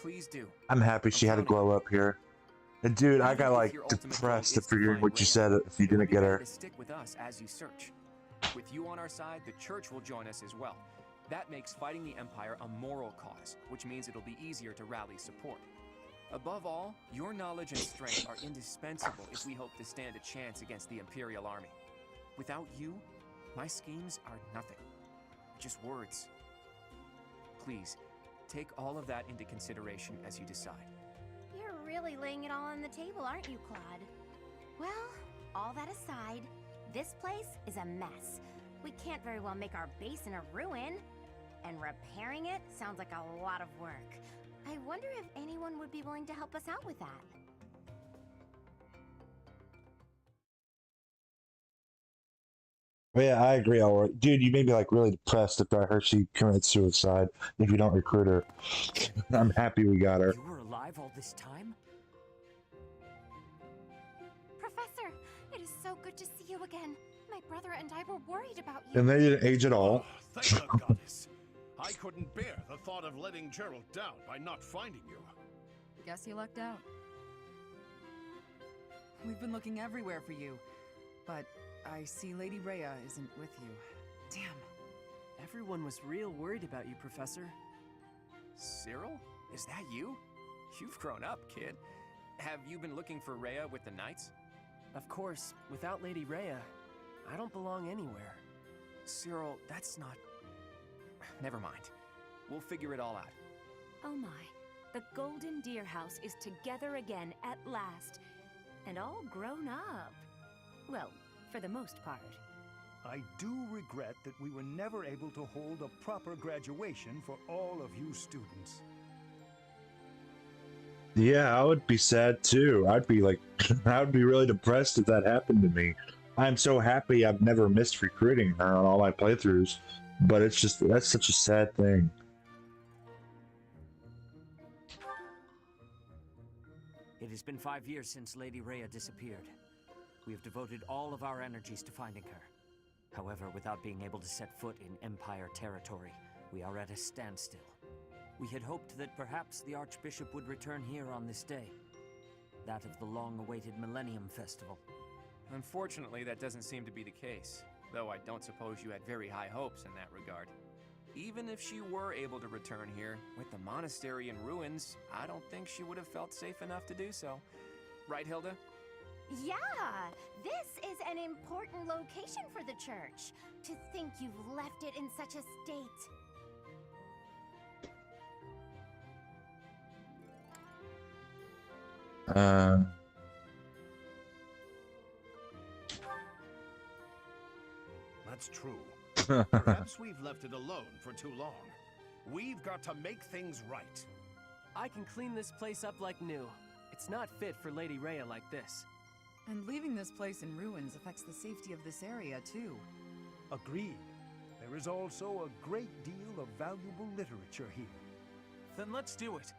Please do. I'm happy she had a glow up here. And dude, I got like depressed after hearing what you said if you didn't get her. Stick with us as you search. With you on our side, the church will join us as well. That makes fighting the Empire a moral cause, which means it'll be easier to rally support. Above all, your knowledge and strength are indispensable if we hope to stand a chance against the Imperial army. Without you, my schemes are nothing. Just words. Please, take all of that into consideration as you decide. You're really laying it all on the table, aren't you, Claude? Well, all that aside, this place is a mess. We can't very well make our base in a ruin. And repairing it sounds like a lot of work. I wonder if anyone would be willing to help us out with that. But yeah, I agree. All right, dude, you made me like really depressed if I heard she commits suicide. If you don't recruit her, I'm happy we got her. You were alive all this time? Professor, it is so good to see you again. My brother and I were worried about you. And they didn't age at all. Thank the goddess. I couldn't bear the thought of letting Gerald down by not finding you. Guess you lucked out. We've been looking everywhere for you, but I see Lady Rhea isn't with you. Damn. Everyone was real worried about you, Professor. Cyril? Is that you? You've grown up, kid. Have you been looking for Rhea with the Knights? Of course, without Lady Rhea, I don't belong anywhere. Cyril, that's not... Never mind. We'll figure it all out. Oh my. The Golden Deer House is together again at last. And all grown up. Well, for the most part. I do regret that we were never able to hold a proper graduation for all of you students. Yeah, I would be sad too. I'd be like, I would be really depressed if that happened to me. I'm so happy I've never missed recruiting her on all my playthroughs, but it's just, that's such a sad thing. It has been 5 years since Lady Rhea disappeared. We have devoted all of our energies to finding her. However, without being able to set foot in Empire territory, we are at a standstill. We had hoped that perhaps the Archbishop would return here on this day, that of the long-awaited Millennium Festival. Unfortunately, that doesn't seem to be the case, though I don't suppose you had very high hopes in that regard. Even if she were able to return here, with the monastery in ruins, I don't think she would have felt safe enough to do so. Right, Hilda? Yeah, this is an important location for the church. To think you've left it in such a state. That's true. Perhaps we've left it alone for too long. We've got to make things right. I can clean this place up like new. It's not fit for Lady Rhea like this. And leaving this place in ruins affects the safety of this area, too. Agreed. There is also a great deal of valuable literature here. Then let's do it.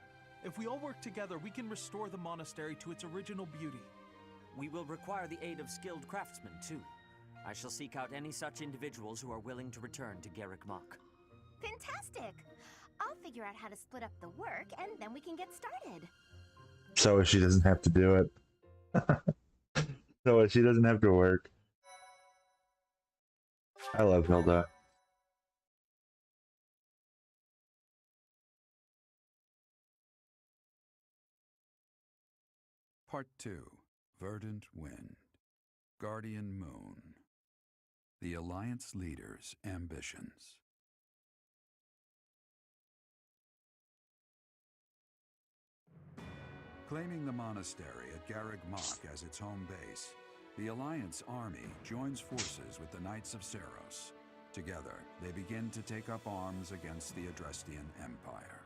If we all work together, we can restore the monastery to its original beauty. We will require the aid of skilled craftsmen, too. I shall seek out any such individuals who are willing to return to Garrick Mach. Fantastic! I'll figure out how to split up the work, and then we can get started. So she doesn't have to do it. So she doesn't have to work. I love Hilda. Part 2. Verdant Wind. Guardian Moon. The Alliance Leader's Ambitions. Claiming the monastery at Garrick Mach as its home base, the Alliance army joins forces with the Knights of Seros. Together, they begin to take up arms against the Adrestian Empire.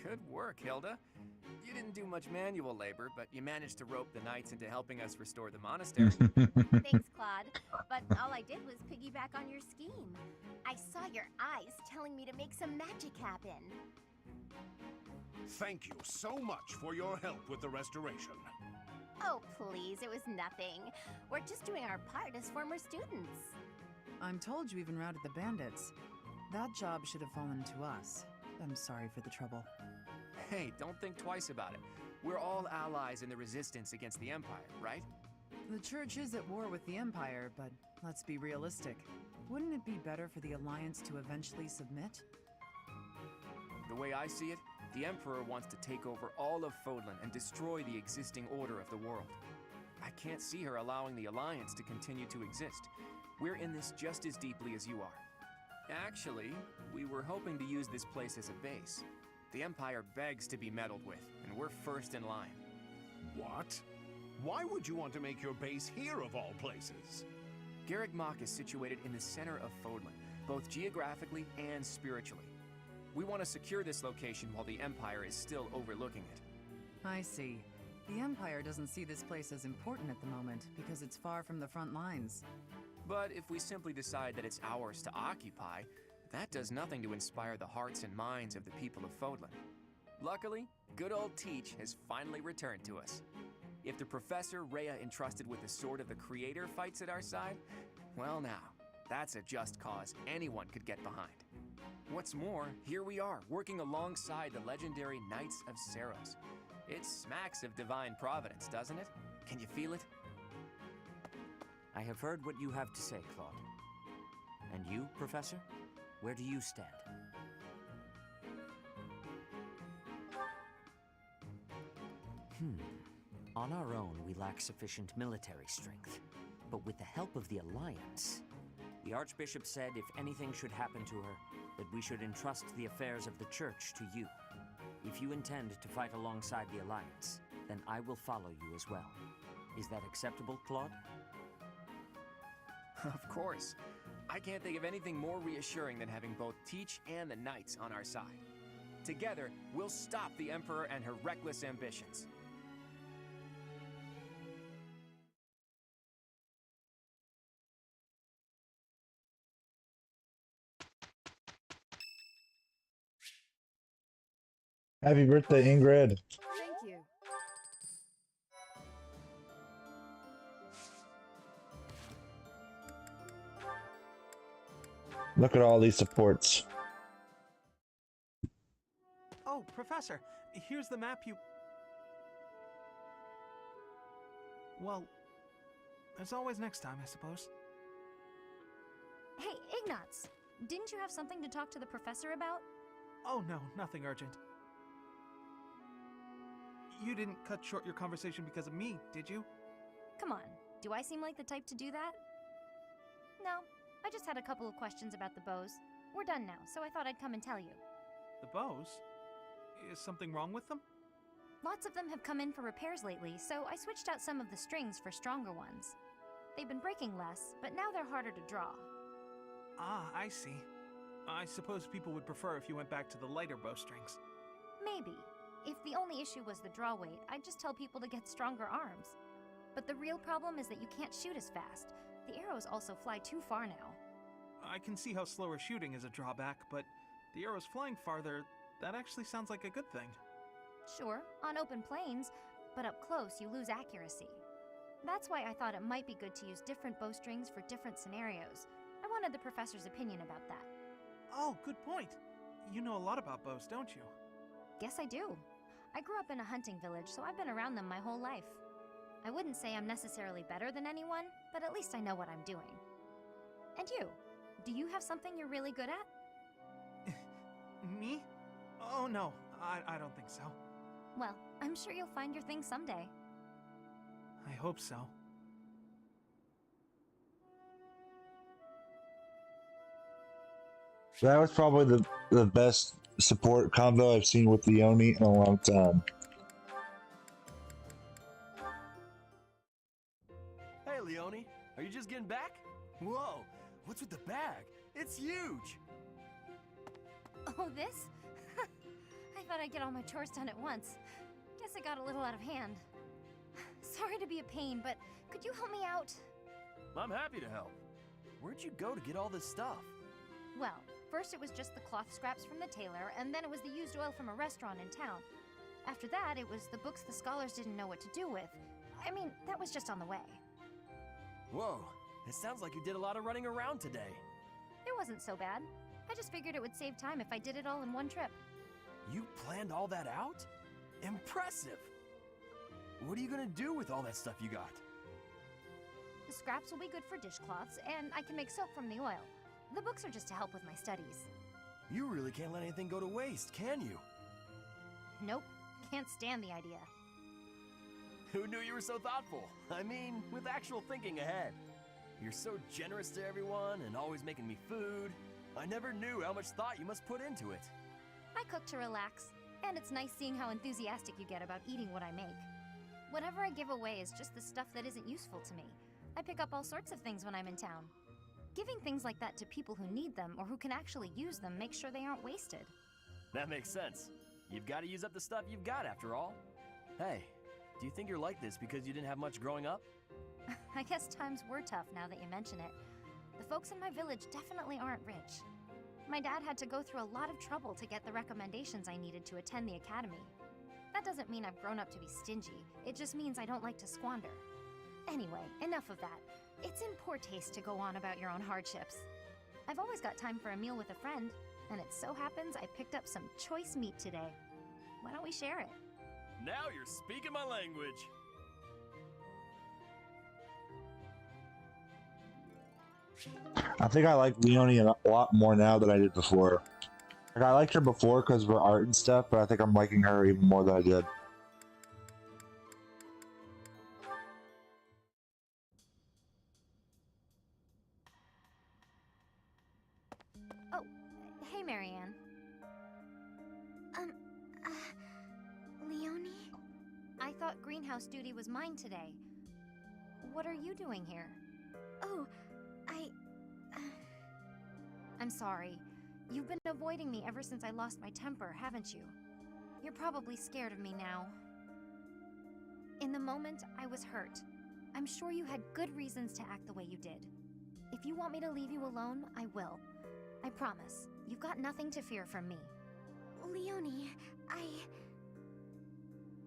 Good work, Hilda. You didn't do much manual labor, but you managed to rope the knights into helping us restore the monastery. Thanks, Claude. But all I did was piggyback on your scheme. I saw your eyes telling me to make some magic happen. Thank you so much for your help with the restoration. Oh, please, it was nothing. We're just doing our part as former students. I'm told you even routed the bandits. That job should have fallen to us. I'm sorry for the trouble. Hey, don't think twice about it. We're all allies in the resistance against the Empire, right? The Church is at war with the Empire, but let's be realistic. Wouldn't it be better for the Alliance to eventually submit? The way I see it, the Emperor wants to take over all of Fodlan and destroy the existing order of the world. I can't see her allowing the Alliance to continue to exist. We're in this just as deeply as you are. Actually, we were hoping to use this place as a base. The Empire begs to be meddled with, and we're first in line. What? Why would you want to make your base here of all places? Garrick Mach is situated in the center of Fodlan, both geographically and spiritually. We want to secure this location while the Empire is still overlooking it. I see. The Empire doesn't see this place as important at the moment because it's far from the front lines. But if we simply decide that it's ours to occupy, that does nothing to inspire the hearts and minds of the people of Fodlan. Luckily, good old Teach has finally returned to us. If the Professor Rhea entrusted with the Sword of the Creator fights at our side, well now, that's a just cause anyone could get behind. What's more, here we are, working alongside the legendary Knights of Seros. It smacks of divine providence, doesn't it? Can you feel it? I have heard what you have to say, Claude. And you, Professor? Where do you stand? On our own, we lack sufficient military strength. But with the help of the Alliance, the Archbishop said if anything should happen to her, that we should entrust the affairs of the Church to you. If you intend to fight alongside the Alliance, then I will follow you as well. Is that acceptable, Claude? Of course. I can't think of anything more reassuring than having both Teach and the Knights on our side. Together, we'll stop the Emperor and her reckless ambitions. Happy birthday, Ingrid. Thank you. Look at all these supports. Oh, Professor, here's the map you... Well, there's always next time, I suppose. Hey, Ignatz! Didn't you have something to talk to the professor about? Oh no, nothing urgent. You didn't cut short your conversation because of me, did you? Come on, do I seem like the type to do that? No, I just had a couple of questions about the bows. We're done now, so I thought I'd come and tell you. The bows? Is something wrong with them? Lots of them have come in for repairs lately, so I switched out some of the strings for stronger ones. They've been breaking less, but now they're harder to draw. Ah, I see. I suppose people would prefer if you went back to the lighter bowstrings. Maybe. If the only issue was the draw weight, I'd just tell people to get stronger arms. But the real problem is that you can't shoot as fast. The arrows also fly too far now. I can see how slower shooting is a drawback, but the arrows flying farther, that actually sounds like a good thing. Sure, on open plains, but up close you lose accuracy. That's why I thought it might be good to use different bowstrings for different scenarios. I wanted the professor's opinion about that. Oh, good point. You know a lot about bows, don't you? Guess I do. I grew up in a hunting village, so I've been around them my whole life. I wouldn't say I'm necessarily better than anyone, but at least I know what I'm doing. And you? Do you have something you're really good at? Me? Oh no, I don't think so. Well, I'm sure you'll find your thing someday. I hope so. That was probably the best support combo I've seen with Leone in a long time. Hey, Leone, are you just getting back? Whoa, what's with the bag? It's huge! Oh, this? I thought I'd get all my chores done at once. Guess it got a little out of hand. Sorry to be a pain, but could you help me out? I'm happy to help. Where'd you go to get all this stuff? Well, first it was just the cloth scraps from the tailor, and then it was the used oil from a restaurant in town. After that, it was the books the scholars didn't know what to do with. I mean, that was just on the way. Whoa, it sounds like you did a lot of running around today. It wasn't so bad. I just figured it would save time if I did it all in one trip. You planned all that out? Impressive! What are you gonna do with all that stuff you got? The scraps will be good for dishcloths, and I can make soap from the oil. The books are just to help with my studies. You really can't let anything go to waste, can you? Nope. Can't stand the idea. Who knew you were so thoughtful? I mean, with actual thinking ahead. You're so generous to everyone and always making me food. I never knew how much thought you must put into it. I cook to relax, and it's nice seeing how enthusiastic you get about eating what I make. Whatever I give away is just the stuff that isn't useful to me. I pick up all sorts of things when I'm in town. Giving things like that to people who need them or who can actually use them makes sure they aren't wasted. That makes sense. You've got to use up the stuff you've got after all. Hey, do you think you're like this because you didn't have much growing up? I guess times were tough now that you mention it. The folks in my village definitely aren't rich. My dad had to go through a lot of trouble to get the recommendations I needed to attend the academy. That doesn't mean I've grown up to be stingy. It just means I don't like to squander. Anyway, enough of that. It's in poor taste to go on about your own hardships. I've always got time for a meal with a friend, and it so happens I picked up some choice meat today. Why don't we share it? Now you're speaking my language. I think I like Leonie a lot more now than I did before. Like, I liked her before because of her art and stuff, but I think I'm liking her even more than I did. Oh, hey, Marianne. Leonie? I thought greenhouse duty was mine today. What are you doing here? Oh, I'm sorry. You've been avoiding me ever since I lost my temper, haven't you? You're probably scared of me now. In the moment, I was hurt. I'm sure you had good reasons to act the way you did. If you want me to leave you alone, I will. I promise. You've got nothing to fear from me. Leonie,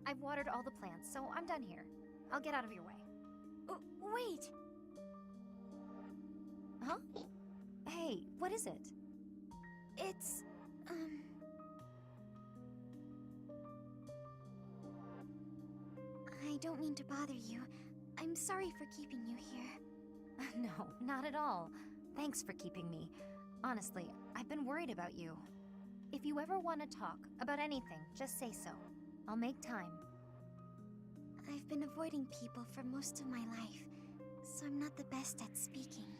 I've watered all the plants, so I'm done here. I'll get out of your way. Wait! Huh? Hey, what is it? It's, I don't mean to bother you. I'm sorry for keeping you here. No, not at all. Thanks for keeping me. Honestly, I've been worried about you. If you ever want to talk about anything, just say so. I'll make time. I've been avoiding people for most of my life, so I'm not the best at speaking.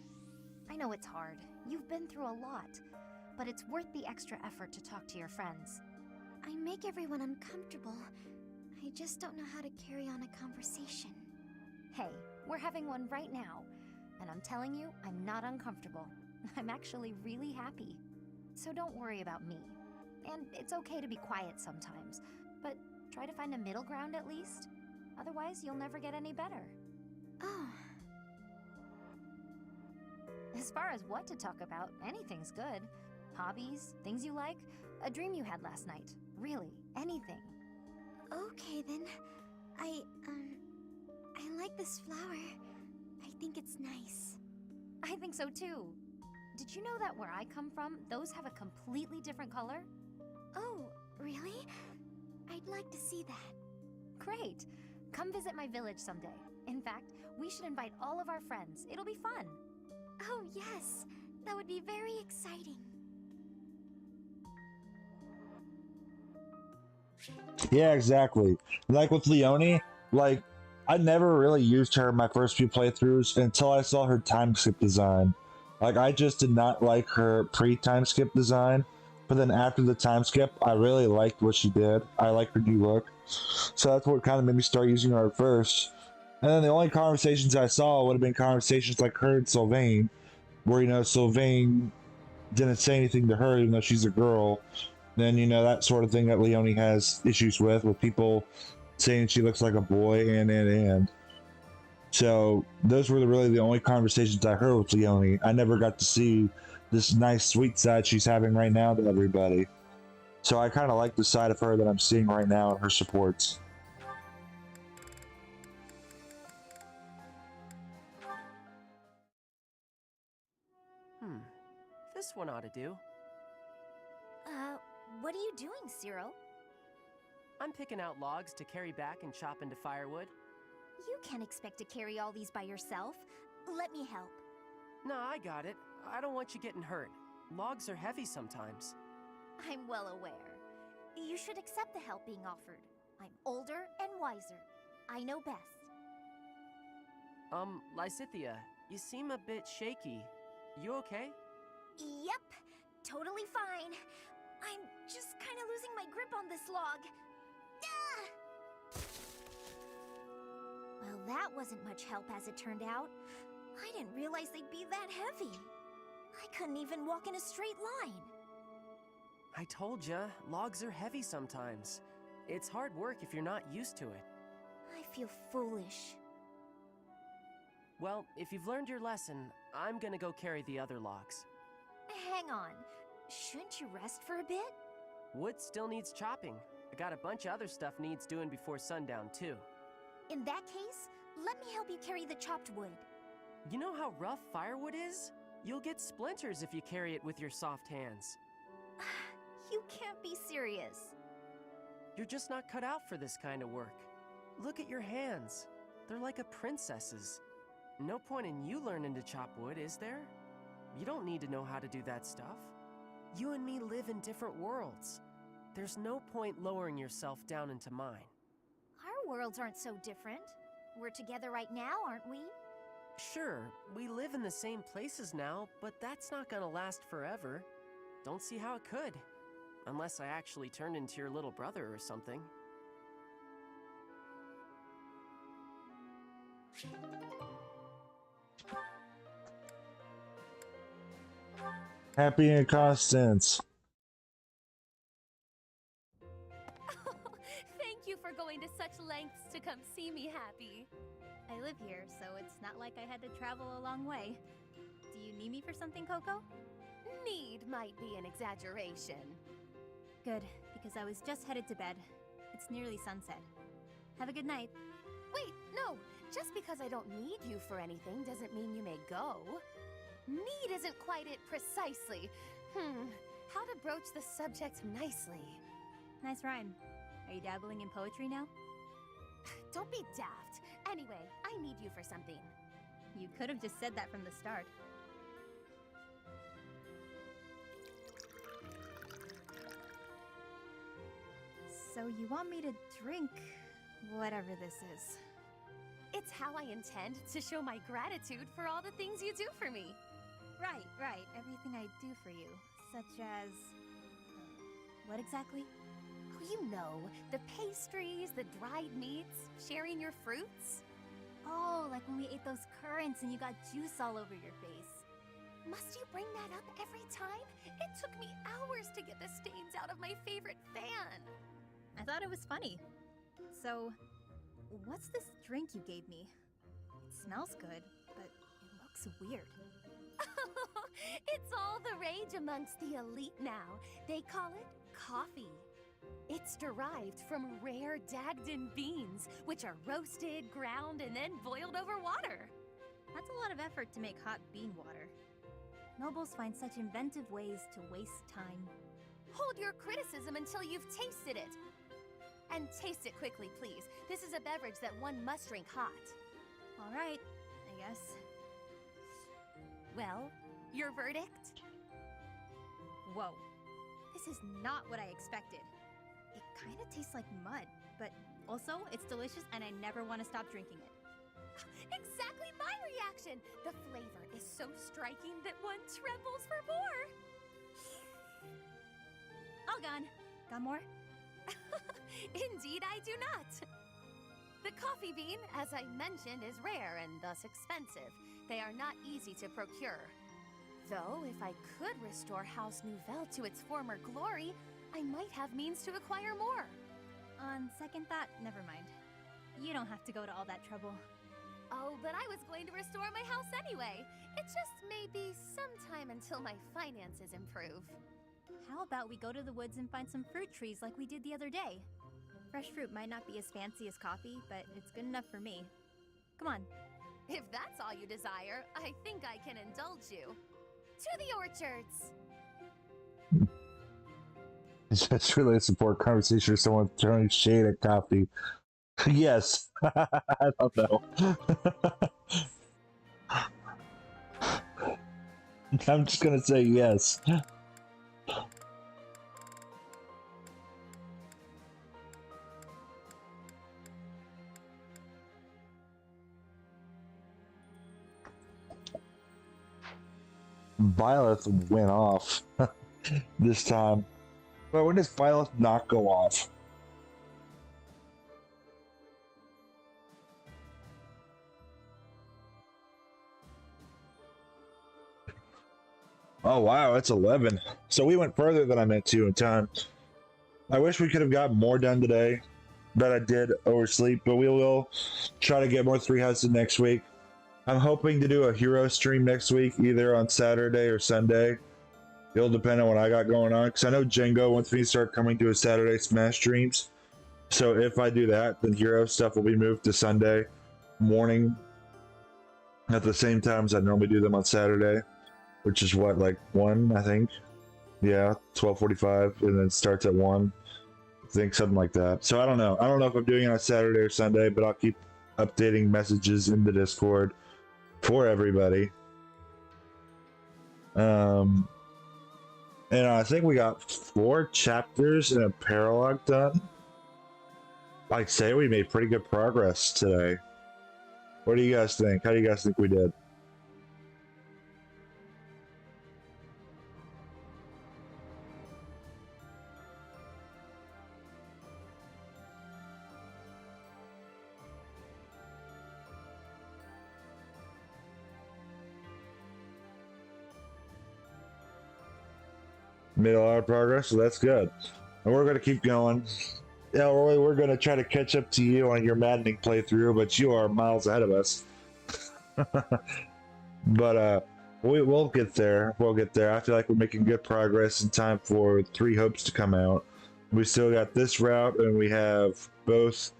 I know it's hard. You've been through a lot, but it's worth the extra effort to talk to your friends. I make everyone uncomfortable. I just don't know how to carry on a conversation. Hey, we're having one right now, and I'm telling you, I'm not uncomfortable. I'm actually really happy. So don't worry about me. And it's okay to be quiet sometimes, but try to find a middle ground at least. Otherwise, you'll never get any better. Oh. As far as what to talk about, anything's good. Hobbies, things you like, a dream you had last night. Really, anything. Okay, then. I like this flower. I think it's nice. I think so too. Did you know that where I come from, those have a completely different color? Oh, really? I'd like to see that. Great. Come visit my village someday. In fact, we should invite all of our friends. It'll be fun. Oh, yes. That would be very exciting. Yeah, exactly. Like with Leonie, like, I never really used her in my first few playthroughs until I saw her time skip design. Like, I just did not like her pre-time skip design, but then after the time skip, I really liked what she did. I liked her new look. So that's what kind of made me start using her at first. And then the only conversations I saw would have been conversations like her and Sylvain, where, you know, Sylvain didn't say anything to her even though she's a girl. Then, you know, that sort of thing that Leonie has issues with people saying she looks like a boy and. So those were really the only conversations I heard with Leonie. I never got to see this nice sweet side she's having right now to everybody. So I kind of like the side of her that I'm seeing right now and her supports. This one ought to do. What are you doing, Cyril? I'm picking out logs to carry back and chop into firewood. You can't expect to carry all these by yourself. Let me help. No, I got it. I don't want you getting hurt. Logs are heavy sometimes. I'm well aware. You should accept the help being offered. I'm older and wiser. I know best. Lysithea, you seem a bit shaky. You okay? Yep, totally fine. I'm just kind of losing my grip on this log. Ah! Well, that wasn't much help as it turned out. I didn't realize they'd be that heavy. I couldn't even walk in a straight line. I told ya, logs are heavy sometimes. It's hard work if you're not used to it. I feel foolish. Well, if you've learned your lesson, I'm gonna go carry the other logs. Hang on. Shouldn't you rest for a bit? Wood still needs chopping. I got a bunch of other stuff needs doing before sundown, too. In that case, let me help you carry the chopped wood. You know how rough firewood is? You'll get splinters if you carry it with your soft hands. You can't be serious. You're just not cut out for this kind of work. Look at your hands. They're like a princess's. No point in you learning to chop wood, is there? You don't need to know how to do that stuff. You and me live in different worlds. There's no point lowering yourself down into mine. Our worlds aren't so different. We're together right now, aren't we? Sure, we live in the same places now, but that's not gonna last forever. Don't see how it could. Unless I actually turned into your little brother or something. Happy and Constance. Thank you for going to such lengths to come see me, Happy. I live here, so it's not like I had to travel a long way. Do you need me for something, Coco? Need might be an exaggeration. Good, because I was just headed to bed. It's nearly sunset. Have a good night. Wait, no! Just because I don't need you for anything doesn't mean you may go. Need isn't quite it precisely. How to broach the subject nicely. Nice rhyme. Are you dabbling in poetry now? Don't be daft. Anyway, I need you for something. You could have just said that from the start. So you want me to drink whatever this is? It's how I intend to show my gratitude for all the things you do for me. Right. Everything I do for you. Such as... what exactly? Oh, you know, the pastries, the dried meats, sharing your fruits. Oh, like when we ate those currants and you got juice all over your face. Must you bring that up every time? It took me hours to get the stains out of my favorite fan. I thought it was funny. So, what's this drink you gave me? It smells good, but it looks weird. It's all the rage amongst the elite now. They call it coffee. It's derived from rare Dagden beans, which are roasted, ground, and then boiled over water. That's a lot of effort to make hot bean water. Nobles find such inventive ways to waste time. Hold your criticism until you've tasted it. And taste it quickly, please. This is a beverage that one must drink hot. All right, I guess. Well, your verdict? Whoa. This is not what I expected. It kind of tastes like mud, but also it's delicious and I never want to stop drinking it. Exactly my reaction! The flavor is so striking that one trembles for more! All gone. Got more? Indeed I do not! The coffee bean, as I mentioned, is rare and thus expensive. They are not easy to procure. Though, if I could restore House Nouvelle to its former glory, I might have means to acquire more. On second thought, never mind. You don't have to go to all that trouble. Oh, but I was going to restore my house anyway. It just may be some time until my finances improve. How about we go to the woods and find some fruit trees like we did the other day? Fresh fruit might not be as fancy as coffee, but it's good enough for me. Come on. If that's all you desire, I think I can indulge you. To the orchards! It's just really a support conversation with someone throwing shade at coffee. Yes. I don't know. I'm just gonna say yes. Violet went off this time. But when does Violet not go off? Oh wow, it's 11. So we went further than I meant to in time. I wish we could have got more done today, but I did oversleep. But we will try to get more 3 houses next week. I'm hoping to do a hero stream next week, either on Saturday or Sunday. It'll depend on what I got going on, because I know Django wants me to start coming to his Saturday Smash streams. So if I do that, then hero stuff will be moved to Sunday morning at the same time as I normally do them on Saturday, which is what, like 1, I think? Yeah, 12:45, and then it starts at 1. I think something like that. So I don't know. I don't know if I'm doing it on Saturday or Sunday, but I'll keep updating messages in the Discord for everybody. And I think we got 4 chapters in a paralogue done. I'd say we made pretty good progress today. What do you guys think? How do you guys think we did? Made a lot of progress, so that's good. And we're going to keep going. Yeah, we're going to try to catch up to you on your maddening playthrough, but you are miles ahead of us. But we'll get there. We'll get there. I feel like we're making good progress in time for 3 Hopes to come out. We still got this route, and we have both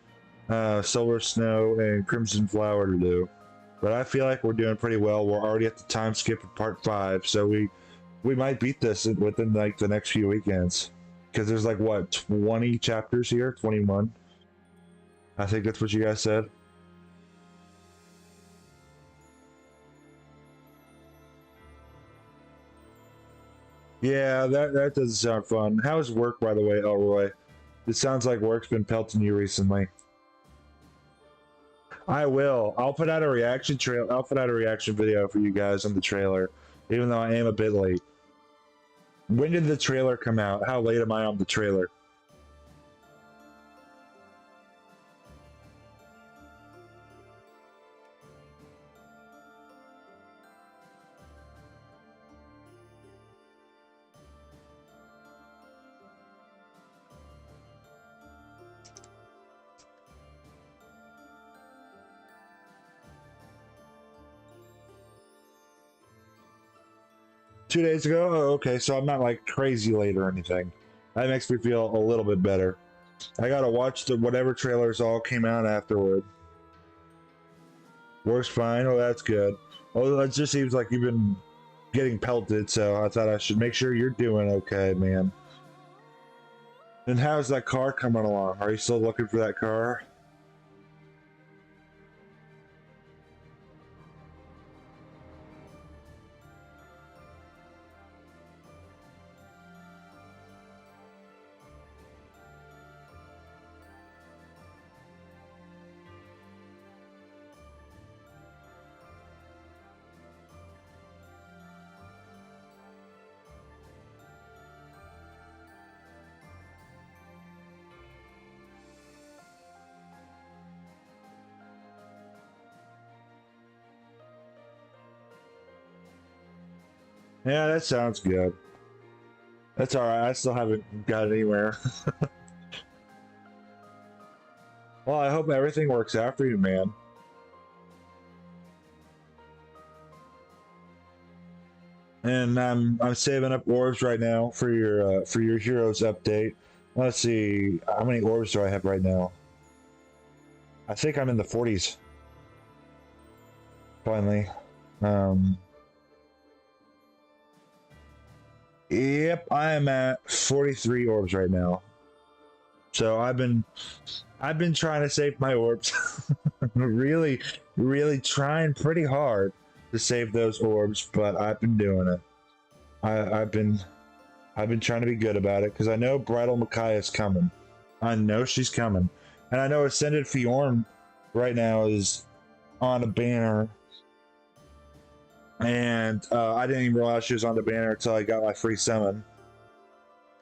Solar Snow and Crimson Flower to do. But I feel like we're doing pretty well. We're already at the time skip of part 5, so we might beat this within like the next few weekends, because there's like what, 20 chapters here, 21. I think that's what you guys said. Yeah, that doesn't sound fun. How's work, by the way, Elroy? It sounds like work's been pelting you recently. I will. I'll put out a reaction video for you guys on the trailer, even though I am a bit late. When did the trailer come out? How late am I on the trailer? Two days ago? Oh, okay, so I'm not like crazy late or anything. That makes me feel a little bit better. I gotta watch the whatever trailers all came out afterward. Works fine. Oh, that's good. Oh, it just seems like you've been getting pelted, so I thought I should make sure you're doing okay, man. And how's that car coming along? Are you still looking for that car? Yeah, that sounds good. That's alright, I still haven't got anywhere. Well, I hope everything works out for you, man. And I'm saving up orbs right now for your heroes update. Let's see, how many orbs do I have right now? I think I'm in the 40s. Finally. Yep, I am at 43 orbs right now. So I've been trying to save my orbs. really trying pretty hard to save those orbs, but I've been doing it. I've been trying to be good about it, because I know Bridal Makai is coming. I know she's coming. And I know Ascended Fjorm right now is on a banner. and I didn't even realize she was on the banner until I got my free summon.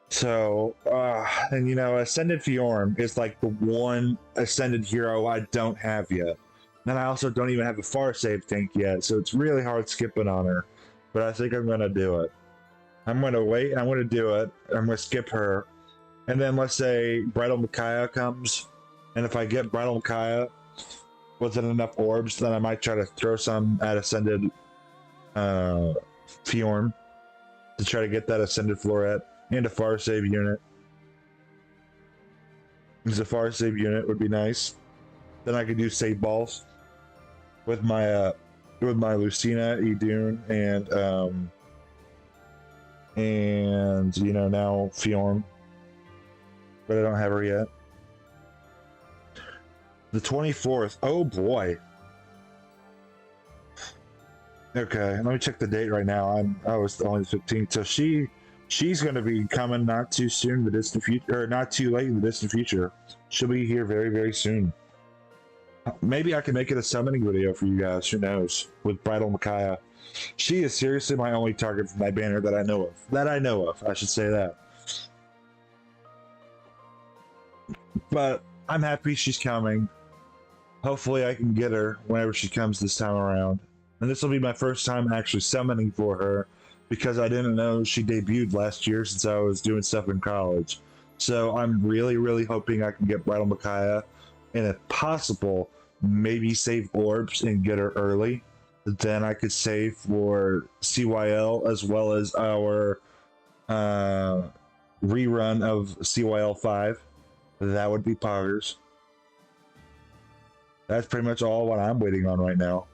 So, and you know, Ascended Fjorm is like the one Ascended hero I don't have yet. And I also don't even have a far save tank yet, so it's really hard skipping on her. But I think I'm gonna do it. I'm gonna wait, I'm gonna do it, I'm gonna skip her. And then let's say Bridal Micaiah comes, and if I get Bridal Micaiah within enough orbs, then I might try to throw some at Ascended Fjorm to try to get that Ascended Floret and a far save unit. Because a far save unit would be nice. Then I could do save balls with my Lucina, Idun, and you know, now Fjorm. But I don't have her yet. The 24th. Oh boy. Okay, let me check the date right now. I was only the 15th, so she's going to be coming not too soon in the distant future, or not too late in the distant future. She'll be here very, very soon. Maybe I can make it a summoning video for you guys. Who knows? With Bridal Micaiah. She is seriously my only target for my banner that I know of. That I know of. I should say that. But I'm happy she's coming. Hopefully I can get her whenever she comes this time around. And this will be my first time actually summoning for her, because I didn't know she debuted last year since I was doing stuff in college. So I'm really, really hoping I can get Bridal Micaiah, and if possible, maybe save orbs and get her early. Then I could save for CYL as well as our rerun of CYL 5. That would be poggers. That's pretty much all what I'm waiting on right now.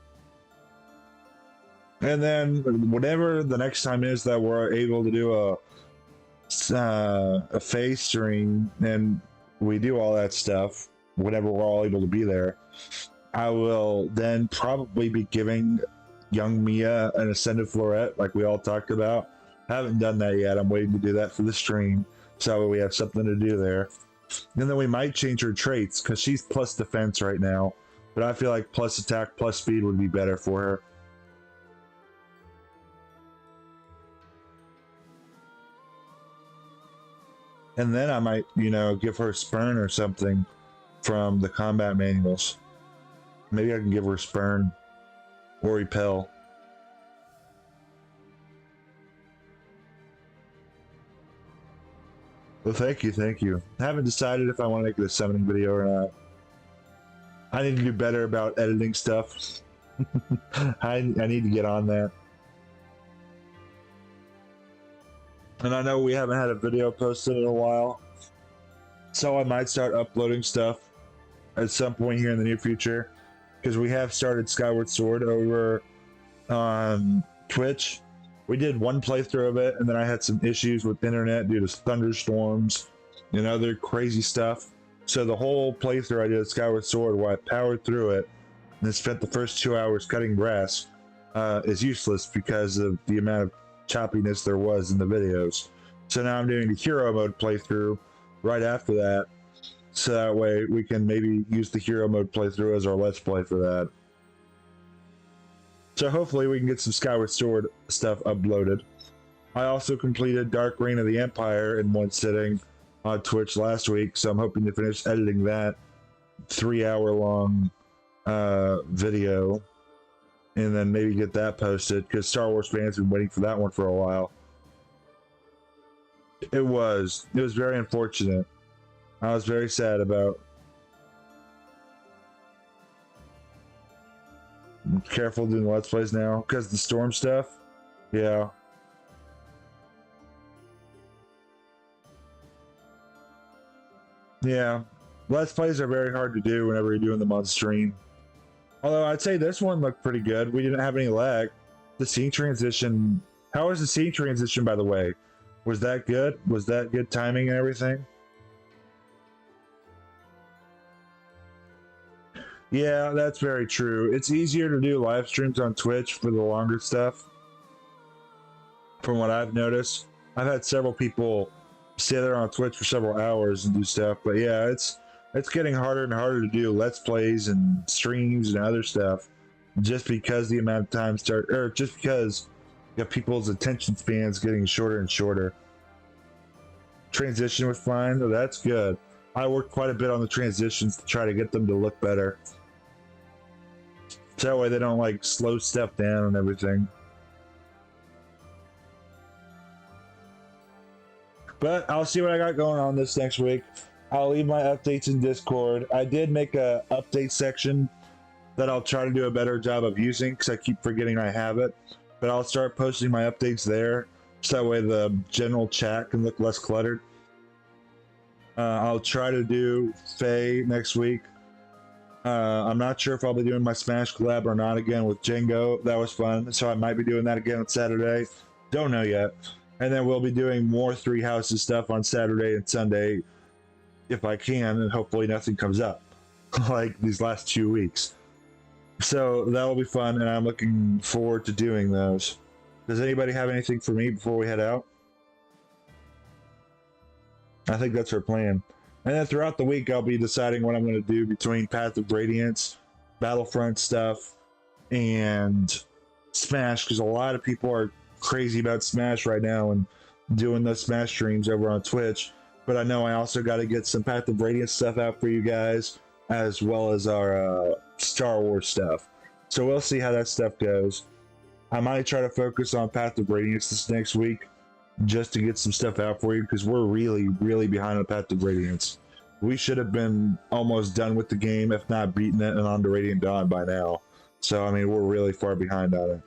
And then whatever the next time is that we're able to do a phase stream and we do all that stuff, whenever we're all able to be there, I will then probably be giving young Mia an Ascended Floret like we all talked about. I haven't done that yet. I'm waiting to do that for the stream, so we have something to do there. And then we might change her traits, because she's plus defense right now, but I feel like plus attack plus speed would be better for her. And then I might, you know, give her Spurn or something from the combat manuals. Maybe I can give her Spurn or Repel. Well, thank you. I haven't decided if I want to make it a summoning video or not. I need to do better about editing stuff. I need to get on that. And I know we haven't had a video posted in a while, so I might start uploading stuff at some point here in the near future, because we have started Skyward Sword over on Twitch. We did one playthrough of it, and then I had some issues with internet due to thunderstorms and other crazy stuff. So the whole playthrough I did of Skyward Sword, where I powered through it and spent the first 2 hours cutting grass, is useless because of the amount of choppiness there was in the videos. So now I'm doing the hero mode playthrough right after that, so that way we can maybe use the hero mode playthrough as our let's play for that. So hopefully we can get some Skyward Sword stuff uploaded. I also completed Dark Reign of the Empire in one sitting on Twitch last week, so I'm hoping to finish editing that 3-hour-long video, and then maybe get that posted, because Star Wars fans have been waiting for that one for a while. It was very unfortunate. I was very sad about. Careful doing Let's Plays now, because the storm stuff. Yeah. Yeah. Let's Plays are very hard to do whenever you're doing them on stream. Although I'd say this one looked pretty good. We didn't have any lag. The scene transition. How was the scene transition, by the way? Was that good? Was that good timing and everything? Yeah, that's very true. It's easier to do live streams on Twitch for the longer stuff, from what I've noticed. I've had several people stay there on Twitch for several hours and do stuff, but yeah, it's getting harder and harder to do Let's Plays and streams and other stuff just because the amount of time just because people's attention spans getting shorter and shorter. Transition was fine. Oh, that's good. I worked quite a bit on the transitions to try to get them to look better. So that way they don't like slow step down and everything. But I'll see what I got going on this next week. I'll leave my updates in Discord. I did make a update section that I'll try to do a better job of using because I keep forgetting I have it. But I'll start posting my updates there so that way the general chat can look less cluttered. I'll try to do Faye next week. I'm not sure if I'll be doing my Smash collab or not again with Django. That was fun. So I might be doing that again on Saturday. Don't know yet. And then we'll be doing more Three Houses stuff on Saturday and Sunday if I can, and hopefully nothing comes up like these last 2 weeks. So that'll be fun, and I'm looking forward to doing those. Does anybody have anything for me before we head out? I think that's our plan. And then throughout the week, I'll be deciding what I'm going to do between Path of Radiance, Battlefront stuff, and Smash, because a lot of people are crazy about Smash right now and doing the Smash streams over on Twitch. But I know I also got to get some Path of Radiance stuff out for you guys, as well as our Star Wars stuff. So we'll see how that stuff goes. I might try to focus on Path of Radiance this next week, just to get some stuff out for you, because we're really, really behind on Path of Radiance. We should have been almost done with the game, if not beaten it and on to Radiant Dawn by now. So, I mean, we're really far behind on it.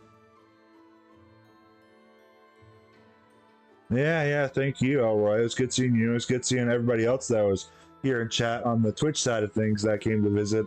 Yeah, thank you, Elroy. It was good seeing you. It was good seeing everybody else that was here in chat on the Twitch side of things that came to visit.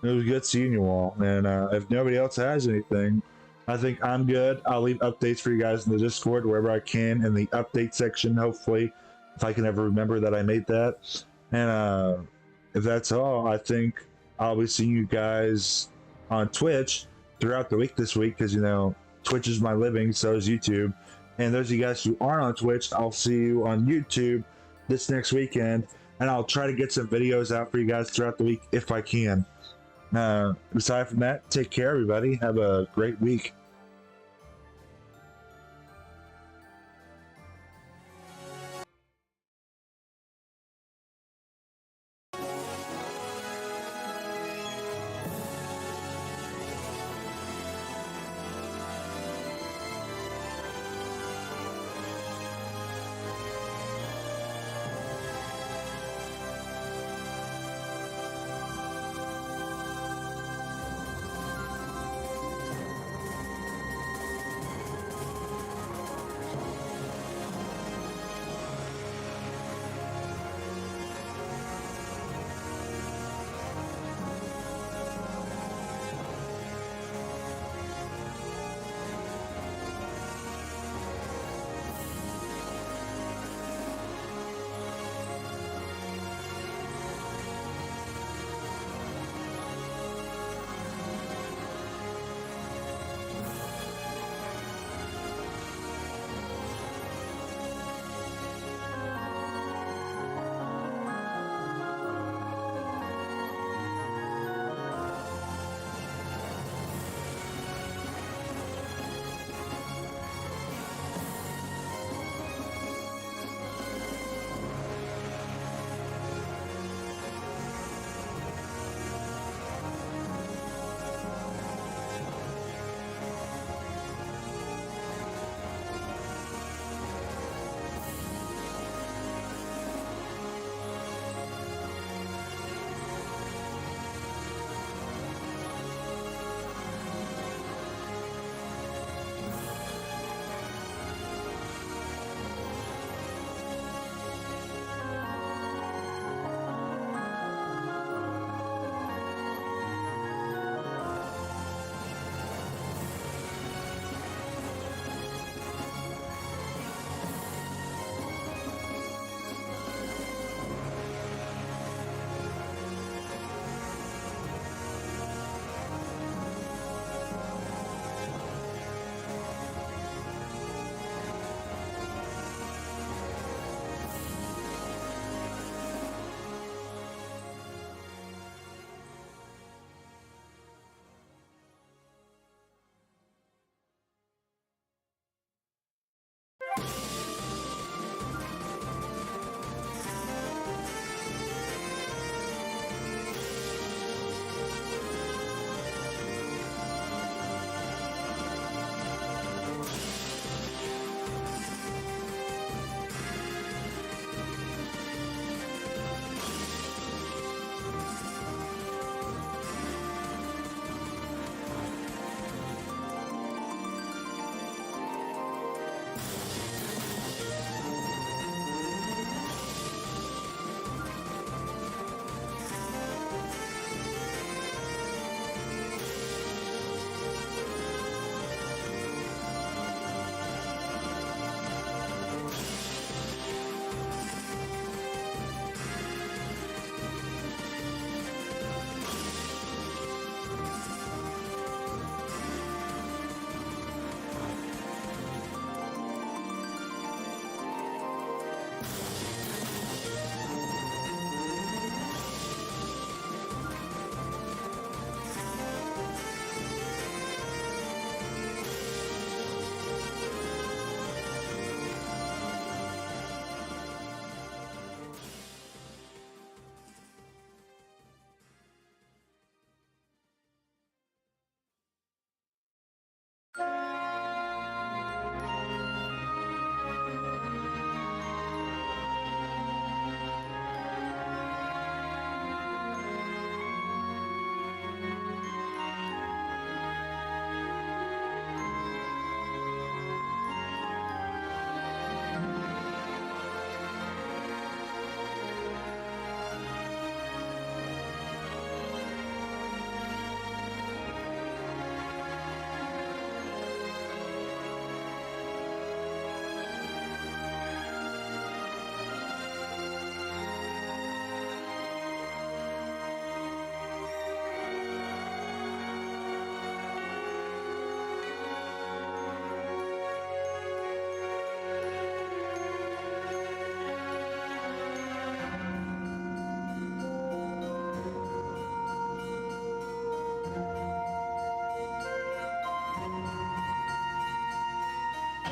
It was good seeing you all. And if nobody else has anything, I think I'm good. I'll leave updates for you guys in the Discord wherever I can in the update section, hopefully, if I can ever remember that I made that. And if that's all, I think I'll be seeing you guys on Twitch throughout the week this week, because, you know, Twitch is my living, so is YouTube. And those of you guys who aren't on Twitch, I'll see you on YouTube this next weekend, and I'll try to get some videos out for you guys throughout the week if I can. Aside from that, take care, everybody. Have a great week.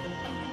Bye.